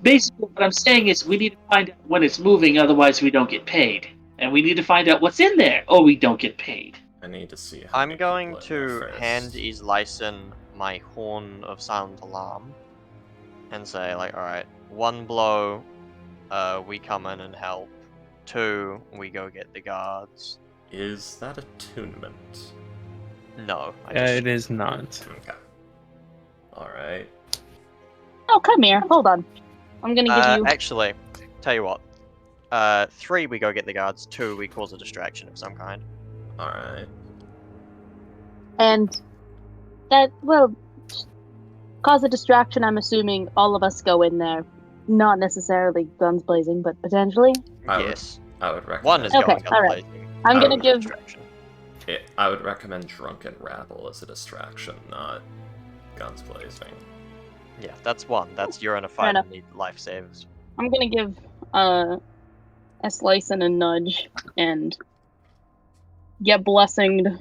basically what I'm saying is we need to find out when it's moving, otherwise we don't get paid, and we need to find out what's in there or we don't get paid. I need to see how many I'm going people in there to first. hand Islyson my horn of silent alarm and say, like, alright, one blow, we come in and help. Two, we go get the guards. Is that attunement? No, It is not. Okay. Alright. Oh, come here. Hold on. I'm gonna give you. Actually, tell you what. Three, we go get the guards. Two, we cause a distraction of some kind. Alright. And that will cause a distraction. I'm assuming all of us go in there. Not necessarily guns blazing, but potentially. I would- Yes. I would recommend. One is Okay, going alright. blazing. I'm I gonna would- give. Distraction. I would recommend drunken rabble as a distraction, not guns blazing. Yeah, that's one. That's you're in a fight enough. and need life saves. I'm gonna give a slice and a nudge and get blessinged.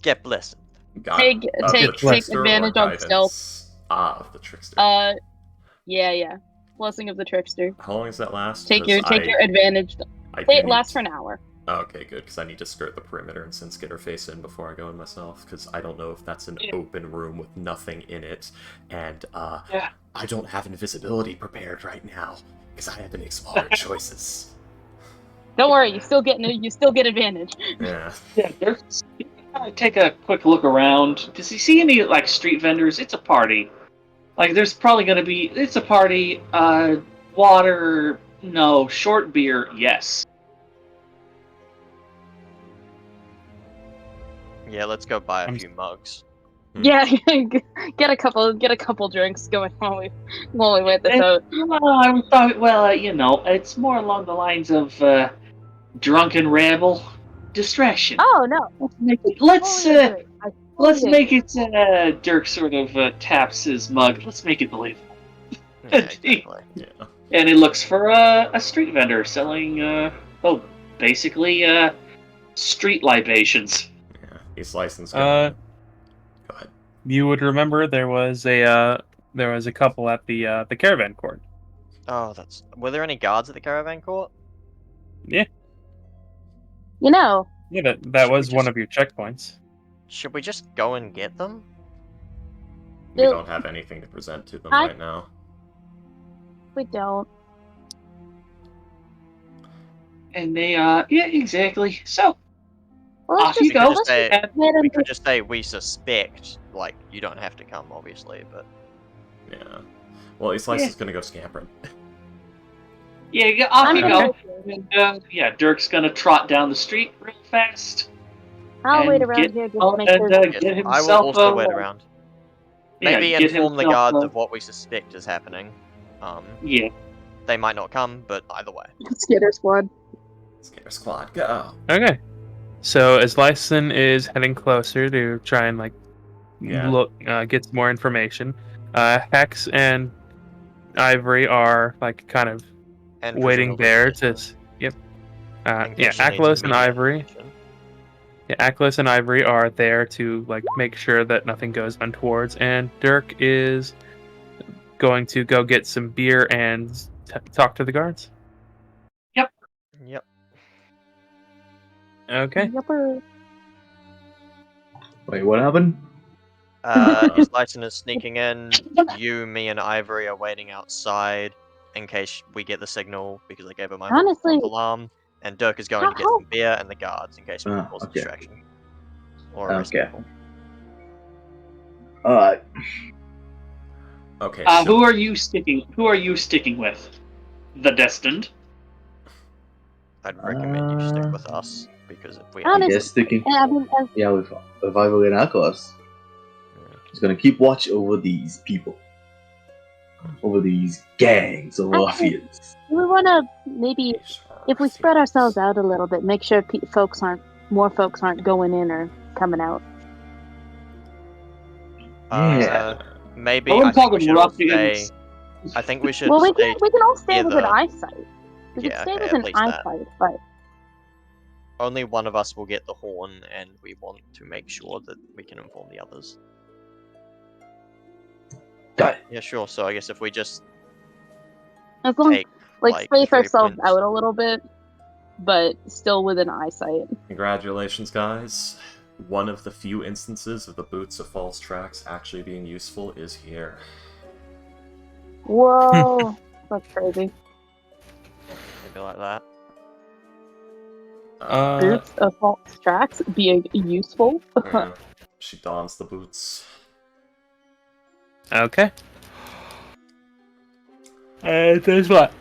Get blessed. God, Take of take the take trickster or advantage of stealth. guidance? Ah, of the trickster. Yeah. Blessing of the trickster. How long does that last? Take your 'Cause your advantage. I do It need lasts for to- an hour. Okay, good, because I need to skirt the perimeter and since get her face in before I go in myself, because I don't know if that's an open room with nothing in it, and Yeah. I don't have invisibility prepared right now, because I had to make some hard choices. Don't worry, you still get advantage. Yeah. Yeah, there's, take a quick look around. Does he see any like street vendors? It's a party. Like there's probably gonna be. It's a party. Water, no. Short beer, yes. Yeah, let's go buy a I'm- few mugs. Yeah, get a couple drinks going while we wait this out. I thought, well, it's more along the lines of drunken rabble, distraction. Oh no! Let's Totally agree. I totally make it. Dirk sort of taps his mug. Let's make it believable. Yeah, exactly. Yeah. And he looks for a street vendor selling, basically street libations. Yeah. He's licensed. Uh, Go ahead. you would remember there was a couple at the caravan court. Oh, that's. Were there any guards at the caravan court? You know, Yeah, that Should we was one just- of your checkpoints. Should we just go and get them? We Bill- don't have anything to present to them I- right now. we don't. And they, yeah, exactly. So, Well, off let's you just, go. let's Say- just head We into- could just say we suspect. Like, you don't have to come, obviously, but Yeah. Well, East Lice is gonna go scampering. yeah, off I'm you gonna- go. And, yeah, Dirk's gonna trot down the street real fast. I'll wait and around get- here just oh, to make and, sure. uh, yes, get I will himself, also wait around. Maybe get inform the himself, guards of what we suspect is happening. Yeah. They might not come, but either way. Skitter squad. Scatter squad, go. Okay. So as Lyson is heading closer to try and Yeah. look, get some more information, Hex and Ivory are kind of And waiting presumably there Alyssa, to. Yep. in Yeah, case she needs Aklos and immediate Ivory. attention. Yeah, Aklos and Ivory are there to make sure that nothing goes untowards, and Dirk is going to go get some beer and talk to the guards. Yep. Okay. Yupper. Wait, what happened? His license is sneaking in. You, me, and Ivory are waiting outside in case we get the signal because I gave him my Honestly- alarm. And Dirk is going to get How- some beer and the guards in case we cause a Okay. distraction. Or arrest Okay. people. Alright. Okay, so Who are you sticking with? The Destined. I'd recommend you stick with us because if we I Honestly- guess sticking. And I mean, as Yeah, with Ivory and Aklos. He's gonna keep watch over these people. Over these gangs of Actually- ruffians. we want to maybe, if we spread ourselves out a little bit, make sure more folks aren't going in or coming out. Yeah. Maybe I I wouldn't call think we them should all stay. ruffians. I think we should Well, we stay. can all stay within together. eyesight. We Yeah, can stay okay, at within least that. eyesight, but Only one of us will get the horn, and we want to make sure that we can inform the others. Got it. Yeah, sure. So I guess if we just as long as take space 3 ourselves points. out a little bit, but still within eyesight. Congratulations, guys. One of the few instances of the Boots of False Tracks actually being useful is here. Whoa, that's crazy. Maybe like that. Boots of false tracks being useful. Yeah, she dons the boots. Okay. There's what?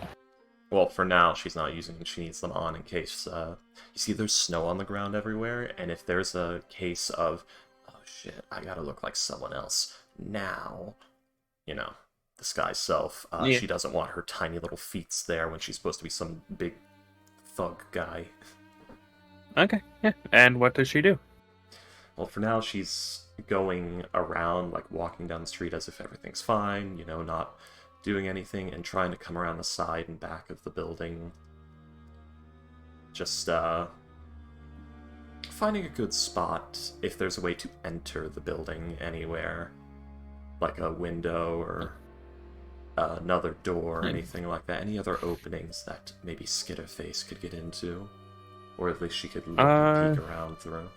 Well, for now, she's not using them. She needs them on in case, you see there's snow on the ground everywhere, and if there's a case of, oh shit, I gotta look like someone else now, disguise self, Yeah. she doesn't want her tiny little feets there when she's supposed to be some big thug guy. Okay. Yeah. And what does she do? Well, for now, she's going around, walking down the street as if everything's fine, not doing anything, and trying to come around the side and back of the building. Just, finding a good spot if there's a way to enter the building anywhere. Like a window or another door or anything like that. Any other openings that maybe Skitterface could get into. Or at least she could look and peek around through.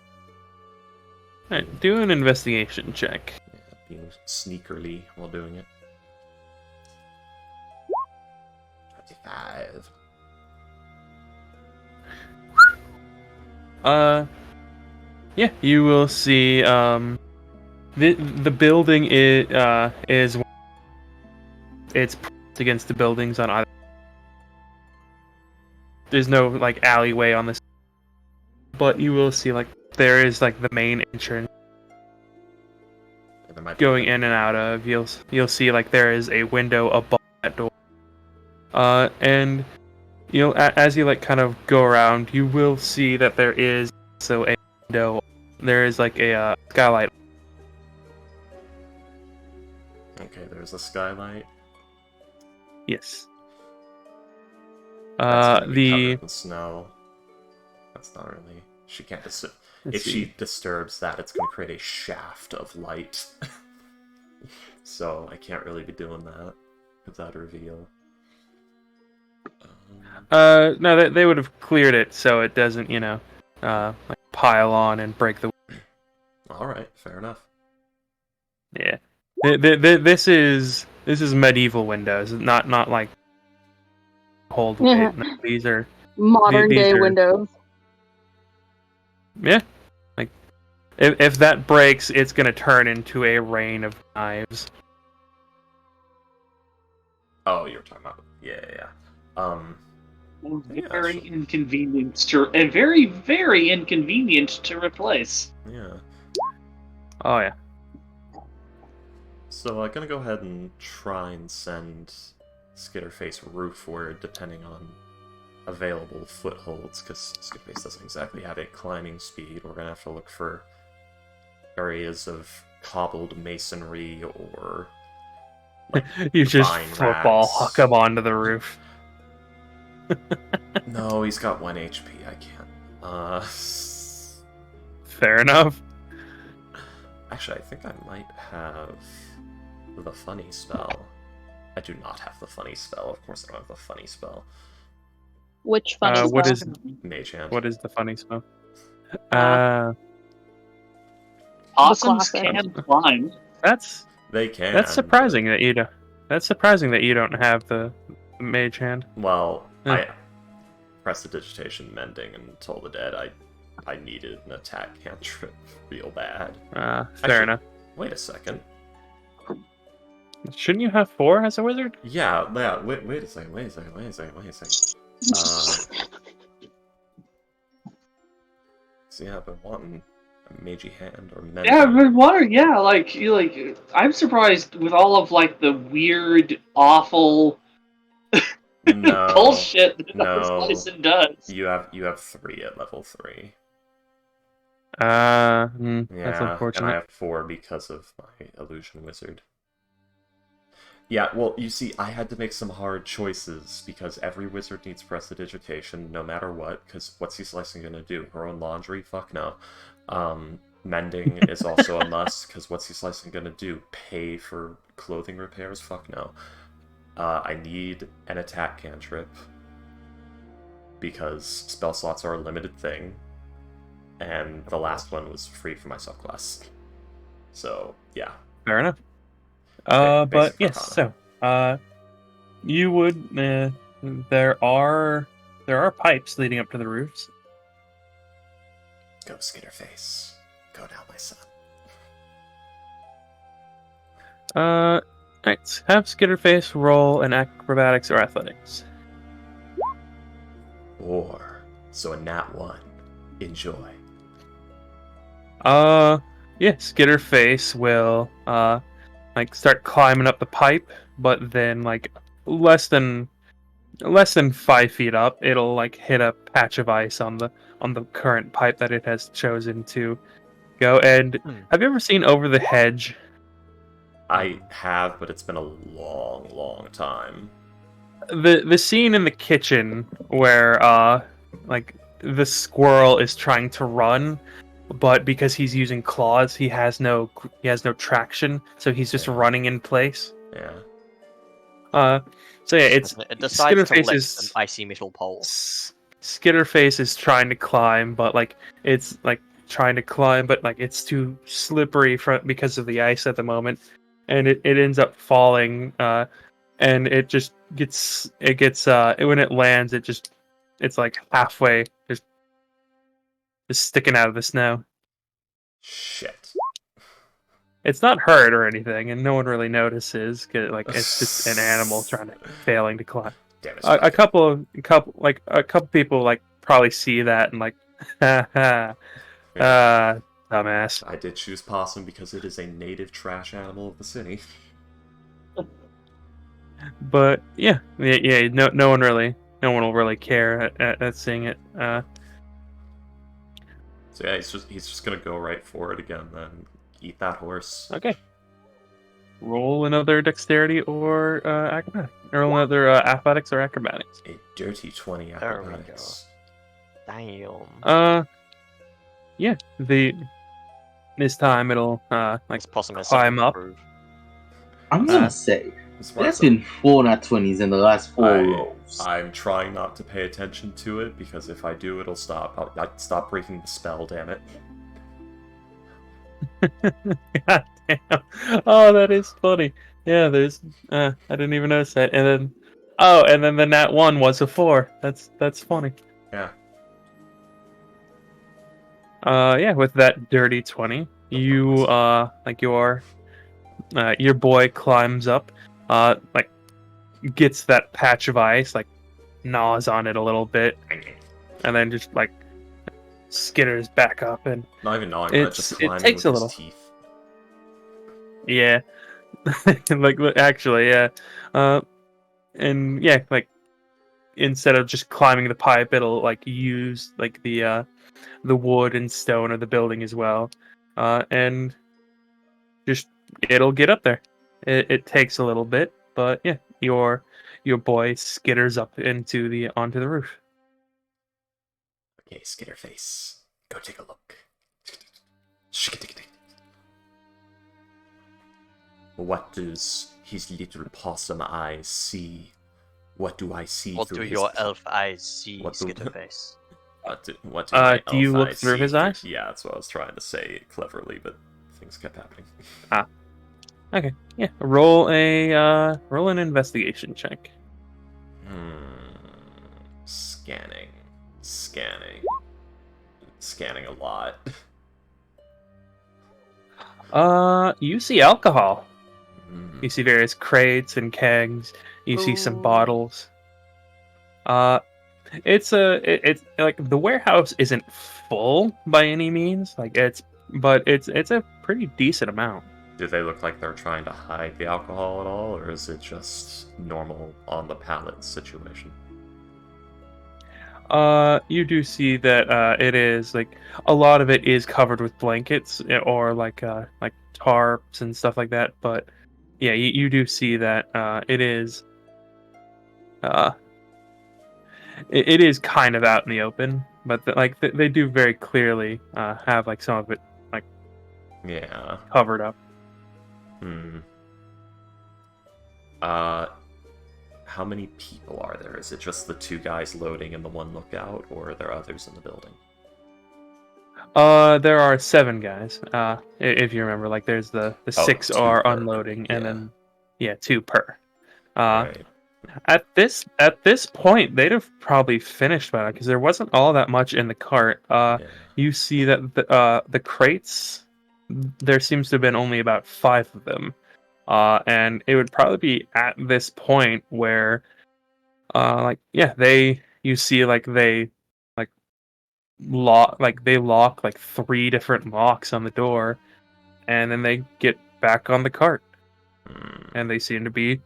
Alright, do an investigation check. Yeah, being sneakerly while doing it. 25. Yeah, you will see, the building is it's pressed against the buildings on either. There's no, alleyway on this, but you will see, there is, the main entrance Yeah, there might be going in and out of. You'll see, there is a window above that door. And, as you, kind of go around, you will see that there is also a window. There is, a skylight. Okay, there's a skylight. Yes. That's gonna be The covered in snow. That's not really. She can't let's if see. she disturbs that, it's gonna create a shaft of light. So I can't really be doing that without a reveal. No, they would have cleared it so it doesn't, pile on and break the. All right, fair enough. Yeah. This is medieval windows, not like hold weight. Yeah. No, these are Modern These day are- windows. yeah. If that breaks, it's gonna turn into a rain of knives. Oh, you're talking about yeah. Yeah, Very sure. inconvenient and very, very inconvenient to replace. Yeah. Oh yeah. So I'm gonna go ahead and try and send Skitterface roofward, depending on available footholds, because Skipface doesn't exactly have a climbing speed. We're gonna have to look for areas of cobbled masonry or You just vine football racks. huck him onto the roof. No, he's got 1 HP. I can't. Fair enough. Actually, I think I might have the funny spell. I do not have the funny spell. Of course, I don't have the funny spell. Which funny What spell? is Mage Hand. what is the funny spell? Possums classic. can climb. That's They can. that's surprising that you don't. That's surprising that you don't have the mage hand. Well, Hmm. I prestidigitation mending and told the dead I needed an attack cantrip real bad. Fair Actually- enough. Wait a second. Shouldn't you have 4 as a wizard? Yeah. Wait a second. So yeah, I've been wanting a magey hand or mending. Yeah, but water. Yeah, I'm surprised with all of like the weird, awful No, bullshit that no. Slicin does. You have 3 at level 3. That's Yeah, and I unfortunate. have 4 because of my illusion wizard. Yeah, well, you see, I had to make some hard choices because every wizard needs prestidigitation, no matter what. Because what's he slicing gonna do? Her own laundry? Fuck no. Mending is also a must because what's he slicing gonna do? Pay for clothing repairs? Fuck no. I need an attack cantrip because spell slots are a limited thing, and the last one was free for my subclass. So yeah. Fair enough. Basic But yes, arcana. so you would there are pipes leading up to the roofs. Go Skitterface. Go now, my son. Right. Have Skitterface roll an acrobatics or athletics. Or so a nat 1. Enjoy. Yeah, Skitterface will like start climbing up the pipe, but then like less than 5 feet up, it'll like hit a patch of ice on the current pipe that it has chosen to go. And have you ever seen Over the Hedge? I have, but it's been a long, long time. The scene in the kitchen where like the squirrel is trying to run, but because he's using claws, he has no traction, so he's just Yeah. running in place. Yeah. So yeah, it's It decides to Skitterface lift is- an icy metal pole. Skitterface is trying to climb, but like it's like trying to climb, but like it's too slippery because of the ice at the moment, and it ends up falling. And it gets when it lands, it's like halfway just sticking out of the snow. Shit. It's not hurt or anything, and no one really notices. 'Cause, like it's just an animal failing to climb. Damn it. A couple people like probably see that and like, dumbass. I did choose possum because it is a native trash animal of the city. But yeah. No one will really care at seeing it. So yeah, he's just gonna go right for it again then. Eat that horse. Okay. Roll another dexterity or acrobatics. Roll another athletics or acrobatics. A dirty 20 There we acrobatics. Damn. Yeah. This time it'll like This possum has climb something up. to prove. I'm gonna say That's why there's been 4 nat 20s in the last 4 rolls. I'm trying not to pay attention to it because if I do, it'll stop. I'll stop breaking the spell. Damn it. God damn. Oh, that is funny. Yeah, there's I didn't even notice that. And then the nat 1 was a 4. That's funny. Yeah. Yeah, with that dirty 20, you like your boy climbs up, like gets that patch of ice, like gnaws on it a little bit, and then just like skitters back up, and Not even gnawing, It's- but just it climbing takes with a his little. teeth. yeah, like actually, yeah, and yeah, like instead of just climbing the pipe, it'll like use like the wood and stone of the building as well, and just it'll get up there. It takes a little bit, but yeah, your boy skitters up onto the roof. Okay, Skitterface, go take a look. What does his little possum eyes see? What do I see What through do his... your elf eyes see, What do- Skitterface? What do my Do you elf look eyes through see his eyes? Yeah, that's what I was trying to say cleverly, but things kept happening. Okay, yeah. Roll an investigation check. Scanning a lot. You see alcohol. Hmm. You see various crates and kegs. You see some Ooh. bottles. It's like the warehouse isn't full by any means. But it's a pretty decent amount. Do they look like they're trying to hide the alcohol at all, or is it just normal on the pallet situation? You do see that it is like a lot of it is covered with blankets or like tarps and stuff like that. But yeah, you do see that it is it is kind of out in the open. But they do very clearly have like some of it like Yeah. covered up. How many people are there? Is it just the two guys loading and the one lookout, or are there others in the building? There are 7 guys. If you remember, like there's the Oh, 6 2 are per. unloading, and Yeah. then 2 per. Right. At this point, they'd have probably finished by now because there wasn't all that much in the cart. Yeah. You see that the crates, there seems to have been only about 5 of them, and it would probably be at this point where, you see they lock like 3 different locks on the door, and then they get back on the cart, and they seem to be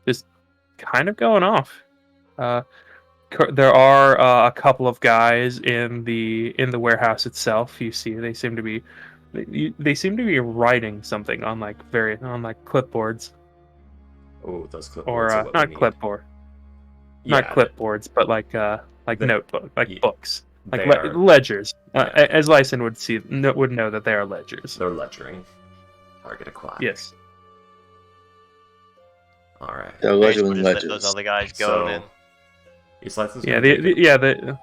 just kind of going off. There are a couple of guys in the warehouse itself. You see, they seem to be writing something on like clipboards, Oh, those clipboards or are what we not need. clipboard, Yeah, not clipboards, but like They- notebook, like yeah, books, like they are- ledgers. yeah. As Lyson would know that they are ledgers. They're ledgering. Target acquired. Yes. Alright. They're Hey, ledgering we'll just let ledgers. those other guys go So, then. His license Yeah. The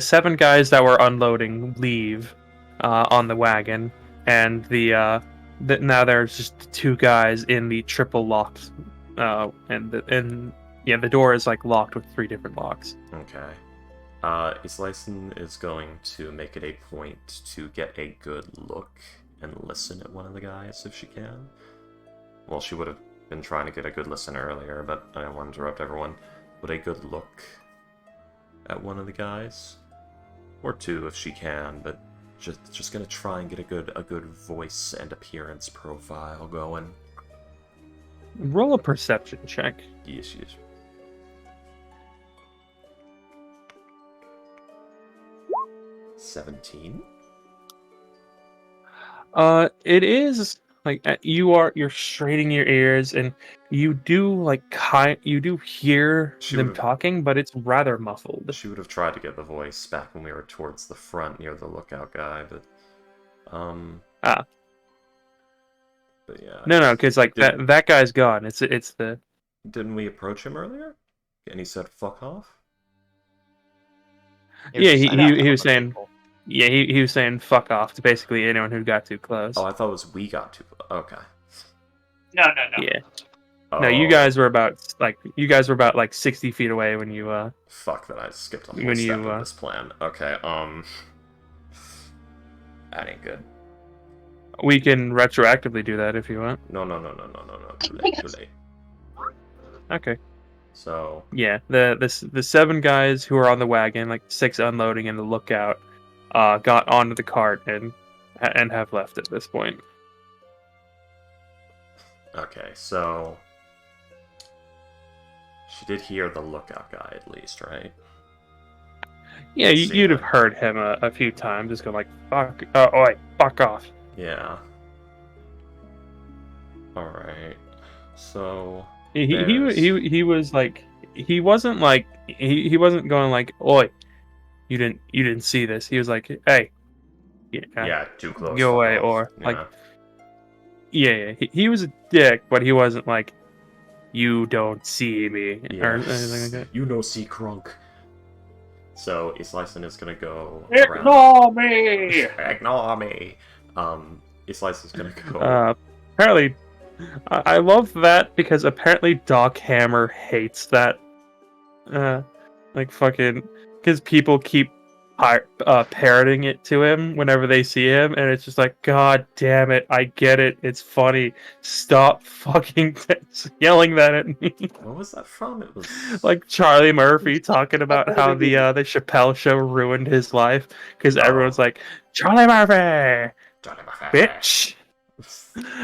7 guys that were unloading leave on the wagon, and now there's just 2 guys in the triple locked, the door is like locked with 3 different locks. Okay. Islyson is going to make it a point to get a good look and listen at one of the guys if she can. Well, she would have been trying to get a good listen earlier, but I don't want to interrupt everyone. But a good look at one of the guys, or 2 if she can, but just gonna try and get a good voice and appearance profile going. Roll a perception check. Yes. 17. It is like you're straining your ears, and you do hear She them would've- talking, but it's rather muffled. She would have tried to get the voice back when we were towards the front near the lookout guy, but But yeah. No, because like Did- that guy's gone. It's the Didn't we approach him earlier? And he said "fuck off." Yeah, just he- signing out he to was other saying- people. yeah he was saying fuck off to basically anyone who got too close. Oh, I thought it was we got to. Okay. No. Yeah. Oh, No, you guys were about 60 feet away when you Fuck that! I skipped a whole when step you, of this plan. Okay. That ain't good. we can retroactively do that if you want. No. Too late. Okay. So Yeah, the 7 guys who are on the wagon, like 6 unloading and the lookout, got onto the cart and have left at this point. okay, so She did hear the lookout guy at least, right? Yeah, See you'd have him. heard him a few times, just go like, "Fuck, oi, fuck off." Yeah. Alright. So He was like, he wasn't like, he wasn't going like, "Oi, you didn't see this." He was like, "Hey, yeah, too close. go fuck away," off. or Yeah. like, yeah, he was a dick, but he wasn't like, "You don't see me," or anything like that. You know, see crunk. So Islyson is gonna go around. Ignore me! Ignore me. Islyson is gonna go. Apparently, I love that because apparently Doc Hammer hates that. Like fucking, because people keep parroting it to him whenever they see him, and it's just like, God damn it, I get it, it's funny. Stop fucking yelling that at me. What was that from? It was Like Charlie Murphy talking about how the Chappelle show ruined his life because everyone's like, Charlie Murphy, Johnny Murphy. bitch.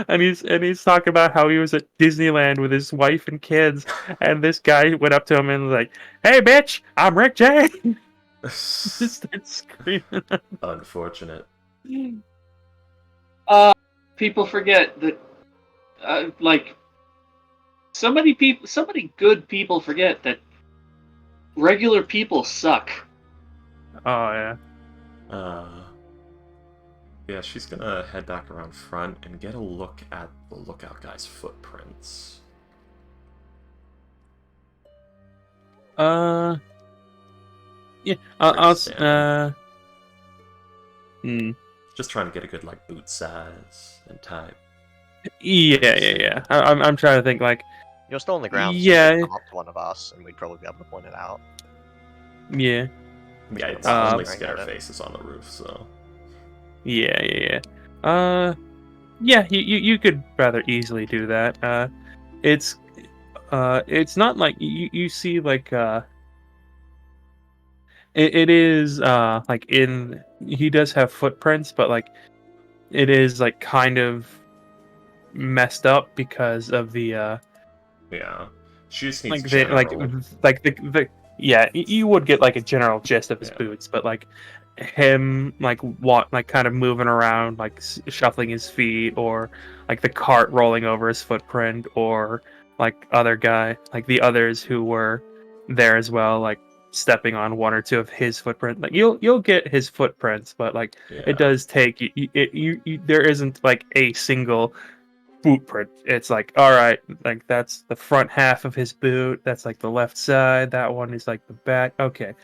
And he's talking about how he was at Disneyland with his wife and kids, and this guy went up to him and was like, "Hey, bitch, I'm Rick James." Just started screaming. Unfortunate. People forget that, like, so many good people forget that regular people suck. Oh yeah. Yeah, she's gonna head back around front and get a look at the lookout guy's footprints. Yeah. Just trying to get a good like boot size and type. Yeah. I'm trying to think like. You're still on the ground. Yeah. So you could come up to one of us, and we'd probably be able to point it out. Yeah. Yeah, it's Staring only at Scatter it. faces on the roof, so. Yeah. Yeah, you could rather easily do that. It's not like you see like it is like in he does have footprints, but like it is like kind of messed up because of the Yeah. She just needs like general. the yeah, you would get like a general gist of his boots, but like him like kind of moving around, like shuffling his feet, or like the cart rolling over his footprint, or like the others who were there as well, like stepping on one or two of his footprint. Like you'll get his footprints, but like it does take you there isn't like a single boot print. It's like, all right, like that's the front half of his boot, that's like the left side, that one is like the back. Okay,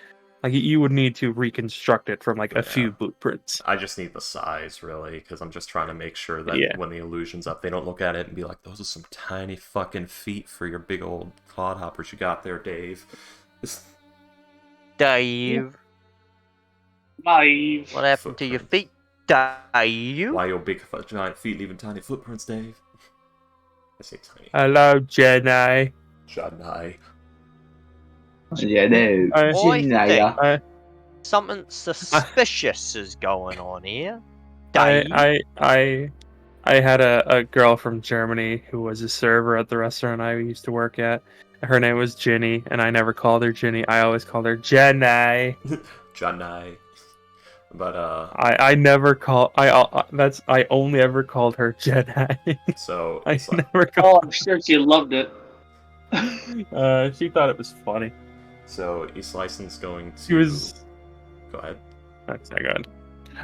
like you would need to reconstruct it from like a few boot prints. I just need the size, really, because I'm just trying to make sure that when the illusion's up, they don't look at it and be like, those are some tiny fucking feet for your big old clodhoppers you got there, Dave. Dave. Naive. What happened to your feet, Dave? Why your big giant feet leaving tiny footprints, Dave? I say tiny. Hello, Jenny. Jedi. Yeah, no. I I- something suspicious is going on here. Dave. I had a girl from Germany who was a server at the restaurant I used to work at. Her name was Ginny, and I never called her Ginny. I always called her Jenny. Jedi. But I never call I only ever called her Jedi. so I it's like, never Oh, called. I'm sure she loved it. She thought it was funny. so East-Licensed going to. She was. Go ahead. That's not good.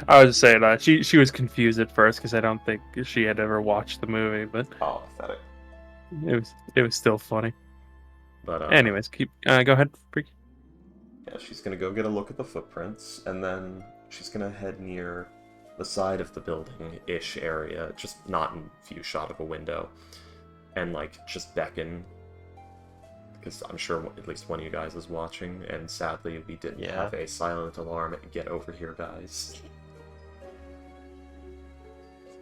I was just saying that she was confused at first because I don't think she had ever watched the movie, but Oh, pathetic. it was still funny. But Anyways, go ahead, Freak. yeah, she's gonna go get a look at the footprints, and then she's gonna head near the side of the building-ish area, just not in view shot of a window, and like just beckon, because I'm sure at least one of you guys is watching, and sadly we didn't have a silent alarm. Get over here, guys.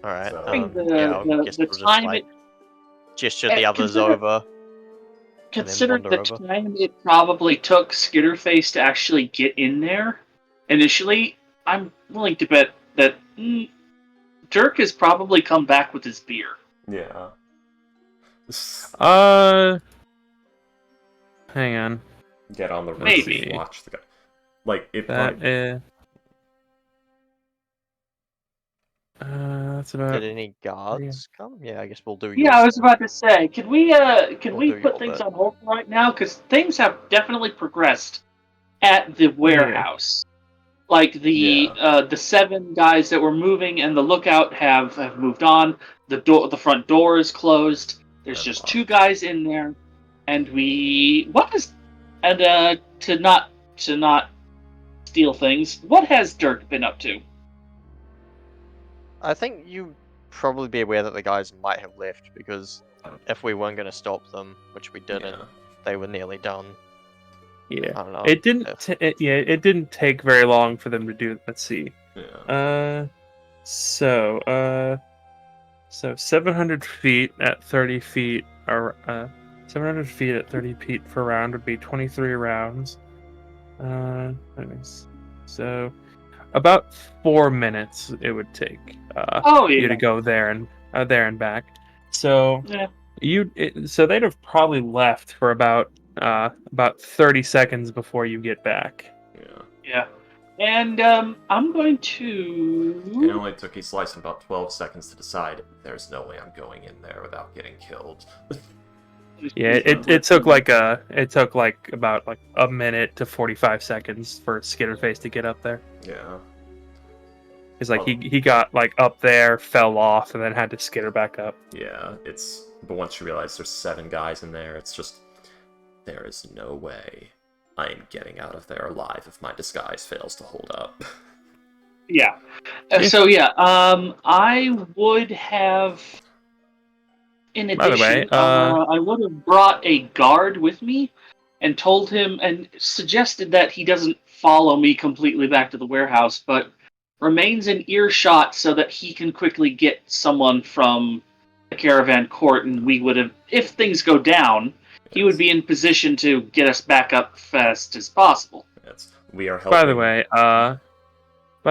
Alright. So- I think I guess the we'll just, time like, it gesture the others over. considered the wander over. time it probably took Skitterface to actually get in there initially, I'm willing to bet that Dirk has probably come back with his beer. Yeah. hang on. Get on the roof Maybe. and watch the guy. Like, it That probably... is. That's about. Did any guards come? Yeah, I guess we'll do. Yeah, I was about to say, can we We'll do put your things bit. on hold right now? Because things have definitely progressed at the warehouse. Like the 7 guys that were moving and the lookout have moved on. The front door is closed. There's just 2 guys in there, and to not steal things. What has Dirk been up to? I think you probably be aware that the guys might have left because if we weren't going to stop them, which we didn't, Yeah. they were nearly done. Yeah. I don't know. It didn't. It didn't take very long for them to do. Let's see. Yeah. So 700 feet at 30 feet, or 700 feet at 30 feet per round would be 23 rounds. So about 4 minutes it would take you to go there and back. So so they'd have probably left for about 30 seconds before you get back. Yeah. And I'm going to. It only took a slice of about 12 seconds to decide there's no way I'm going in there without getting killed. Yeah, it took about a minute to 45 seconds for Skitterface to get up there. Yeah. Because he got up there, fell off, and then had to skitter back up. Yeah, but once you realize there's 7 guys in there, it's just, there is no way I am getting out of there alive if my disguise fails to hold up. Yeah. So I would have. In addition, By the way, I would have brought a guard with me and told him and suggested that he doesn't follow me completely back to the warehouse, but remains in earshot so that he can quickly get someone from the caravan court, and we would have, if things go down, he would be in position to get us back up fast as possible. We are helping. By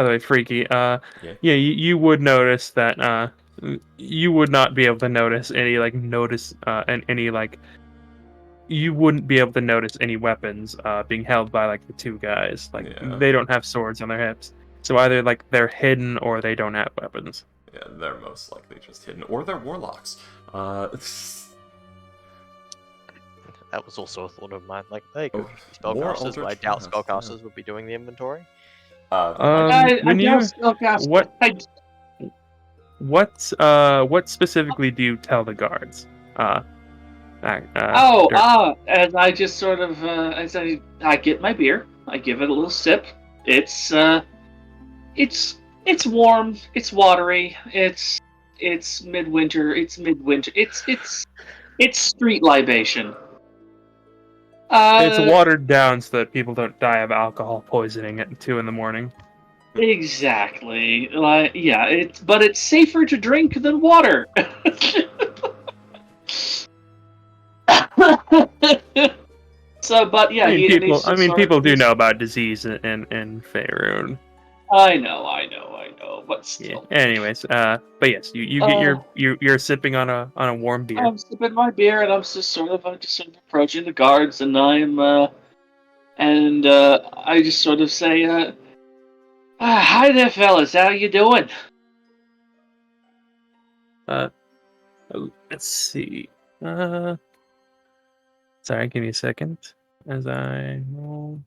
the way, Freaky, you would notice that you would not be able to notice any you wouldn't be able to notice any weapons being held by the 2 guys. They don't have swords on their hips, so either they're hidden or they don't have weapons. Yeah, they're most likely just hidden, or they're warlocks. That was also a thought of mine. They could be spellcasters, but I doubt spellcasters would be doing the inventory. What specifically do you tell the guards? As I just sort of as I get my beer, I give it a little sip. It's warm, it's watery, it's midwinter, it's street libation. It's watered down so that people don't die of alcohol poisoning at 2 a.m. Exactly. But it's safer to drink than water. People do know about disease in Faerun. I know, but still. Yeah. Anyways, but yes, you get you're sipping on a warm beer. I'm sipping my beer, and I'm just sort of approaching the guards, and I just sort of say, "Hi there, fellas. How you doing?" Let's see. Sorry, give me a second as I roll.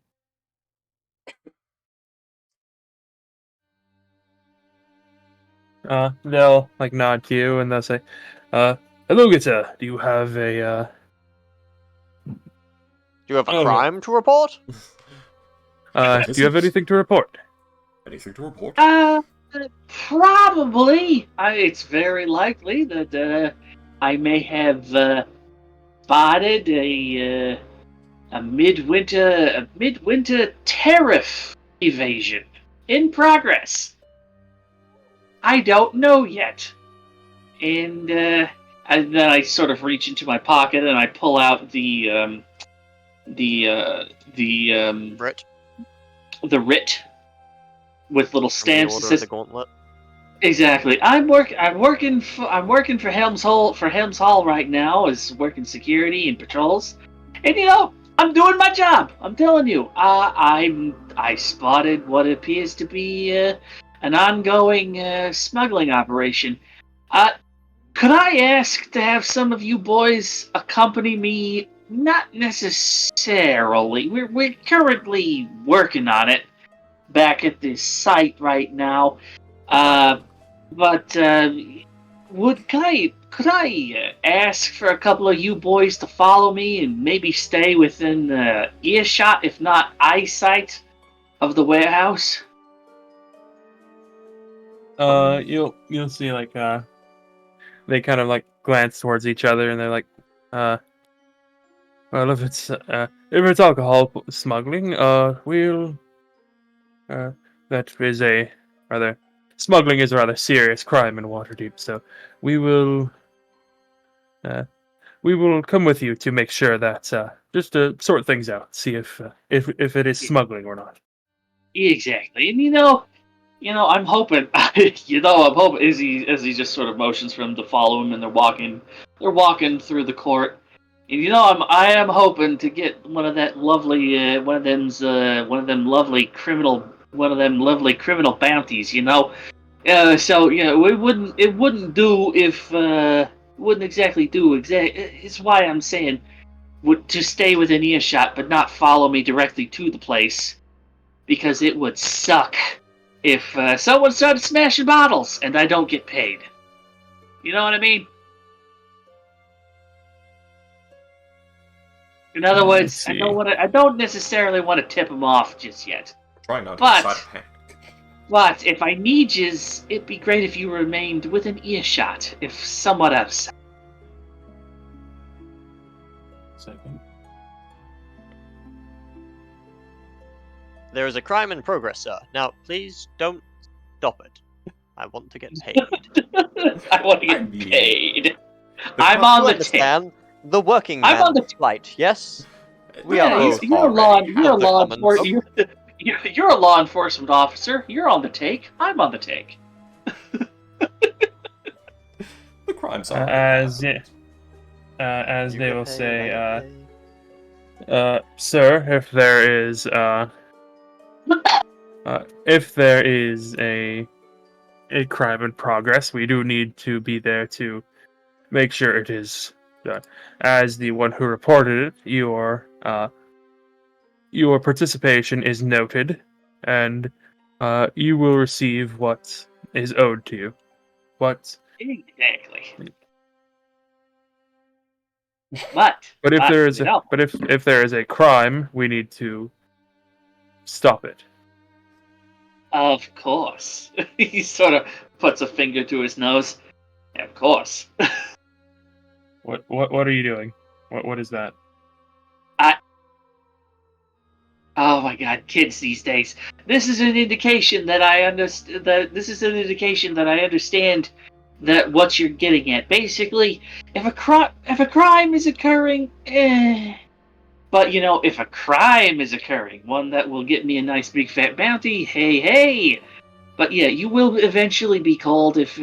They'll nod to you and they'll say, "Hello, good sir. Do you have a Do you have a crime to report? Do you have anything to report?" Anything to report? Probably. It's very likely that I may have spotted a midwinter tariff evasion in progress. I don't know yet. And then I sort of reach into my pocket and I pull out the writ with little stamps. From the Order of the Gauntlet. Exactly. I'm working for Helm's Hall right now as working security and patrols. And I'm doing my job. I'm telling you. I spotted what appears to be an ongoing smuggling operation. Could I ask to have some of you boys accompany me? Not necessarily. We're currently working on it back at this site right now. But could I ask for a couple of you boys to follow me and maybe stay within earshot, if not eyesight, of the warehouse? You'll see like they kind of like glance towards each other and they're like, well, if it's alcohol smuggling, we'll that is a rather smuggling is a rather serious crime in Waterdeep, so we will come with you to make sure that just to sort things out, see if it is smuggling or not. Exactly, and I'm hoping, I'm hoping as he just sort of motions for them to follow him, and they're walking through the court, and I am hoping to get one of them lovely criminal bounties, so it wouldn't do if wouldn't exactly do it's why I'm saying to stay within earshot, but not follow me directly to the place, because it would suck if someone started smashing bottles and I don't get paid. You know what I mean? In other words, I don't necessarily want to tip them off just yet. Try not to decide a panic. But if I need yous, it'd be great if you remained within earshot, if somewhat outside. Second. There is a crime in progress, sir. Now, please don't stop it. I want to get paid. I want to get paid. I'm on the tip. The working man on the flight, yes? We are both you're a law enforcement officer. You're on the take. I'm on the take. The crimes are as they will say, sir, if there is a crime in progress, we do need to be there to make sure it is done. As the one who reported it, your participation is noted, and you will receive what is owed to you. What? Exactly. But if there is a crime, we need to stop it. Of course. He sort of puts a finger to his nose. Of course. What are you doing? What is that? Oh my God, kids these days. This is an indication that I understand that what you're getting at. Basically, if a crime is occurring, but if a crime is occurring, one that will get me a nice big fat bounty, hey. But yeah, you will eventually be called if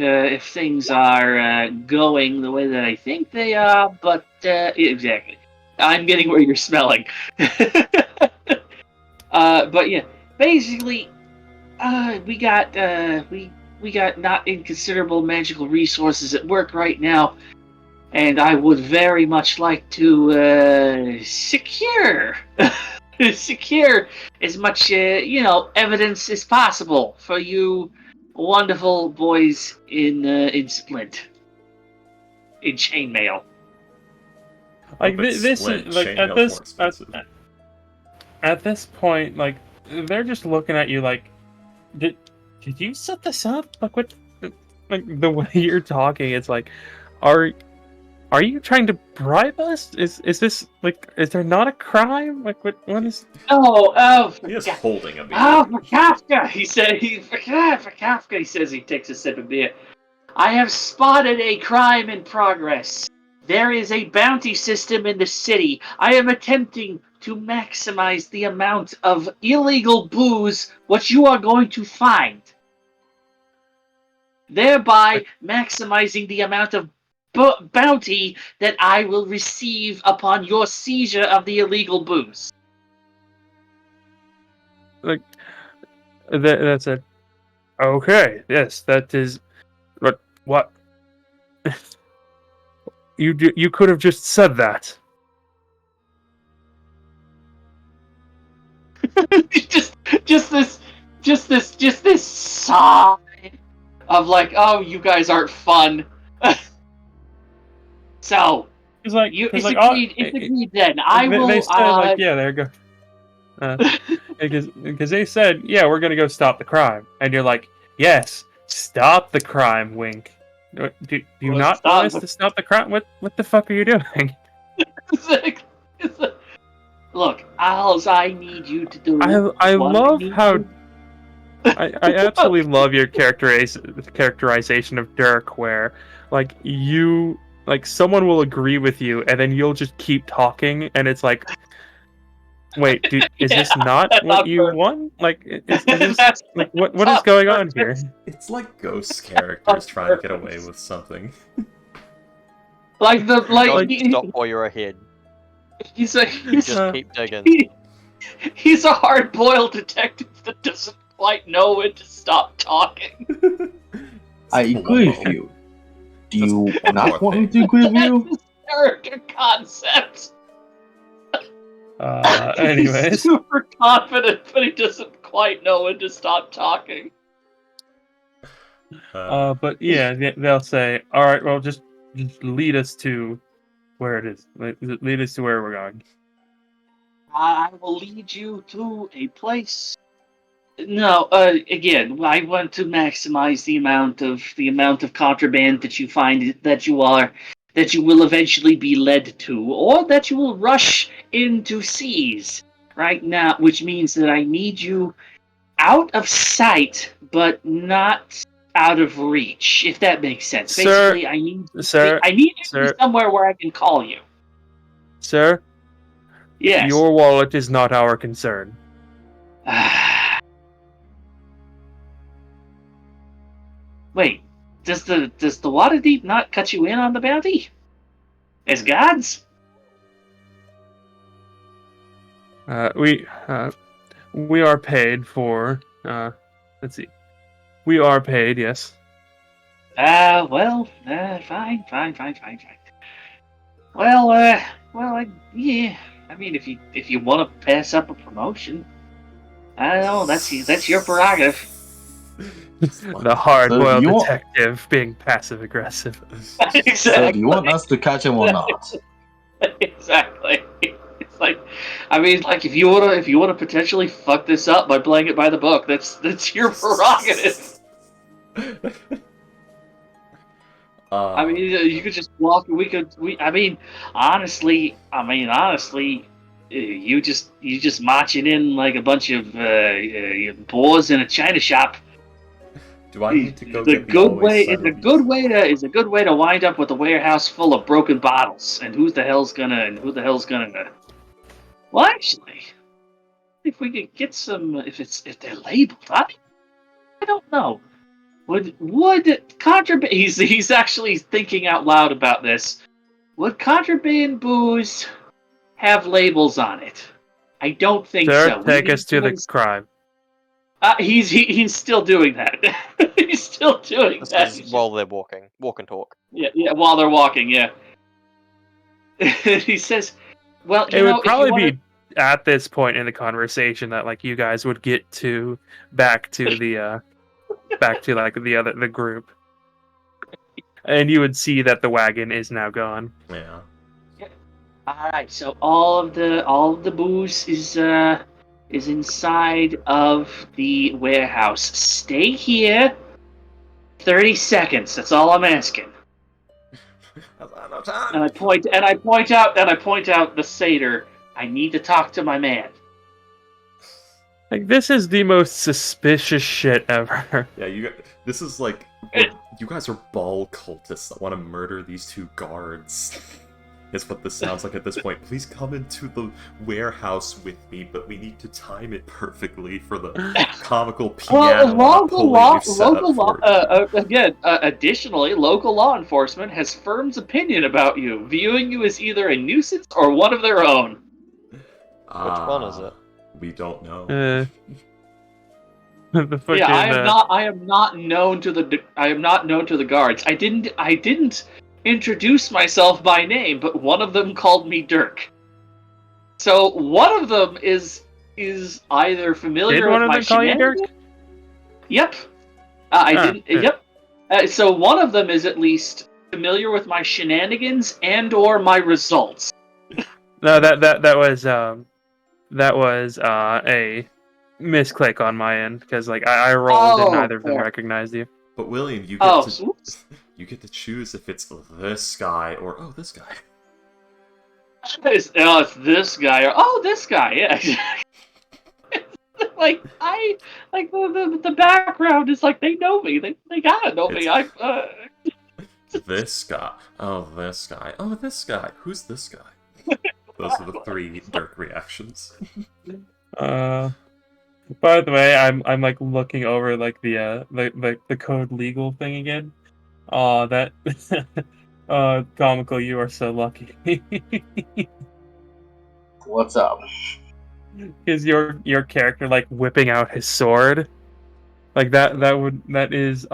things are going the way that I think they are. But exactly, I'm getting where you're smelling. But yeah, basically, we got not inconsiderable magical resources at work right now, and I would very much like to secure as much evidence as possible for you wonderful boys in Splint, in chainmail. Like this is like at this point, like they're just looking at you like, did you set this up? Like what? Like the way you're talking, it's like, are you trying to bribe us? Is this like? Is there not a crime? Like what is? Oh, he is holding a beer. Oh, for Kafka, he said. For Kafka, he says. He takes a sip of beer. I have spotted a crime in progress. There is a bounty system in the city. I am attempting to maximize the amount of illegal booze what you are going to find, thereby maximizing the amount of bounty that I will receive upon your seizure of the illegal booze. Like that's it. Okay, yes, that is. But what? You could have just said that. just this sigh of like, oh, you guys aren't fun. So It's like it's like, agreed. It's agreed. Then I will. They said like, yeah, there you go. Because they said, yeah, we're gonna go stop the crime, and you're like, yes, stop the crime. Wink. Do you Well, not want us to stop the crime? What the fuck are you doing? Look, all I need you to do. I love how. I absolutely love your characterization of Dirk, where like you like someone will agree with you, and then you'll just keep talking, and it's like, wait, is this not what you want? Like, is this like what is going on here? It's like ghost characters trying to get away with something. Don't stop while you're ahead. He's Just keep digging. He's a hard-boiled detective that doesn't quite know when to stop talking. I agree with you. Do you not want me to agree with you? That's his character concept. Anyways, He's super confident, but he doesn't quite know when to stop talking. but yeah, they'll say, all right, well, just lead us to where it is. Lead us to where we're going. I will lead you to a place. No, again, I want to maximize the amount of contraband that you find that you will eventually be led to, or that you will rush into seize right now, which means that I need you out of sight, but not out of reach, if that makes sense. Sir, Basically, I need you to sir. be somewhere where I can call you. Sir, Yes. your wallet is not our concern. Wait, does the Waterdeep not cut you in on the bounty? As gods? We are paid for. Let's see. We are paid, yes. Fine. Well, yeah. I mean, if you want to pass up a promotion, I don't know. That's your prerogative. The hard-boiled So detective being passive-aggressive. Exactly. So do you want us to catch him or not? Exactly. It's like, I mean, like if you wanna potentially fuck this up by playing it by the book, that's your prerogative. I mean, you could just walk. I mean, honestly, you just marching in like a bunch of boars in a china shop. Do I need to go It's a get the good always way. sunny? It's a good way to wind up with a warehouse full of broken bottles. And who the hell's gonna? Well, actually, if we could get some, if they're labeled, I don't know. Would contraband? He's actually thinking out loud about this. Would contraband booze have labels on it? I don't think Sir, so. take us to the crime. He's still doing that. He's still doing This that. is while they're walking. Walk and talk. Yeah, while they're walking, yeah. He says, well, It would probably be at this point in the conversation that like you guys would get back to the the group, and you would see that the wagon is now gone. Yeah. All right, so all of the booze is inside of the warehouse. Stay here. 30 seconds. That's all I'm asking. No time. And I point out the satyr. I need to talk to my man. Like this is the most suspicious shit ever. Yeah, this is like you guys are ball cultists that want to murder these two guards. is what this sounds like at this point. Please come into the warehouse with me, but we need to time it perfectly for the comical piano we've set up for it. Additionally, local law enforcement has firm's opinion about you, viewing you as either a nuisance or one of their own. Which one is it? We don't know. The fucking, Yeah, I am not known to the guards. I didn't introduce myself by name, but one of them called me Dirk. So one of them is either familiar Did one with of my them call you Dirk? shenanigans. Yep. I didn't. good. Yep. So one of them is at least familiar with my shenanigans and/or my results. No, that was a misclick on my end because like I rolled and neither of them fair. recognized you. But William, you get to choose if it's this guy or this guy. It's this guy or this guy. Yeah. The background is like they know me. They gotta know me. This guy. Oh, this guy. Oh, this guy. Who's this guy? Those are the 3 Dirk reactions. By the way, I'm like looking over like the code legal thing again. Oh, that comical, you are so lucky. What's up? Is your character like whipping out his sword? Like that is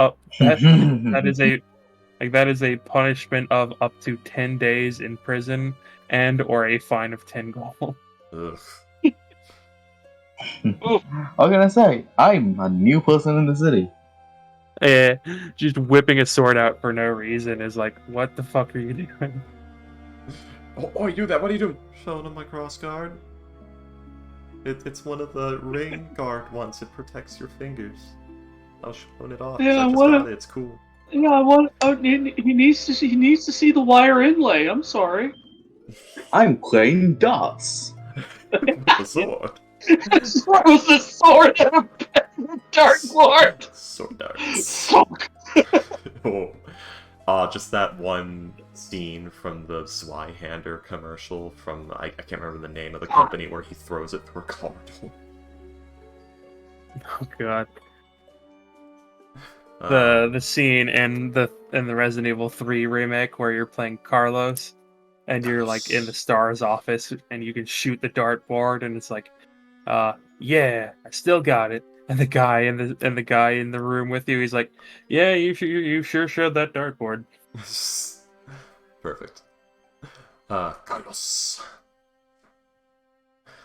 a punishment of up to 10 days in prison and or a fine of 10 gold. Ugh. What can I say? I'm a new person in the city. Yeah, just whipping a sword out for no reason is like, what the fuck are you doing? Oh, you do that? What are you doing? Showing him my cross guard. It's one of the ring guard ones. It protects your fingers. I was showing it off. Yeah, I just got it. It's cool. Yeah, he needs to see the wire inlay. I'm sorry. I'm playing darts. The sword. Throws the sword at a Dark Lord. Sword darts. Just that one scene from the Zweihander commercial from I can't remember the name of the company where he throws it through a corridor. Oh god. The scene in the Resident Evil 3 remake where you're playing Carlos and you're like in the STARS office and you can shoot the dartboard and it's like, yeah, I still got it. And the guy in the room with you, he's like, yeah, you sure showed that dartboard. Perfect. Carlos.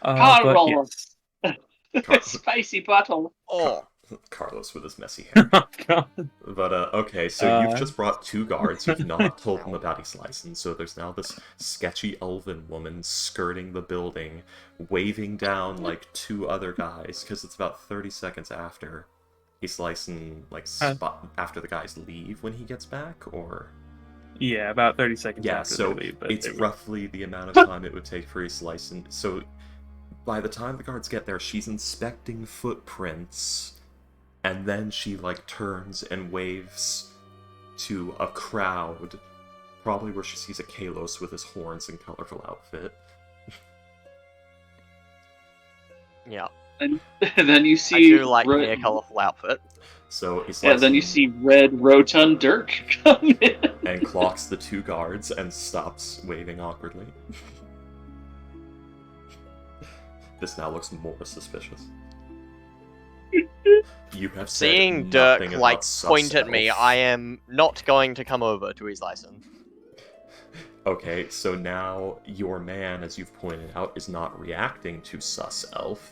Carlos. Yes. Spicy bottle. Oh. Carlos with his messy hair. Oh, God. But, okay, so you've just brought 2 guards. You've not told them about his license, so there's now this sketchy elven woman skirting the building, waving down, like, 2 other guys, because it's about 30 seconds after he's slicing, like, after the guys leave when he gets back, or... Yeah, about 30 seconds Yeah, after so they leave. But it's roughly the amount of time it would take for his slicing. So, by the time the guards get there, she's inspecting footprints... And then she, like, turns and waves to a crowd, probably where she sees a Kalos with his horns and colorful outfit. Yeah. And then you see... I do like their colorful outfit. So he's then you see red rotund Dirk come in. And clocks the 2 guards and stops waving awkwardly. This now looks more suspicious. You have said Seeing Dirk, nothing like, about point at sus me, elf. I am not going to come over to his license. Okay, so now your man, as you've pointed out, is not reacting to sus elf.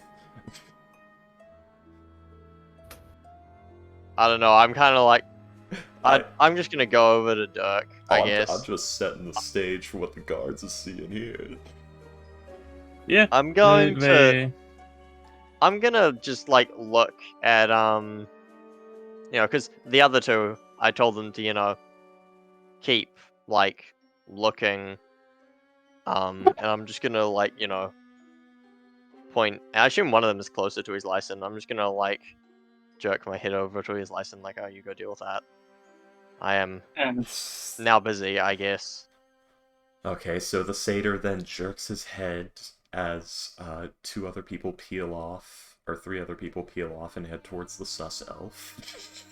I don't know, I'm kind of like... I'm just gonna go over to Dirk, I guess. I'm just setting the stage for what the guards are seeing here. yeah, I'm going to... I'm gonna just, like, look at, you know, because the other 2, I told them to, you know, keep, like, looking, and I'm just gonna, like, you know, point, I assume one of them is closer to his license, I'm just gonna, like, jerk my head over to his license, like, oh, you go deal with that. I am now busy, I guess. Okay, so the satyr then jerks his head as two other people peel off, or three other people peel off and head towards the sus elf.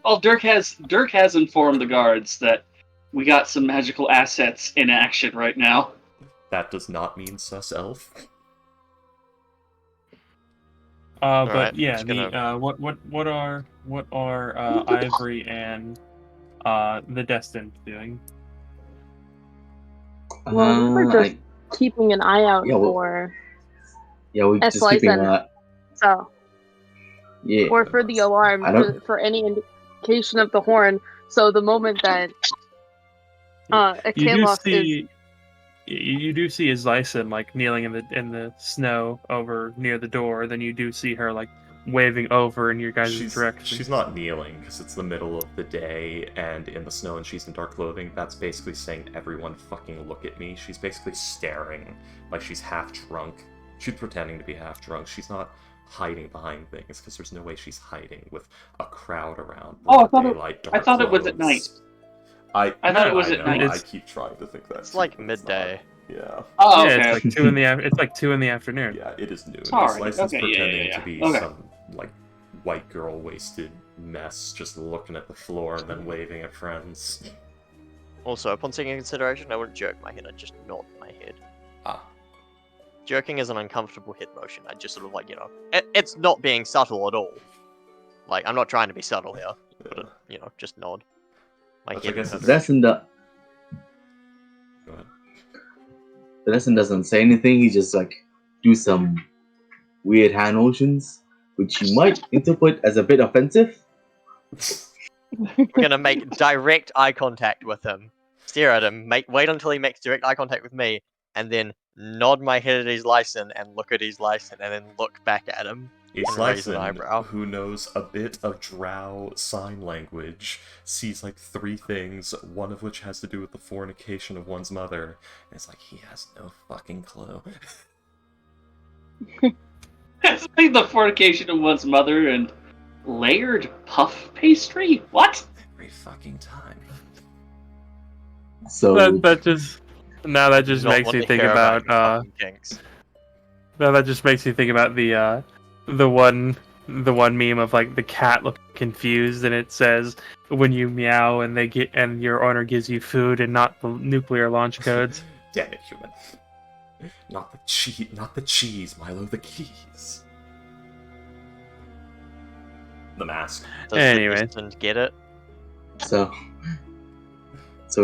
Well, Dirk has informed the guards that we got some magical assets in action right now. That does not mean sus elf. But Alright, yeah, just gonna- what are Ivory and the Destined doing? Well, we're just keeping an eye out Yeah, for we're S. just keeping Lyson. So, yeah. or for the alarm, I don't- for any indication of the horn. So the moment that You do Kalos is see, you do see his Lyson like kneeling in the snow over near the door. Then you do see her like waving over in your guys' direction. She's not kneeling because it's the middle of the day and in the snow and she's in dark clothing. That's basically saying, everyone fucking look at me. She's basically staring like she's half drunk. She's pretending to be half drunk. She's not hiding behind things because there's no way she's hiding with a crowd around. Oh, I thought it was at night. I thought it was at know, night. I keep trying to think that's It's like midday. Yeah. Oh, Yeah, okay. it's like 2 in the it's like 2 in the afternoon. Yeah, it is noon. Sorry. This license Okay, yeah, pretending yeah, to be okay. some like white girl wasted mess, just looking at the floor and then waving at friends. Also, upon taking consideration, I wouldn't jerk my head, I'd just nod my head. Ah. Jerking is an uncomfortable head motion. I just sort of like, it's not being subtle at all. Like, I'm not trying to be subtle here, but, just nod. My Which I head. guess in is- her That's in the. Go ahead. The lesson doesn't say anything. He just like do some weird hand motions, which you might interpret as a bit offensive. We're gonna make direct eye contact with him. Stare at him. Wait until he makes direct eye contact with me, and then nod my head at his license and look at his license, and then look back at him. Ace And raise an Lyson, eyebrow. who knows a bit of drow sign language, sees like 3 things, one of which has to do with the fornication of one's mother, and it's like, he has no fucking clue. It's like the fornication of one's mother and layered puff pastry? What? Every fucking time. So That just Not makes want me to think hear about your fucking kinks. that just makes me think about the one meme of like the cat looking confused and it says when you meow and your owner gives you food and not the nuclear launch codes. Damn it, human. Not the cheese, Milo, the keys. The mask. Does Anyway. the distant get it? so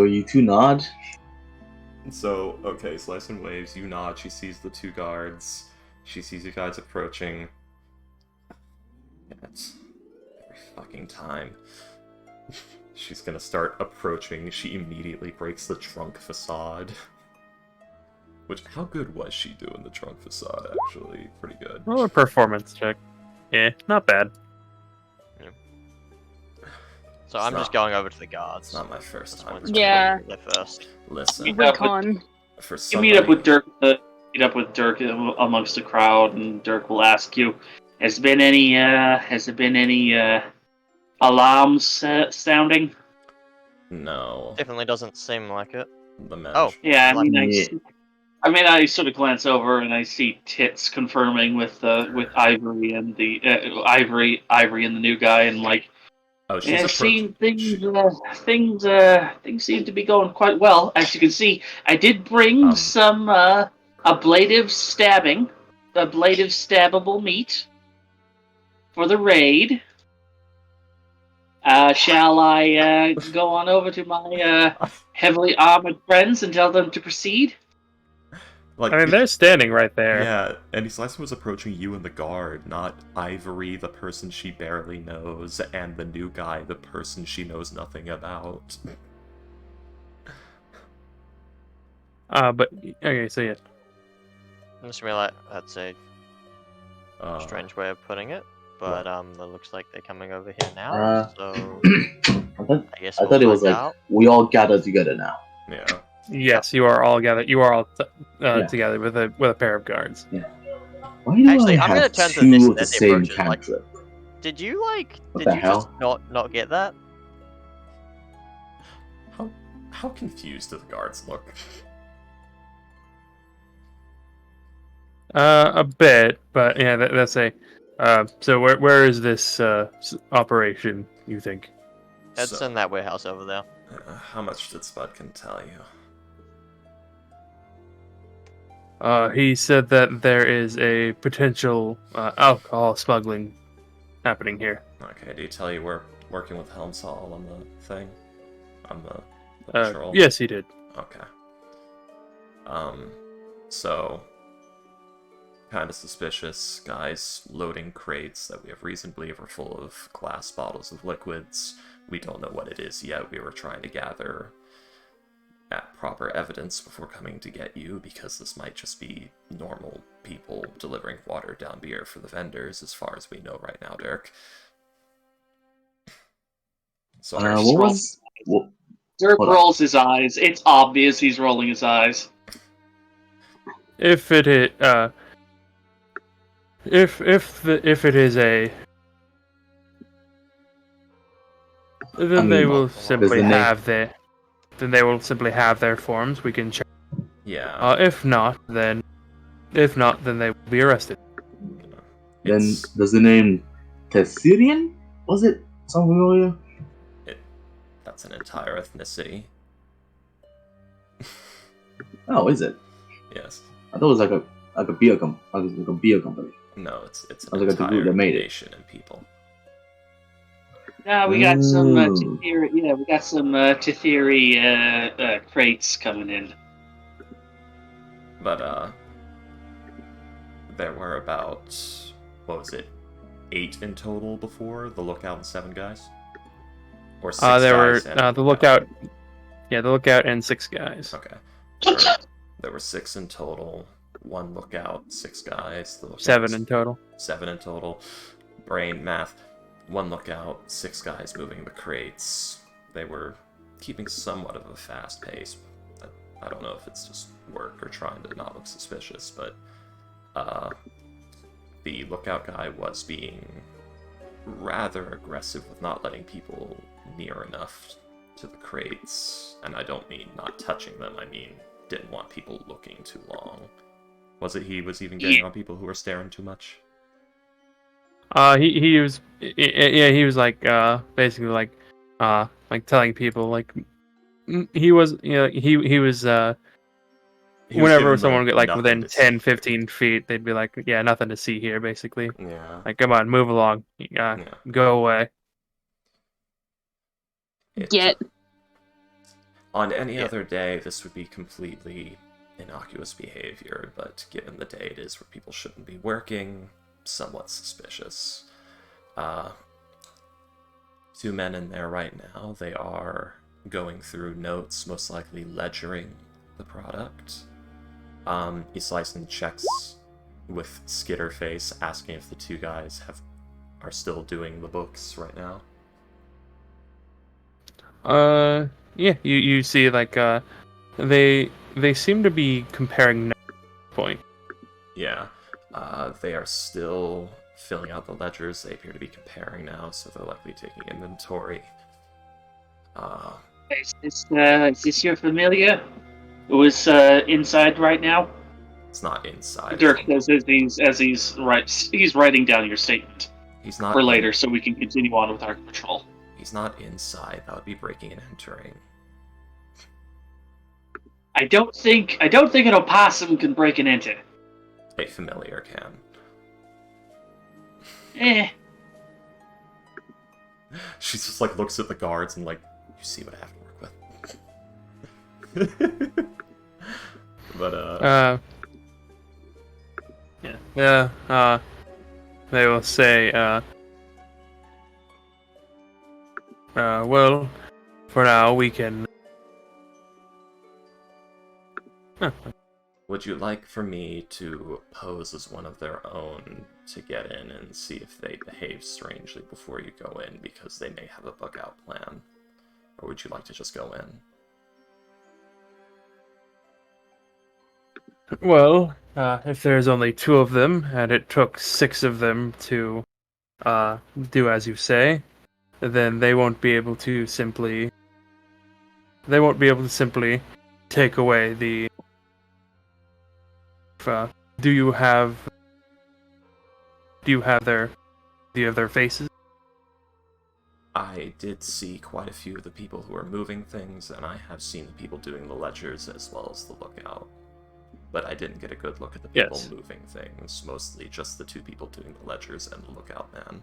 you two nod. So, okay, Slice and waves, you nod, she sees the 2 guards, she sees you guys approaching. That's every fucking time. She's gonna start approaching, she immediately breaks the trunk facade. Which, how good was she doing the trunk facade, actually? Pretty good. Roll a performance check. Yeah, not bad. So I'm just going over to the guards. It's not my first That's time. one- It's Yeah. They're first. Listen, Yeah, but- recon. for You somebody... meet up with Dirk. Meet up with Dirk amongst the crowd, and Dirk will ask you, "Has there been any alarms sounding?" No. Definitely doesn't seem like it. The men. Oh. Yeah, Yeah. I sort of glance over and I see Tits confirming with Ivory and the Ivory and the new guy, and like, Oh, she's yeah, approaching... things seem to be going quite well. As you can see, I did bring some ablative stabbable meat for the raid. Shall I go on over to my heavily armored friends and tell them to proceed? Like, I mean, they're standing right there. yeah, and Slice was approaching you and the guard, not Ivory, the person she barely knows, and the new guy, the person she knows nothing about. But okay, so yeah. I just realized that's a strange way of putting it, but it looks like they're coming over here now. So I guess I thought it was find like out. we all gather together now. Yeah. Yes, you are all gathered. You are all together with a pair of guards. Why do Actually, I I'm gonna have turn to 2 this of the as they same approach it, like- cantrip? Did you What did the you hell? just not get that? How confused do the guards look? A bit, but yeah, that's a. So where is this operation? You think? It's So, in that warehouse over there. how much did Spud tell you? He said that there is a potential alcohol smuggling happening here. Okay, do you tell you we're working with Helm's Hall on the thing? On the patrol? Yes, he did. Okay. So, kind of suspicious. Guys loading crates that we have reason to believe are full of glass bottles of liquids. We don't know what it is yet. We were trying to gather proper evidence before coming to get you, because this might just be normal people delivering watered down beer for the vendors, as far as we know right now, Dirk. So, What was? Dirk Hold on. rolls his eyes. It's obvious he's rolling his eyes. If it is, if it is a, then they will simply have their, forms. We can check. yeah. If not, then they will be arrested. Then It's- does the name Tessirian? Was it sound familiar? That's an entire ethnicity. Oh, is it? Yes. I thought it was like a beer company. No, it's I an was like, the group entire that made it. nation and people. Yeah, we got some Ooh. Tithiri, yeah, we got some Tithiri crates coming in. But, there were about, what was it, 8 in total before? The lookout and 7 guys? Or 6 There guys were and the lookout. Yeah, the lookout and 6 guys. Okay. There were 6 in total. 1 lookout, 6 guys. The lookout 7 was in total. 7 in total. Brain math. 1 lookout, 6 guys moving the crates. They were keeping somewhat of a fast pace. I don't know if it's just work or trying to not look suspicious, but the lookout guy was being rather aggressive with not letting people near enough to the crates. And I don't mean not touching them, I mean didn't want people looking too long. Was it he was even getting on people who were staring too much? He was he was like basically like telling people like he was he was He was whenever giving someone them would get like nothing within to 10 see. 15 feet they'd be like, yeah, nothing to see here, basically. Yeah. Like, come on, move along, go away. Get. On any other day, this would be completely innocuous behavior, but given the day it is where people shouldn't be working, somewhat suspicious. 2 men in there right now. They are going through notes, most likely ledgering the product. Islyson checks with Skitterface, asking if the 2 guys are still doing the books right now. Yeah, you see like they seem to be comparing notes at this point. Yeah, they are still filling out the ledgers. They appear to be comparing now, so they're likely taking inventory. Is this your familiar? Who is inside right now? It's not inside. Dirk says as he's writing down your statement He's not for later, so we can continue on with our patrol. He's not inside. That would be breaking and entering. I don't think an opossum can break an enter. A familiar can. She just like looks at the guards and like, you see what I have to work with. But they will say well, for now we can would you like for me to pose as one of their own to get in and see if they behave strangely before you go in, because they may have a bug-out plan? Or would you like to just go in? Well, if there's only 2 of them, and it took 6 of them to do as you say, then they won't be able to simply they won't be able to simply take away the. Do you have their faces? I did see quite a few of the people who are moving things, and I have seen the people doing the ledgers as well as the lookout. But I didn't get a good look at the people Yes. moving things, mostly just the two people doing the ledgers and the lookout man.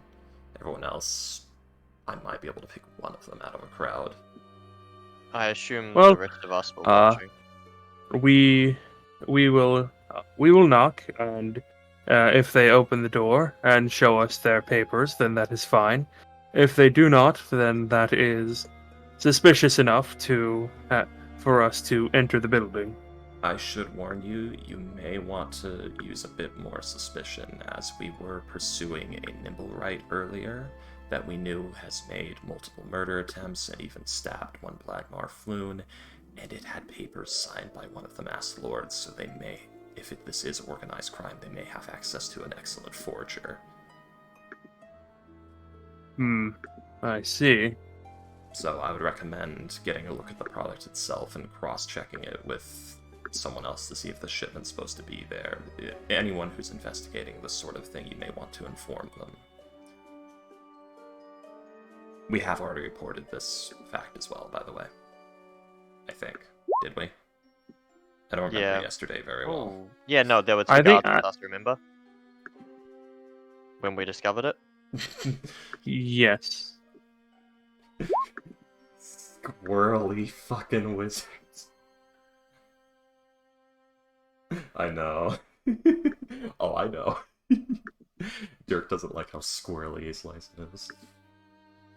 Everyone else, I might be able to pick one of them out of a crowd. I assume Well, the rest of us were watching. We will knock, and if they open the door and show us their papers, then that is fine. If they do not, then that is suspicious enough for us to enter the building. I should warn you, you may want to use a bit more suspicion, as we were pursuing a Nimblewright earlier that we knew has made multiple murder attempts and even stabbed one Blagmar Floon, and it had papers signed by one of the Masked Lords, so they may, if this is organized crime, they may have access to an excellent forger. I see. So I would recommend getting a look at the product itself and cross-checking it with someone else to see if the shipment's supposed to be there. Anyone who's investigating this sort of thing, you may want to inform them. We have already reported this fact as well, by the way. I think. Did we? I don't remember Yeah. yesterday very well. Oh. Yeah, no, there were I two think guards with us, remember? When we discovered it? Yes. Squirrely fucking wizards. I know. Oh, I know. Dirk doesn't like how squirrely his license is.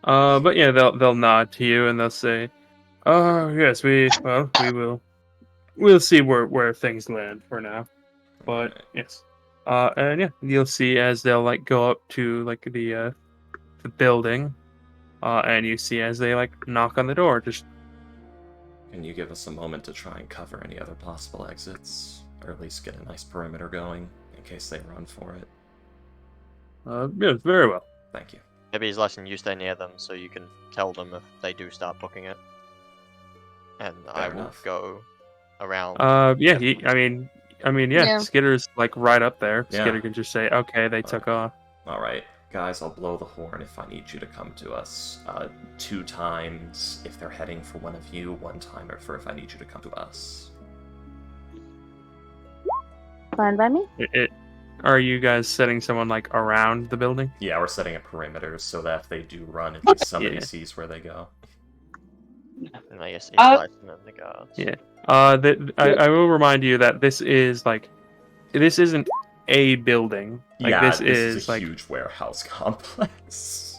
But yeah, they'll nod to you and they'll say, "Oh yes, we'll see where things land for now." But Okay. yes, and yeah, you'll see as they'll like go up to like the building, and you see as they like knock on the door. Just Can you give us a moment to try and cover any other possible exits? Or at least get a nice perimeter going, in case they run for it? yeah, very well. Thank you. Maybe it's less than you stay near them so you can tell them if they do start booking it. And I Fair will enough. go around. Yeah, I mean, Yeah. Skitter's like right up there. Yeah. Skitter can just say, "Okay, they took off." Alright, guys, I'll blow the horn if I need you to come to us. 2 times if they're heading for one of you, 1 time for if I need you to come to us. Fine by me. Are you guys setting someone like around the building? Yeah, we're setting a perimeter so that if they do run, at least somebody Yeah. sees where they go. And I guess Uh, East and the guards. Yeah. I will remind you that this isn't a building. Like Yeah, this is is a like huge warehouse complex.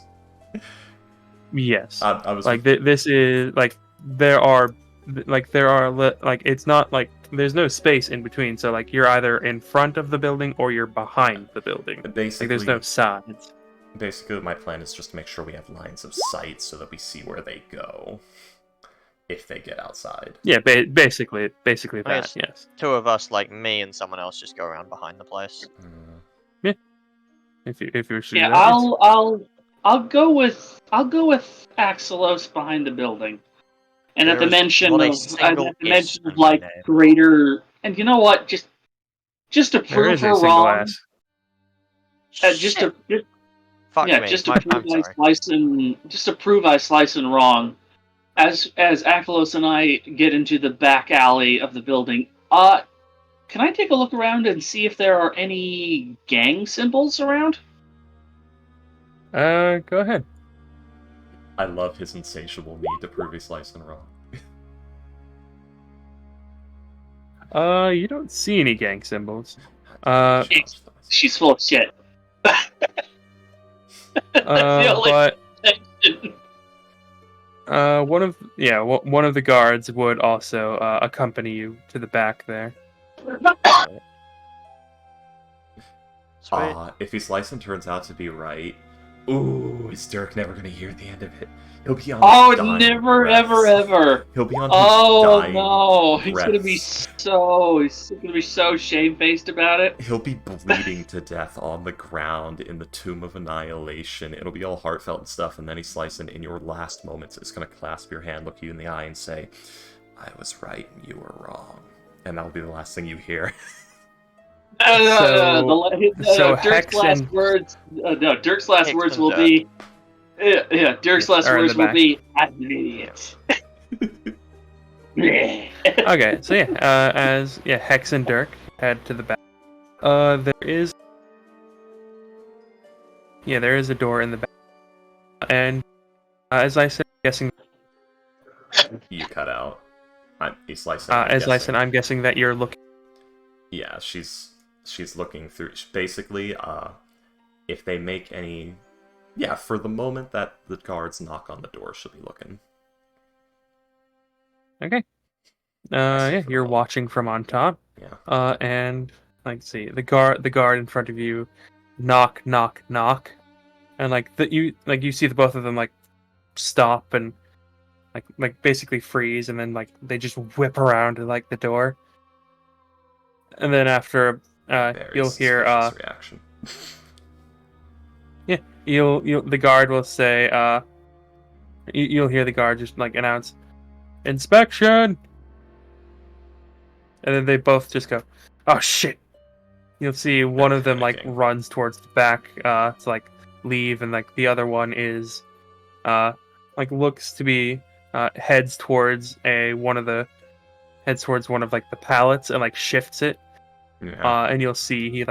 yes. I was Like this is like there are it's not like there's no space in between. So like you're either in front of the building or you're behind the building. Like basically there's no sides. Basically, my plan is just to make sure we have lines of sight so that we see where they go if they get outside. Yeah, basically I that. guess- Yes. 2 of us, like me and someone else, just go around behind the place. If you're sure. Yeah, that it's- I'll go with Axelos behind the building. And at the There is mention not a of single S in my like name. greater, and you know what, just to There prove is a her single wrong, ass. just to Fuck yeah, me. just to I'm prove I sorry. slice and wrong. As Aklos and I get into the back alley of the building, can I take a look around and see if there are any gang symbols around? Go ahead. I love his insatiable need to prove he's sliced and wrong. You don't see any gang symbols. She's full of shit. But one of the guards would also accompany you to the back there. Sweet. If his license turns out to be right, Ooh, is Dirk never gonna hear the end of it? He'll be on Oh, his dying never, breaths. ever, ever. He'll be on his Oh dying no, he's gonna be breaths. so shamefaced about it. He'll be bleeding to death on the ground in the Tomb of Annihilation. It'll be all heartfelt and stuff, and then he's slicing in your last moments. It's gonna clasp your hand, look you in the eye, and say, "I was right and you were wrong." And that'll be the last thing you hear. Dirk's last words. Dirk's last Hex words and will Dirk. be. Yeah, Dirk's last are in words the will back. be, "I'm an idiot." Okay, so Hex and Dirk head to the back. There is a door in the back, and as I said, guessing You cut out. He's slicing. I'm guessing that you're looking. Yeah, she's looking through. Basically, if they make any, for the moment that the guards knock on the door, she'll be looking. Okay. You're watching from on top. Yeah. And see the guard in front of you, knock, knock, knock, and you see the both of them stop and basically freeze, and then they just whip around to the door, and then after Very you'll hear suspicious reaction. the guard will say you'll hear the guard just announce inspection, and then they both just go, "Oh shit!" You'll see one of them Panicking. runs towards the back to leave, and the other one is looks to be heads towards one of the pallets and shifts it, Yeah. and you'll see he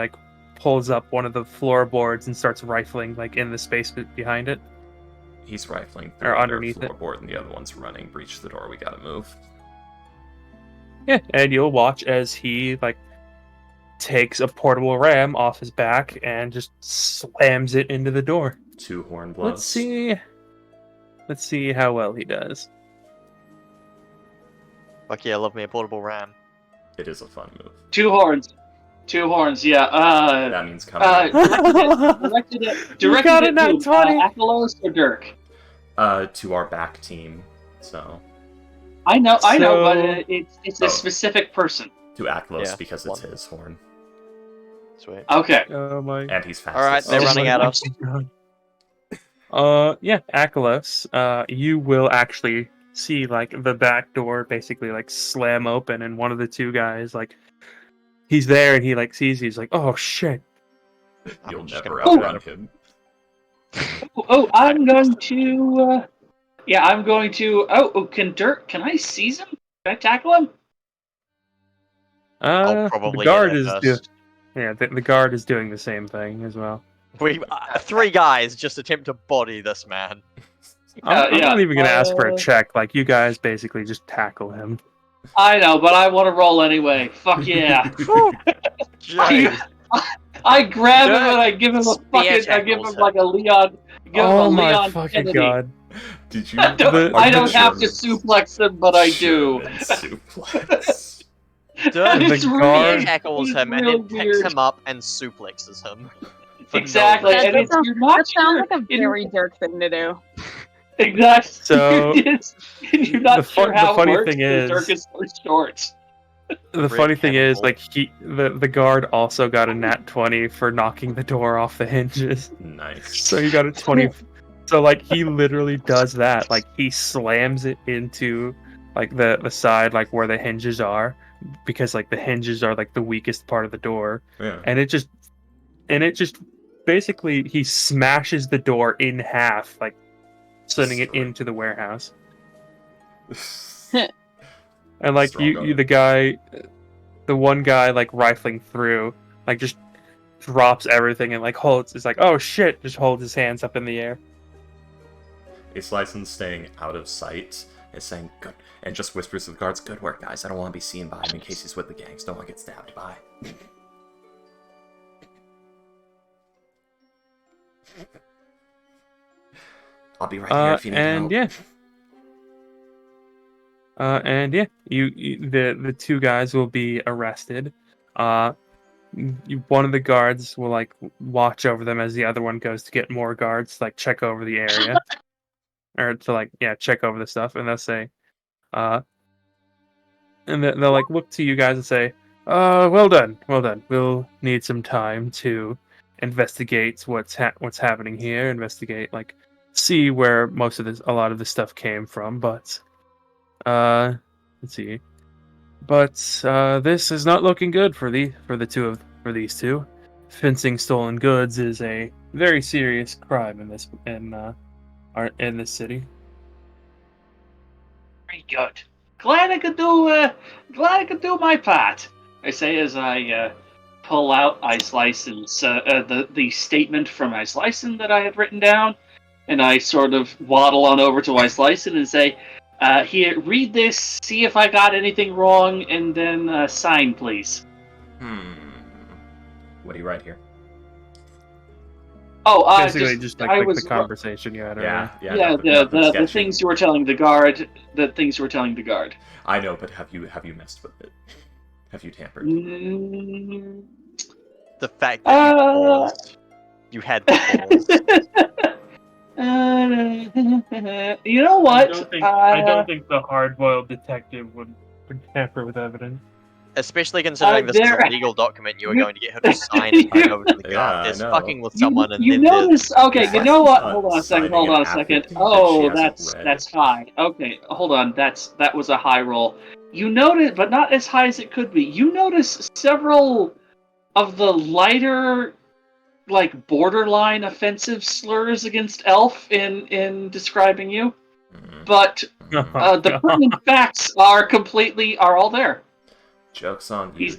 pulls up one of the floorboards and starts rifling in the space behind it. He's rifling Or through underneath their it. floorboard, and the other one's running. Breach the door. We gotta move. Yeah, and you'll watch as he takes a portable ram off his back and just slams it into the door. 2 horn blows. Let's see how well he does. Fuck yeah, love me a portable ram. It is a fun move. 2 horns. 2 horns. Yeah. That means coming. Directed got a at nat who? 20. Akalos or Dirk? To our back team. So I know, So- but it's Oh. a specific person. to Aklos Yeah, because it's one. his horn, Sweet. Okay. Oh my. and he's fast. Alright, they're Oh running my at us. God. Akalos, you will actually see the back door basically slam open, and one of the two guys he's there, and he sees, he's oh shit. You'll I'm just never gonna outrun him. I'm going to. I'm going to. Can I seize him? Can I tackle him? I'll probably the guard get is there first. the guard is doing the same thing as well. We 3 guys just attempt to body this man. I'm yeah. not even gonna ask for a Uh, check. You guys basically just tackle him. I know, but I want to roll anyway. Fuck yeah! Jay. I grab him Dirk and I give him a spear fucking. I give him tackles a Leon. Give him a Oh my Leon fucking Kennedy. god! Did you? I don't, The- I don't have to Germans- suplex him, but I do. German suplex. Dirk It's The really- guard- tackles it's him and really then picks weird. him up and suplexes him. For no Exactly, reason. and it's you're not That sounds sure. like a very Dirk thing to do. Exactly. So, you're not the sure how the funny it works. thing because is- Dirk is so short. The Rick funny thing is, Hannibal. the guard also got a nat 20 for knocking the door off the hinges. Nice. So he got a 20. So he literally does that. He slams it into the side where the hinges are, because the hinges are the weakest part of the door, Yeah. and it just basically he smashes the door in half, sending it Destroy. into the warehouse. And Strong you arm. the one guy rifling through, just drops everything and holds. It's oh shit! Just holds his hands up in the air. Ace License staying out of sight is saying good, and just whispers to the guards, "Good work, guys. I don't want to be seen by him in case he's with the gangs. Don't want to get stabbed. Bye." I'll be right here if you need help. You the two guys will be arrested. one of the guards will like watch over them as the other one goes to get more guards, like check over the area, or to like check over the stuff, and they'll say, and they'll like look to you guys and say, well done, well done. We'll need some time to investigate what's happening here. Investigate, like, see where a lot of this stuff came from. But let's see. But this is not looking good for these two. Fencing stolen goods is a very serious crime in this city. Very good. Glad I could do my part. I say as I pull out Ice License, the statement from Ice License that I had written down, and I sort of waddle on over to Ice License and say, "Here, read this. See if I got anything wrong, and then sign, please." What do you write here? Oh, basically just like the conversation you had earlier. The things you were telling the guard. The things you were telling the guard. I know, but have you messed with it? Have you tampered? The fact that you paused. You had to pause. You know what? I don't think the hard-boiled detective would tamper with evidence. Especially considering this is a legal document, you are going to get her to sign and hand over to the guard. There's fucking with someone and you then notice. Okay, you know what? Hold on a signing second. an Oh, affidavit that that's high. Okay, hold on. That was a high roll. You notice, but not as high as it could be. You notice several of the lighter, like borderline offensive slurs against Elf in describing you, but the pertinent facts are all there. Joke's on you.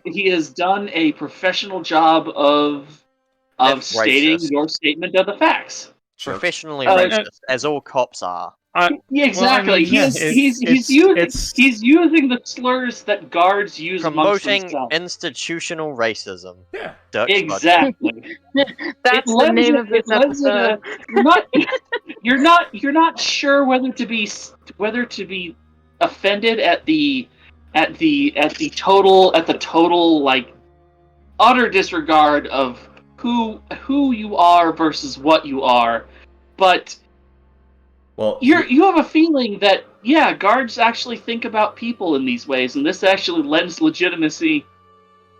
He has done a professional job of stating your statement of the facts. Professionally racist, as all cops are. Exactly. He's using the slurs that guards use amongst promoting themselves. Institutional racism. Yeah, exactly. That's the name of this episode. You're not sure whether to be offended at the total like utter disregard of who you are versus what you are, but you have a feeling that guards actually think about people in these ways, and this actually lends legitimacy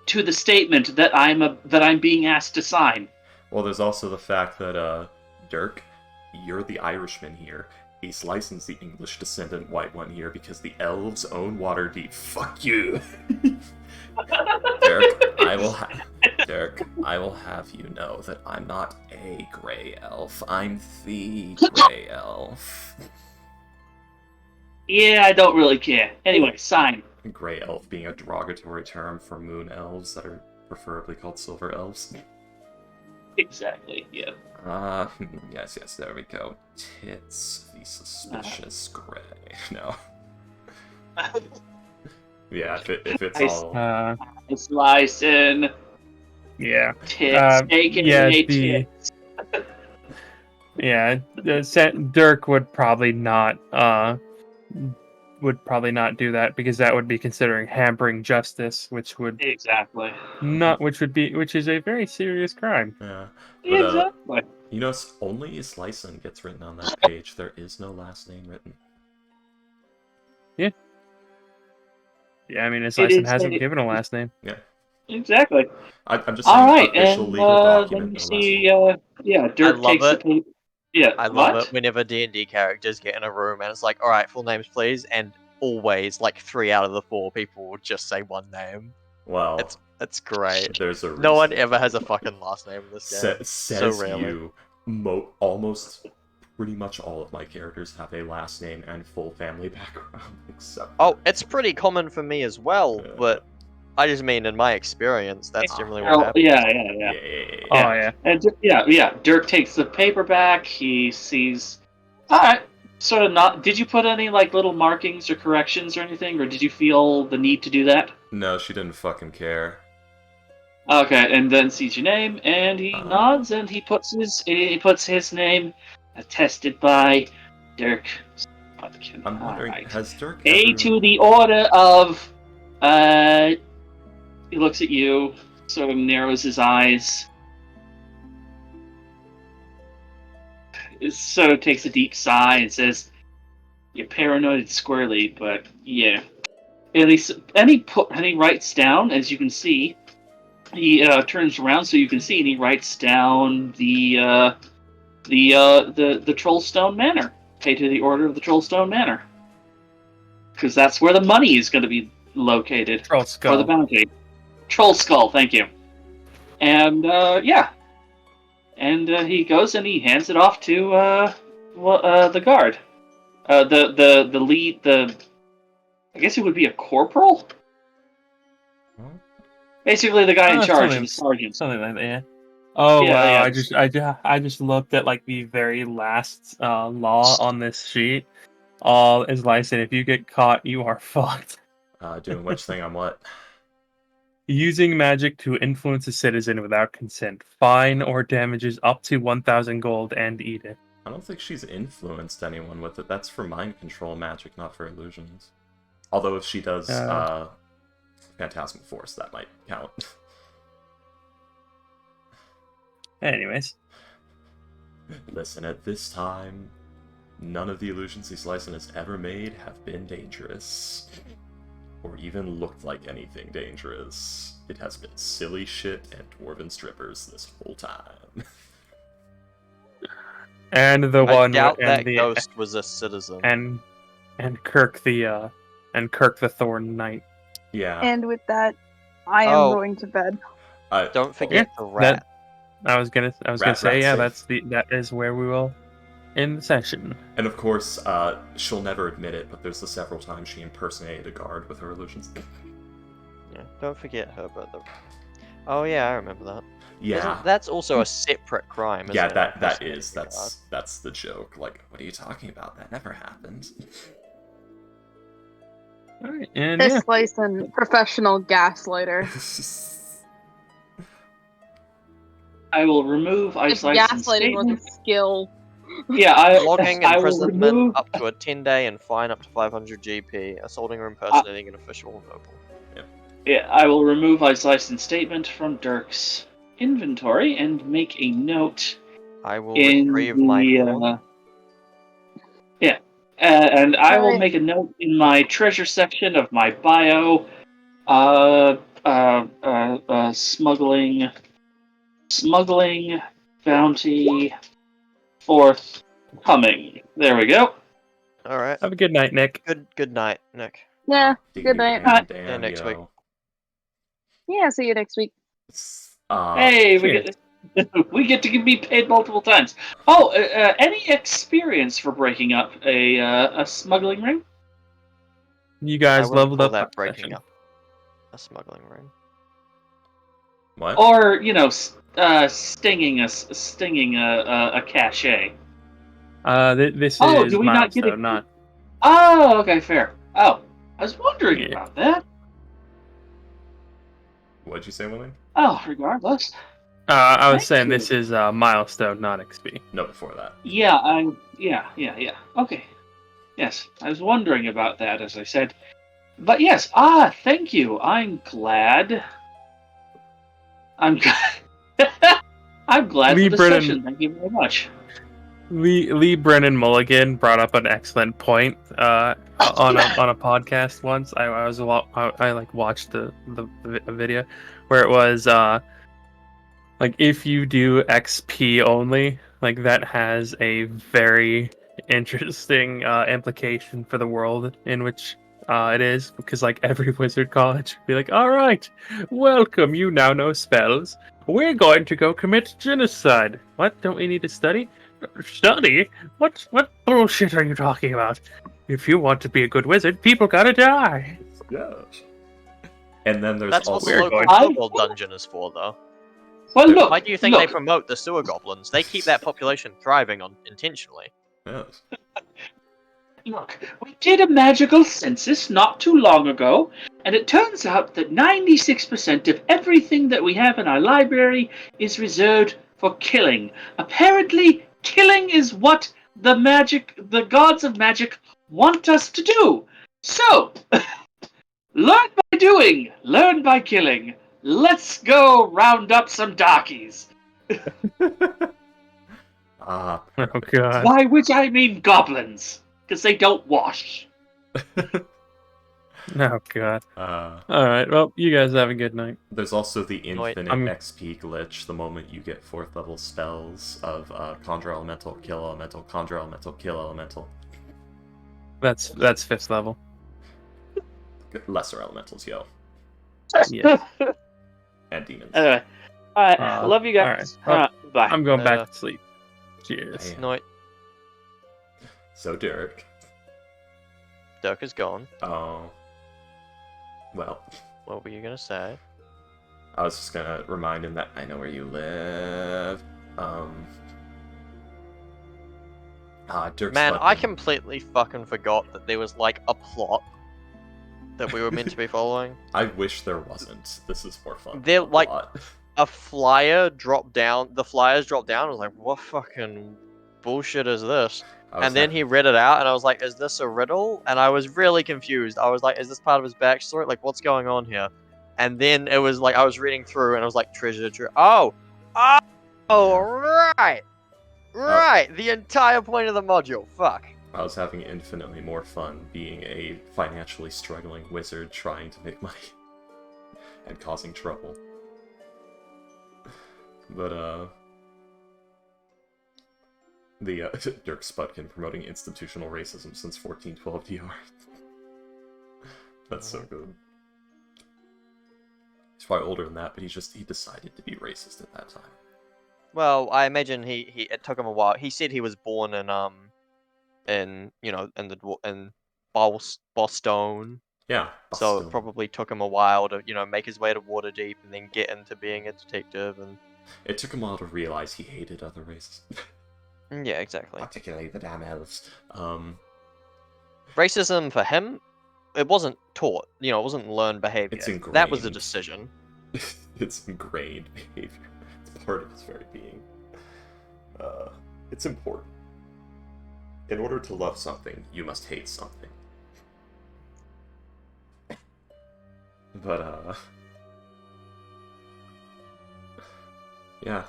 to the statement that I'm being asked to sign. Well, there's also the fact that Dirk, you're the Irishman here. Ace licensed the English descendant white one here because the elves own Waterdeep. Fuck you! Dirk, I will have you know that I'm not a grey elf. I'm the grey elf. Yeah, I don't really care. Anyway, sign. Grey elf being a derogatory term for moon elves that are preferably called silver elves. Exactly, yeah. Yes, there we go. Tits, the suspicious grey. No. Yeah, if it's all... It's Lyson. Yeah. Tits, aka tits. Dirk would probably not do that because that would be considering hampering justice, which is a very serious crime. Yeah. But, exactly. You know, only Slicin gets written on that page. There is no last name written. Yeah. Yeah, I mean, Slicin hasn't given a last name. Yeah. Exactly. I'm just saying official legal document. Let me see. Dirk takes the paper. Yeah, I love it whenever D&D characters get in a room and it's like, alright, full names please, and always, like, 3 out of the 4 people will just say one name. Well, it's great. There's a no one ever has a fucking last name in this game. Says so you. Almost pretty much all of my characters have a last name and full family background, except... Oh, it's pretty common for me as well, but I just mean in my experience, that's generally what happens. Yeah. And Dirk takes the paper back, he sees... Alright, sort of not... Did you put any, like, little markings or corrections or anything, or did you feel the need to do that? No, she didn't fucking care. Okay, and then sees your name, and he nods, and he puts his name, attested by Dirk Sputkin. I'm wondering, has Dirk to the order of, he looks at you, sort of narrows his eyes. It sort of takes a deep sigh and says, "You're paranoid and squirrely, but yeah." And he writes down, as you can see, he turns around so you can see, and he writes down the Trollstone Manor. Pay to the Order of the Trollstone Manor, because that's where the money is going to be located. Troll For the skull. bounty. Troll Skull, thank you. And yeah, and he goes and he hands it off to the guard, the lead, I guess it would be a corporal. Basically, the guy in charge of the sergeant. Something like that, yeah. Oh Yeah, wow! yeah. I just looked at like the very last law on this sheet. All is licensed. If you get caught, you are fucked. Doing which thing on what? Using magic to influence a citizen without consent. Fine or damages up to 1,000 gold and edict. I don't think she's influenced anyone with it. That's for mind control magic, not for illusions. Although if she does Phantasmal Force, that might count. Anyways. Listen, at this time, none of the illusions these Lyson has ever made have been dangerous. Or even looked like anything dangerous. It has been silly shit and dwarven strippers this whole time. And the I one doubt and that the ghost was a citizen. and Kirk the Thorn Knight. Yeah. And with that, I am Oh. going to bed. Don't forget the rat. I was gonna Rat say, yeah, safe. that is where we will end the session. And of course, she'll never admit it, but there's the several times she impersonated a guard with her illusions. Yeah, don't forget her, but the... Oh yeah, I remember that. Yeah. That's also a separate crime, isn't Yeah, it? that is. Impersonating a guard. That's the joke. Like, what are you talking about? That never happened. Alright, and This yeah. Lyson, professional gaslighter. I will remove If Ice Ice gaslighting was statement. a skill. Yeah, Logging, I will imprisonment, remove. up to a 10-day and fine up to 500 GP. Assaulting or impersonating an official or noble. Yeah, I will remove Ice License statement from Dirk's inventory and make a note I will in retrieve my the. horn. And I will Alright. make a note in my treasure section of my bio. Smuggling bounty forthcoming. There we go. Alright. Have a good night, Nick. Good night, Nick. Yeah, good night. Yeah, next week. Yeah, see you next week. Hey, cheers. we get to be paid multiple times. Oh, any experience for breaking up a smuggling ring? You I guys wouldn't leveled call up that that breaking session. up a smuggling ring. What? Or stinging a cachet? This Oh, is do we not get milestone, it? not. Oh, okay, fair. Oh, I was wondering Yeah. about that. What'd you say, William? Oh, regardless. I was Thank saying you. this is milestone, not XP. No, before that. Yeah, yeah. Okay. Yes, I was wondering about that, as I said. But yes, thank you. I'm glad. I'm glad Lee for the Brennan- session. Thank you very much. Lee Brennan Mulligan brought up an excellent point on a podcast once. I watched the video where it was like if you do XP only, like that has a very interesting implication for the world in which it is, because like every wizard college would be like, all right, welcome, you now know spells. We're going to go commit genocide. What? Don't we need to study? Study? What bullshit are you talking about? If you want to be a good wizard, people gotta die. Yes. And then there's That's what also the local going- kobold dungeon is for, though. Well, look. Why do you think they look, promote the sewer goblins? They keep that population thriving intentionally. yes. Look, we did a magical census not too long ago, and it turns out that 96% of everything that we have in our library is reserved for killing. Apparently, killing is what the gods of magic want us to do. So, learn by doing, learn by killing. Let's go round up some darkies. Ah, Oh god. By which I mean goblins, because they don't wash. Oh god. uh, Alright, well, you guys have a good night. there's also the Wait, infinite I'm- XP glitch the moment you get 4th level spells of Conjure Elemental, Kill Elemental, Conjure Elemental, Kill Elemental. That's 5th level. Lesser Elementals, yo. Yeah. And Demons. Anyway, alright, love you guys. alright. Bye. I'm going Yeah. back to sleep. Cheers. Damn. No, So, Derek. Dirk is gone. Oh. Well, What were you gonna say? I was just gonna remind him that I know where you live. Dirk's Man, I fucking- completely fucking forgot that there was like a plot that we were meant to be following. I wish there wasn't. This is more fun. They're, a like- lot. A flyer dropped down. The flyers dropped down. I was like, what fucking bullshit is this? I was And then he read it out, and I was like, is this a riddle? And I was really confused. I was like, is this part of his backstory? Like, what's going on here? And then it was like, I was reading through, and I was like, treasure. Oh, right. Right. The entire point of the module. Fuck. I was having infinitely more fun being a financially struggling wizard trying to make money and causing trouble. But, Dirk Sputkin promoting institutional racism since 1412 DR. That's so good. He's probably older than that, but he decided to be racist at that time. Well, I imagine it took him a while. He said he was born in Boston. Yeah. So it Boston. probably took him a while to, make his way to Waterdeep and then get into being a detective and It took him a while to realize he hated other races. yeah, exactly. Particularly the damn elves. Racism for him, it wasn't taught. It wasn't learned behavior. It's That was a ingrained. decision. It's ingrained behavior. It's part of his very being. It's important. In order to love something, you must hate something. But, yeah,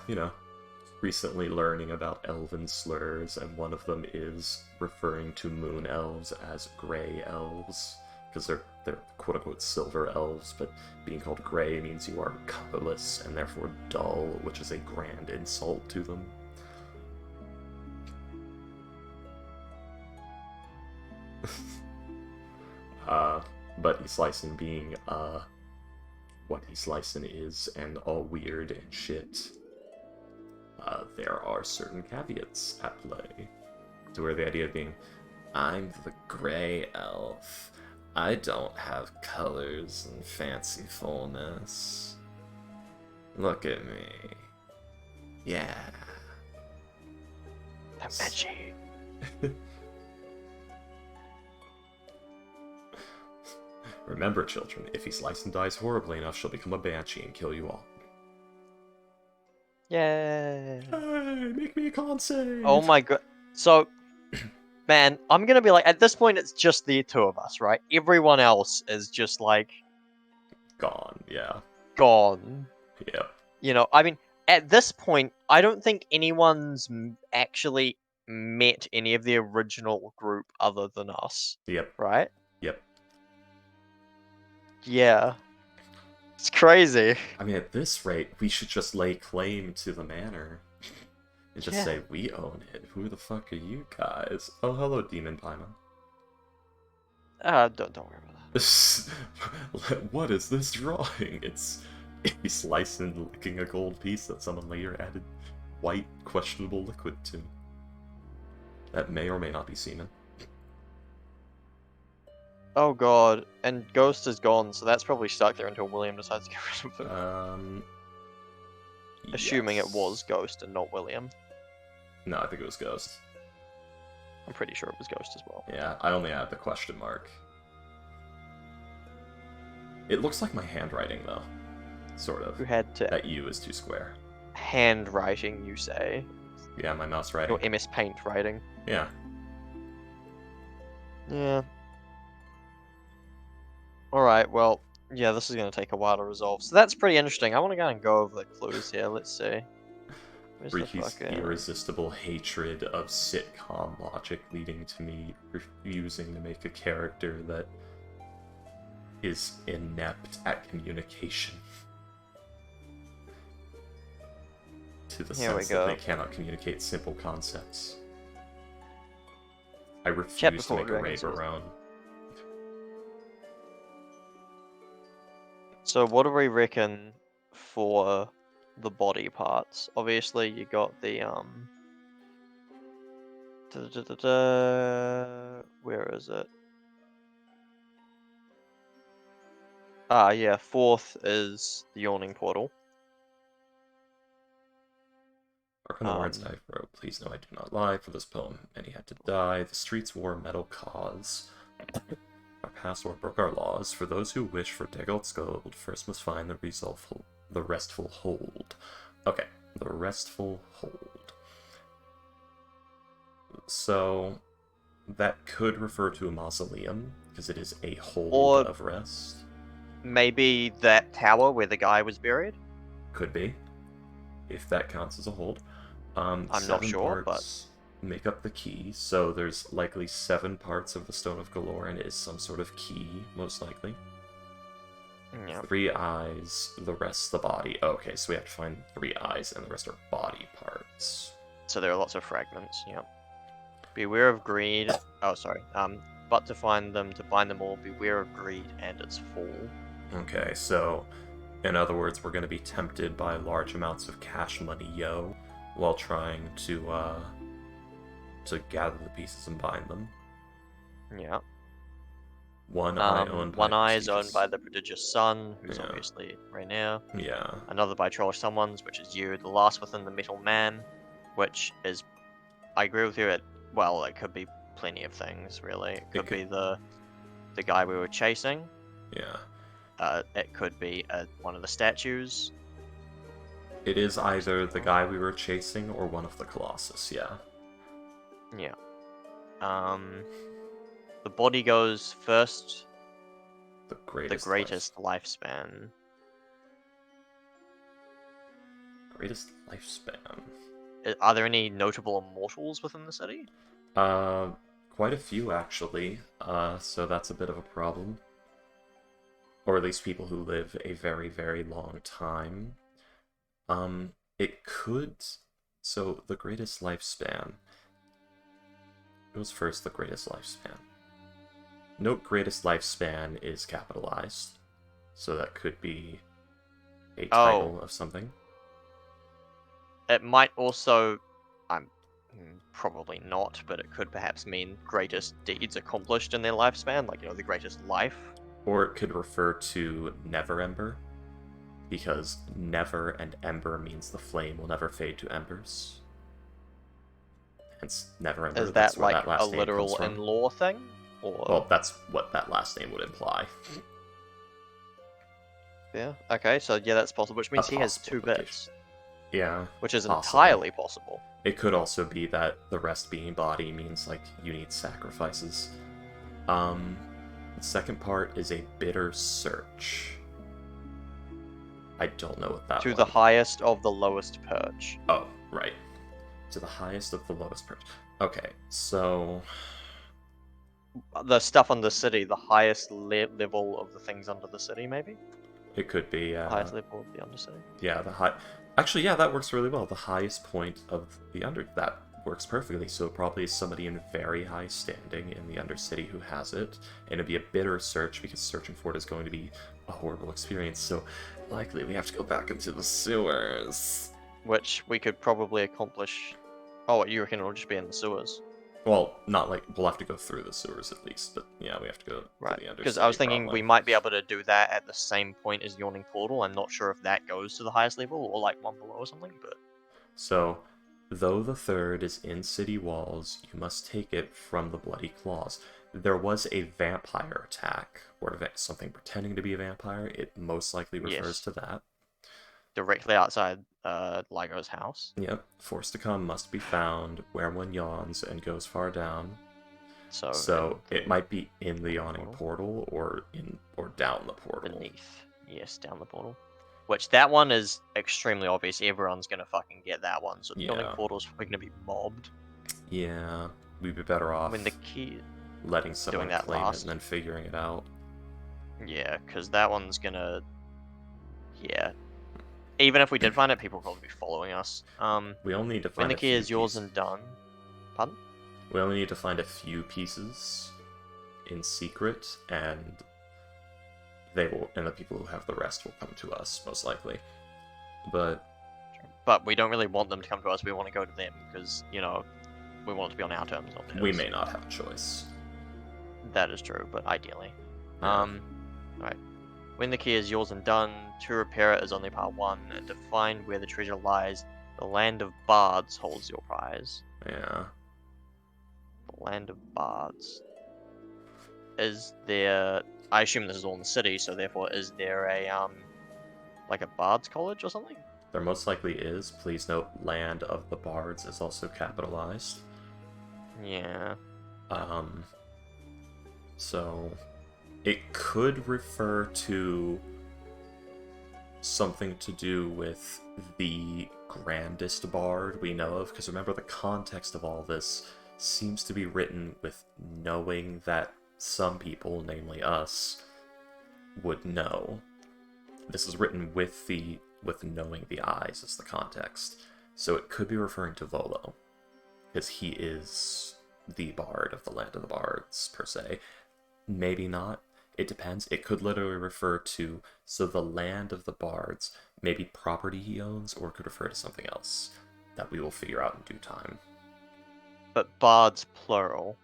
recently learning about elven slurs, and one of them is referring to moon elves as gray elves, because they're quote-unquote silver elves, but being called gray means you are colorless and therefore dull, which is a grand insult to them. But Slicin being, what Slicin is, and all weird and shit, there are certain caveats at play. To where the idea being, I'm the gray elf. I don't have colors and fancifulness. Look at me. Yeah. That magic. Remember, children, if Slicin dies horribly enough, she'll become a banshee and kill you all. Yay. Hey, make me a con save! Oh my god. So, man, I'm gonna be like, at this point, it's just the two of us, right? Everyone else is just like Gone, yeah. gone. Yep. I mean, at this point, I don't think anyone's actually met any of the original group other than us, Yep. right? Yep. Yeah. It's crazy. I mean, at this rate, we should just lay claim to the manor. And just Yeah. say, we own it. Who the fuck are you guys? Oh, hello, Demon Paimon. Don't worry about that. What is this drawing? It's Slicin licking a gold piece that someone later added white, questionable liquid to. That may or may not be semen. Oh god, and Ghost is gone, so that's probably stuck there until William decides to get rid of it. Assuming it yes. was Ghost and not William. No, I think it was Ghost. I'm pretty sure it was Ghost as well. Yeah, I only had the question mark. It looks like my handwriting, though. Sort of. Who had to That U is too square. handwriting, you say? Yeah, my mouse writing. Or MS Paint writing? Yeah. Yeah. Alright, well, Yeah, this is going to take a while to resolve. So that's pretty interesting. I want to go and go over the clues here. Let's see. Where's the Ricky's fucking... irresistible hatred of sitcom logic leading to me refusing to make a character that is inept at communication. To the Here we sense that go. they cannot communicate simple concepts. I Chat refuse to before make a Dragon Ray says- Barone. So what do we reckon for the body parts? Obviously, you got the where is it? Ah, yeah. Fourth is the yawning portal. Arcana words I wrote, please know I do not lie. For this poem, many had to die. The streets wore metal cause. Our past war broke our laws. For those who wish for Dagold's gold, first must find the restful hold. Okay, the restful hold. So, that could refer to a mausoleum, because it is a hold Or- of rest. Maybe that tower where the guy was buried? Could be, if that counts as a hold. I'm not 7 sure, parts make up the key, so there's likely 7 parts of the Stone of Galore, and it is some sort of key, most likely. Yeah. 3 eyes, the rest the body. Okay, so we have to find 3 eyes, and the rest are body parts. So there are lots of fragments, yeah. Beware of greed. Oh, sorry. But to find them all, beware of greed and its fall. Okay, so in other words, we're going to be tempted by large amounts of cash money, while trying to gather the pieces and bind them. Yeah. One eye owned by One eye is owned prestigious- by the prodigious sun, who's Yeah. obviously Rainier. Yeah. Another by trollish someone's, which is you. The last within the metal man, which is, I agree with you. It could be plenty of things, really. It could be the guy we were chasing. Yeah. It could be one of the statues. It is either the guy we were chasing or one of the Colossus, yeah. Yeah. The body goes first. The The greatest lifespan. Greatest lifespan. Are there any notable immortals within the city? Quite a few, actually. So that's a bit of a problem. Or at least people who live a very, very long time. It could... So, the greatest lifespan... It was first the greatest lifespan. Note greatest lifespan is capitalized. So that could be a title of something. It might also... probably not, but it could perhaps mean greatest deeds accomplished in their lifespan, like, the greatest life. Or it could refer to Never Ember, because Never and Ember means the flame will never fade to embers. Hence, Never Ember. Is that's that where like that last a name literal comes from. in-law thing? Or... Well, that's what that last name would imply. Yeah, okay, so yeah, that's possible, which means A he has possible 2 implication. bits. Yeah. Which is possibly. entirely possible. It could also be that the rest being body means, like, you need sacrifices. The second part is a bitter search. I don't know what that To one... the highest of the lowest perch. Oh, right. To the highest of the lowest perch. Okay, so... The stuff on the city, the highest level of the things under the city, maybe? It could be, Highest level of the undercity? yeah, the high... Actually, yeah, that works really well. The highest point of the under... That works perfectly. So it probably is somebody in very high standing in the Undercity who has it. And it'd be a bitter search because searching for it is going to be a horrible experience. So likely we have to go back into the sewers. Which we could probably accomplish... Oh, you reckon it'll just be in the sewers? Well, not like... We'll have to go through the sewers at least. But yeah, we have to go to the Undercity. Because I was thinking probably. we might be able to do that at the same point as Yawning Portal. I'm not sure if that goes to the highest level or like one below or something, but... So, though the third is in city walls, you must take it from the Bloody Claws. There was a vampire attack, or something pretending to be a vampire. It most likely refers to that. Directly outside Ligo's house. Yep. Forced to come must be found, where one yawns and goes far down. So in it might be in the yawning portal? portal or down the portal. beneath. Yes, down the portal. Which that one is extremely obvious. Everyone's gonna fucking get that one. So the yawning Yeah. portal's probably gonna be mobbed. Yeah, we'd be better off When the key, letting someone that claim it last. and then figuring it out. yeah, because that one's gonna, yeah. Even if we did find it, people will probably be following us. We only need to When find the a key few is yours pieces. and done. Pardon? We only need to find a few pieces in secret, and the people who have the rest will come to us most likely. But we don't really want them to come to us. We want to go to them because we want it to be on our terms, not theirs. we may not have a choice. That is true, but ideally. Yeah. Alright. When the key is yours and done, to repair it is only part 1, and to find where the treasure lies, the land of bards holds your prize. Yeah. The land of bards. Is there... I assume this is all in the city, so therefore is there a, like a bards college or something? There most likely is. Please note, Land of the Bards is also capitalized. Yeah. So it could refer to something to do with the grandest bard we know of, because remember the context of all this seems to be written with knowing that some people, namely us, would know. This is written with knowing the eyes as the context. So it could be referring to Volo, because he is the bard of the Land of the Bards, per se. Maybe not. It depends. It could literally refer to, so the Land of the Bards, maybe property he owns, or it could refer to something else that we will figure out in due time. But bards plural.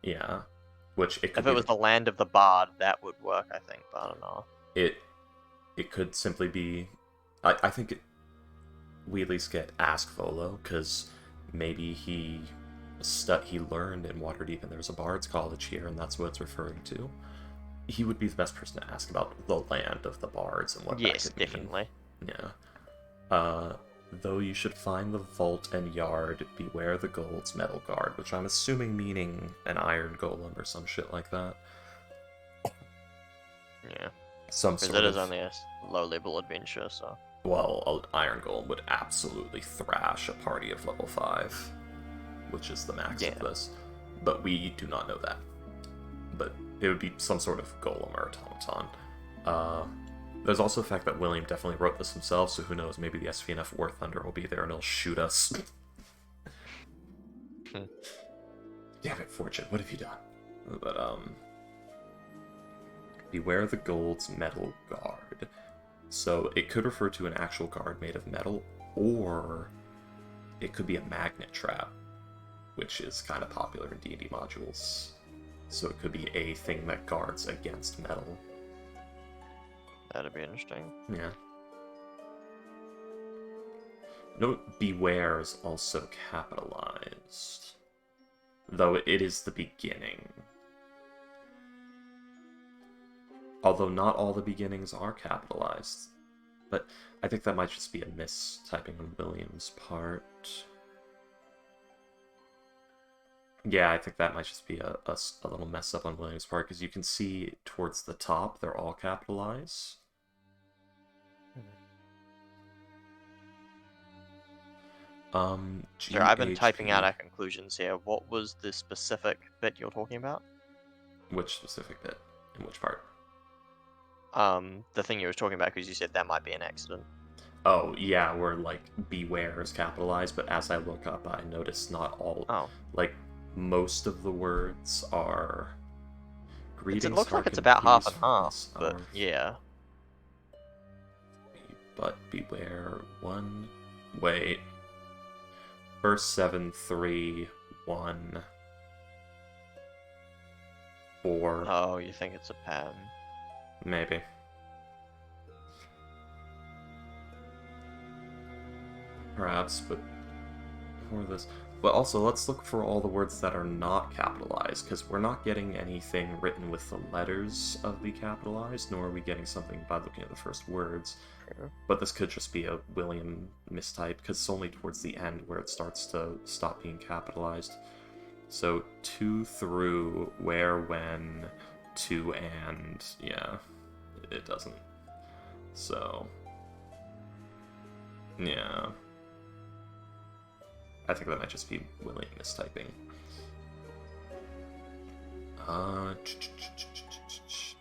Yeah. Which it could If be it was the land of the bard, that would work, I think, but I don't know. It could simply be... I think we at least get Ask Volo, because maybe he learned in Waterdeep and there's a Bard's College here, and that's what it's referring to. He would be the best person to ask about the land of the Bards and what that could mean. Definitely. Yeah. Though you should find the vault and yard, beware the gold's metal guard, which I'm assuming meaning an iron golem or some shit like that. Yeah. Some Because sort it is of... only a low-level adventure, so... Well, an iron golem would absolutely thrash a party of level 5, which is the max of this. But we do not know that. But it would be some sort of golem or automaton. There's also the fact that William definitely wrote this himself, so who knows, maybe the SVNF War Thunder will be there and he'll shoot us. Damn it, Fortune, what have you done? But, beware the gold's metal guard. So it could refer to an actual guard made of metal, or it could be a magnet trap, which is kind of popular in D&D modules. So it could be a thing that guards against metal. That'd be interesting. Yeah. Note beware is also capitalized, though it is the beginning. Although not all the beginnings are capitalized. But I think that might just be a mistyping on William's part. Yeah, I think that might just be a little mess up on William's part, because you can see towards the top, they're all capitalized. Sure, I've been typing out our conclusions here. What was the specific bit you're talking about? Which specific bit? In which part? The thing you were talking about, because you said that might be an accident. Oh, yeah, where, like, beware is capitalized, but as I look up, I notice not all... Oh. Like, most of the words are... Greetings, It looks like hearken, it's about half please, and half, this but are- yeah. But beware, one... Wait. Verse 7, 3, 1... 4... Oh, you think it's a pattern? Maybe. Perhaps, but for this... But also, let's look for all the words that are not capitalized, because we're not getting anything written with the letters of the capitalized, nor are we getting something by looking at the first words. True. But this could just be a William mistype, because it's only towards the end where it starts to stop being capitalized. So 2 through where, when, to, and yeah, it doesn't. So yeah, I think that might just be Willie mistyping.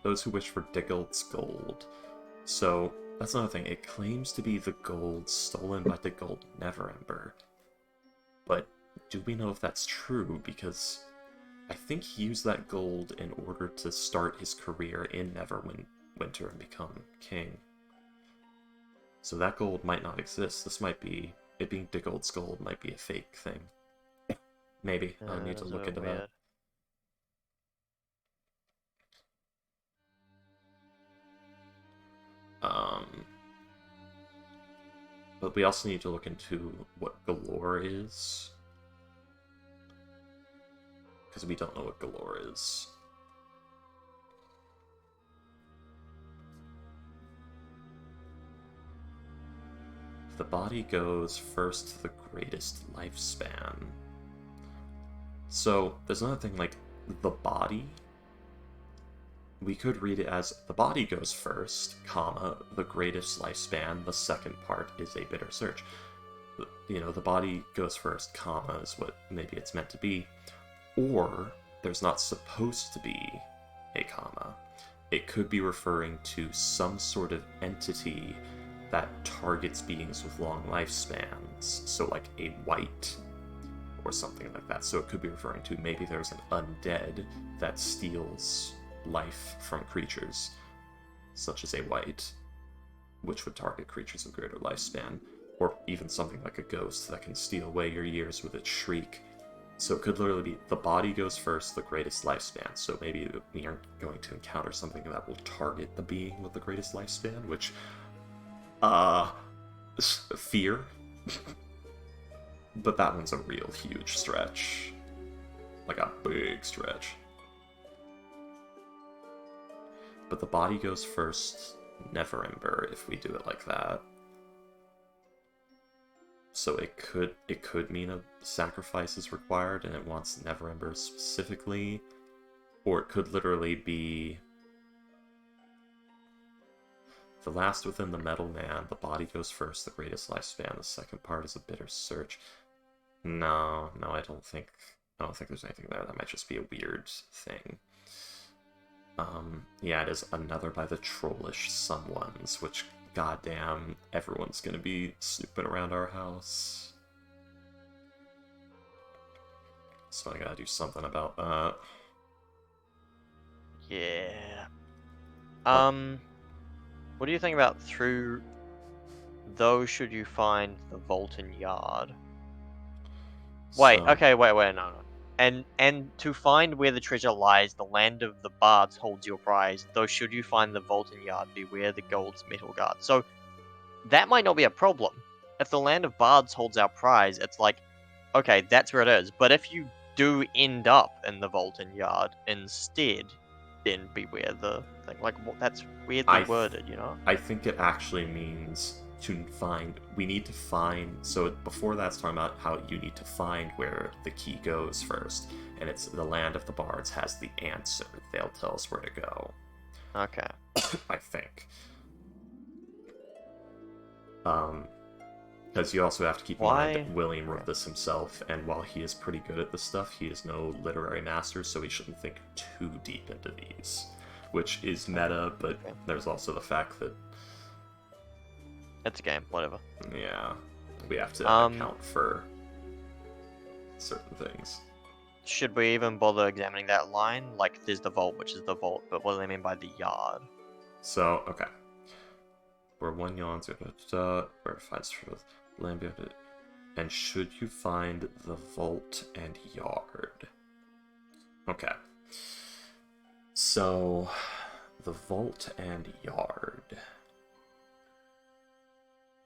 Those who wish for Diggald's gold. So that's another thing. It claims to be the gold stolen by Digald Neverember. But do we know if that's true? Because I think he used that gold in order to start his career in Neverwinter and become king. So that gold might not exist. This might be... It being Digald's gold might be a fake thing. Maybe. I'll need to look into that. But we also need to look into what Galore is. Because we don't know what Galore is. The body goes first to the greatest lifespan. So, there's another thing, like, the body. We could read it as the body goes first, comma, the greatest lifespan, the second part is a bitter search. You know, the body goes first, comma, is what maybe it's meant to be. Or, there's not supposed to be a comma. It could be referring to some sort of entity that targets beings with long lifespans. So like a wight or something like that. So it could be referring to maybe there's an undead that steals life from creatures, such as a wight, which would target creatures of greater lifespan, or even something like a ghost that can steal away your years with its shriek. So it could literally be the body goes first, the greatest lifespan. So maybe we aren't going to encounter something that will target the being with the greatest lifespan, which, fear. But that one's a real huge stretch. Like a big stretch. But the body goes first, Neverember, if we do it like that. So it could mean a sacrifice is required and it wants Neverember specifically. Or it could literally be the last within the Metal Man, the body goes first, the greatest lifespan, the second part is a bitter search. No, I don't think there's anything there. That might just be a weird thing. Yeah, it is another by the trollish someones, which, goddamn, everyone's gonna be snooping around our house. So I gotta do something about that. Yeah. What do you think about through those should you find the Volton Yard? Wait, So, okay, wait, no. And to find where the treasure lies, the land of the bards holds your prize. Though should you find the Volton Yard, beware the gold's metal guard. So that might not be a problem. If the land of bards holds our prize, it's like, okay, that's where it is. But if you do end up in the Volton Yard instead, then beware the thing. Like, that's weirdly worded, you know? I think it actually means we need to find, so before that's talking about how you need to find where the key goes first, and it's the land of the bards has the answer. They'll tell us where to go. Okay. I think. Because you also have to keep in mind that William wrote this himself, and while he is pretty good at this stuff, he is no literary master, so he shouldn't think too deep into these. Which is meta, but there's also the fact that it's a game, whatever. Yeah, we have to account for certain things. Should we even bother examining that line? Like, there's the vault, which is the vault, but what do they mean by the yard? So, okay. Where one yawns, where it finds land beyond it. And should you find the vault and yard? Okay. So, the vault and yard.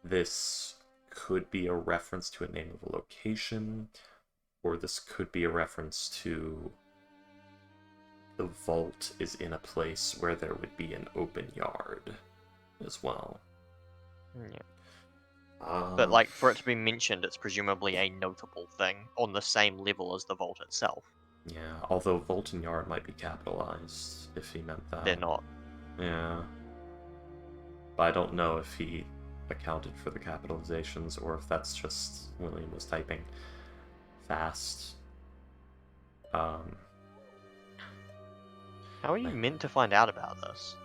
This could be a reference to a name of a location, or this could be a reference to the vault is in a place where there would be an open yard as well. Yeah. But like for it to be mentioned, it's presumably a notable thing on the same level as the vault itself. Yeah, although Volton Yard might be capitalized, if he meant that. They're not. Yeah. But I don't know if he accounted for the capitalizations or if that's just William was typing fast. How are you meant to find out about this?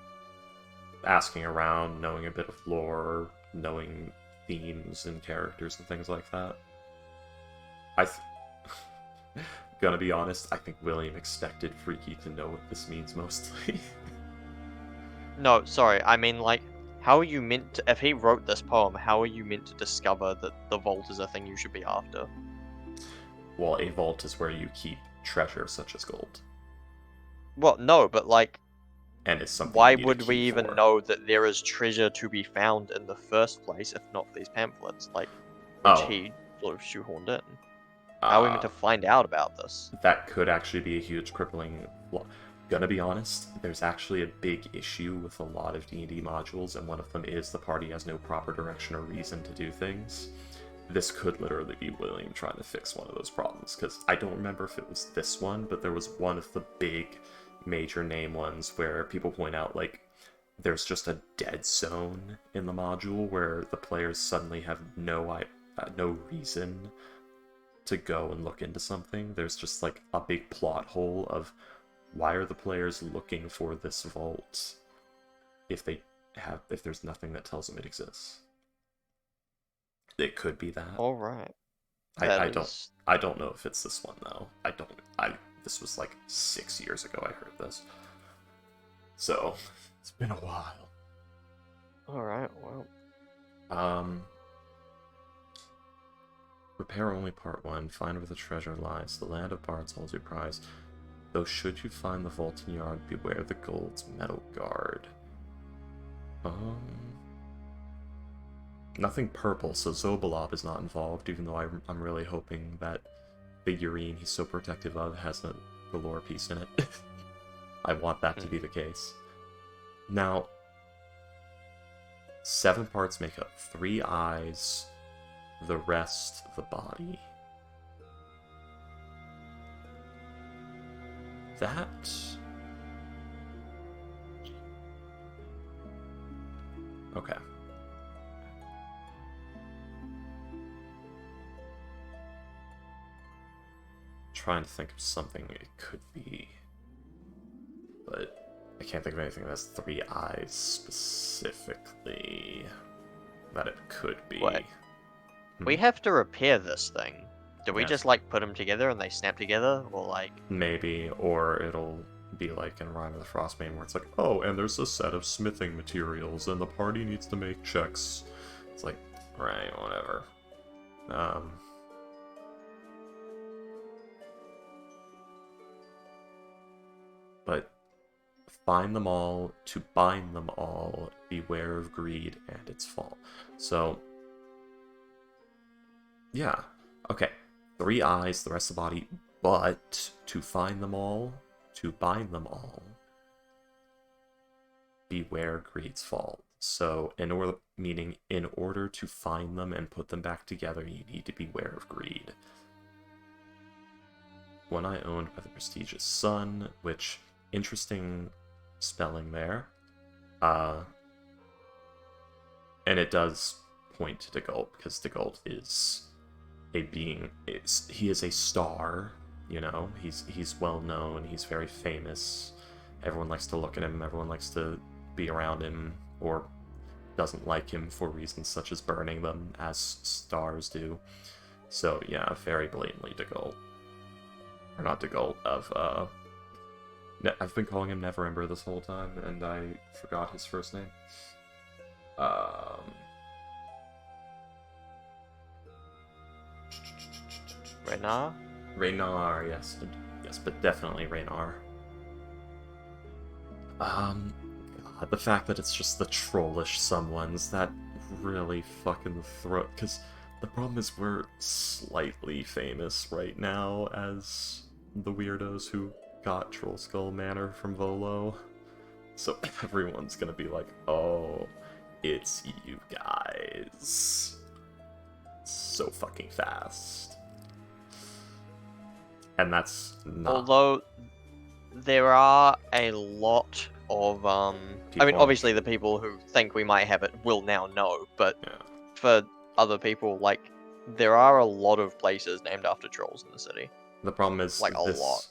Asking around, knowing a bit of lore, knowing themes and characters and things like that. Gonna be honest, I think William expected Freaky to know what this means mostly. No, sorry, I mean like, how are you meant to, if he wrote this poem, how are you meant to discover that the vault is a thing you should be after? Well, a vault is where you keep treasure such as gold. Well, no, but like, And it's something why you need to would we keep even for. know that there is treasure to be found in the first place if not for these pamphlets, like, which he sort of shoehorned in? How are we meant to find out about this? That could actually be a huge crippling flaw. Gonna be honest, there's actually a big issue with a lot of D&D modules, and one of them is the party has no proper direction or reason to do things. This could literally be William trying to fix one of those problems, because I don't remember if it was this one, but there was one of the big major name ones where people point out, like, there's just a dead zone in the module where the players suddenly have no reason to go and look into something. There's just like a big plot hole of why are the players looking for this vault if there's nothing that tells them it exists. It could be that. All right. I don't know if it's this one though. This was like 6 years ago I heard this. So it's been a while. All right. Well. Repair only part 1. Find where the treasure lies. The land of bards holds your prize. Though should you find the Volton Yard, beware the gold's metal guard. Nothing purple, so Zobalob is not involved, even though I'm really hoping that figurine he's so protective of has the lore piece in it. I want that to be the case. Now, 7 parts make up 3 eyes, the rest the body. That... Okay. Trying to think of something it could be, but I can't think of anything that has 3 eyes specifically that it could be. What? We have to repair this thing. Do we Yes. just like put them together and they snap together, or like? Maybe, or it'll be like in Rhyme of the Frostbane where it's like, oh, and there's a set of smithing materials and the party needs to make checks. It's like, right, whatever. But find them all, to bind them all, beware of greed and its fall. So, yeah, okay. 3 eyes, the rest of the body, but to find them all, to bind them all, beware greed's fall. So, in order to find them and put them back together, you need to beware of greed. One eye owned by the prestigious Sun, which, interesting spelling there. And it does point to Degult, because Degult is a being, he is a star, you know, he's well known, he's very famous, everyone likes to look at him, everyone likes to be around him, or doesn't like him for reasons such as burning them, as stars do. So yeah, very blatantly Degult. Or not Degult, I've been calling him Neverember this whole time, and I forgot his first name. Raynar, yes, but definitely Raynar. God, the fact that it's just the trollish someones that really fucking throw. Because the problem is we're slightly famous right now as the weirdos who got Troll Skull Manor from Volo. So everyone's gonna be like, oh, it's you guys. so fucking fast. And that's not Although there are a lot of I mean, People- obviously the people who think we might have it will now know, but Yeah. for other people, like, there are a lot of places named after trolls in the city. The problem is Like, a this... lot.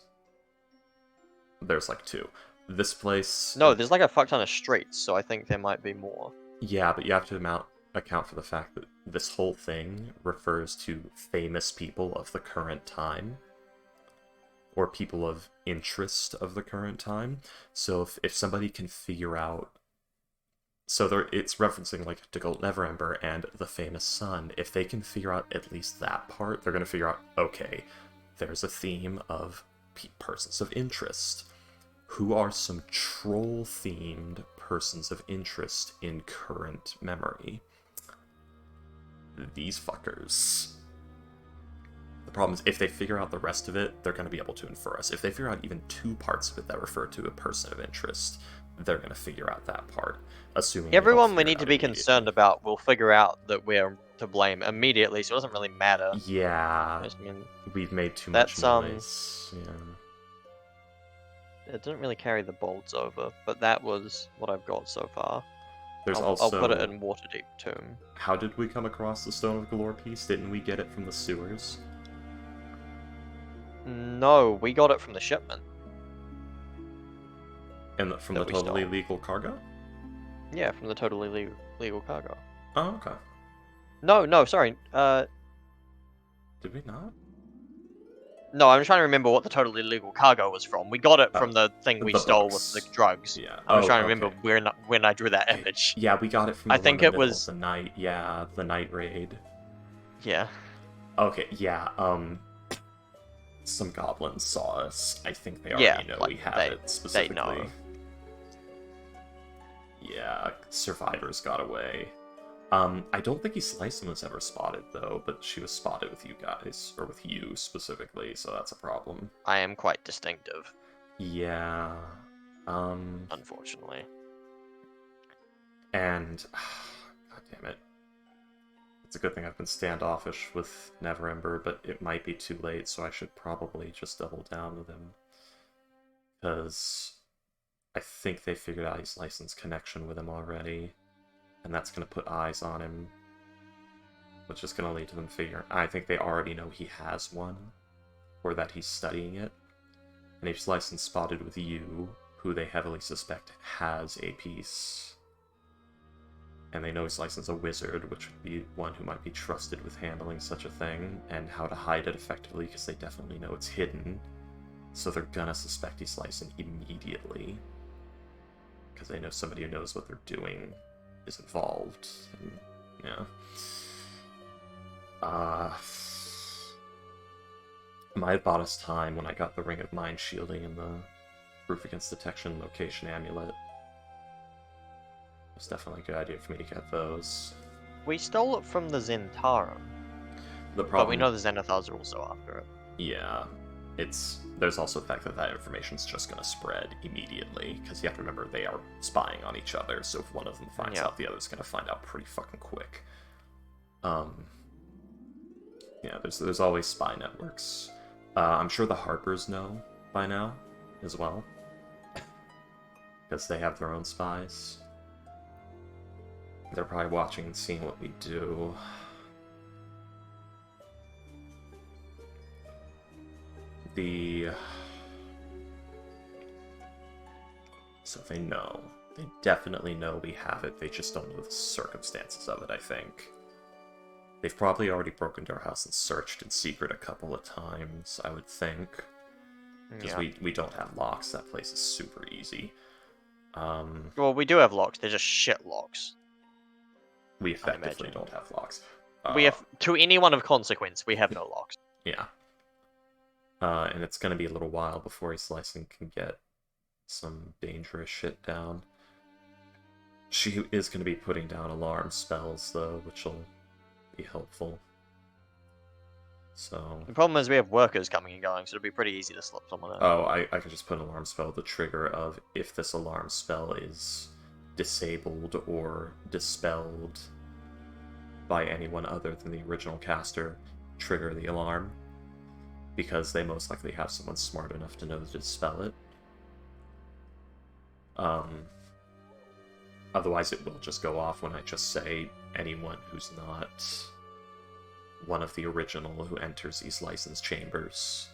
There's like 2. This place... No, there's like a fuck ton of streets, so I think there might be more. Yeah, but you have to account for the fact that this whole thing refers to famous people of the current time. Or people of interest of the current time. So if somebody can figure out... So it's referencing like Degult Neverember and the famous Sun. If they can figure out at least that part, they're going to figure out, okay, there's a theme of persons of interest. Who are some troll-themed persons of interest in current memory? These fuckers. The problem is, if they figure out the rest of it, they're going to be able to infer us. If they figure out even 2 parts of it that refer to a person of interest, they're going to figure out that part. Assuming they don't Everyone we figure it need to out be immediately. concerned about will figure out that we're to blame immediately, so it doesn't really matter. Yeah, I mean, we've made too That's, much noise. Yeah. it didn't really carry the bolts over, but that was what I've got so far. There's I'll also... put it in Waterdeep Tomb. How did we come across the Stone of Galore piece? Didn't we get it from the sewers? No, we got it from the shipment. And from That the we totally stole. legal cargo? Yeah, from the totally legal cargo. Oh, okay. No, sorry. Did we not? No, I'm trying to remember what the totally legal cargo was from. We got it from the thing we the stole books. with the drugs. Yeah. I was Oh, trying to remember okay. when I drew that image. Yeah, we got it from I the think one in the it middle was- of the night. Yeah, the night raid. Yeah. Okay, yeah, some goblins saw us. I think they already Yeah, know like, we have they- it specifically. know. Yeah, survivors got away. I don't think Slicin was ever spotted though, but she was spotted with you guys, or with you specifically, so that's a problem. I am quite distinctive, Yeah. unfortunately. And god damn it. It's a good thing I've been standoffish with Neverember, but it might be too late, so I should probably just double down with him. Because I think they figured out his license connection with him already, and that's going to put eyes on him, which is going to lead to them figuring... I think they already know he has one, or that he's studying it. And if his license spotted with you, who they heavily suspect has a piece... And they know his license a wizard, which would be one who might be trusted with handling such a thing, and how to hide it effectively, because they definitely know it's hidden. So they're gonna suspect he's licensed immediately. Because they know somebody who knows what they're doing is involved. And, yeah. Might have bought us time when I got the Ring of Mind Shielding and the Proof Against Detection Location Amulet. It's definitely a good idea for me to get those. We stole it from the Zentarum, The but problem, we know the Zenithars are also after it. yeah, there's also the fact that that information's just gonna spread immediately, because you have to remember they are spying on each other. So if one of them finds Yeah. out, the other's gonna find out pretty fucking quick. Yeah, there's always spy networks. I'm sure the Harpers know by now as well, because they have their own spies. They're probably watching and seeing what we do. So they know. They definitely know we have it, they just don't know the circumstances of it, I think. They've probably already broken into our house and searched in secret a couple of times, I would think. Because Yeah. we don't have locks, that place is super easy. Well, we do have locks. They're just shit locks. We effectively imagine. don't have locks. We have, to anyone of consequence, we have no locks. Yeah. And it's gonna be a little while before his license can get some dangerous shit down. She is gonna be putting down alarm spells, though, which will be helpful. So... The problem is we have workers coming and going, so it'll be pretty easy to slip someone in. Oh, I can just put an alarm spell, the trigger of if this alarm spell is disabled or dispelled by anyone other than the original caster trigger the alarm, because they most likely have someone smart enough to know to dispel it. Otherwise it will just go off when I just say anyone who's not one of the original who enters these licensed chambers.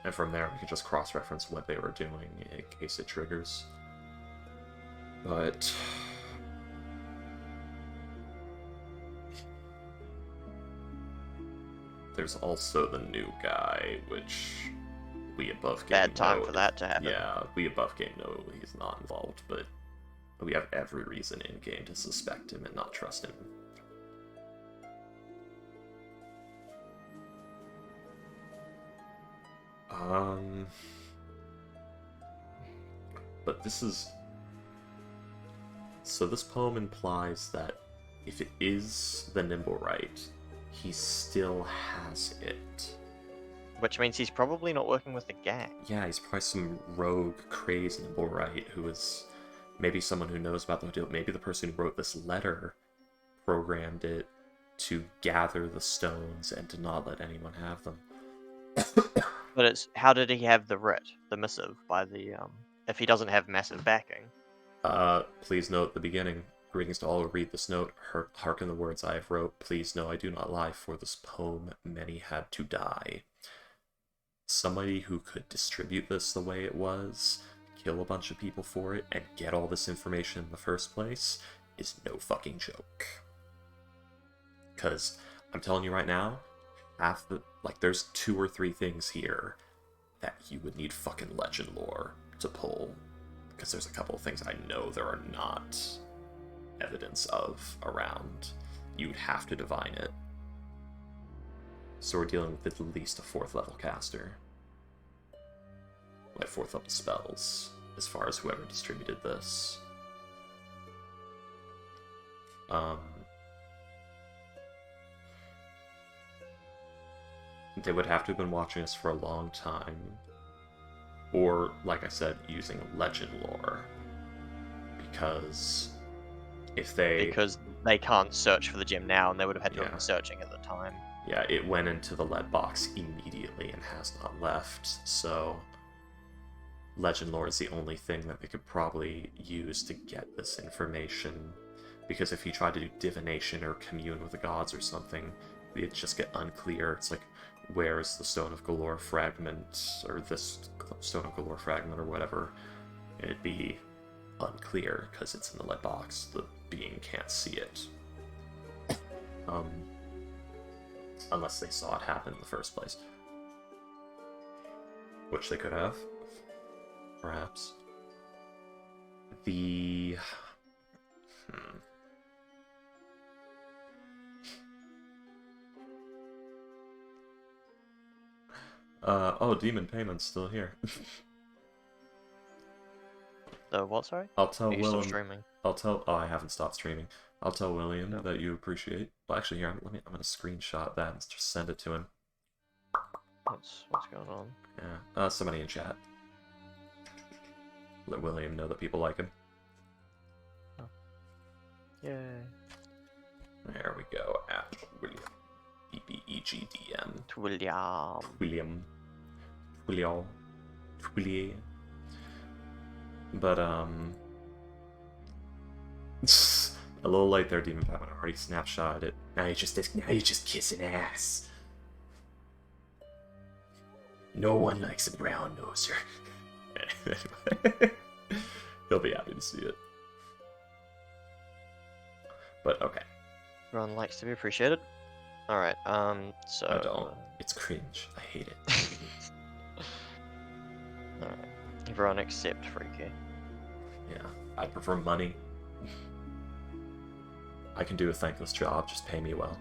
And from there we can just cross-reference what they were doing in case it triggers. But there's also the new guy, which we above game Bad time know- for that to happen. Yeah, we above game know he's not involved, but we have every reason in game to suspect him and not trust him. But this is... So this poem implies that if it is the Nimblewright, he still has it. Which means he's probably not working with the gang. Yeah, he's probably some rogue, crazed Nimblewright who is maybe someone who knows about the deal. Maybe the person who wrote this letter programmed it to gather the stones and to not let anyone have them. But it's how did he have the writ, the missive, by the if he doesn't have massive backing? Please note the beginning. Greetings to all who read this note. Hearken the words I have wrote. Please know I do not lie. For this poem, many had to die. Somebody who could distribute this the way it was, kill a bunch of people for it, and get all this information in the first place is no fucking joke. Because I'm telling you right now, there's 2 or 3 things here that you would need fucking legend lore to pull. Because there's a couple of things I know there are not evidence of around. You'd have to divine it. So we're dealing with at least a 4th level caster. Like 4th level spells, as far as whoever distributed this. They would have to have been watching us for a long time. Or, like I said, using legend lore. Because if they... Because they can't search for the gem now, and they would have had to have Yeah. been searching at the time. Yeah, it went into the lead box immediately and has not left, so... Legend lore is the only thing that they could probably use to get this information. Because if you try to do divination or commune with the gods or something, it'd just get unclear. It's like, where's the Stone of Galore fragment, or this Stone of Galore fragment, or whatever? It'd be unclear, because it's in the lead box. The being can't see it. Unless they saw it happen in the first place. Which they could have. Perhaps. The... Oh, Demon Payment's still here. The what, sorry? I'll tell Are you still Willem. streaming? Oh, I haven't stopped streaming. I'll tell William that you appreciate. Well, actually, here, I'm gonna screenshot that and just send it to him. What's going on? Yeah, somebody in chat. Let William know that people like him. Yay. There we go. At William. BBEGDM. William. William. Twillier. But, a little late there, Demon Payment. I already snapshotted it. Now you're just kissing ass. No one likes a brown noser. Anyway, he'll be happy to see it. But okay. Everyone likes to be appreciated. Alright, so... I don't. It's cringe. I hate it. Alright. Everyone except Freaky. Yeah. I prefer money. I can do a thankless job, just pay me well.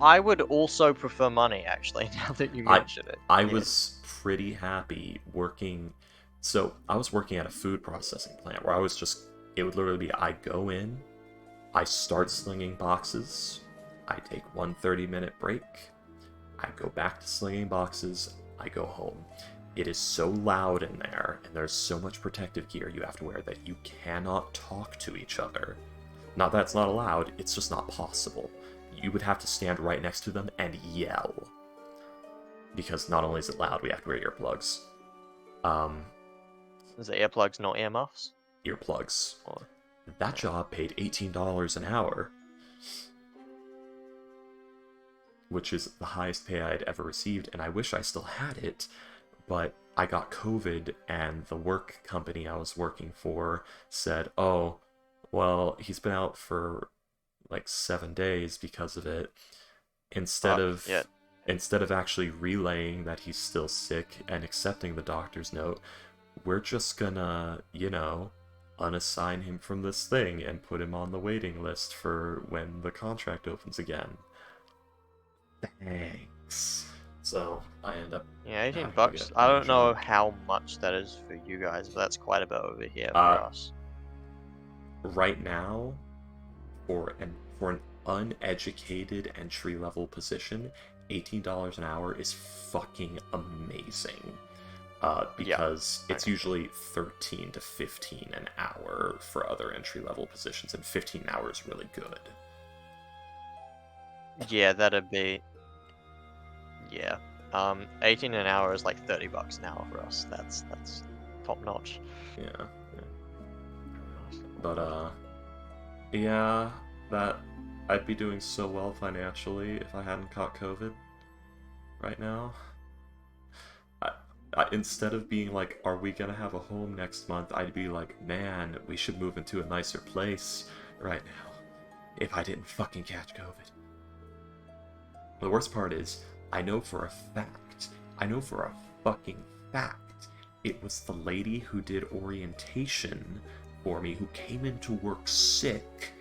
I would also prefer money, actually, now that you mention it. I was pretty happy working... So, I was working at a food processing plant where I was just... It would literally be, I go in, I start slinging boxes, I take 1 30-minute break, I go back to slinging boxes, I go home. It is so loud in there, and there's so much protective gear you have to wear that you cannot talk to each other. Not that it's not allowed, it's just not possible. You would have to stand right next to them and yell. Because not only is it loud, we have to wear earplugs. Is it earplugs, not earmuffs? Earplugs. Or... That job paid $18 an hour, which is the highest pay I'd ever received, and I wish I still had it, but I got COVID, and the work company I was working for said, oh, well, he's been out for like 7 days because of it. Instead of actually relaying that he's still sick and accepting the doctor's note, we're just gonna, unassign him from this thing and put him on the waiting list for when the contract opens again. Thanks. So I end up... Yeah, $18. I don't know how much that is for you guys, but that's quite a bit over here for us. Right now, for an uneducated entry-level position, $18 an hour is fucking amazing. Because it's usually 13 to 15 an hour for other entry-level positions, and 15 an hour is really good. Yeah, that'd be... Yeah. 18 an hour is like $30 an hour for us. That's top notch. Yeah. But yeah, that I'd be doing so well financially if I hadn't caught COVID right now. Instead of being like, are we gonna have a home next month, I'd be like, man, we should move into a nicer place right now if I didn't fucking catch COVID. The worst part is, I know for a fucking fact, it was the lady who did orientation for me, who came into work sick,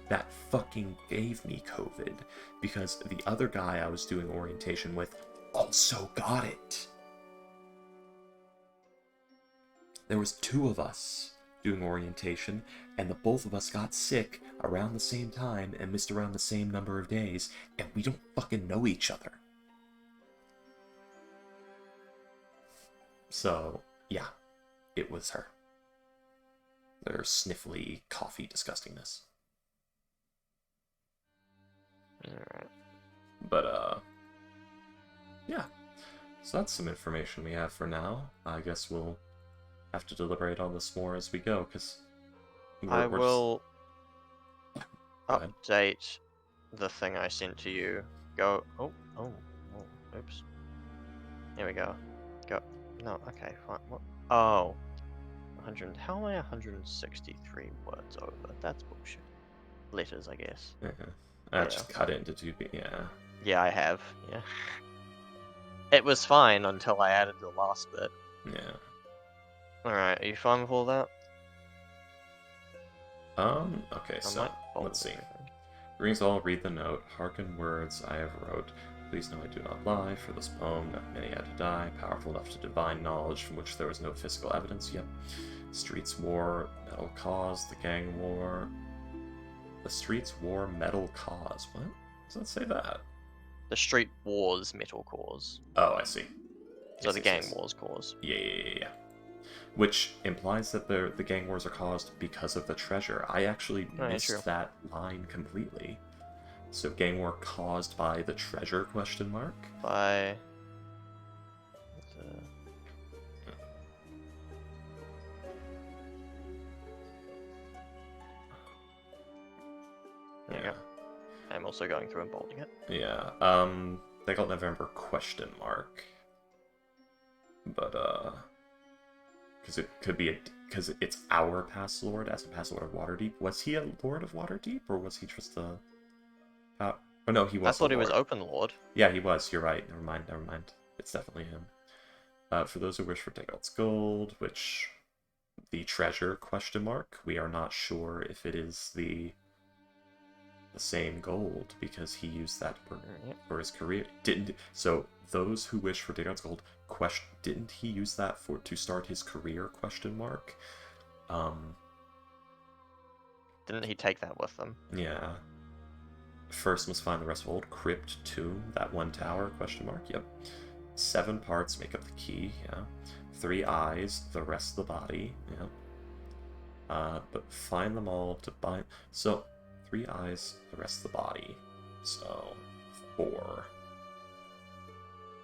that fucking gave me COVID, because the other guy I was doing orientation with also got it. There was 2 of us doing orientation, and the both of us got sick around the same time and missed around the same number of days, and we don't fucking know each other. So, yeah, it was her. Their sniffly, coffee disgustingness. Alright. But, yeah. So that's some information we have for now. I guess we'll have to deliberate on this more as we go, because I will update the thing I sent to you. Go. Oh, oops. Here we go. Go. No, okay, fine. What? Oh. 100. How am I 163 words over? That's bullshit. Letters, I guess. Yeah. I just cut it into 2 yeah. Yeah, I have. Yeah. It was fine until I added the last bit. Yeah. Alright, are you fine with all that? Okay, so, let's see. Greetings all, read the note. Hearken words I have wrote. Please know I do not lie, for this poem that many had to die, powerful enough to divine knowledge from which there was no physical evidence. Yep. Streets war, metal cause, the gang war. The streets war, metal cause. What? Does that say that? The street wars, metal cause. Oh, I see. So yes, the gang wars cause. Yeah. Which implies that the gang wars are caused because of the treasure. I actually missed that line completely. So gang war caused by the treasure, question mark? By... There you go. I'm also going through and bolding it. Yeah, they got November, question mark. But, because it could be because it's our past lord as a past lord of Waterdeep. Was he a lord of Waterdeep, or was he just a... oh no, he was. I thought he was open lord. Yeah, he was. You're right. Never mind. It's definitely him. For those who wish for Degal's gold, which the treasure, question mark, we are not sure if it is the same gold, because he used that for his career. So those who wish for Degal's gold, didn't he use that to start his career, question mark? Didn't he take that with him? Yeah. First must find the rest of old crypt tomb, that 1 tower, question mark. Yep. 7 parts make up the key. Yeah. 3 eyes, the rest of the body. Yeah. But find them all to bind. So 3 eyes, the rest of the body. So 4.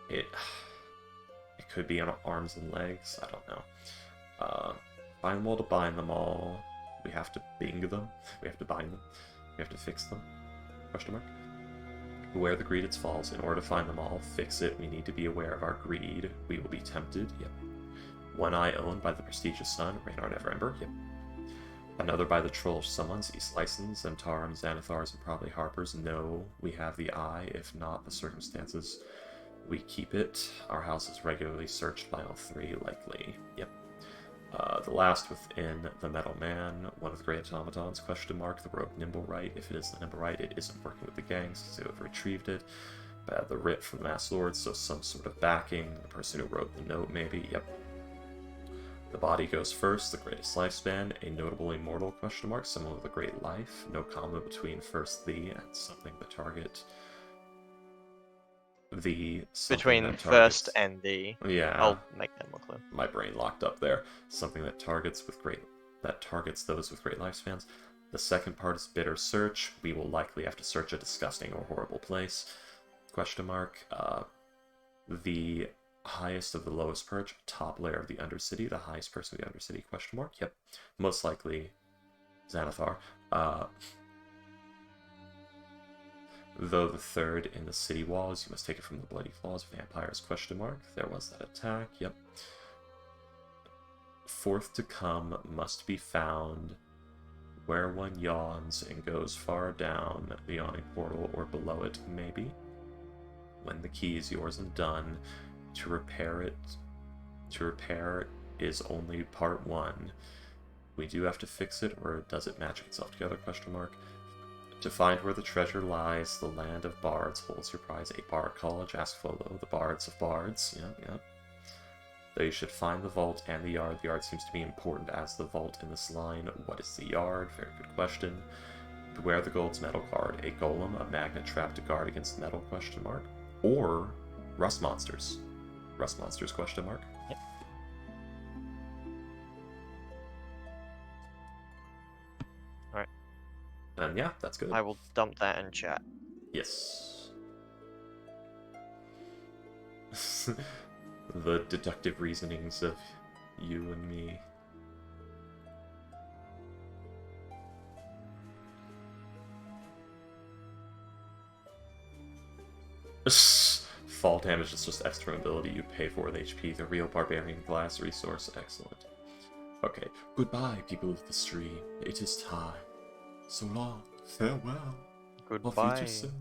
It could be on arms and legs. I don't know. Find them all to bind them all. We have to bing them. We have to bind them. We have to fix them. Question mark. Beware the greed its falls. In order to find them all, fix it. We need to be aware of our greed. We will be tempted. Yep. One eye owned by the prestigious sun, Reynard Everember. Yep. Another by the troll summons, East License, and Tarim, Xanathars, and probably Harpers. No, we have the eye. If not, the circumstances, we keep it. Our house is regularly searched by all 3, likely. Yep. The last within the Metal Man, one of the Great Automatons, question mark, the Rogue Nimblewright. If it is the Nimblewright, it isn't working with the gangs, because they have retrieved it. The writ from the Mass Lord, so some sort of backing. The person who wrote the note, maybe. Yep. The body goes first, the greatest lifespan, a notable immortal, question mark, someone with a great life, no comma between first the and something that target. The Between that first targets, and the. yeah, I'll make that more clear. my brain locked up there. Something that targets those with great lifespans. The second part is bitter search. We will likely have to search a disgusting or horrible place. Question mark. The highest of the lowest perch, top layer of the Undercity, the highest person of the Undercity, question mark. Yep. Most likely Xanathar. Though the third in the city walls, you must take it from the bloody claws, vampires, question mark. There was that attack, yep. Fourth to come must be found where one yawns and goes far down the yawning portal or below it, maybe. When the key is yours and done, to repair is only part 1. We do have to fix it, or does it magic itself together, question mark. To find where the treasure lies, the land of bards holds your prize. A bard college, ask Folo, the bards of bards. Yep. Though you should find the vault and the yard. The yard seems to be important as the vault in this line. What is the yard? Very good question. Beware the gold's metal card. A golem, a magnet trap to guard against metal, question mark. Or rust monsters. Rust monsters, question mark. Yep. Alright. And yeah, that's good. I will dump that in chat. Yes. The deductive reasonings of you and me. Fall damage is just extra ability you pay for with HP. The real barbarian glass resource. Excellent. Okay. Goodbye, people of the stream. It is time. So long. Farewell. Goodbye. Auf Wiedersehen.